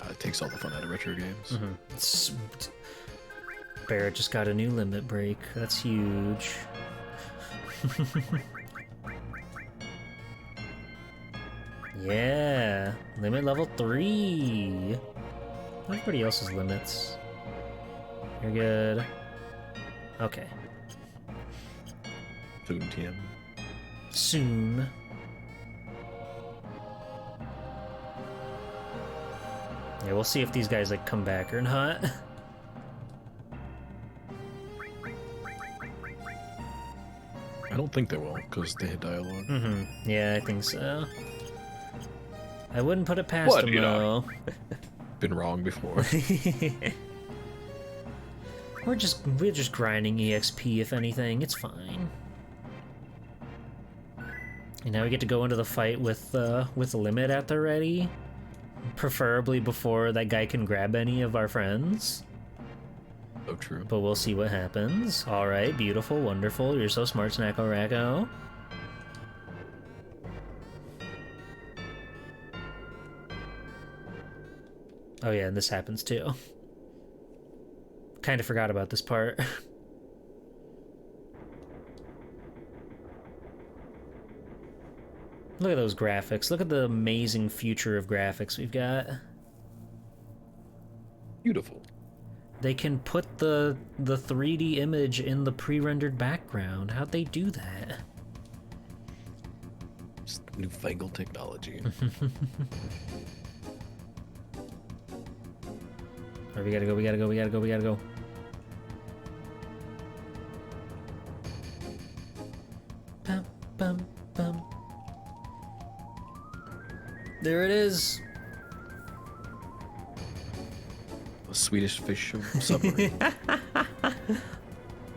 It takes all the fun out of retro games. Barrett just got a new limit break. That's huge. Yeah, limit level 3. Everybody else's limits. You're good. Okay. Soon, TM. Soon. Yeah, we'll see if these guys like come back or not. I don't think they will, because they had dialogue. Mm-hmm. Yeah, I think so. I wouldn't put it past them, though. Been wrong before. we're just grinding EXP, if anything. It's fine. And now we get to go into the fight with Limit at the ready. Preferably before that guy can grab any of our friends. So true. But we'll see what happens. Alright, beautiful, wonderful. You're so smart, SnackoRacko. Oh yeah, and this happens too. Kinda forgot about this part. Look at those graphics. Look at the amazing future of graphics we've got. Beautiful. They can put the 3D image in the pre-rendered background. How'd they do that? Just newfangled technology. Alright, we gotta go, we gotta go, we gotta go, we gotta go. Bum, bum, bum. There it is. A Swedish fish submarine.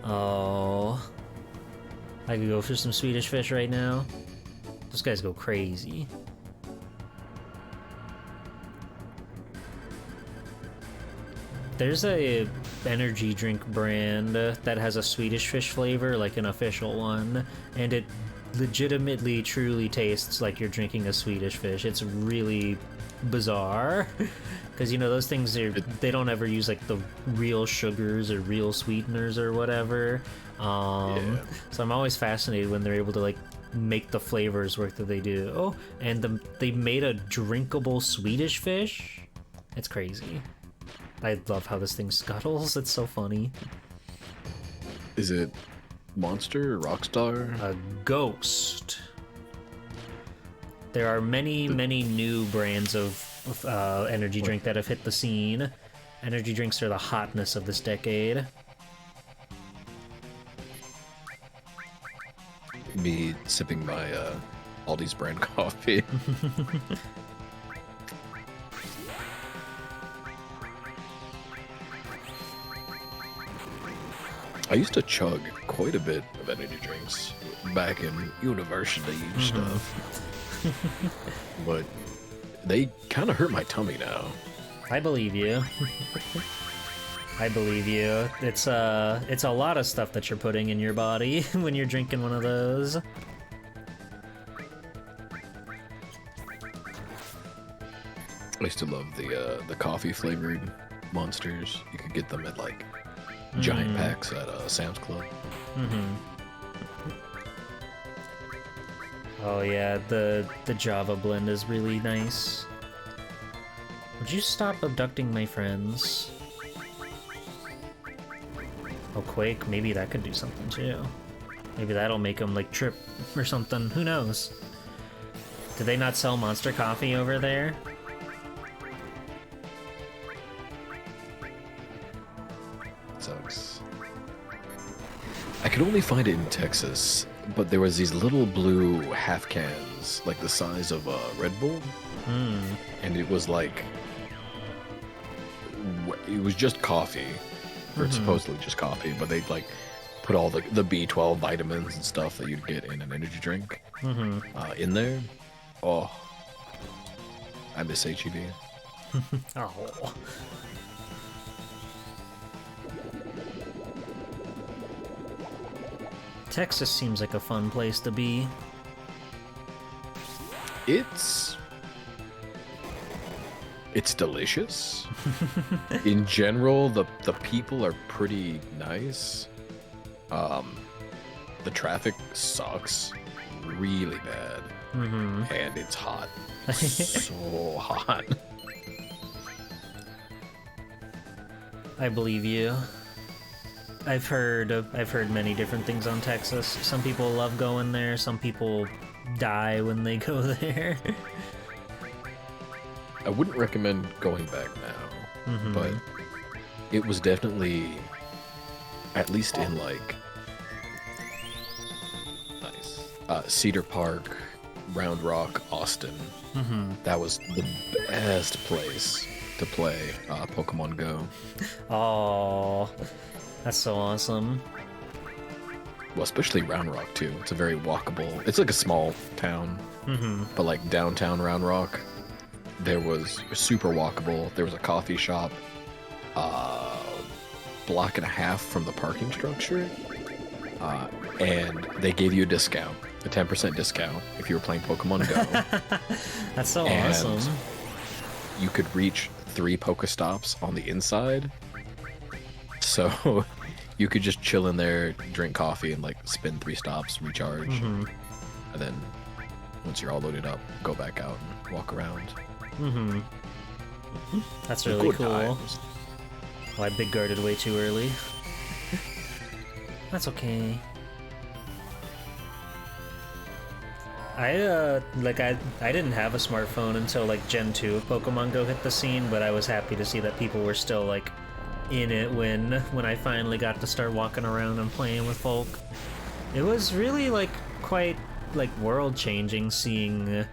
Oh. I could go for some Swedish fish right now. Those guys go crazy. There's a energy drink brand that has a Swedish fish flavor, like an official one, and it legitimately truly tastes like you're drinking a Swedish fish. It's really bizarre because, you know, those things they don't ever use like the real sugars or real sweeteners or whatever. Yeah. So I'm always fascinated when they're able to like make the flavors work that they do. Oh, and they made a drinkable Swedish fish. It's crazy. I love how this thing scuttles. It's so funny. Is it Monster or Rockstar? A Ghost. There are many, many new brands of energy drink that have hit the scene. Energy drinks are the hotness of this decade. Me sipping my Aldi's brand coffee. I used to chug quite a bit of energy drinks back in university stuff. But they kind of hurt my tummy now. I believe you. I believe you. It's a lot of stuff that you're putting in your body when you're drinking one of those. I used to love the coffee flavored Monsters. You could get them at like giant packs at Sam's Club. Oh yeah, the Java blend is really nice. Would you stop abducting my friends? Oh, Quake, maybe that could do something too. Maybe that'll make them like trip or something, who knows? Do they not sell Monster Coffee over there? Sucks. I could only find it in Texas, but there was these little blue half cans, like the size of a Red Bull, and it was like, it was just coffee, or it's supposedly just coffee, but they'd like put all the B12 vitamins and stuff that you'd get in an energy drink in there. Oh, I miss HEB. Oh. Texas seems like a fun place to be. It's delicious. In general, the people are pretty nice. The traffic sucks really bad, and it's hot. So hot. I believe you. I've heard many different things on Texas. Some people love going there. Some people die when they go there. I wouldn't recommend going back now, but it was definitely, at least in like, Cedar Park, Round Rock, Austin. That was the best place to play Pokemon Go. Oh, that's so awesome. Well, especially Round Rock too. It's a very walkable. It's like a small town, but like downtown Round Rock, there was super walkable. There was a coffee shop, block and a half from the parking structure, and they gave you a discount, a 10% discount if you were playing Pokemon Go. That's so awesome. You could reach 3 Pokestops on the inside, so you could just chill in there, drink coffee, and like spin 3 stops, recharge, and then once you're all loaded up, go back out and walk around. That's really cool. Times. Oh, I big guarded way too early. That's okay. I didn't have a smartphone until like Gen 2 of Pokemon Go hit the scene, but I was happy to see that people were still like in it when I finally got to start walking around and playing with folk. It was really like quite like world changing seeing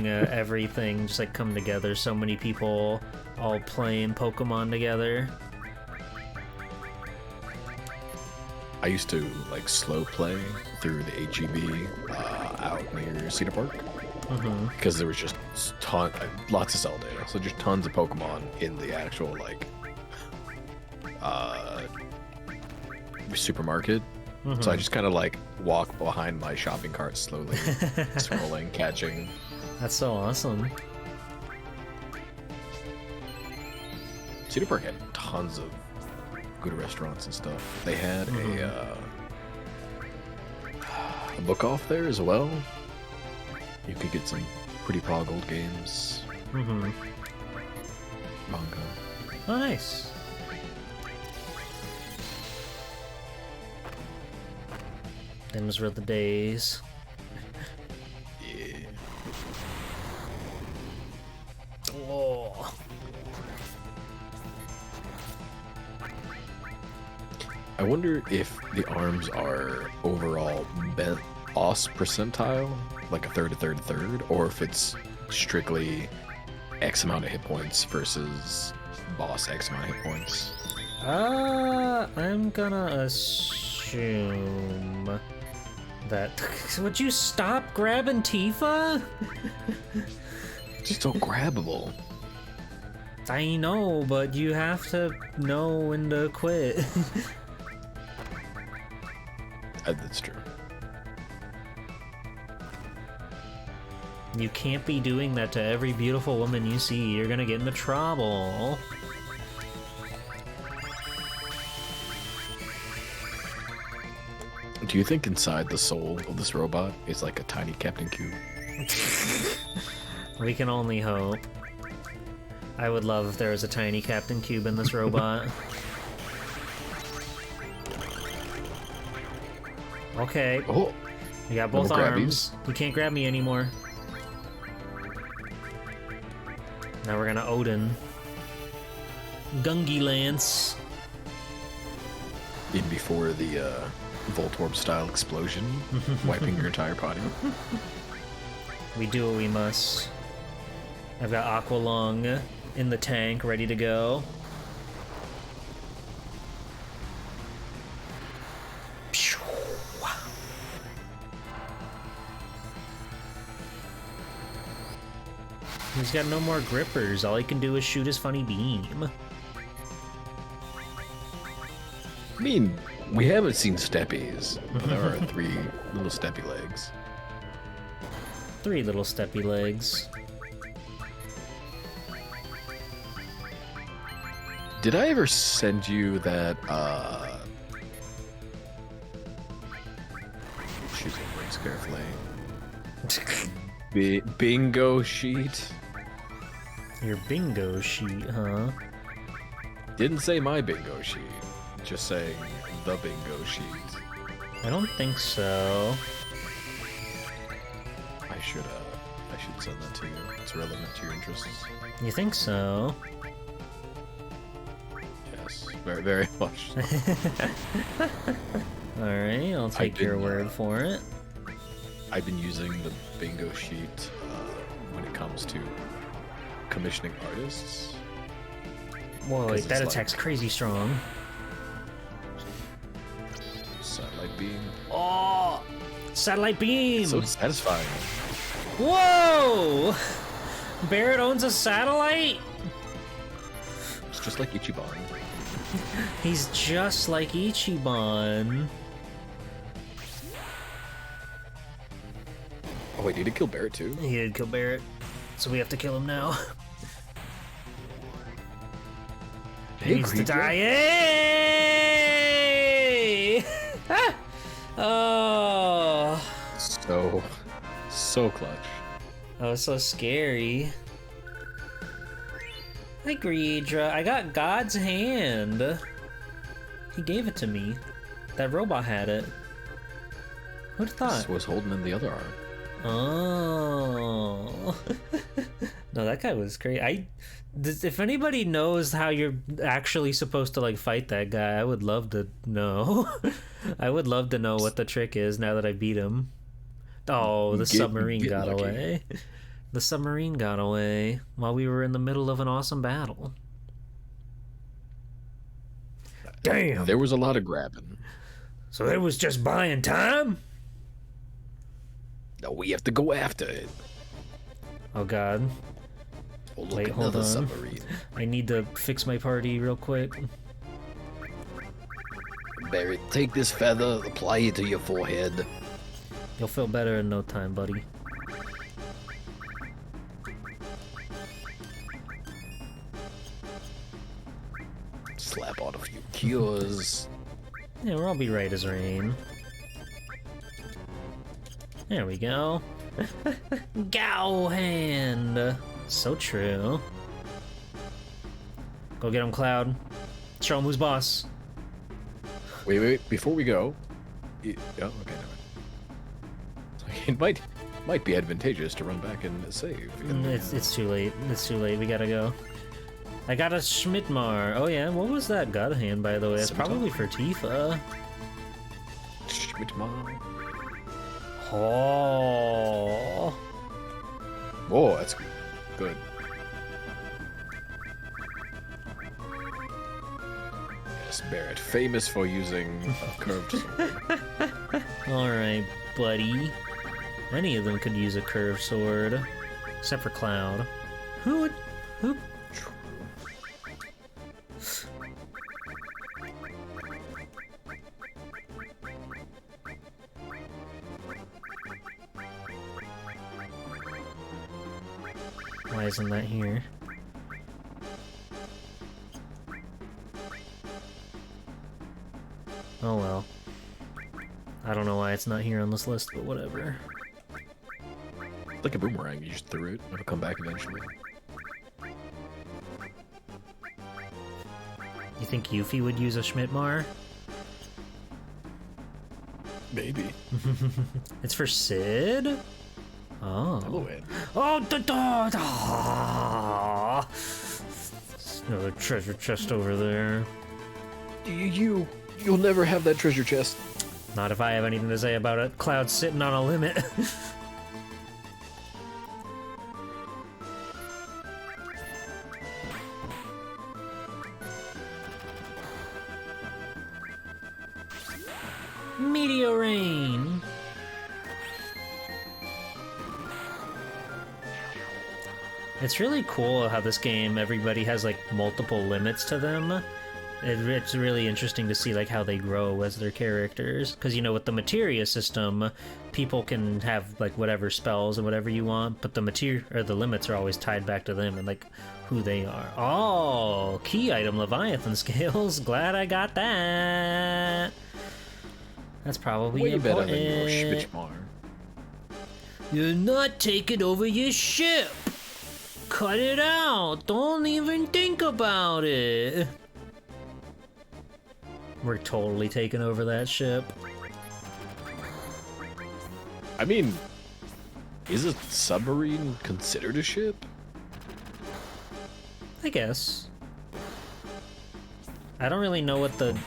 everything just like come together. So many people all playing Pokemon together. I used to like slow play through the HEB out near Cedar Park because there was just lots of cell data, so just tons of Pokemon in the actual like supermarket. So I just kind of like walk behind my shopping cart slowly, scrolling, catching. That's so awesome. Cedar Park had tons of good restaurants and stuff. They had a book off there as well. You could get some pretty prog old games. Manga. Oh, nice. Them's were the days. Yeah. Oh. I wonder if the arms are overall bent OS percentile, like a third, or if it's strictly X amount of hit points versus boss X amount of hit points. I'm gonna assume that. Would you stop grabbing Tifa? Just so grabbable. I know, but you have to know when to quit. That's true. You can't be doing that to every beautiful woman you see. You're gonna get into trouble. Do you think inside the soul of this robot is like a tiny Captain Cube? We can only hope. I would love if there was a tiny Captain Cube in this robot. Okay. Oh, you got both arms. You can't grab me anymore. Now we're gonna Odin. Gungi Lance. In before the Voltorb style explosion, wiping your entire body. We do what we must. I've got Aqualung in the tank, ready to go. He's got no more grippers. All he can do is shoot his funny beam. I mean, we haven't seen steppies. There are 3 little steppy legs. 3 little steppy legs. Did I ever send you that, choosing words carefully. Bingo sheet? Your bingo sheet, huh? Didn't say my bingo sheet. just saying the bingo sheet? I don't think so. I should send that to you. It's relevant to your interests. You think so? Yes, very, very much. Alright, I'll take your word for it. I've been using the bingo sheet when it comes to commissioning artists. Whoa, wait, that attack's crazy strong. Satellite beam. Oh! Satellite beam! So satisfying. Whoa! Barrett owns a satellite? It's just like Ichiban. He's just like Ichiban. Oh wait, did he kill Barrett too? He did kill Barrett, so we have to kill him now. He needs to die. Yay! Oh. So clutch. That was so scary. Hi, Greedra. I got God's hand. He gave it to me. That robot had it. Who'd have thought? This was holding in the other arm. Oh. No, that guy was great. If anybody knows how you're actually supposed to like fight that guy, I would love to know. I would love to know what the trick is now that I beat him. Oh, the submarine got away. The submarine got away while we were in the middle of an awesome battle. Damn. There was a lot of grabbing. So it was just buying time? No, we have to go after it. Oh god. Oh, look, wait, hold on. Submarine. I need to fix my party real quick. Barrett, take this feather, apply it to your forehead. You'll feel better in no time, buddy. Slap on a few cures. Yeah, we'll all be right as rain. There we go. Gow hand. So true. Go get him, Cloud. Show him who's boss. Wait, before we go. Oh, okay, never mind. It might be advantageous to run back and save. It's too late. It's too late. We gotta go. I got a Schmidtmar. Oh yeah, what was that God hand, by the way? It's probably for Tifa. Schmidtmar. Oh. Whoa, that's good. Yes, Barrett, famous for using a curved sword. Alright, buddy. Any of them could use a curved sword. Except for Cloud. Who? Why isn't that here? Oh well. I don't know why it's not here on this list, but whatever. Like a boomerang, you just threw it, it'll come back eventually. You think Yuffie would use a Schmidtmar? Maybe. It's for Sid? Oh. Hello, Ed. Oh, There's another treasure chest over there. You'll never have that treasure chest. Not if I have anything to say about it. Cloud's sitting on a limit. Meteor rain. It's really cool how this game, everybody has like multiple limits to them. It's really interesting to see like how they grow as their characters, because you know with the materia system, people can have like whatever spells and whatever you want, but the limits are always tied back to them and like who they are. Oh, key item Leviathan scales. Glad I got that. That's probably way important. better than your Schmidtmar. You're not taking over your ship. Cut it out. Don't even think about it. We're totally taking over that ship. I mean, is a submarine considered a ship? I guess. I don't really know what the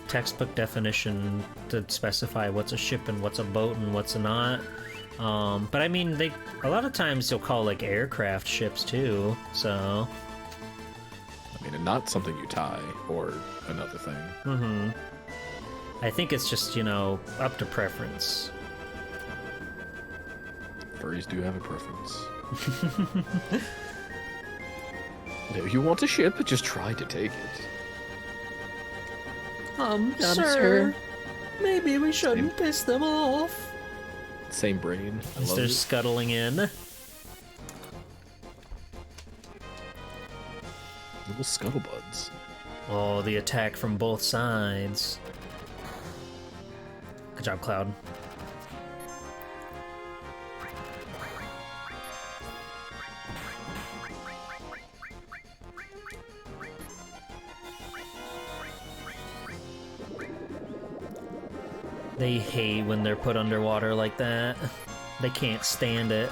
textbook definition to specify what's a ship and what's a boat and what's not. But I mean, a lot of times you'll call like aircraft ships too, so. I mean, and not something you tie or another thing. Mm-hmm. I think it's just, you know, up to preference. Furries do have a preference. If you want a ship, just try to take it. Sir, maybe we shouldn't piss them off. Same brain. As they're scuttling in. Little scuttlebuds. Oh, the attack from both sides. Good job, Cloud. They hate when they're put underwater like that. They can't stand it.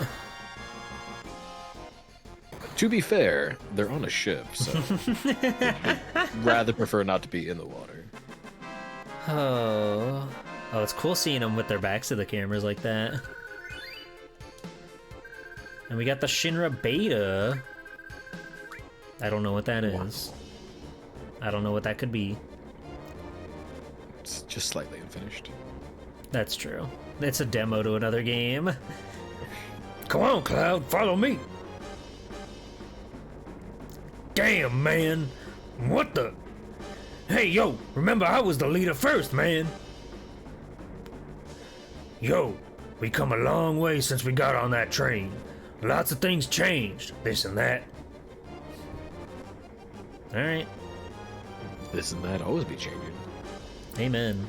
To be fair, they're on a ship, so they'd rather prefer not to be in the water. Oh, it's cool seeing them with their backs to the cameras like that. And we got the Shinra Beta. I don't know what that is. I don't know what that could be. It's just slightly unfinished. That's true. It's a demo to another game. Come on, Cloud, follow me. Damn, man. What the? Hey, yo, remember I was the leader first, man. Yo, we come a long way since we got on that train. Lots of things changed, this and that. Alright. This and that always be changing. Amen.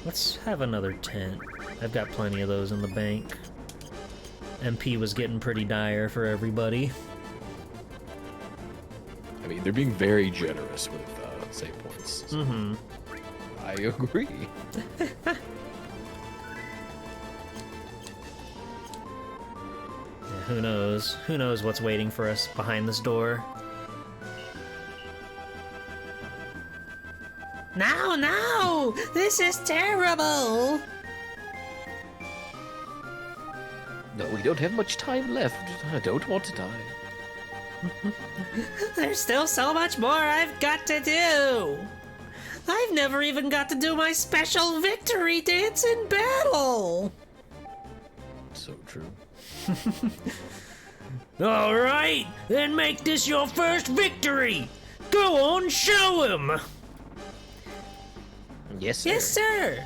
Let's have another tent. I've got plenty of those in the bank. MP was getting pretty dire for everybody. I mean, they're being very generous with save points. So Mm-hmm. I agree. Yeah, who knows? Who knows what's waiting for us behind this door? No, no! This is terrible! No, we don't have much time left. I don't want to die. There's still so much more I've got to do! I've never even got to do my special victory dance in battle! So true. Alright, then make this your first victory! Go on, show him! Yes, sir. Yes, sir!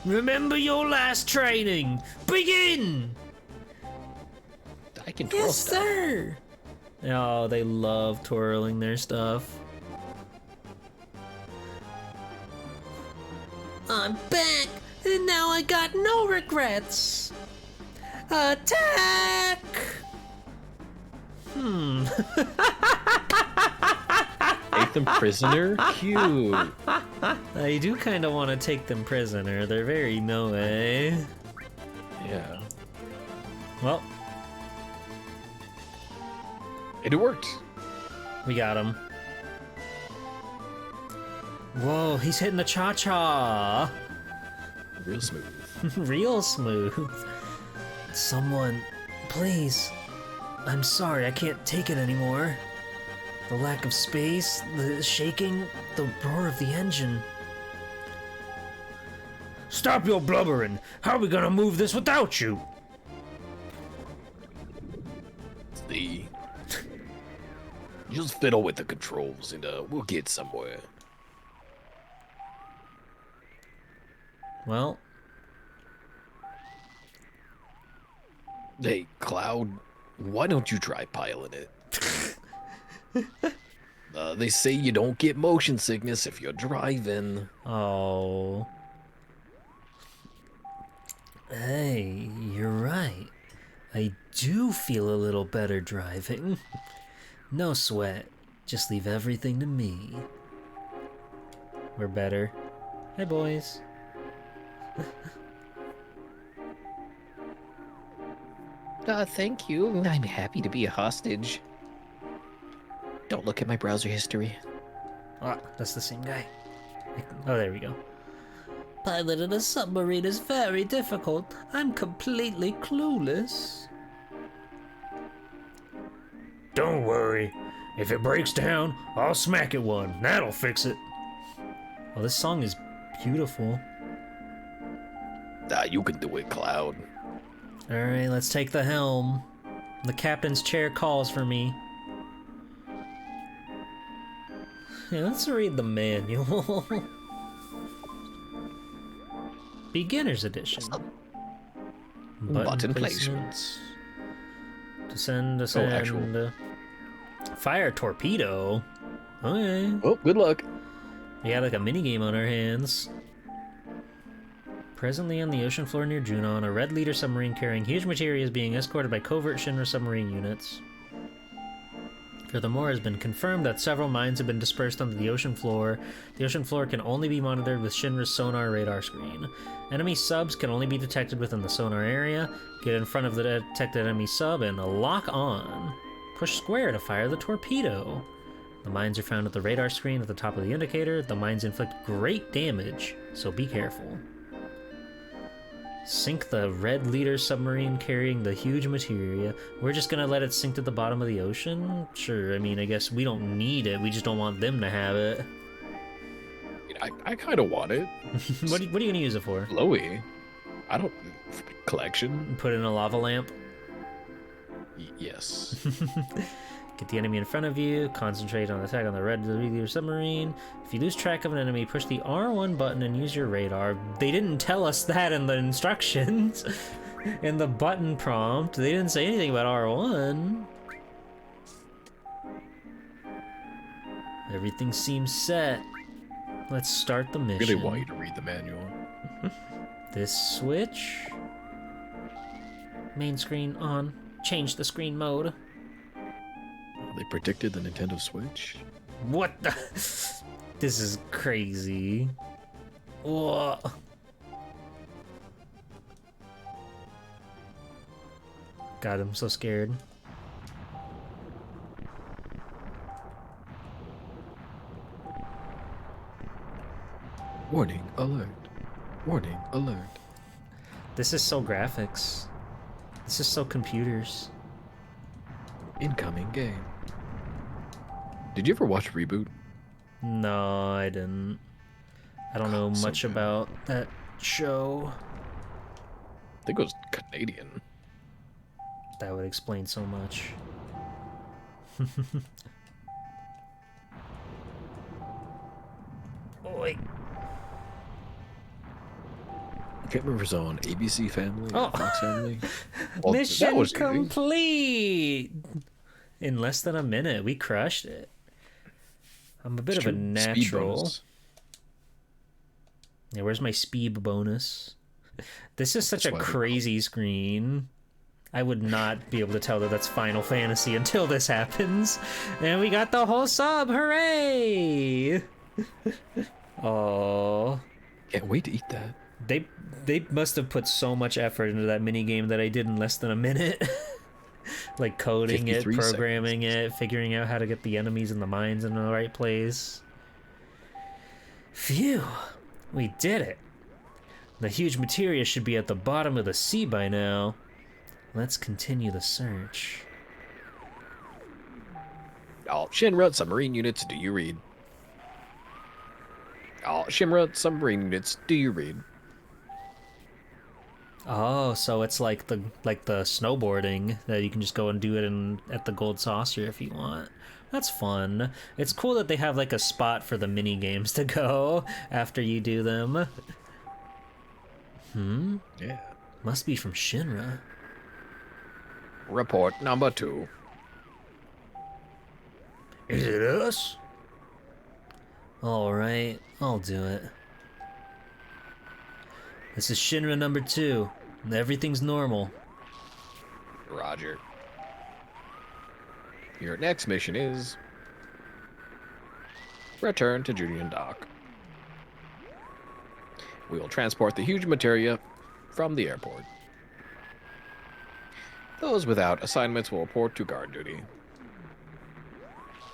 Remember your last training! Begin! I can twirl Yes, stuff. sir! Oh, they love twirling their stuff. I'm back, and now I got no regrets. Attack! Take them prisoner? Cute. I do kind of want to take them prisoner. They're very Moe. Yeah. Well, it worked. we got him. Whoa, he's hitting the cha-cha. Real smooth. Real smooth. Someone, please. I'm sorry, I can't take it anymore. The lack of space, the shaking, the roar of the engine. Stop your blubbering! How are we gonna move this without you? The just fiddle with the controls and we'll get somewhere. Well, hey, Cloud, why don't you try piloting it? They say you don't get motion sickness if you're driving. oh. Hey, you're right. I do feel a little better driving. No sweat. Just leave everything to me. We're better. Hey, boys. Thank you. I'm happy to be a hostage. Don't look at my browser history. Ah, that's the same guy. Oh, there we go. Piloting a submarine is very difficult. I'm completely clueless. Don't worry. If it breaks down, I'll smack it one. That'll fix it. Oh, this song is beautiful. You can do it, Cloud. Alright, let's take the helm. The captain's chair calls for me. Yeah, let's read the manual. Beginner's edition. Button placements. Descend. actual. Fire torpedo. Okay. Oh, good luck. We have like a minigame on our hands. Presently on the ocean floor near Junon, a red leader submarine carrying huge materia is being escorted by covert Shinra submarine units. Furthermore, it has been confirmed that several mines have been dispersed onto the ocean floor. The ocean floor can only be monitored with Shinra's sonar radar screen. Enemy subs can only be detected within the sonar area. Get in front of the detected enemy sub and lock on. Push square to fire the torpedo. The mines are found at the radar screen at the top of the indicator. The mines inflict great damage, so be careful. Sink the red leader submarine carrying the huge materia. We're just gonna let it sink to the bottom of the ocean? Sure, I mean, I guess we don't need it. We just don't want them to have it. I kind of want it. What are you gonna use it for? Flowy. I don't... Collection? Put in a lava lamp? Yes. Get the enemy in front of you, concentrate on the attack on the red leader submarine. If you lose track of an enemy, push the R1 button and use your radar. They didn't tell us that in the instructions. In the button prompt, they didn't say anything about R1. Everything seems set. Let's start the mission. I really want you to read the manual. This switch. Main screen on. Change the screen mode. They predicted the Nintendo Switch? What the? This is crazy. Whoa. God, I'm so scared. Warning alert. Warning alert. This is so graphics. This is so computers. Incoming game. Did you ever watch Reboot? No, I didn't. I don't know much about that show. I think it was Canadian. That would explain so much. Oh, wait. I can't remember if it was on ABC Family or Fox Family. Well, mission complete! In less than a minute, we crushed it. I'm a bit of a natural. Yeah, where's my speed bonus? This is such a crazy screen. I would not be able to tell that that's Final Fantasy until this happens. And we got the whole sub, hooray! Oh, can't wait to eat that. They must have put so much effort into that mini game that I did in less than a minute. Like coding it, programming it, figuring out how to get the enemies and the mines in the right place. Phew, we did it. The huge materia should be at the bottom of the sea by now. Let's continue the search. All Shinra submarine units, do you read? All Shinra submarine units, do you read? Oh, so it's like the snowboarding that you can just go and do it at the Gold Saucer if you want. That's fun. It's cool that they have like a spot for the mini games to go after you do them. Yeah. Must be from Shinra. Report number 2. Is it us? Alright, I'll do it. This is Shinra number 2. Everything's normal. Roger. Your next mission is Return to Julian Dock. We will transport the huge materia from the airport. Those without assignments will report to guard duty.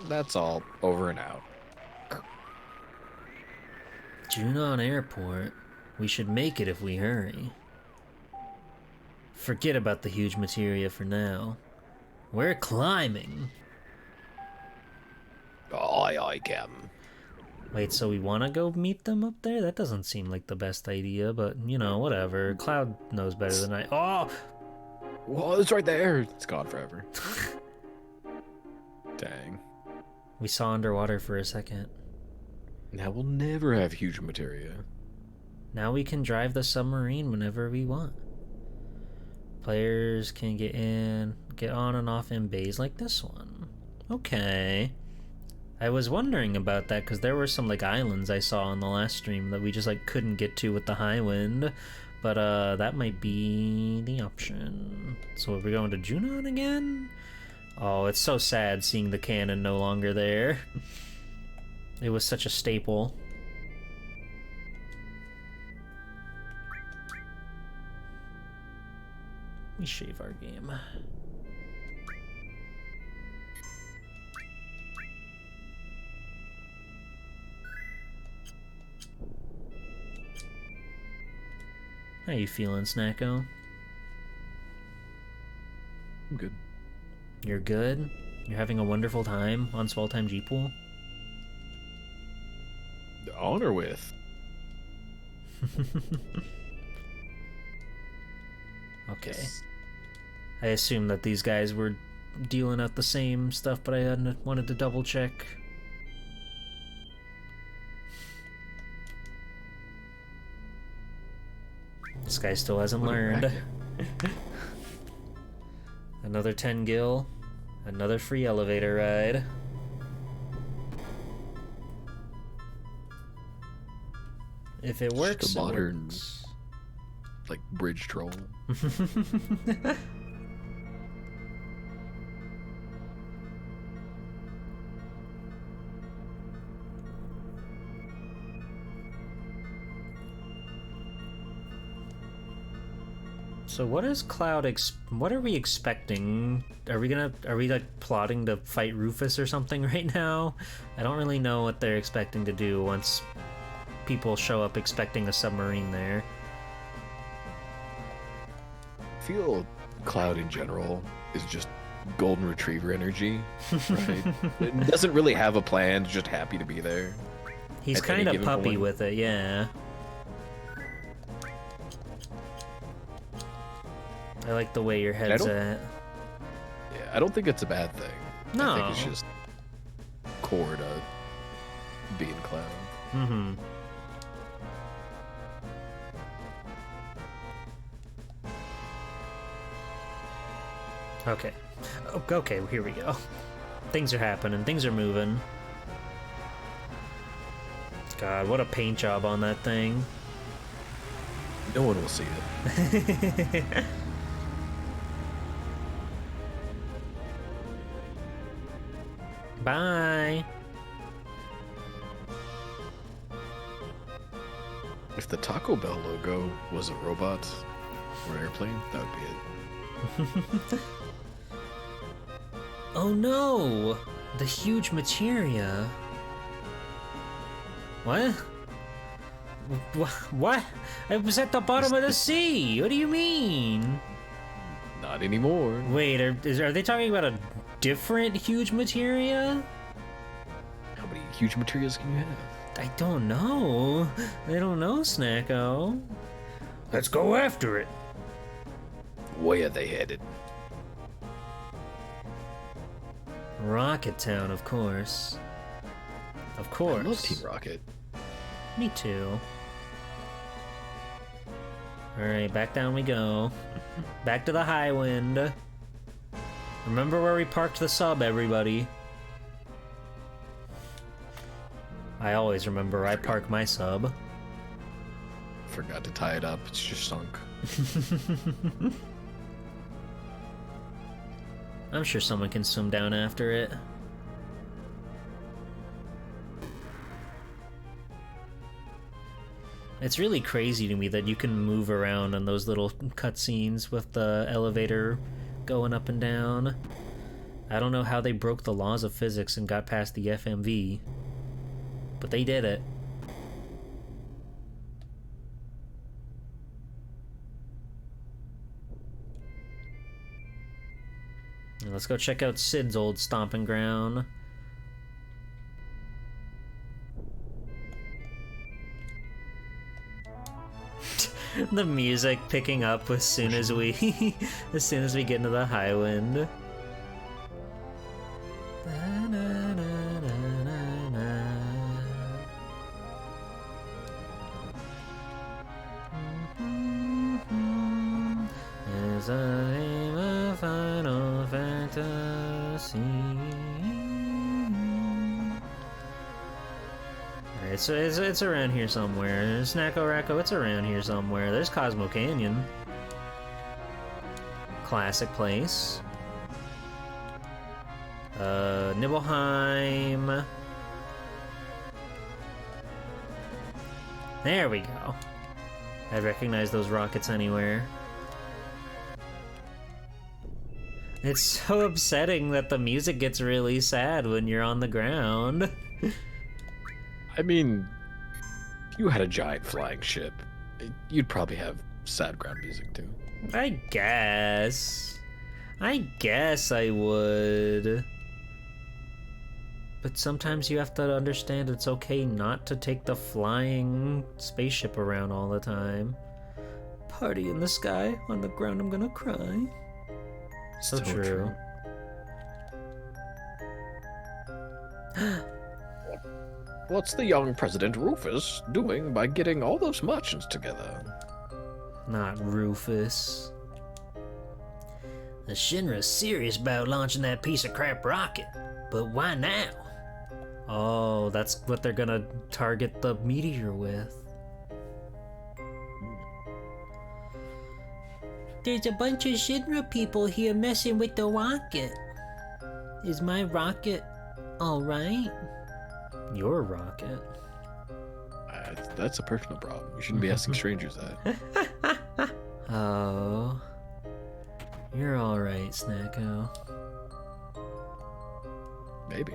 That's all. Over and out. Junon Airport. We should make it if we hurry. Forget about the huge materia for now. We're climbing. Aye, aye, Captain. Wait, so we want to go meet them up there? That doesn't seem like the best idea, but, you know, whatever. Cloud knows better than I... Oh! Whoa, it's right there. It's gone forever. Dang. We saw underwater for a second. Now we'll never have huge materia. Now we can drive the submarine whenever we want. Players can get on and off in bays like this one. Okay. I was wondering about that because there were some like islands I saw on the last stream that we just like couldn't get to with the high wind. But that might be the option. So are we going to Junon again? Oh, it's so sad seeing the cannon no longer there. It was such a staple. We shave our game. How you feeling, Snacko? I'm good. You're good? You're having a wonderful time on Swell Time G-Pool? The honor with. Okay. Yes. I assume that these guys were dealing out the same stuff, but I wanted to double check. This guy still hasn't learned. Another 10 gil. Another free elevator ride. If it works, just a modern, it works. Like, bridge troll. So what is Cloud what are we expecting? Are we like plotting to fight Rufus or something right now? I don't really know what they're expecting to do once people show up expecting a submarine there. I feel Cloud in general is just golden retriever energy, right? It doesn't really have a plan, just happy to be there. He's kind of puppy with it, yeah. I like the way your head's at. Yeah, I don't think it's a bad thing. No. I think it's just core to being Cloud. Mm-hmm. Okay. Okay, here we go. Things are happening. Things are moving. God, what a paint job on that thing. No one will see it. Bye. If the Taco Bell logo was a robot or airplane, that would be it. Oh no! The huge materia. What? What? I was at the bottom of the sea! What do you mean? Not anymore. Wait, are they talking about a different huge materia? How many huge materials can you have? I don't know. I don't know, Snacko. Let's go after it. Where are they headed? Rocket Town, of course. Of course. I love Team Rocket. Me too. Alright, back down we go. Back to the high wind. Remember where we parked the sub, everybody. I always remember where I park my sub. Forgot to tie it up, it's just sunk. I'm sure someone can swim down after it. It's really crazy to me that you can move around on those little cutscenes with the elevator going up and down. I don't know how they broke the laws of physics and got past the FMV, but they did it. Let's go check out Sid's old stomping ground. The music picking up as soon as we get into the high wind. As I aim a Final Fantasy. Alright, so it's around here somewhere. SnackoRacko, it's around here somewhere. There's Cosmo Canyon. Classic place. Nibelheim. There we go. I'd recognize those rockets anywhere. It's so upsetting that the music gets really sad when you're on the ground. I mean, if you had a giant flying ship, you'd probably have sad ground music too. I guess I would. But sometimes you have to understand it's okay not to take the flying spaceship around all the time. Party in the sky, on the ground I'm gonna cry. So true. What's the young President Rufus doing by getting all those merchants together? Not Rufus. The Shinra's serious about launching that piece of crap rocket, but why now? Oh, that's what they're gonna target the meteor with. There's a bunch of Shinra people here messing with the rocket. Is my rocket alright? Your rocket? That's a personal problem. You shouldn't be asking strangers that. Oh. You're alright, Snacko. Maybe.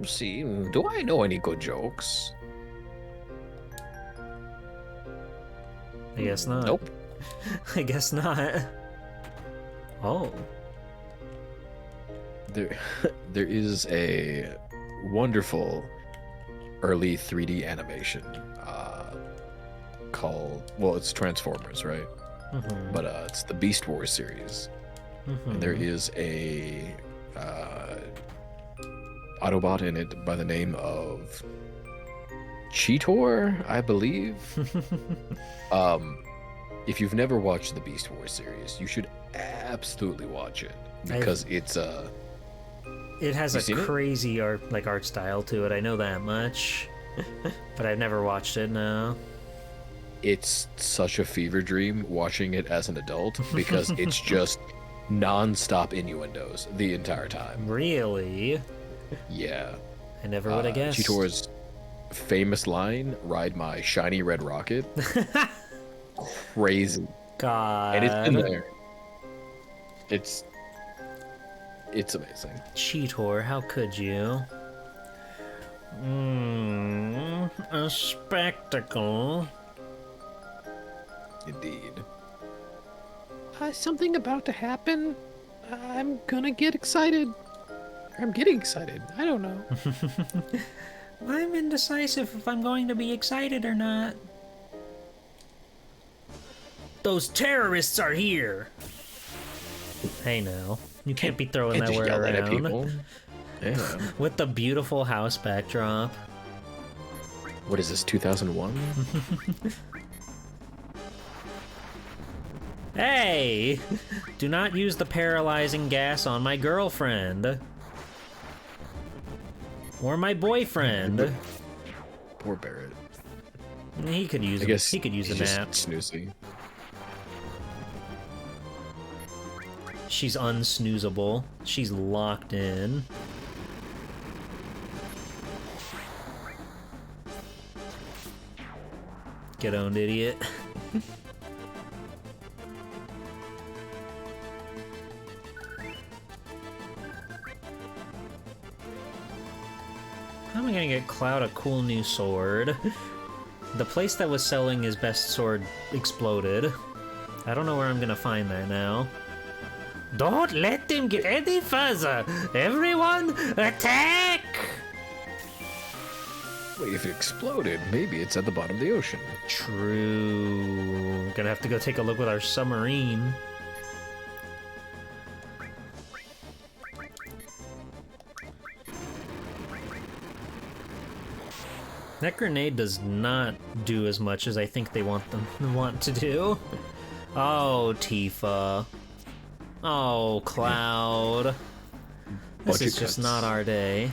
See, do I know any good jokes? I guess not. Nope. I guess not. Oh. There is a wonderful early 3D animation called, well, it's Transformers, right? Mm-hmm. But it's the Beast Wars series. Mm-hmm. And there is a Autobot in it by the name of Cheetor, I believe. If you've never watched the Beast Wars series, you should absolutely watch it because it has a crazy art style to it. I know that much, but I've never watched it. No. It's such a fever dream watching it as an adult because it's just non-stop innuendos the entire time. Really? Yeah. I never would have guessed. Cheetor's famous line, "Ride my shiny red rocket." Crazy. God. And it's in there. It's amazing. Cheetor, how could you? A spectacle. Indeed. Something about to happen. I'm gonna get excited. I'm getting excited. I don't know. I'm indecisive if I'm going to be excited or not. Those terrorists are here! Hey now, you can't be throwing that word around. At people. Yeah. With the beautiful house backdrop. What is this, 2001? Hey! Do not use the paralyzing gas on my girlfriend. Or my boyfriend. Poor Barrett. He could use. I guess he could use a just nap. Snoozing. She's unsnoozable. She's locked in. Get owned, idiot. How am I gonna get Cloud a cool new sword? The place that was selling his best sword exploded. I don't know where I'm gonna find that now. Don't let them get any further! Everyone, attack! Wait, if it exploded, maybe it's at the bottom of the ocean. True. Gonna have to go take a look with our submarine. That grenade does not do as much as I think they want to do. Oh, Tifa. Oh, Cloud. This is just not our day.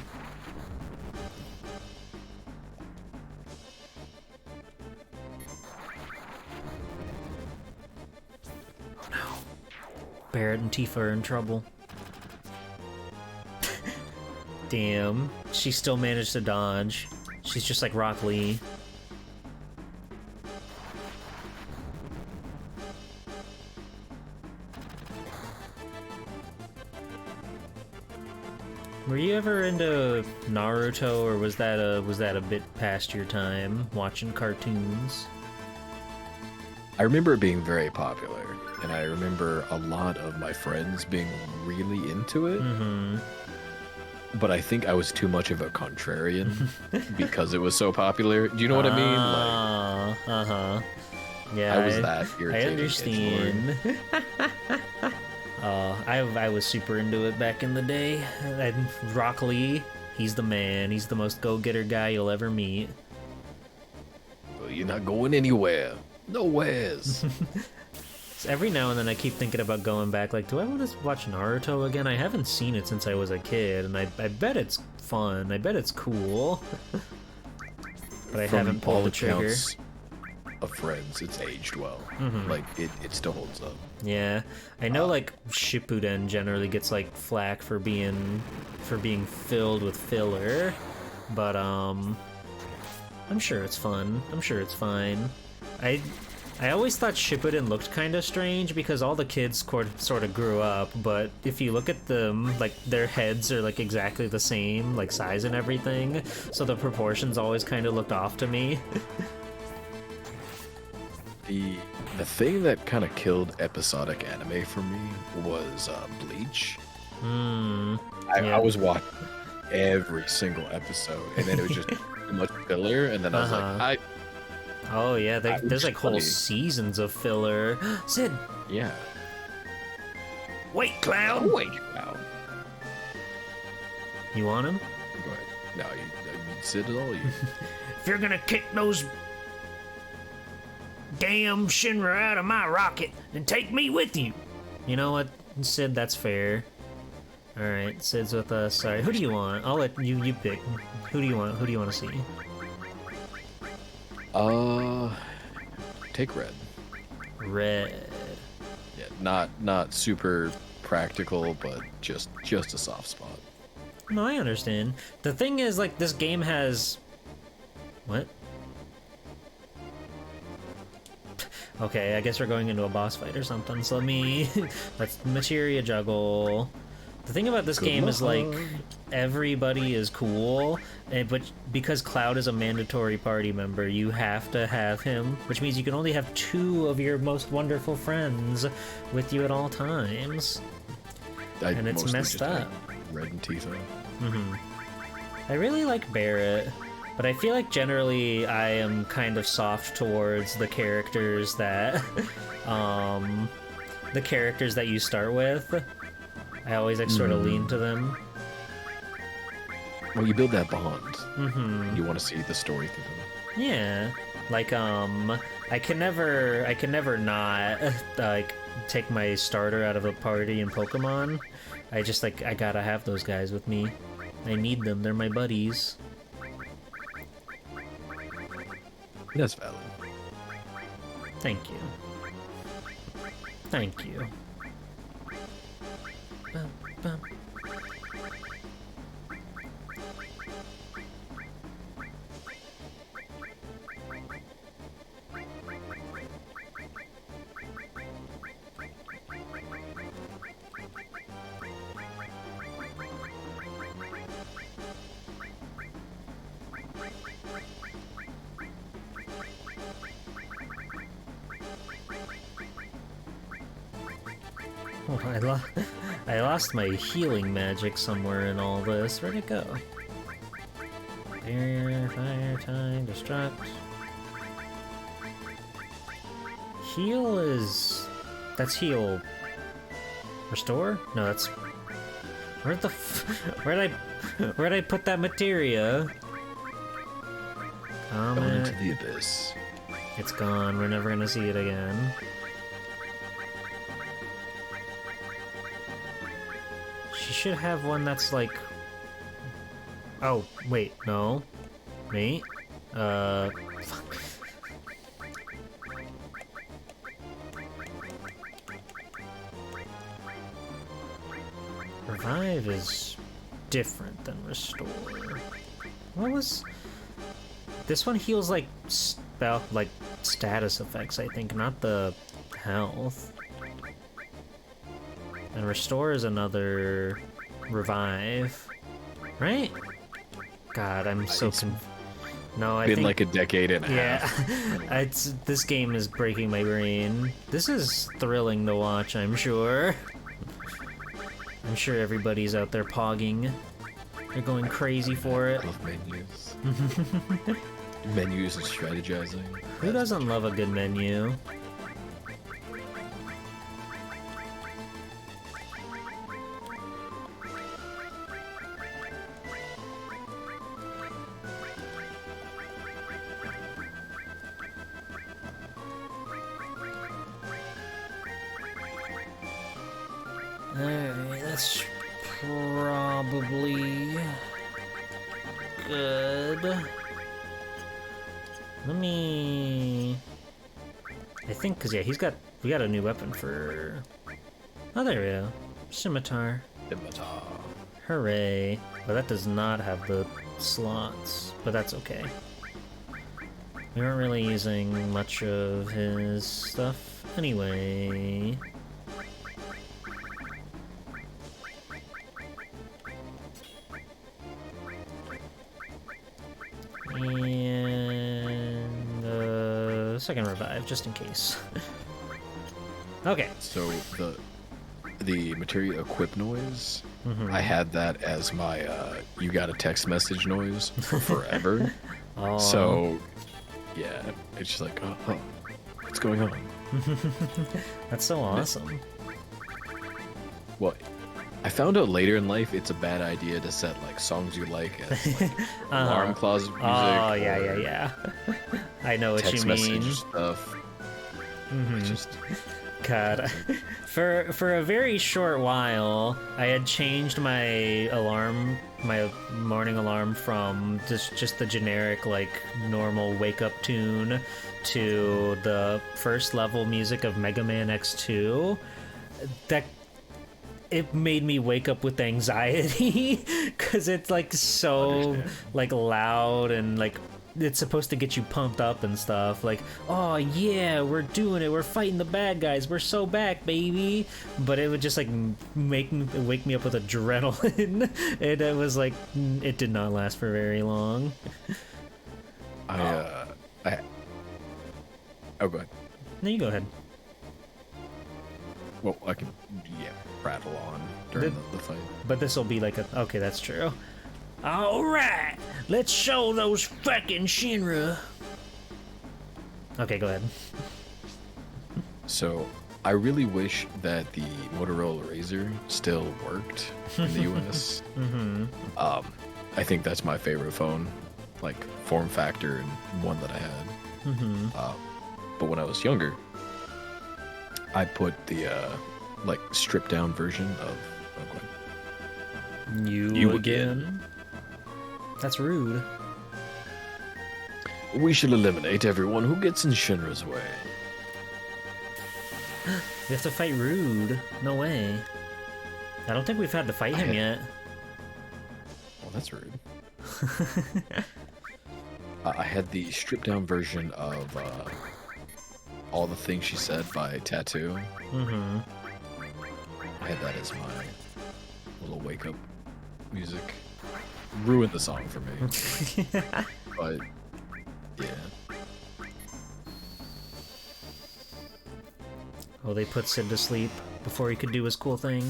Oh no. Barret and Tifa are in trouble. Damn. She still managed to dodge. She's just like Rock Lee. Were you ever into Naruto, or was that a bit past your time watching cartoons? I remember it being very popular, and I remember a lot of my friends being really into it. Mm-hmm. But I think I was too much of a contrarian because it was so popular. Do you know what I mean? Like, uh-huh. Yeah, I was that irritating. I understand. I was super into it back in the day. And Rock Lee, he's the man. He's the most go-getter guy you'll ever meet. Well, you're not going anywhere. Nowheres. So every now and then I keep thinking about going back, like, do I want to watch Naruto again? I haven't seen it since I was a kid, and I bet it's fun. I bet it's cool. But I haven't pulled the trigger. Of friends, it's aged well. Mm-hmm. Like, it still holds up. Yeah. I know, like, Shippuden generally gets, like, flack for being filled with filler. But, I'm sure it's fun. I'm sure it's fine. I always thought Shippuden looked kind of strange because all the kids sort of grew up, but if you look at them, like, their heads are, like, exactly the same, like, size and everything, so the proportions always kind of looked off to me. The thing that kind of killed episodic anime for me was Bleach. I was watching every single episode, and then it was just too much filler, and then I was like, Oh yeah, there's like whole seasons of filler. Sid! Yeah. Wait, Cloud! Oh, wait, Cloud. You want him? Go ahead. No, you Sid at all, you. If you're gonna kick those damn Shinra out of my rocket, then take me with you! You know what, Sid, that's fair. Alright, Sid's with us. Sorry, who do you want? I'll let you pick. Who do you want? Who do you want to see? Take Red. Red. Yeah, not super practical, but just a soft spot. No, I understand. The thing is, like, this game has... What? Okay, I guess we're going into a boss fight or something, so let's materia juggle. The thing about this game is, like, everybody is cool, but because Cloud is a mandatory party member, you have to have him, which means you can only have 2 of your most wonderful friends with you at all times. And it's messed up. Red and Tifa. Mm-hmm. I really like Barret, but I feel like generally I am kind of soft towards the characters that, you start with. I always like sort of lean to them. Well, you build that bond. Mm-hmm. You want to see the story through them. Yeah, like I can never not like take my starter out of a party in Pokemon. I just I gotta have those guys with me. I need them. They're my buddies. That's valid. Thank you. Thank you. Bum. Oh, I lost my healing magic somewhere in all this. Where'd it go? Barrier, fire, time, destruct. Heal is... That's heal... Restore? No, that's... Where'd the where'd I put that materia? Going into the abyss. It's gone. We're never gonna see it again. She should have one that's like... Oh, wait, no. Wait. Fuck. Revive is different than restore. What was... This one heals like spell, like status effects, I think, not the health. And restore is another revive, right? God, I'm so No, I been think like a decade and a half. Yeah, this game is breaking my brain. This is thrilling to watch, I'm sure. I'm sure everybody's out there pogging. They're going crazy for it. I love menus. Menus and strategizing. Who doesn't love a good menu? Alright, that's probably good. Let me... I think, cause yeah, we got a new weapon for... Oh, there we go. Scimitar. Scimitar. Hooray. But that does not have the slots, but that's okay. We weren't really using much of his stuff anyway. And second revive, just in case. Okay. So the materia equip noise, I had that as my you got a text message noise for forever. Oh. So yeah, it's just like, oh, what's going on? That's so awesome. Well, I found out later in life it's a bad idea to set like songs you like as like alarm closet music. Oh yeah. I know what text you mean. message stuff. Just God, for a very short while, I had changed my morning alarm from just the generic like normal wake up tune to the first level music of Mega Man X2. That it made me wake up with anxiety because it's like so like loud and like it's supposed to get you pumped up and stuff, like, oh yeah, we're doing it, we're fighting the bad guys, we're so back, baby. But it would just like wake me up with adrenaline. And it was like, it did not last for very long. oh, go ahead. No, you go ahead. Well, I can prattle on during the fight. But this will be like okay, that's true. Alright, let's show those fucking Shinra. Okay, go ahead. So, I really wish that the Motorola Razr still worked in the US. I think that's my favorite phone, like form factor and one that I had. But when I was younger, I put the like stripped down version of You again? That's rude. We should eliminate everyone who gets in Shinra's way. We have to fight Rude. No way. I don't think we've had to fight him yet. Well, that's rude. I had the stripped down version of All the Things She Said by Tattoo. I had that as my little wake up music. Ruined the song for me. But yeah. Oh, they put Sid to sleep before he could do his cool thing.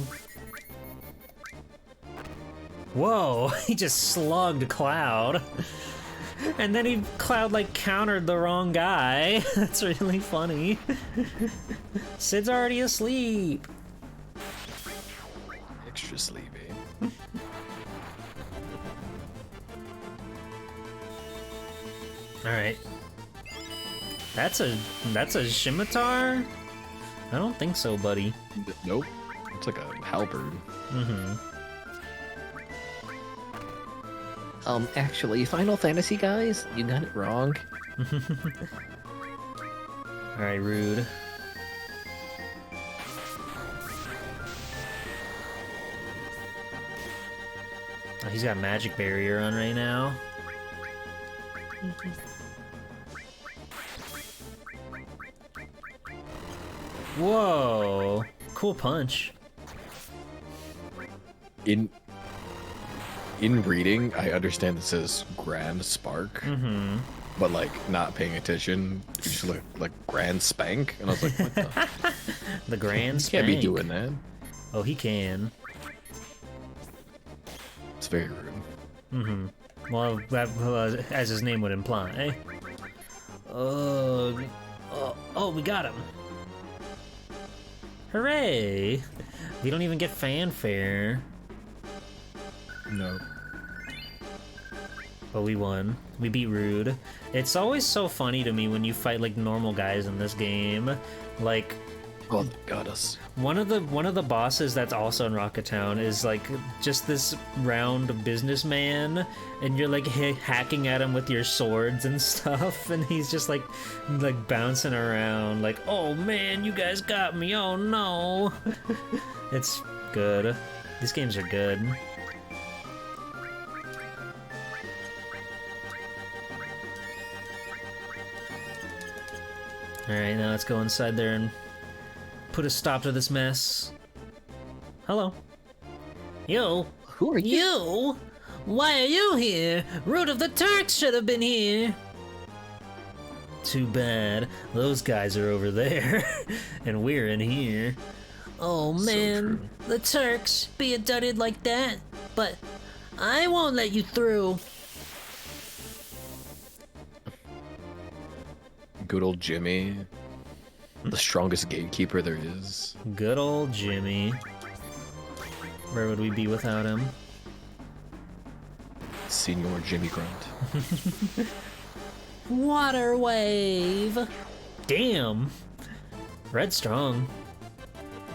Whoa, he just slugged Cloud. And then Cloud, like, countered the wrong guy. That's really funny. Sid's already asleep. Extra sleepy. Alright. That's a scimitar? I don't think so, buddy. Nope. It's like a halberd. Mm-hmm. Actually, Final Fantasy guys, you got it wrong. Alright, rude. Oh, he's got magic barrier on right now. Whoa! Cool punch. In reading, I understand it says Grand Spark, but like not paying attention, you just look like Grand Spank, and I was like, what the? The Grand Spank. Can't be doing that. Oh, he can. It's very rude. Well, that, as his name would imply. Oh, we got him. Hooray! We don't even get fanfare. No. But we won. We beat Rude. It's always so funny to me when you fight like normal guys in this game. Like, oh, they got us. One of the bosses that's also in Rocket Town is like just this round businessman, and you're like hacking at him with your swords and stuff, and he's just like bouncing around like, oh man, you guys got me, oh no. It's good. These games are good. Alright, now let's go inside there and put a stop to this mess. Hello. You? Who are you? You? Why are you here? Root of the Turks should have been here. Too bad. Those guys are over there, and we're in here. Oh man, so the Turks being dudded like that, but I won't let you through. Good old Jimmy. The strongest gatekeeper there is. Good old Jimmy. Where would we be without him? Senior Jimmy Grunt. Water wave. Damn. Red strong.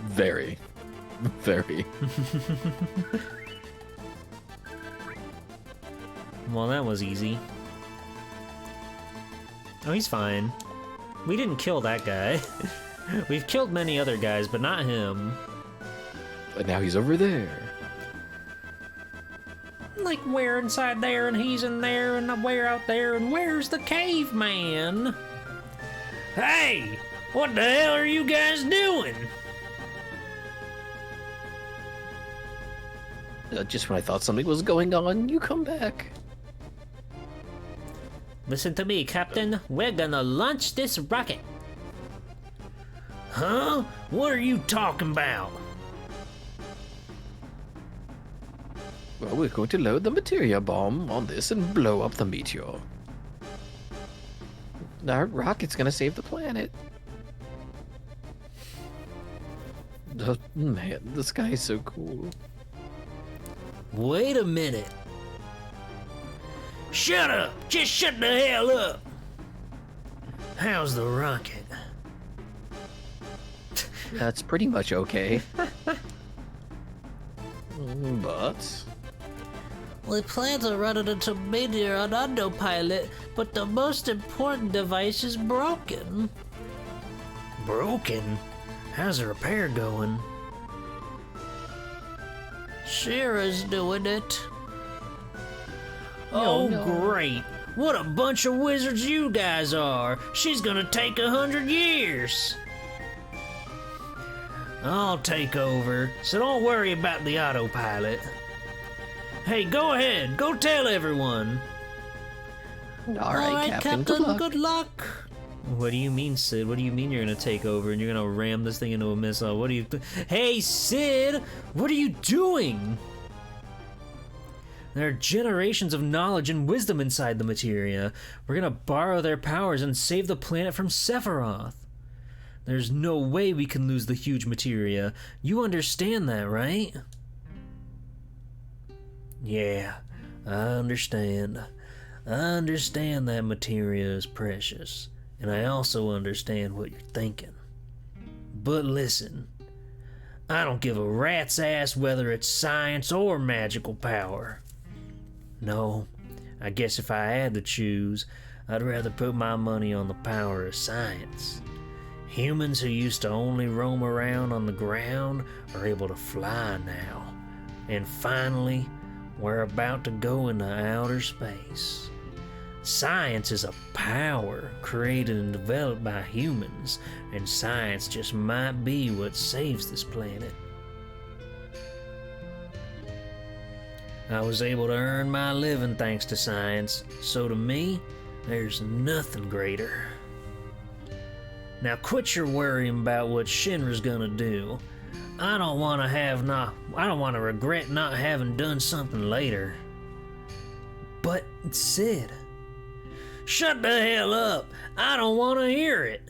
Very. Very. Well, that was easy. Oh, he's fine. We didn't kill that guy. We've killed many other guys, but not him. But now he's over there. Like, we're inside there, and he's in there, and we're out there, and where's the caveman? Hey! What the hell are you guys doing? Just when I thought something was going on, you come back. Listen to me, Captain. We're gonna launch this rocket. Huh? What are you talking about? Well, we're going to load the materia bomb on this and blow up the meteor. Our rocket's gonna save the planet. Oh, man, the sky is so cool. Wait a minute. Shut up! Just shut the hell up! How's the rocket? That's pretty much okay. But... We plan to run it into meteor on autopilot, but the most important device is broken. Broken? How's the repair going? Shira's doing it. Oh, no. Great. What a bunch of wizards you guys are. She's gonna take 100 years. I'll take over, so don't worry about the autopilot. Hey, go ahead. Go tell everyone. All right, Captain. Good luck. What do you mean, Sid? What do you mean you're gonna take over and you're gonna ram this thing into a missile? What do you... Hey, Sid! What are you doing? There are generations of knowledge and wisdom inside the materia. We're gonna borrow their powers and save the planet from Sephiroth. There's no way we can lose the huge materia. You understand that, right? Yeah, I understand. I understand that materia is precious, and I also understand what you're thinking. But listen, I don't give a rat's ass whether it's science or magical power. No, I guess if I had to choose, I'd rather put my money on the power of science. Humans who used to only roam around on the ground are able to fly now. And finally, we're about to go into outer space. Science is a power created and developed by humans, and science just might be what saves this planet. I was able to earn my living thanks to science, so to me, there's nothing greater. Now quit your worrying about what Shinra's gonna do. I don't want to regret not having done something later. But Sid, shut the hell up. I don't want to hear it.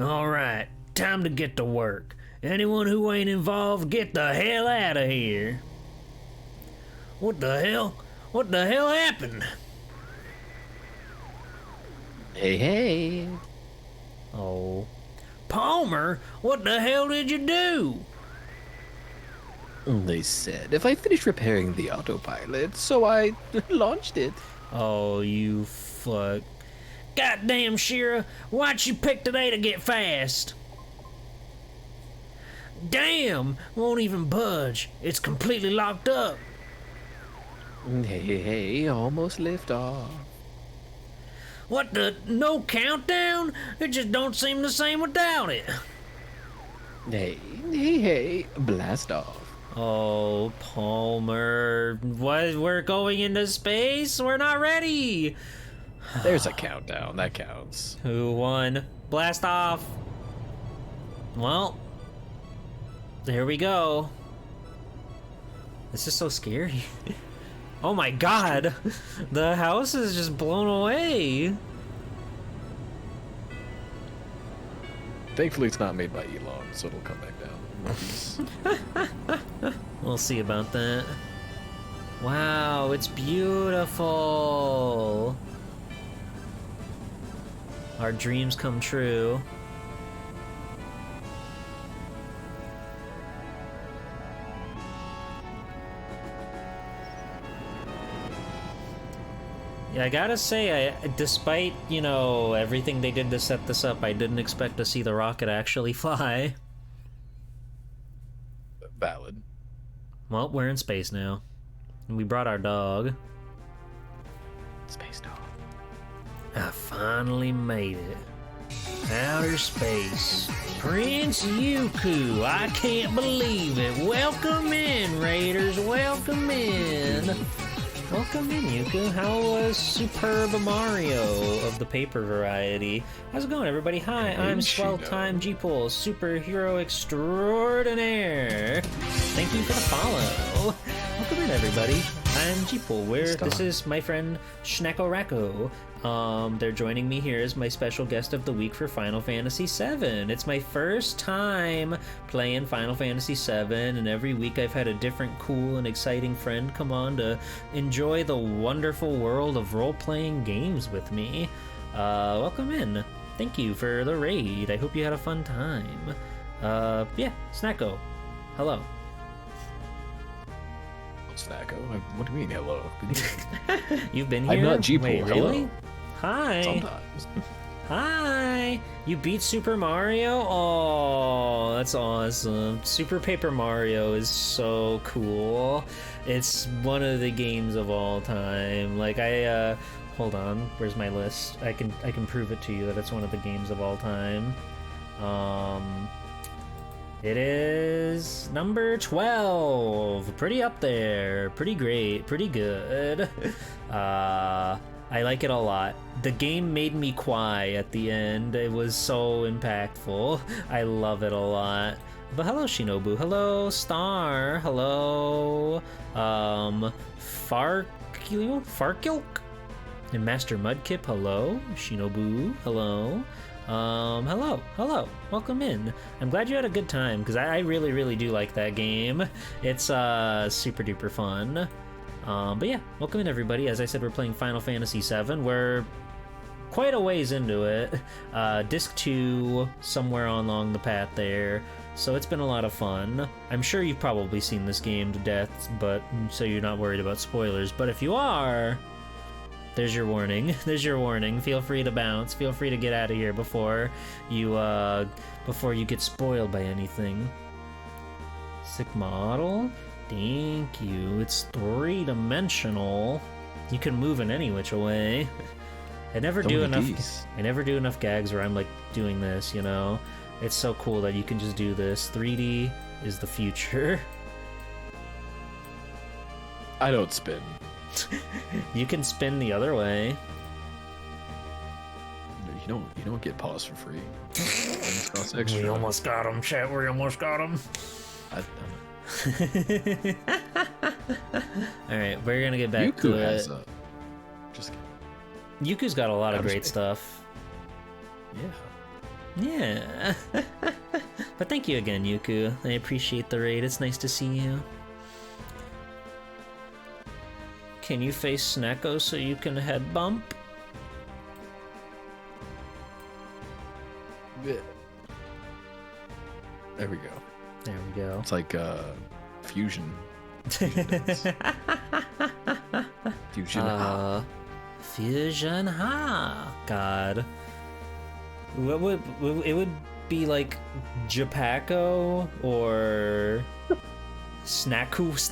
All right, time to get to work. Anyone who ain't involved, get the hell out of here. What the hell? What the hell happened? Hey. Oh. Palmer, what the hell did you do? They said if I finished repairing the autopilot, so I launched it. Oh, you fuck. Goddamn, Shira, why'd you pick today to get fast? Damn, won't even budge. It's completely locked up. Hey, almost lift off. What the? No countdown? It just don't seem the same without it. Hey, blast off. Oh, Palmer. What? We're going into space? We're not ready. There's a countdown. That counts. Who won? Blast off. Well, there we go. This is so scary. Oh my god! The house is just blown away! Thankfully it's not made by Elon, so it'll come back down. We'll see about that. Wow, it's beautiful! Our dreams come true. Yeah, I gotta say, despite, you know, everything they did to set this up, I didn't expect to see the rocket actually fly. Valid. Well, we're in space now. And we brought our dog. Space dog. I finally made it. Outer space. Prince Yuku, I can't believe it. Welcome in, Raiders, welcome in. Welcome in, Yuku. How was Superb Mario of the paper variety? How's it going, everybody? Hi, I'm Swell-Time G-Pole, superhero extraordinaire. Thank you for the follow. Welcome in, everybody. I'm G-Pole. This is my friend SnackoRacko. They're joining me here as my special guest of the week for Final Fantasy VII. It's my first time playing Final Fantasy VII, and every week I've had a different cool and exciting friend come on to enjoy the wonderful world of role-playing games with me. Welcome in. Thank you for the raid. I hope you had a fun time. Yeah, Snacko. Hello. Snacko? What do you mean, hello? You've been here? I'm not G-Pole. Wait, really? Hello. Hi. Sometimes. Hi. You beat Super Mario? Oh, that's awesome. Super Paper Mario is so cool. It's one of the games of all time. Like hold on. Where's my list? I can prove it to you that it's one of the games of all time. It is number 12. Pretty up there. Pretty great. Pretty good. I like it a lot. The game made me cry at the end. It was so impactful. I love it a lot. But hello, Shinobu. Hello, Star. Hello, Farkilk? And Master Mudkip, hello. Shinobu, hello. Hello. Welcome in. I'm glad you had a good time, because I really, really do like that game. It's super duper fun. But yeah, welcome in everybody. As I said, we're playing Final Fantasy VII. We're quite a ways into it. Disc 2, somewhere along the path there. So it's been a lot of fun. I'm sure you've probably seen this game to death, but so you're not worried about spoilers. But if you are, there's your warning. There's your warning. Feel free to bounce. Feel free to get out of here before you get spoiled by anything. Sick model. Thank you. It's 3-dimensional. You can move in any which way. I never do enough gags where I'm like doing this, you know. It's so cool that you can just do this. 3D is the future. I don't spin. You can spin the other way. You don't get pause for free. We almost got him, chat. We almost got him. Alright, we're gonna get back to it. Just kidding. Yuku's got a lot of great stuff. Yeah. But thank you again, Yuku. I appreciate the raid. It's nice to see you. Can you face Snacko so you can head bump? Yeah. There we go. There we go. It's like fusion. Fusion ha. Fusion ha. God. It would be like Japaco or Snackcool.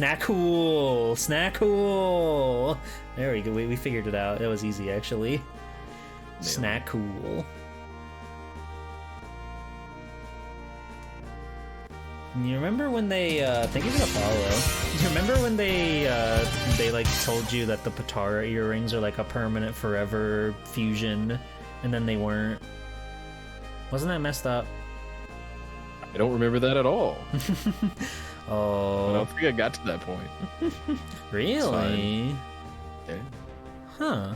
There we go. We figured it out. That was easy, actually. Snackcool. You remember when they thank you for the follow. You remember when they like told you that the Patara earrings are like a permanent forever fusion, and then they weren't? Wasn't that messed up? I don't remember that at all. Oh. I don't think I got to that point. Really? Okay. Huh.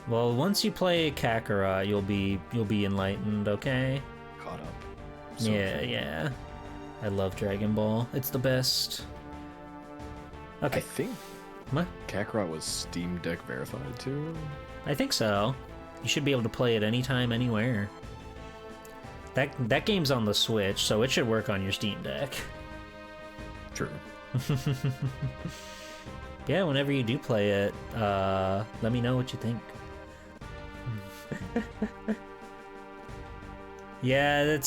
Well, once you play Kakarot, you'll be enlightened, okay? Caught up. So yeah. I love Dragon Ball. It's the best. Okay. I think what? Kakarot was Steam Deck verified too. I think so. You should be able to play it anytime, anywhere. That game's on the Switch, so it should work on your Steam Deck. True. Yeah, whenever you do play it, let me know what you think. Yeah,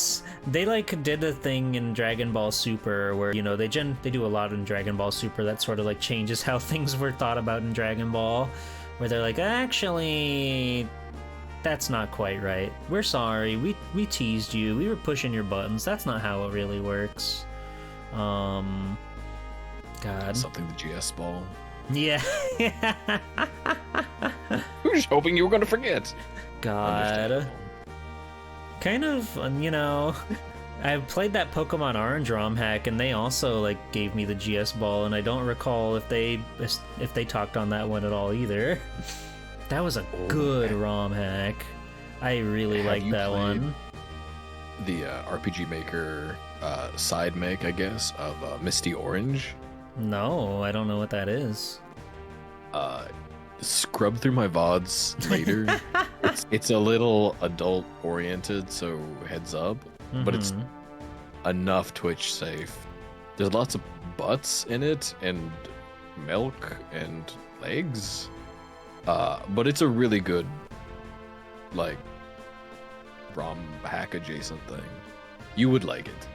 they like did a thing in Dragon Ball Super where, you know, they do a lot in Dragon Ball Super that sort of like changes how things were thought about in Dragon Ball, where they're like, actually, that's not quite right. We're sorry. We teased you. We were pushing your buttons. That's not how it really works. God. Something the GS ball. Yeah. We were just hoping you were going to forget. God. Kind of, you know, I played that Pokemon Orange ROM hack, and they also like gave me the GS ball, and I don't recall if they talked on that one at all either. That was a good ROM hack. I really liked that one. The RPG Maker side make, I guess, of Misty Orange. No, I don't know what that is. Scrub through my VODs later. It's a little adult oriented, so heads up. But it's enough Twitch safe. There's lots of butts in it, and milk, and legs. But it's a really good, like, ROM hack adjacent thing. You would like it.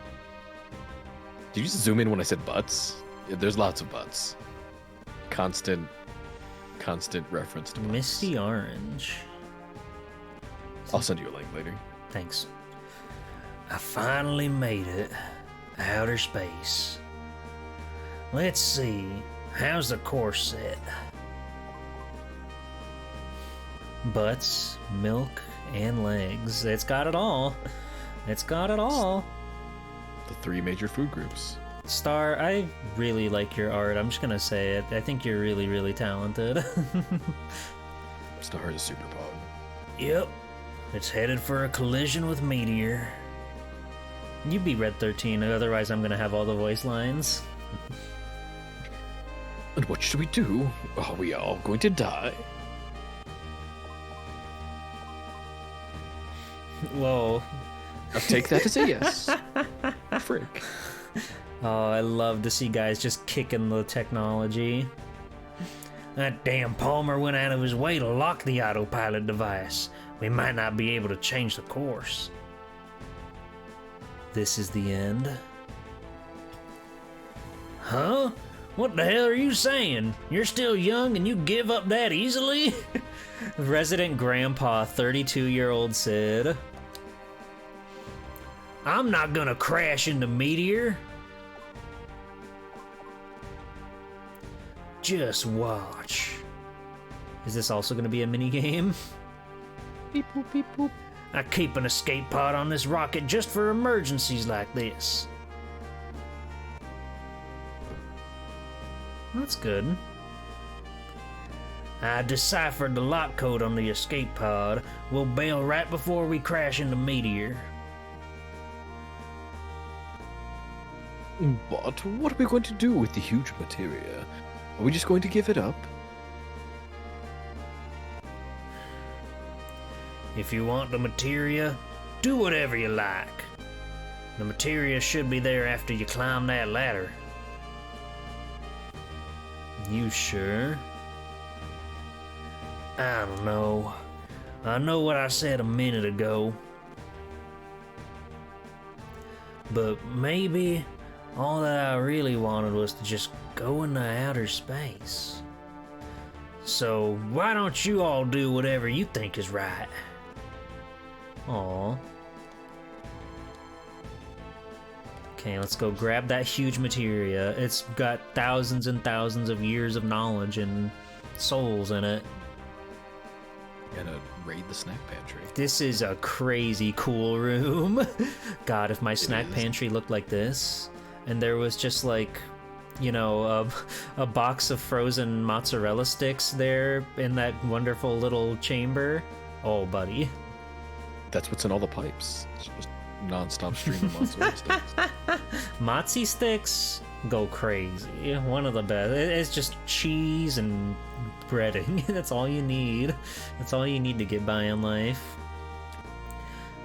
Did you just zoom in when I said butts? Yeah, there's lots of butts. Constant reference to butts. Misty Orange. I'll send you a link later. Thanks. I finally made it. Outer space. Let's see. How's the course set? butts, milk, and legs. It's got it all. It's got it all. The 3 major food groups. Star, I really like your art. I'm just gonna say it. I think you're really, really talented. Star is super pog. Yep. It's headed for a collision with Meteor. You be Red 13, otherwise I'm gonna have all the voice lines. And what should we do? Are we all going to die? Whoa. I'll take that as a yes. Frick. Oh, I love to see guys just kicking the technology. That damn Palmer went out of his way to lock the autopilot device. We might not be able to change the course. This is the end. Huh? What the hell are you saying? You're still young and you give up that easily? Resident Grandpa, 32-year-old Sid. I'm not gonna crash into Meteor. Just watch. Is this also gonna be a mini game? Beep boop beep boop. I keep an escape pod on this rocket just for emergencies like this. That's good. I deciphered the lock code on the escape pod. We'll bail right before we crash into Meteor. But what are we going to do with the huge materia? Are we just going to give it up? If you want the materia, do whatever you like. The materia should be there after you climb that ladder. You sure? I don't know. I know what I said a minute ago. But maybe all that I really wanted was to just go into outer space. So why don't you all do whatever you think is right? Aww. Okay, let's go grab that huge materia. It's got thousands and thousands of years of knowledge and souls in it. Gotta raid the snack pantry. This is a crazy cool room. God, if my snack pantry looked like this, and there was just like, you know, a box of frozen mozzarella sticks there in that wonderful little chamber. Oh, buddy. That's what's in all the pipes. It's just non-stop stream of mozzarella sticks. Mozzie sticks go crazy. One of the best. It's just cheese and breading. That's all you need. That's all you need to get by in life.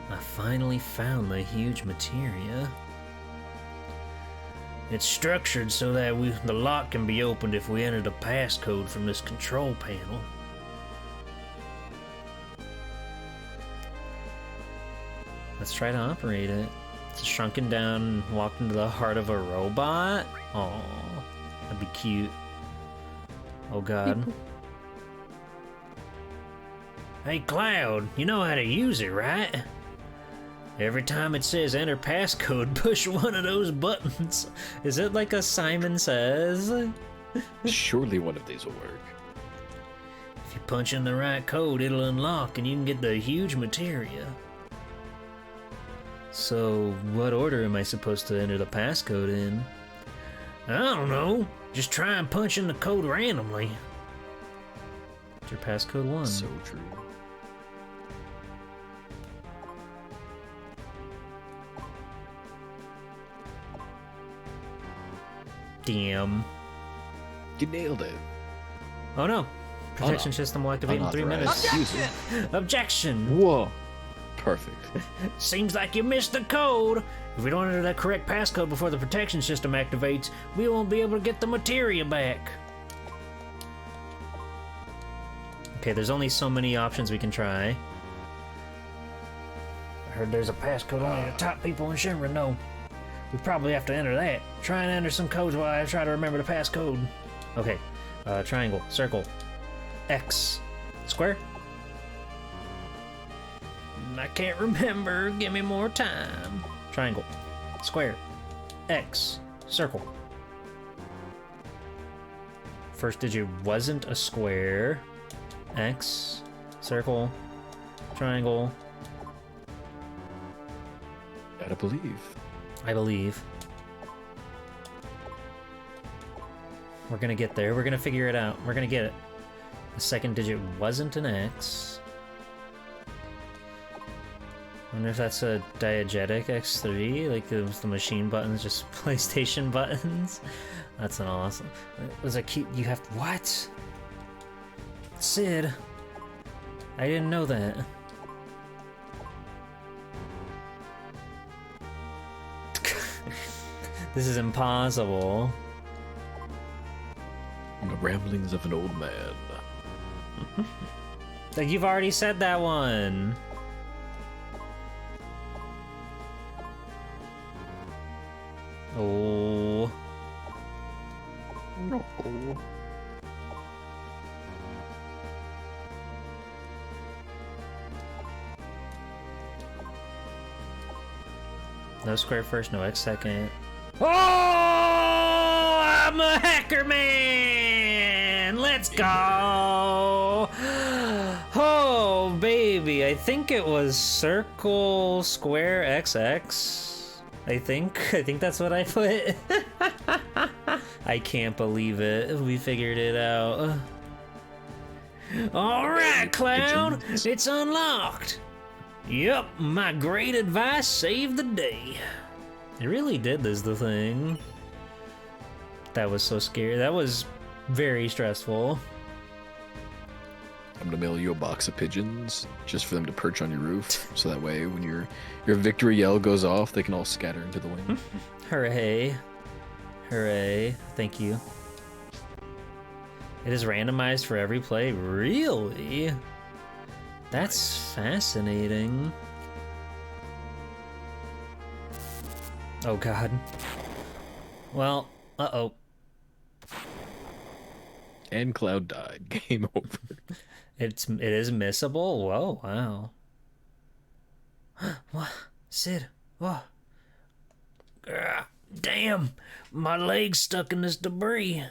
I finally found the huge materia. It's structured so that the lock can be opened if we enter the passcode from this control panel. Let's try to operate it. It's shrunken down and walked into the heart of a robot. Aw, that'd be cute. Oh god. Hey Cloud, you know how to use it, right? Every time it says enter passcode, push one of those buttons. Is it like a Simon Says? Surely one of these will work. If you punch in the right code, it'll unlock and you can get the huge materia. So, what order am I supposed to enter the passcode in? I don't know. Just try and punch in the code randomly. Enter passcode 1. So true. Damn. You nailed it. Oh no. Protection system will activate in 3 minutes. Objection! Objection! Whoa. Perfect. Seems like you missed the code. If we don't enter that correct passcode before the protection system activates, we won't be able to get the materia back. Okay, there's only so many options we can try. I heard there's a passcode only the top people in Shinra know. We probably have to enter that. Try and enter some codes while I try to remember the passcode. Okay, triangle, circle, X, square. I can't remember. Give me more time. Triangle, square, X, circle. First digit wasn't a square. X, Circle. Triangle. Gotta believe. I believe. We're gonna get there. We're gonna figure it out. We're gonna get it. The second digit wasn't an X. Wonder if that's a diegetic X3, like it was the machine buttons, just PlayStation buttons. That's an awesome. It was a cute. You have what? Sid. I didn't know that. This is impossible. The ramblings of an old man. Like, you've already said that one. Oh. No. No square first, no X second. Oh, I'm a hacker man! Let's go! Oh, baby, I think it was circle, square, XX. I think that's what I put. I can't believe it. We figured it out. Alright, Clown, it's unlocked. Yep, my great advice saved the day. It really did this the thing. That was so scary. That was very stressful. I'm gonna mail you a box of pigeons just for them to perch on your roof, so that way when your victory yell goes off, they can all scatter into the wind. Hooray. Hooray. Thank you. It is randomized for every play? Really? That's fascinating. Oh god. Well, uh-oh. And Cloud died. Game over. It is missable? Whoa, wow. What? Sid, what? Damn, my leg's stuck in this debris.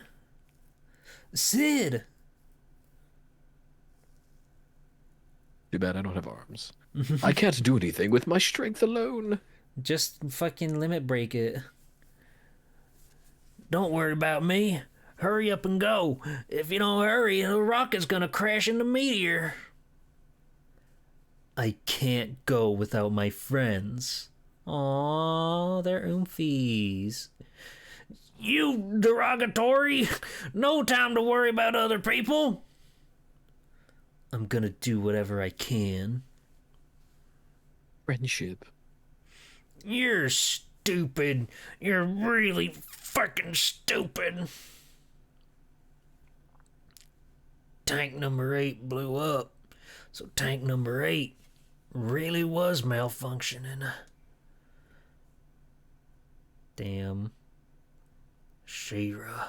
Sid! Too bad I don't have arms. I can't do anything with my strength alone. Just fucking limit break it. Don't worry about me. Hurry up and go. If you don't hurry, the rocket's gonna crash into meteor. I can't go without my friends. Aww, they're oomfies. You derogatory! No time to worry about other people. I'm gonna do whatever I can. Friendship. You're stupid. You're really fucking stupid. Tank number 8 blew up. So tank number 8 really was malfunctioning. Damn. She-Ra,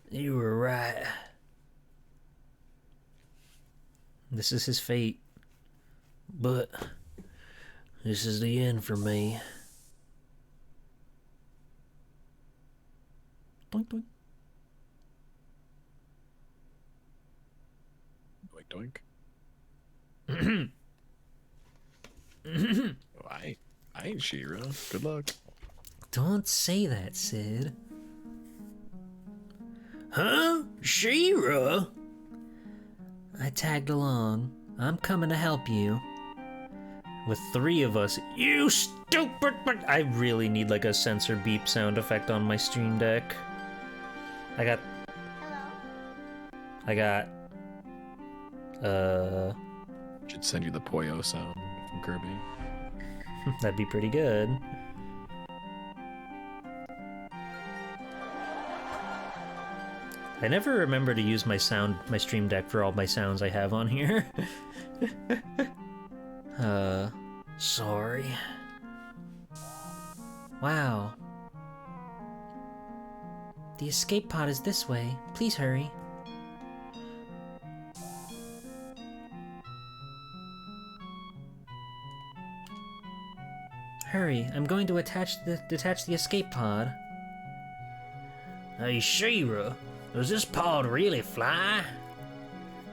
you were right. This is his fate. But this is the end for me. Doink, doink. Doink, doink. I ain't She-Ra. Good luck. Don't say that, Sid. Huh? She-Ra? I tagged along. I'm coming to help you. With 3 of us. You stupid... I really need like a sensor beep sound effect on my Stream Deck. I got... Should send you the Poyo sound from Kirby. That'd be pretty good. I never remember to use my Stream Deck for all my sounds I have on here. Sorry. Wow. The escape pod is this way. Please hurry. Hurry, I'm going to detach the escape pod. Hey, She-Ra, does this pod really fly?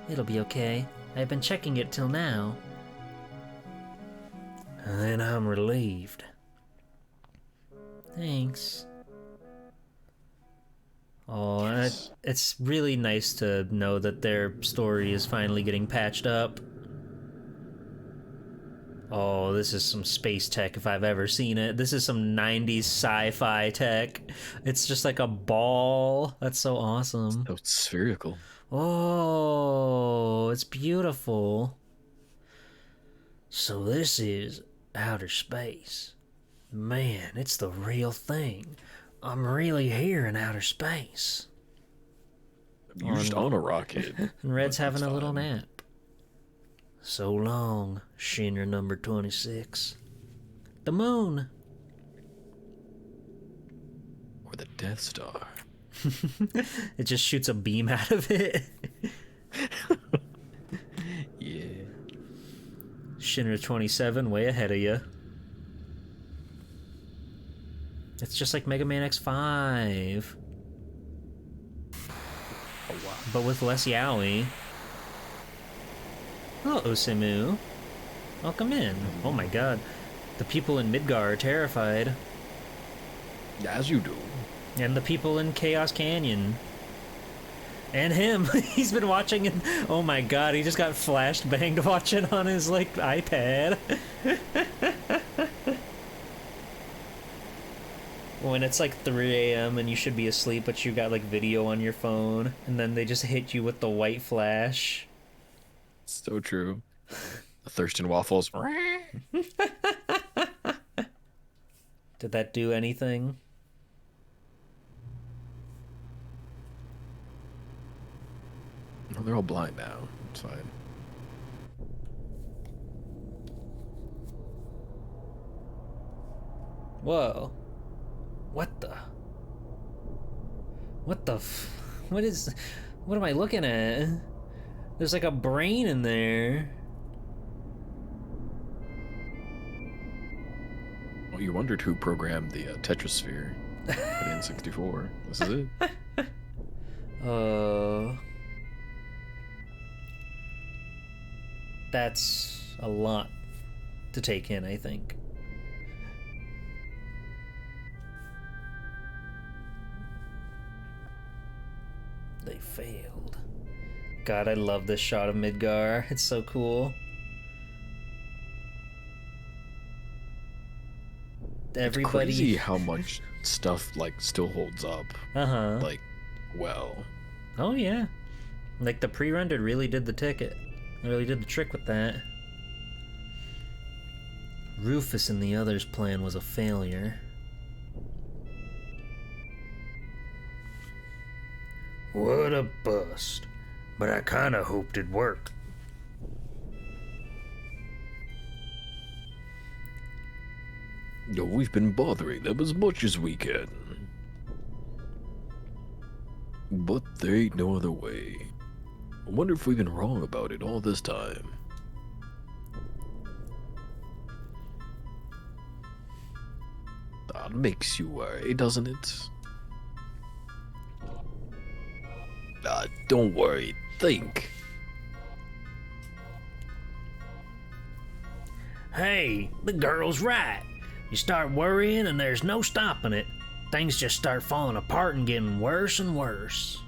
It'll be okay. I've been checking it till now. And then I'm relieved. Thanks. Oh, it's really nice to know that their story is finally getting patched up. Oh, this is some space tech if I've ever seen it. This is some 90s sci-fi tech. It's just like a ball. That's so awesome. So spherical. Oh, it's beautiful. So this is outer space. Man, it's the real thing. I'm really here in outer space. You're just on a rocket. And Red's having a little nap. So long, Shinra number 26. The moon. Or the Death Star. It just shoots a beam out of it. Yeah. Shinra 27, way ahead of you. It's just like Mega Man X5. Oh, wow. But with less yaoi. Hello, Osimu. Welcome in. Oh my god. The people in Midgar are terrified. As you do. And the people in Chaos Canyon. And him. He's been watching it. Oh my god, he just got flash banged watching on his, like, iPad. When it's like 3 a.m. and you should be asleep, but you got, like, video on your phone. And then they just hit you with the white flash. So true. The Thurston Waffles. Did that do anything? Oh, they're all blind now. It's fine. Whoa. What the? What the what is... What am I looking at? There's like a brain in there. Well, you wondered who programmed the Tetrasphere in N64. This is it. That's a lot to take in, I think. They failed. God, I love this shot of Midgar. It's so cool. Everybody... It's crazy how much stuff, like, still holds up. Uh-huh. Like, well. Oh, yeah. Like, the pre-rendered really did the ticket. It really did the trick with that. Rufus and the others' plan was a failure. What a bust. But I kinda hoped it'd work. No, we've been bothering them as much as we can. But there ain't no other way. I wonder if we've been wrong about it all this time. That makes you worry, doesn't it? Don't worry, think. Hey, the girl's right. You start worrying and there's no stopping it. Things just start falling apart and getting worse and worse.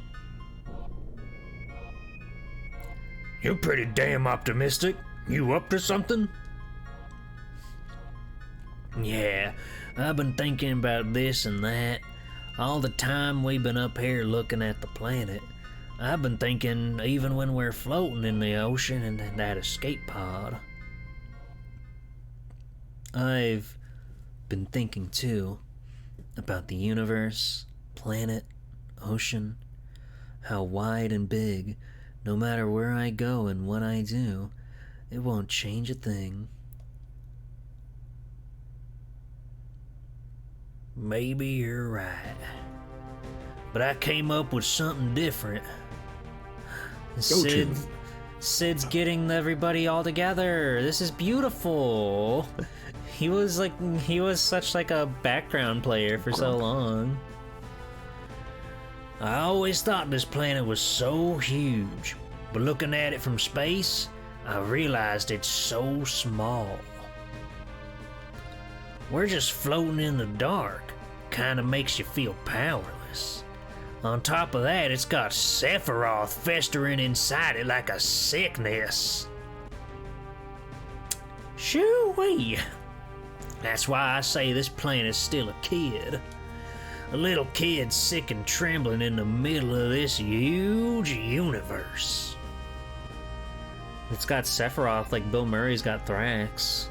You're pretty damn optimistic. You up to something? Yeah, I've been thinking about this and that. All the time we've been up here looking at the planet. I've been thinking even when we're floating in the ocean in that escape pod. I've been thinking, too, about the universe, planet, ocean, how wide and big, no matter where I go and what I do, it won't change a thing. Maybe you're right. But I came up with something different. Sid's getting everybody all together. This is beautiful. He was such like a background player for so long. I always thought this planet was so huge, but looking at it from space, I realized it's so small. We're just floating in the dark. Kinda makes you feel powerless. On top of that, it's got Sephiroth festering inside it like a sickness. Shoo-wee. That's why I say this planet's still a kid. A little kid sick and trembling in the middle of this huge universe. It's got Sephiroth like Bill Murray's got Thrax.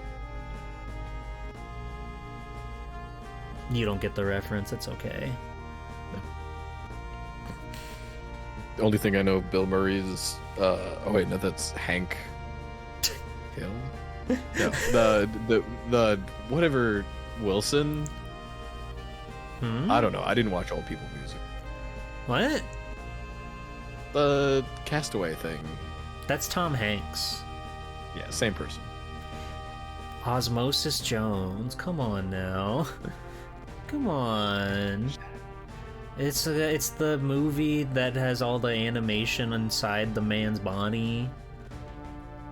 You don't get the reference, it's okay. The only thing I know of Bill Murray is oh wait, no, that's Hank Hill. No, the whatever Wilson. I don't know. I didn't watch Old People Music. What? The Castaway thing. That's Tom Hanks. Yeah, same person. Osmosis Jones. Come on now. Come on. It's the movie that has all the animation inside the man's body.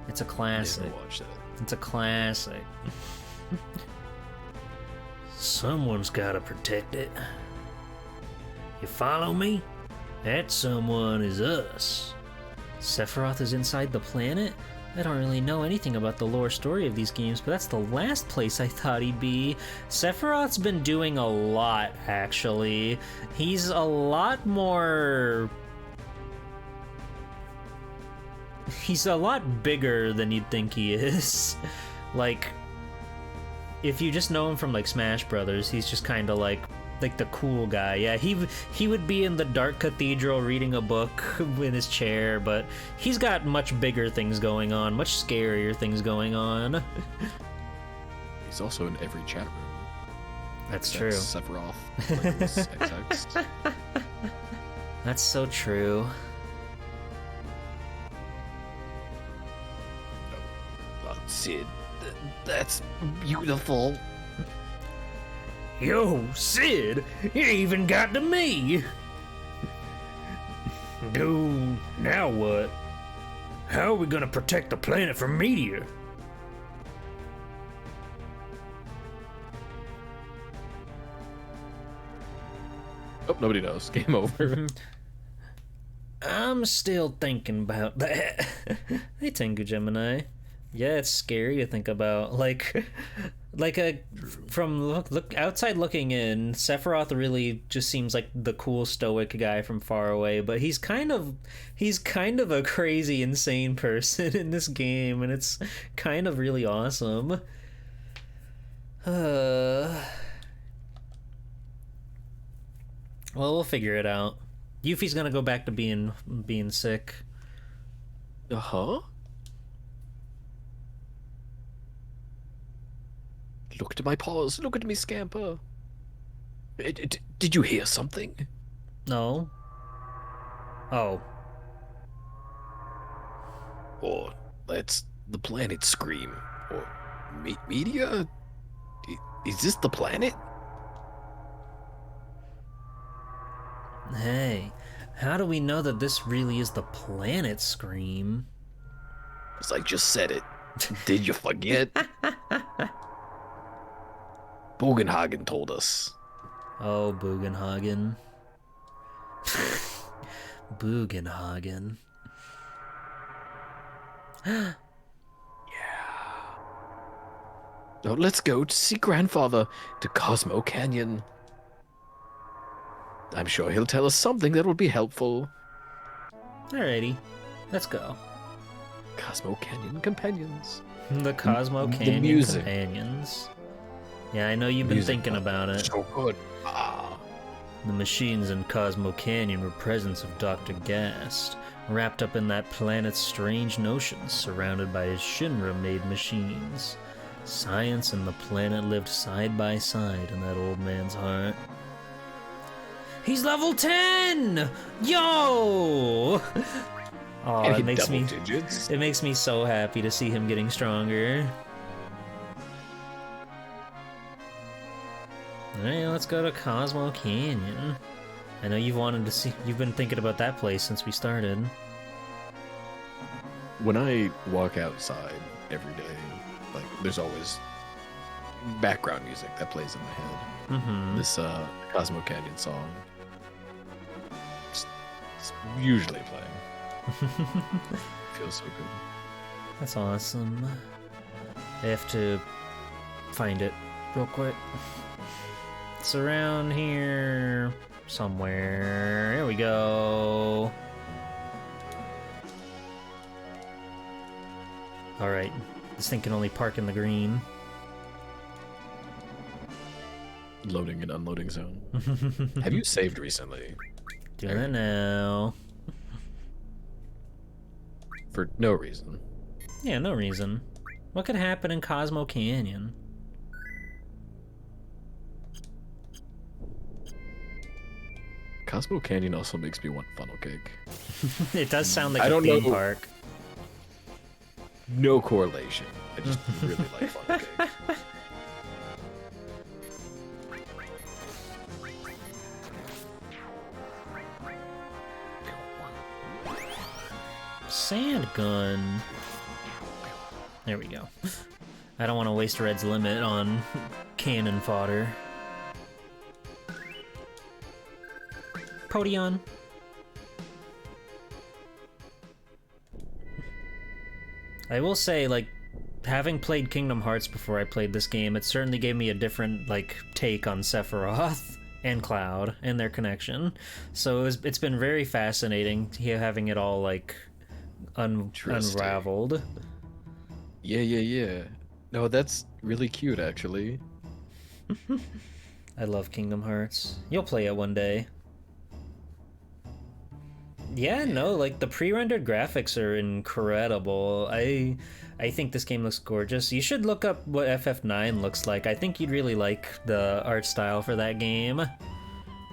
It's a classic. I watched that. It's a classic. Someone's gotta protect it. You follow me? That someone is us. Sephiroth is inside the planet? I don't really know anything about the lore story of these games, but that's the last place I thought he'd be. Sephiroth's been doing a lot, actually. He's a lot more... He's a lot bigger than you'd think he is. Like, if you just know him from, like, Smash Brothers, he's just kind of like the cool guy. Yeah, he would be in the Dark Cathedral reading a book in his chair, but he's got much bigger things going on, much scarier things going on. He's also in every chat room. That's true. Sephiroth. XX. That's so true. Sid, that's beautiful. Yo, Sid, you even got to me. Dude, now what? How are we gonna protect the planet from meteor? Oh, nobody knows. Game over. I'm still thinking about that. Hey, Tengu Gemini. Yeah, it's scary to think about. From look outside looking in, Sephiroth really just seems like the cool stoic guy from far away, but he's kind of a crazy, insane person in this game, and it's kind of really awesome. Well, we'll figure it out. Yuffie's gonna go back to being sick. Uh-huh. Look at my paws. Look at me scamper. Did you hear something? No. Oh. Or that's the planet scream. Or media? Is this the planet? Hey, how do we know that this really is the planet scream? Because I just said it. Did you forget? Bugenhagen told us. Oh, Bugenhagen. Bugenhagen. Yeah. Now let's go to see Grandfather to Cosmo Canyon. I'm sure he'll tell us something that will be helpful. Alrighty, let's go. Cosmo Canyon Companions. The Cosmo Canyon the music. Companions. Yeah, I know you've been thinking about it. So good. Ah. The machines in Cosmo Canyon were presents of Dr. Gast, wrapped up in that planet's strange notions, surrounded by his Shinra-made machines. Science and the planet lived side by side in that old man's heart. He's level 10! Yo! Oh, it makes me so happy to see him getting stronger. Alright, let's go to Cosmo Canyon. I know you've been thinking about that place since we started. when I walk outside every day, like there's always background music that plays in my head. Mm-hmm. This Cosmo Canyon song. It's usually playing. Feels so good. That's awesome. I have to find it real quick. It's around here somewhere. Here we go. Alright, this thing can only park in the green. Loading and unloading zone. Have you saved recently? Doing it now. For no reason. Yeah, no reason. What could happen in Cosmo Canyon? Cosmo Canyon also makes me want funnel cake. It does sound like I a don't theme know. park. No correlation. I just really like funnel cake. Sand gun. There we go. I don't want to waste Red's limit on cannon fodder. Podion. I will say, like, having played Kingdom Hearts before I played this game, it certainly gave me a different, like, take on Sephiroth and Cloud and their connection. So it's been very fascinating having it all, like, unraveled. Yeah. No, that's really cute, actually. I love Kingdom Hearts. You'll play it one day. Yeah, no, like the pre-rendered graphics are incredible. I think this game looks gorgeous. You should look up what FF9 looks like. I think you'd really like the art style for that game.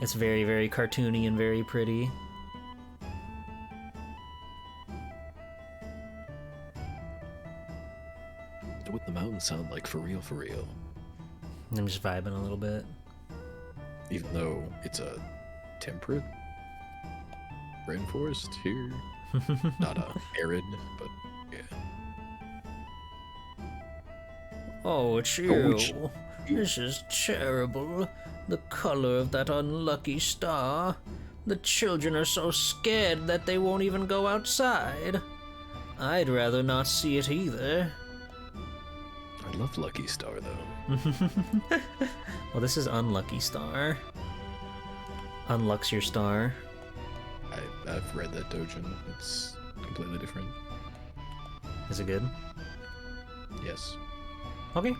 It's very, very cartoony and very pretty. What the mountains sound like, for real, for real. I'm just vibing a little bit. Even though it's a temperate rainforest here. Not arid, but yeah. Oh, it's you. This is terrible. The color of that unlucky star. The children are so scared that they won't even go outside. I'd rather not see it either. I love Lucky Star, though. Well, this is Unlucky Star. Unlux your star. I've read that dojin. It's completely different. Is it good? Yes. Okay.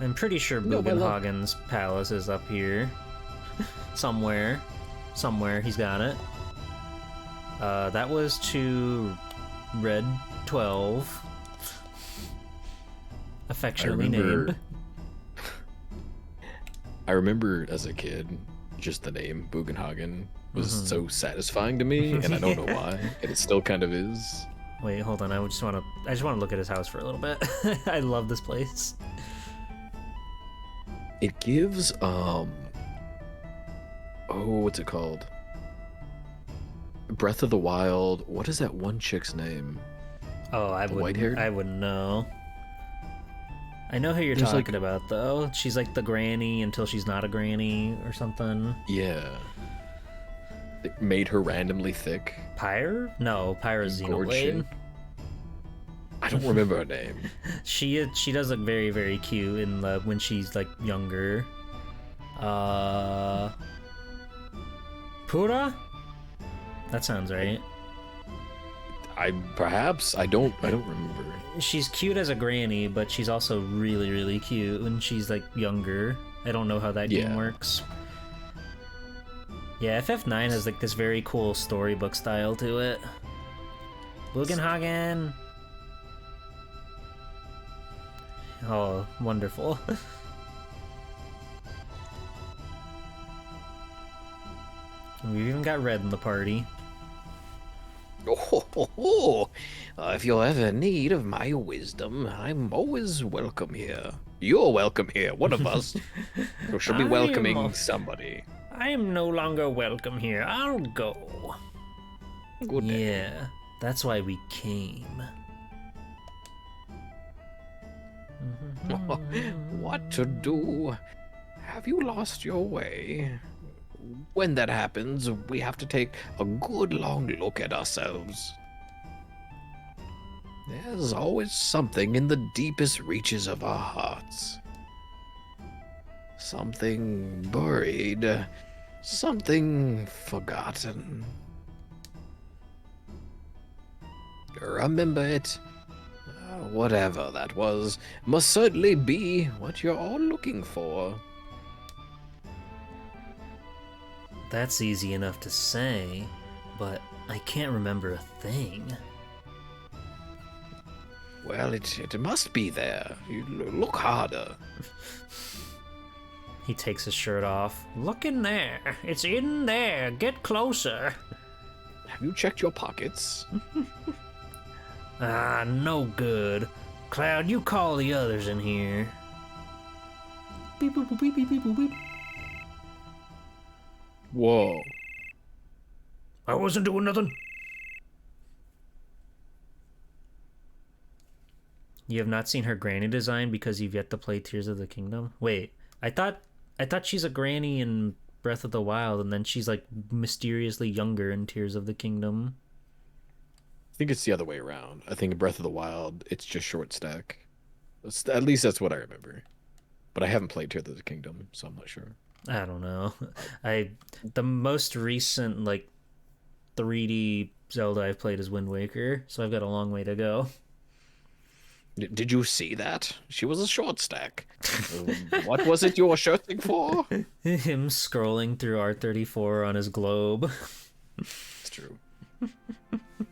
I'm pretty sure Bugenhagen's palace is up here. Somewhere. Somewhere he's got it. That was to Red 12. Affectionately named. I remember as a kid, just the name Bugenhagen was so satisfying to me, and I don't know why, and it still kind of is. Wait, hold on. I just want to look at his house for a little bit. I love this place. It gives what's it called? Breath of the Wild. What is that one chick's name? Oh, I wouldn't know. I know who you're talking about, though. She's like the granny until she's not a granny or something. Yeah. It made her randomly thick. Pyre? No, Pyre's Xenoblade. I don't remember her name. She does look very, very cute in when she's like younger. Pura? That sounds right. I don't remember. She's cute as a granny, but she's also really, really cute when she's like younger. I don't know how that game works. Yeah, FF9 has like this very cool storybook style to it. Bugenhagen! Oh, wonderful. We've even got Red in the party. If you'll ever need of my wisdom, I'm always welcome here. You're welcome here, one of us. We shall be welcoming somebody. I am no longer welcome here. I'll go. Good day. Yeah, that's why we came. What to do? Have you lost your way? When that happens, we have to take a good long look at ourselves. There's always something in the deepest reaches of our hearts. Something buried, something forgotten. Remember it. Whatever that was, must certainly be what you're all looking for. That's easy enough to say, but I can't remember a thing. Well, it must be there. You look harder. He takes his shirt off. Look in there. It's in there. Get closer. Have you checked your pockets? Ah, no good. Cloud, you call the others in here. Beep, boop, boop, beep, beep, beep, boop, beep. Whoa. I wasn't doing nothing. You have not seen her granny design because you've yet to play Tears of the Kingdom? Wait, I thought she's a granny in Breath of the Wild, and then she's like mysteriously younger in Tears of the Kingdom. I think it's the other way around. I think in Breath of the Wild, it's just short stack. At least that's what I remember. But I haven't played Tears of the Kingdom, so I'm not sure. I don't know. The most recent like 3D Zelda I've played is Wind Waker, so I've got a long way to go. Did you see that? She was a short stack. What was it you were shirting for? Him scrolling through R34 on his globe. It's true.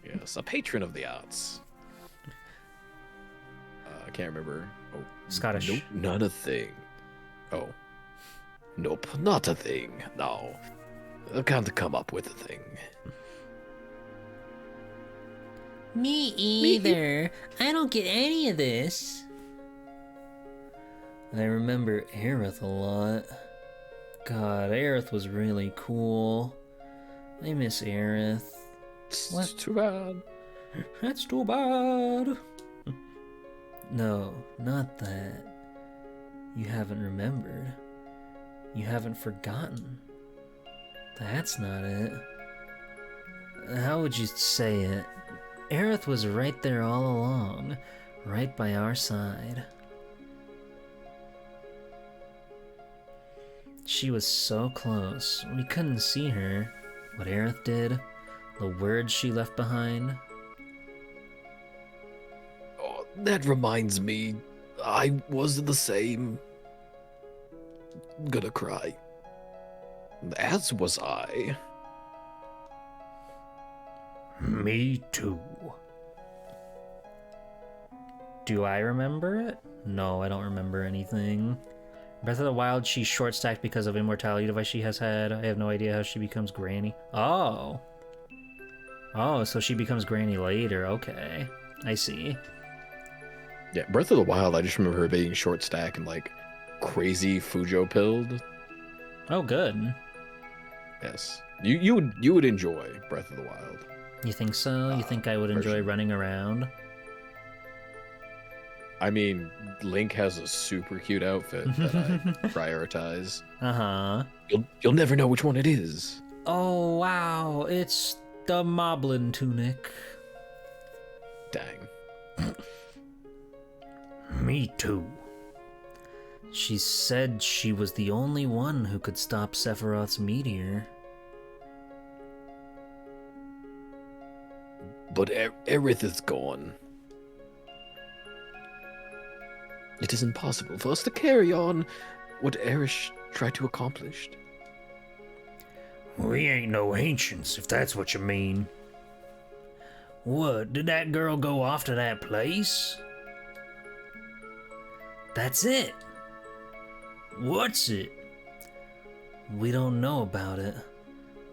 Yes, a patron of the arts. I can't remember. Oh, Scottish. Nope, not a thing. Oh. Nope, not a thing. No. I can't come up with a thing. Me either. I don't get any of this. I remember Aerith a lot. God, Aerith was really cool. I miss Aerith. What? Too bad. That's too bad. No, not that. You haven't remembered. You haven't forgotten. That's not it. How would you say it? Aerith was right there all along, right by our side. She was so close, we couldn't see her. What Aerith did, the words she left behind. Oh, that reminds me, I was the same. Gonna cry. As was I. Me too. Do I remember it? No, I don't remember anything. Breath of the Wild, she's short stacked because of immortality device she has had. I have no idea how she becomes Granny. Oh. Oh, so she becomes Granny later. Okay. I see. Yeah, Breath of the Wild, I just remember her being short stack and like crazy Fujo pilled. Oh, good. Yes. You would enjoy Breath of the Wild. You think so? You think I would enjoy running around? I mean, Link has a super cute outfit that I prioritize. Uh-huh. You'll never know which one it is. Oh, wow. It's the Moblin tunic. Dang. Me too. She said she was the only one who could stop Sephiroth's meteor. But Aerith is gone. It is impossible for us to carry on what Aerith tried to accomplish. We ain't no ancients, if that's what you mean. What, did that girl go off to that place? That's it. What's it? We don't know about it.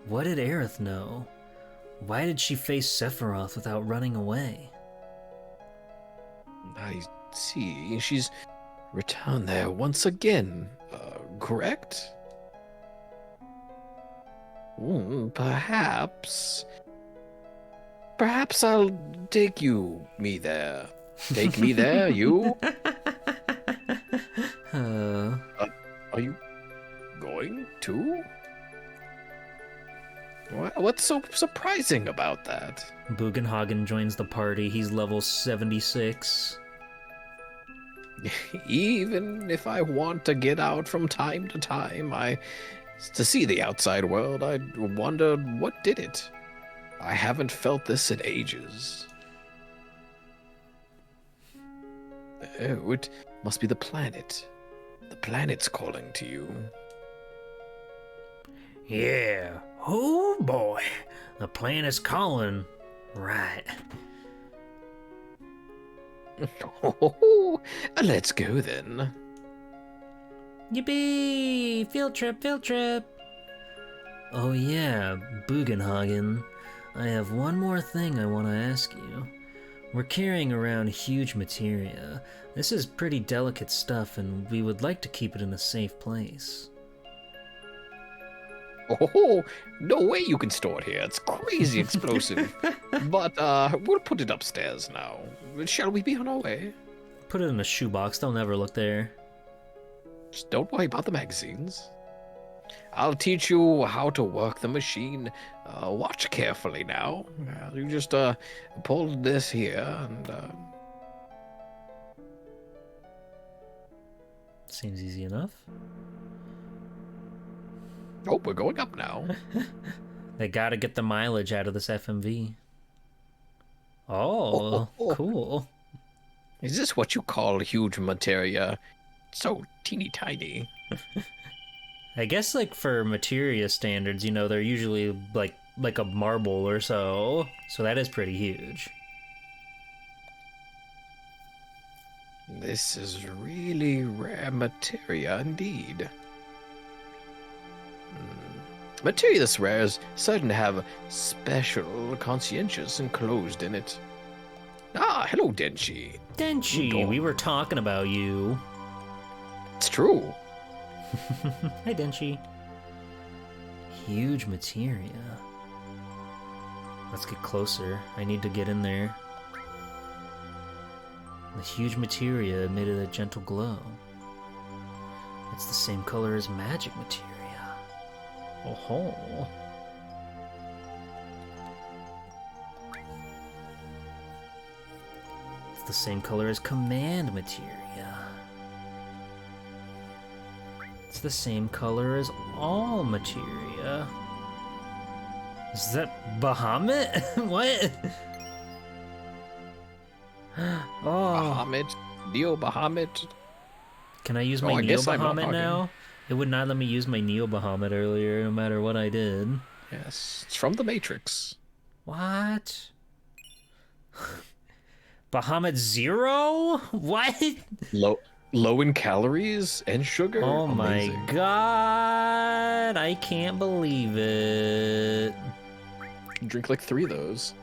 What did Aerith know? Why did she face Sephiroth without running away? I see. She's returned there once again, correct? Perhaps. Perhaps I'll take me there. Take me there, you? Are you going to? What's so surprising about that? Bugenhagen joins the party. He's level 76. Even if I want to get out from time to time, to see the outside world, I wonder what did it. I haven't felt this in ages. Oh, it must be the planet. The planet's calling to you. Yeah. Oh boy. The planet's calling. Right. Oh, let's go then. Yippee! Field trip, field trip! Oh yeah, Bugenhagen. I have one more thing I want to ask you. We're carrying around huge materia. This is pretty delicate stuff, and we would like to keep it in a safe place. Oh, no way you can store it here. It's crazy explosive. But we'll put it upstairs now. Shall we be on our way? Put it in a shoebox. They'll never look there. Just don't worry about the magazines. I'll teach you how to work the machine. Watch carefully now. You just pull this here and... Seems easy enough. Oh, we're going up now. They gotta get the mileage out of this FMV. Oh, cool. Is this what you call huge materia? So teeny tiny. I guess, like, for materia standards, you know, they're usually like a marble or so. So that is pretty huge. This is really rare materia indeed. Materia this rare is certain to have special conscientious enclosed in it. Ah, hello, Denshi. Denshi, we were talking about you. It's true. Hi, Denshi. Huge materia. Let's get closer. I need to get in there. The huge materia emitted a gentle glow. It's the same color as magic materia. Oh ho. It's the same color as command materia. It's the same color as all materia. Is that Bahamut? What? Oh. Bahamut? Neo Bahamut? Can I use my Neo Bahamut now? It would not let me use my Neo Bahamut earlier, no matter what I did. Yes, it's from the Matrix. What? Bahamut Zero? What? Low in calories and sugar? Oh Amazing. my god! I can't believe it. Drink like 3 of those.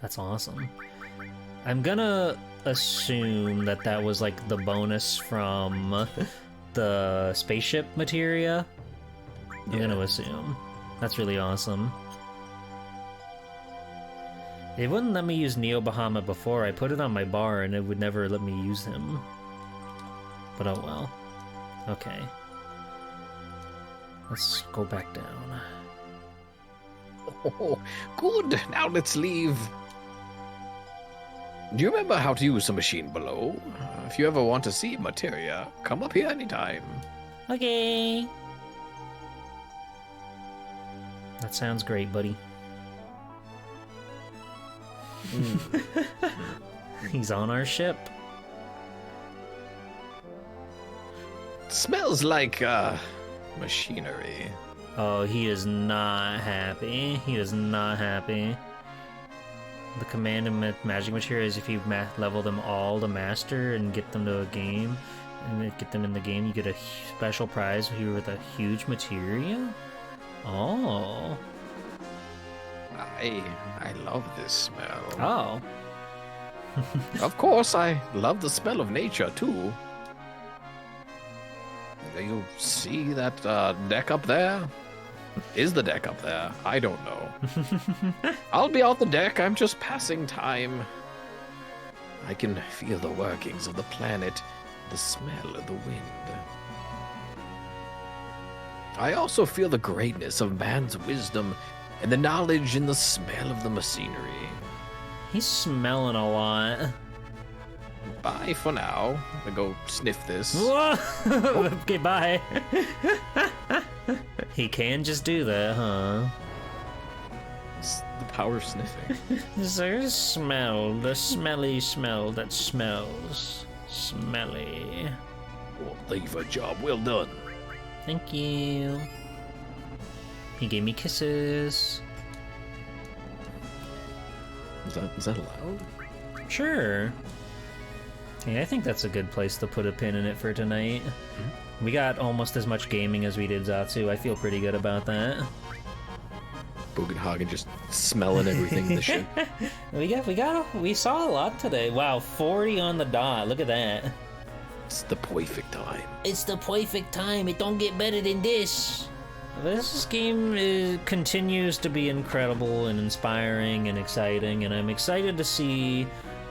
That's awesome. I'm gonna assume that that was like the bonus from the spaceship materia. I'm gonna assume. That's really awesome. It wouldn't let me use Neo Bahamut before. I put it on my bar and it would never let me use him. But oh well. Okay. Let's go back down. Oh, good. Now let's leave. Do you remember how to use the machine below? If you ever want to see materia, come up here anytime. Okay. That sounds great, buddy. He's on our ship. Smells like machinery. Oh, he is not happy. He is not happy. The command and magic materia is if you level them all to master and get them to a game, and get them in the game, you get a special prize here with a huge materia. Oh. I love this smell. Oh. Of course, I love the smell of nature, too. You see that deck up there? Is the deck up there? I don't know. I'll be on the deck. I'm just passing time. I can feel the workings of the planet, the smell of the wind. I also feel the greatness of man's wisdom and the knowledge in the smell of the machinery. He's smelling a lot. Bye for now. I'm gonna go sniff this. Okay, bye. He can just do that, huh? It's the power of sniffing. There's smell, the smelly smell that smells smelly. Well, thank you for a job well done. Thank you. He gave me kisses. Is that allowed? Sure. Yeah, I think that's a good place to put a pin in it for tonight. We got almost as much gaming as we did Zatsu. I feel pretty good about that. Bugenhagen just smelling everything in the ship. We saw a lot today. Wow, 40 on the dot. Look at that. It's the perfect time. It's the perfect time. It don't get better than this. This game continues to be incredible and inspiring and exciting, and I'm excited to see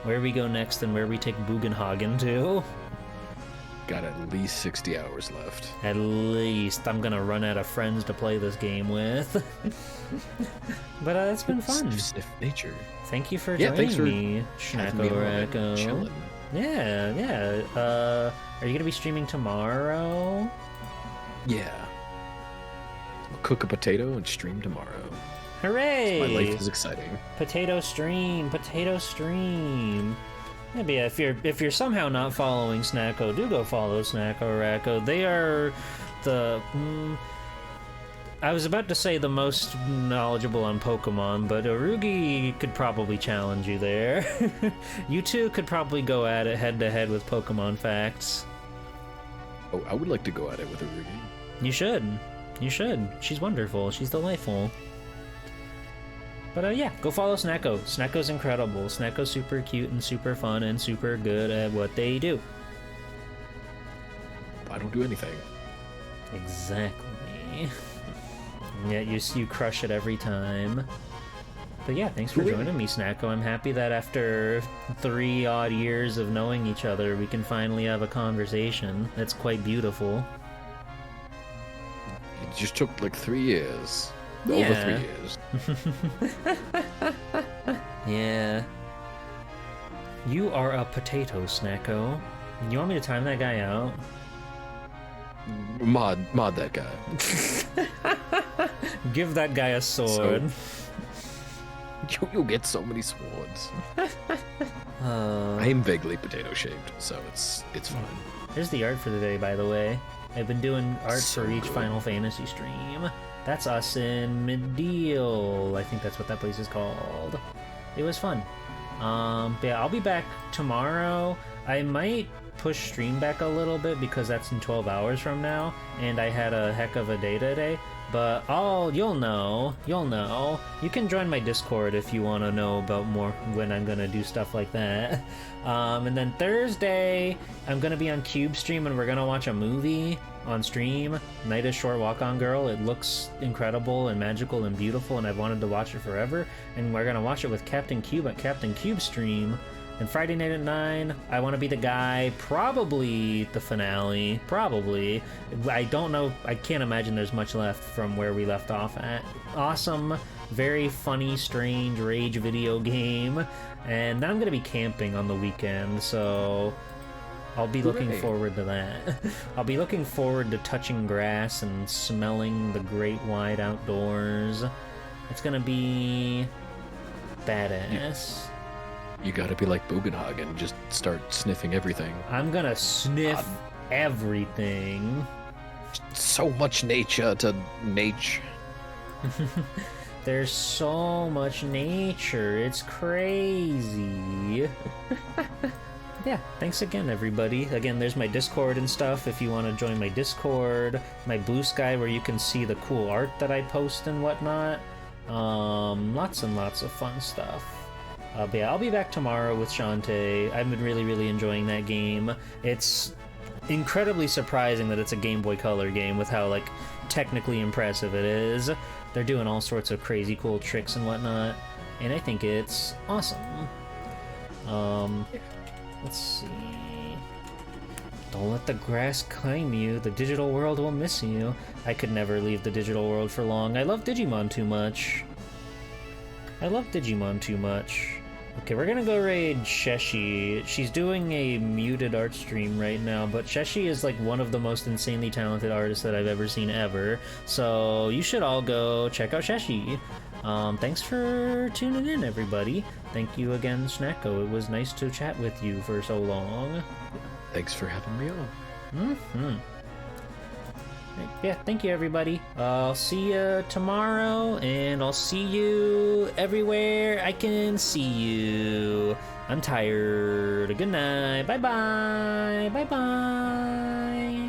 where we go next and where we take Bugenhagen to. Got at least 60 hours left. At least. I'm gonna run out of friends to play this game with. But it's been fun. Sniff nature. Thank you for joining me, SnackoRacko. Chilling. Yeah. Are you gonna be streaming tomorrow? Yeah. I'll cook a potato and stream tomorrow. Hooray! My life is exciting. Potato stream. Yeah, but yeah, if you're somehow not following Snacko, do go follow SnackoRacko. They are the I was about to say the most knowledgeable on Pokemon, but Orugi could probably challenge you there. You two could probably go at it head to head with Pokemon facts. Oh, I would like to go at it with Orugi. You should. She's wonderful. She's delightful. But yeah, go follow Snacko. Snacko's incredible. Snacko's super cute and super fun and super good at what they do. I don't do anything. Exactly. Yet you crush it every time. But yeah, thanks for joining me, Snacko. I'm happy that after 3 odd years of knowing each other, we can finally have a conversation. That's quite beautiful. It just took like 3 years. Yeah. Over 3 years. Yeah. You are a potato, Snacko. You want me to time that guy out? Mod that guy. Give that guy a sword. You'll get so many swords. I am vaguely potato shaped, so it's fine. Here's the art for the day, by the way. I've been doing art for each good. Final Fantasy stream. That's us in Middeal. I think that's what that place is called. It was fun. But yeah, I'll be back tomorrow. I might push stream back a little bit because that's in 12 hours from now, and I had a heck of a day today. But you'll know. You can join my Discord if you want to know about more when I'm gonna do stuff like that. And then Thursday, I'm gonna be on Cube Stream and we're gonna watch a movie on stream. Night is Short, Walk On Girl. It looks incredible and magical and beautiful, and I've wanted to watch it forever. And we're gonna watch it with Captain Cube at Captain Cube Stream. And Friday night at 9, I Want to Be the Guy, probably the finale, probably. I don't know, I can't imagine there's much left from where we left off at. Awesome, very funny, strange rage video game. And then I'm going to be camping on the weekend, so I'll be looking forward to that. I'll be looking forward to touching grass and smelling the great wide outdoors. It's going to be badass. You gotta be like Bugenhagen, just start sniffing everything. I'm gonna sniff everything. So much nature to nature. There's so much nature, it's crazy. Yeah, thanks again, everybody. Again, there's my Discord and stuff if you want to join my Discord. My Blue Sky where you can see the cool art that I post and whatnot. Lots and lots of fun stuff. But yeah, I'll be back tomorrow with Shantae. I've been really enjoying that game. It's incredibly surprising that it's a Game Boy Color game with how, like, technically impressive it is. They're doing all sorts of crazy cool tricks and whatnot, and I think it's awesome. Let's see. Don't let the grass claim you. The digital world will miss you. I could never leave the digital world for long. I love Digimon too much. Okay, we're gonna go raid Sheshi. She's doing a muted art stream right now, but Sheshi is like one of the most insanely talented artists that I've ever seen ever. So you should all go check out Sheshi. Thanks for tuning in, everybody. Thank you again, Snacko. It was nice to chat with you for so long. Thanks for having me on. Yeah, thank you, everybody. I'll see you tomorrow, and I'll see you everywhere I can see you. I'm tired. Good night. Bye-bye. Bye-bye.